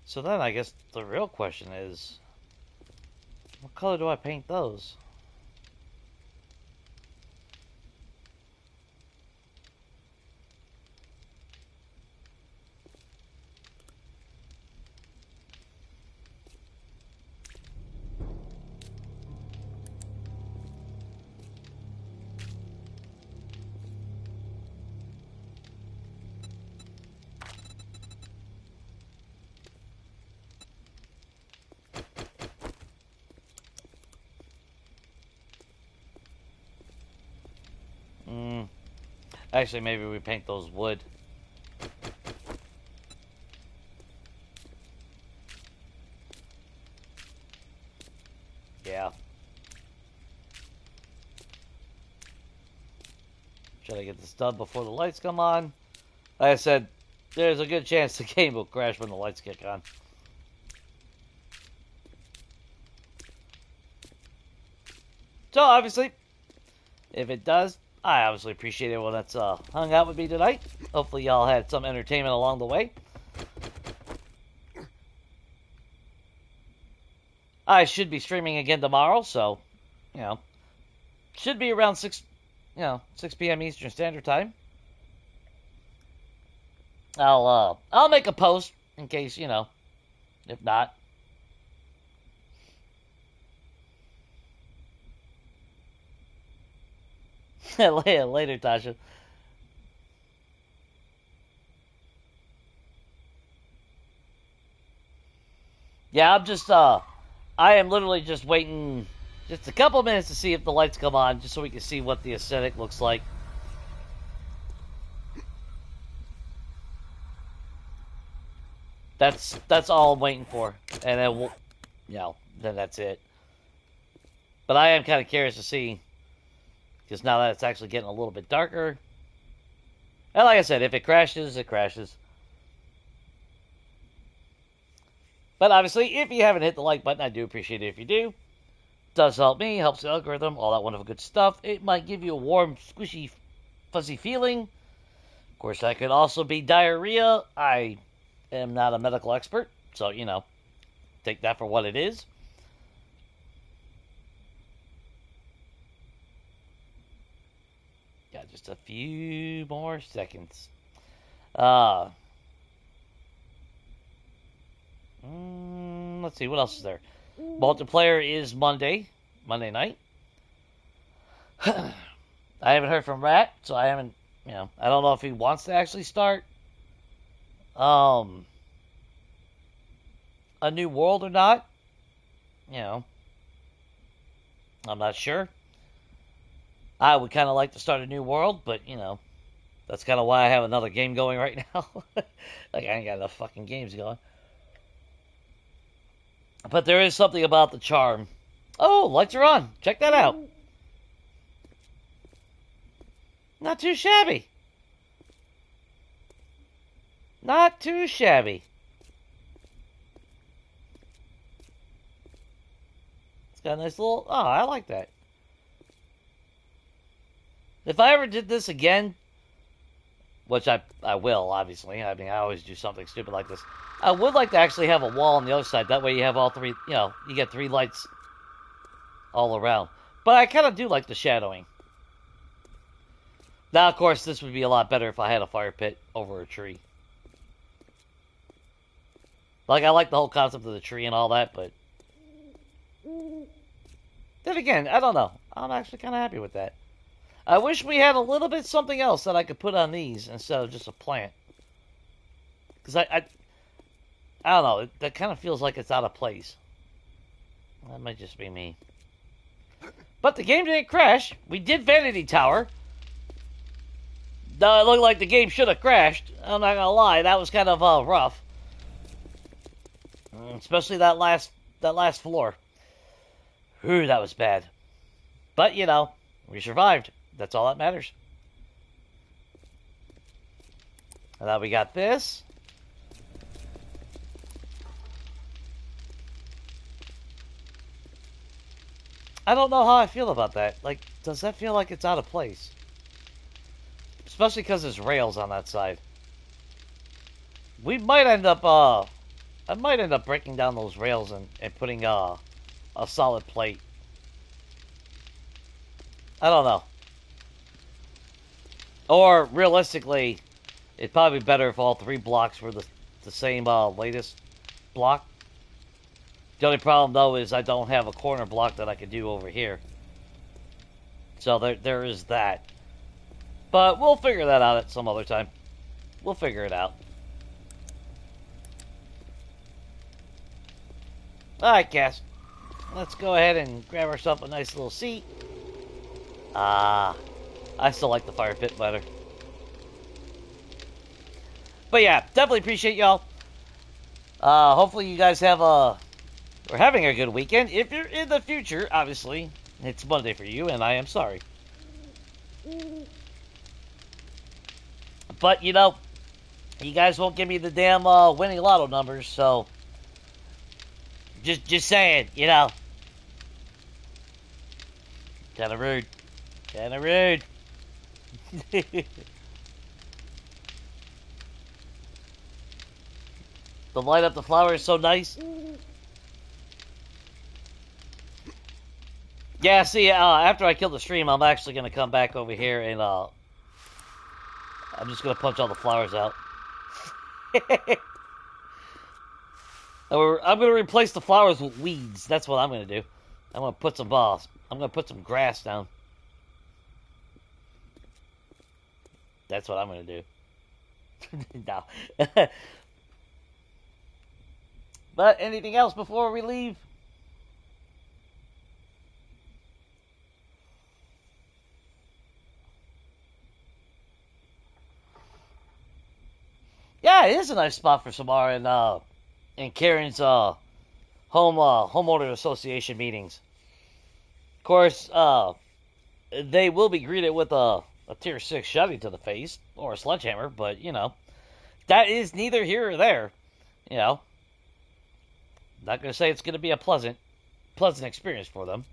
So then I guess the real question is, what color do I paint those? Actually, maybe we paint those wood. Yeah. Try to get this done before the lights come on. Like I said, there's a good chance the game will crash when the lights kick on. So, obviously, if it does, I obviously appreciate everyone that's hung out with me tonight. Hopefully y'all had some entertainment along the way. I should be streaming again tomorrow, so, you know, should be around 6 6 p.m. Eastern Standard Time. I'll make a post in case, if not. Later, Tasha. Yeah, I am literally just waiting just a couple minutes to see if the lights come on, just so we can see what the aesthetic looks like. That's all I'm waiting for, and then then that's it. But I am kind of curious to see, because now that it's actually getting a little bit darker, and like I said, if it crashes, it crashes. But obviously, if you haven't hit the like button, I do appreciate it if you do. It does help me, helps the algorithm, all that wonderful good stuff. It might give you a warm, squishy, fuzzy feeling. Of course, that could also be diarrhea. I am not a medical expert, so, take that for what it is. Got just a few more seconds. Let's see, what else is there? Multiplayer is Monday night. I haven't heard from Rat, so I haven't, I don't know if he wants to actually start a new world or not. I'm not sure. I would kind of like to start a new world, but, that's kind of why I have another game going right now. Like, I ain't got enough fucking games going. But there is something about the charm. Oh, lights are on. Check that out. Not too shabby. Not too shabby. It's got a nice little... Oh, I like that. If I ever did this again, which I will, obviously. I mean, I always do something stupid like this. I would like to actually have a wall on the other side. That way you have all three, you get 3 lights all around. But I kind of do like the shadowing. Now, of course, this would be a lot better if I had a fire pit over a tree. Like, I like the whole concept of the tree and all that, but... Then again, I don't know. I'm actually kind of happy with that. I wish we had a little bit something else that I could put on these instead of just a plant. Because I don't know. That kind of feels like it's out of place. That might just be me. But the game didn't crash. We did Vanity Tower. Though it looked like the game should have crashed. I'm not gonna lie. That was kind of rough. Especially that last floor. Ooh, that was bad. But, we survived. That's all that matters. And now we got this. I don't know how I feel about that. Like, does that feel like it's out of place? Especially because there's rails on that side. We might end up, I might end up breaking down those rails and putting, a solid plate. I don't know. Or, realistically, it'd probably be better if all 3 blocks were the same, latest block. The only problem, though, is I don't have a corner block that I could do over here. So there is that. But we'll figure that out at some other time. We'll figure it out. Alright, Cass. Let's go ahead and grab ourselves a nice little seat. I still like the fire pit better. But yeah, definitely appreciate y'all. Hopefully you guys are having a good weekend. If you're in the future, obviously, it's Monday for you, and I am sorry. But, you guys won't give me the damn winning lotto numbers, so... Just saying, Kinda rude. Kinda rude. The light up the flower is so nice. Yeah, see, after I kill the stream, I'm actually going to come back over here and I'm just going to punch all the flowers out. I'm going to replace the flowers with weeds. That's what I'm going to do. I'm going to put some balls. I'm going to put some grass down. That's what I'm going to do. No. But anything else before we leave? Yeah, it is a nice spot for Samara and Karen's homeowner association meetings. Of course, they will be greeted with a tier 6 shotty to the face or a sledgehammer, but you know, that is neither here or there. You know, not gonna say it's gonna be a pleasant experience for them.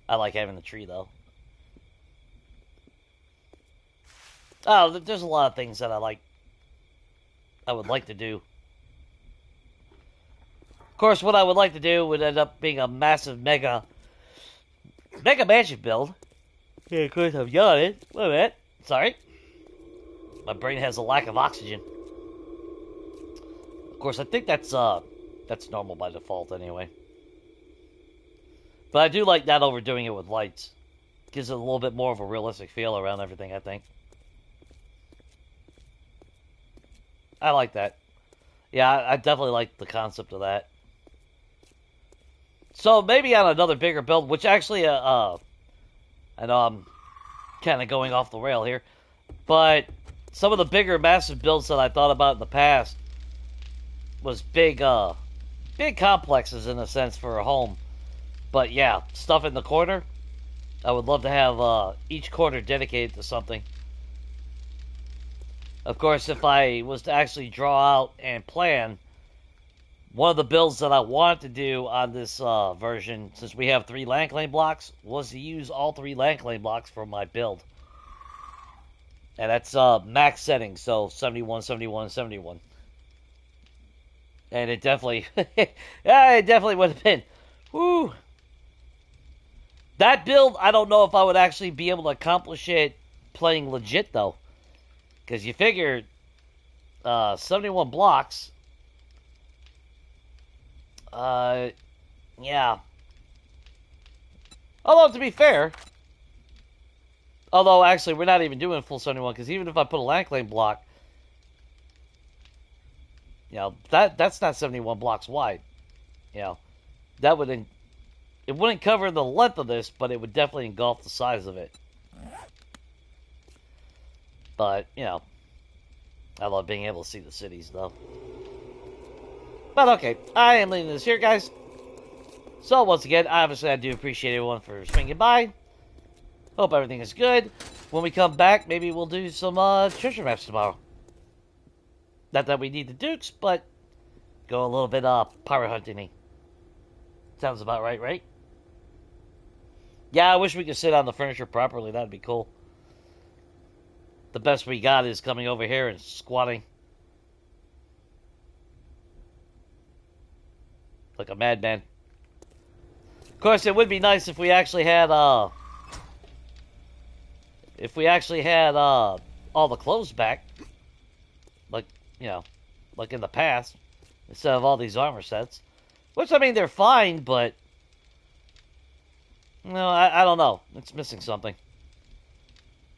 I like having the tree though. Oh, there's a lot of things that I would like to do. Of course, what I would like to do would end up being a massive mega mansion build. Yeah, of course, I'm yawning. Wait a minute. Sorry. My brain has a lack of oxygen. Of course, I think that's normal by default anyway. But I do like not overdoing it with lights. Gives it a little bit more of a realistic feel around everything, I think. I like that. Yeah, I definitely like the concept of that. So maybe on another bigger build, which actually, I know I'm kind of going off the rail here, but some of the bigger, massive builds that I thought about in the past was big complexes in a sense for a home. But yeah, stuff in the corner. I would love to have each corner dedicated to something. Of course, if I was to actually draw out and plan, one of the builds that I wanted to do on this version, since we have 3 land claim blocks, was to use all 3 land claim blocks for my build. And that's max settings, so 71, 71, 71. And it definitely, yeah, it definitely would have been, woo. That build, I don't know if I would actually be able to accomplish it playing legit, though. Because you figure 71 blocks, yeah. Although, to be fair, actually, we're not even doing full 71, because even if I put a land claim block, you know, that's not 71 blocks wide. You know, that would, it wouldn't cover the length of this, but it would definitely engulf the size of it. But, you know, I love being able to see the cities, though. But, okay, I am leaving this here, guys. So, once again, obviously, I do appreciate everyone for swinging by. Hope everything is good. When we come back, maybe we'll do some treasure maps tomorrow. Not that we need the dukes, but go a little bit pirate hunting-y. Sounds about right, right? Yeah, I wish we could sit on the furniture properly. That'd be cool. The best we got is coming over here and squatting like a madman. Of course, it would be nice if we actually had all the clothes back, like, you know, like in the past, instead of all these armor sets. Which, I mean, they're fine, but no, I don't know. It's missing something.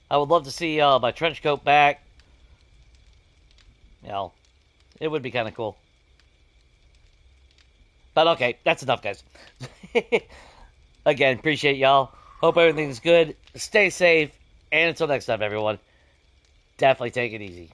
I would love to see my trench coat back. You know, it would be kind of cool. But okay, that's enough, guys. Again, appreciate y'all. Hope everything's good. Stay safe. And until next time, everyone, definitely take it easy.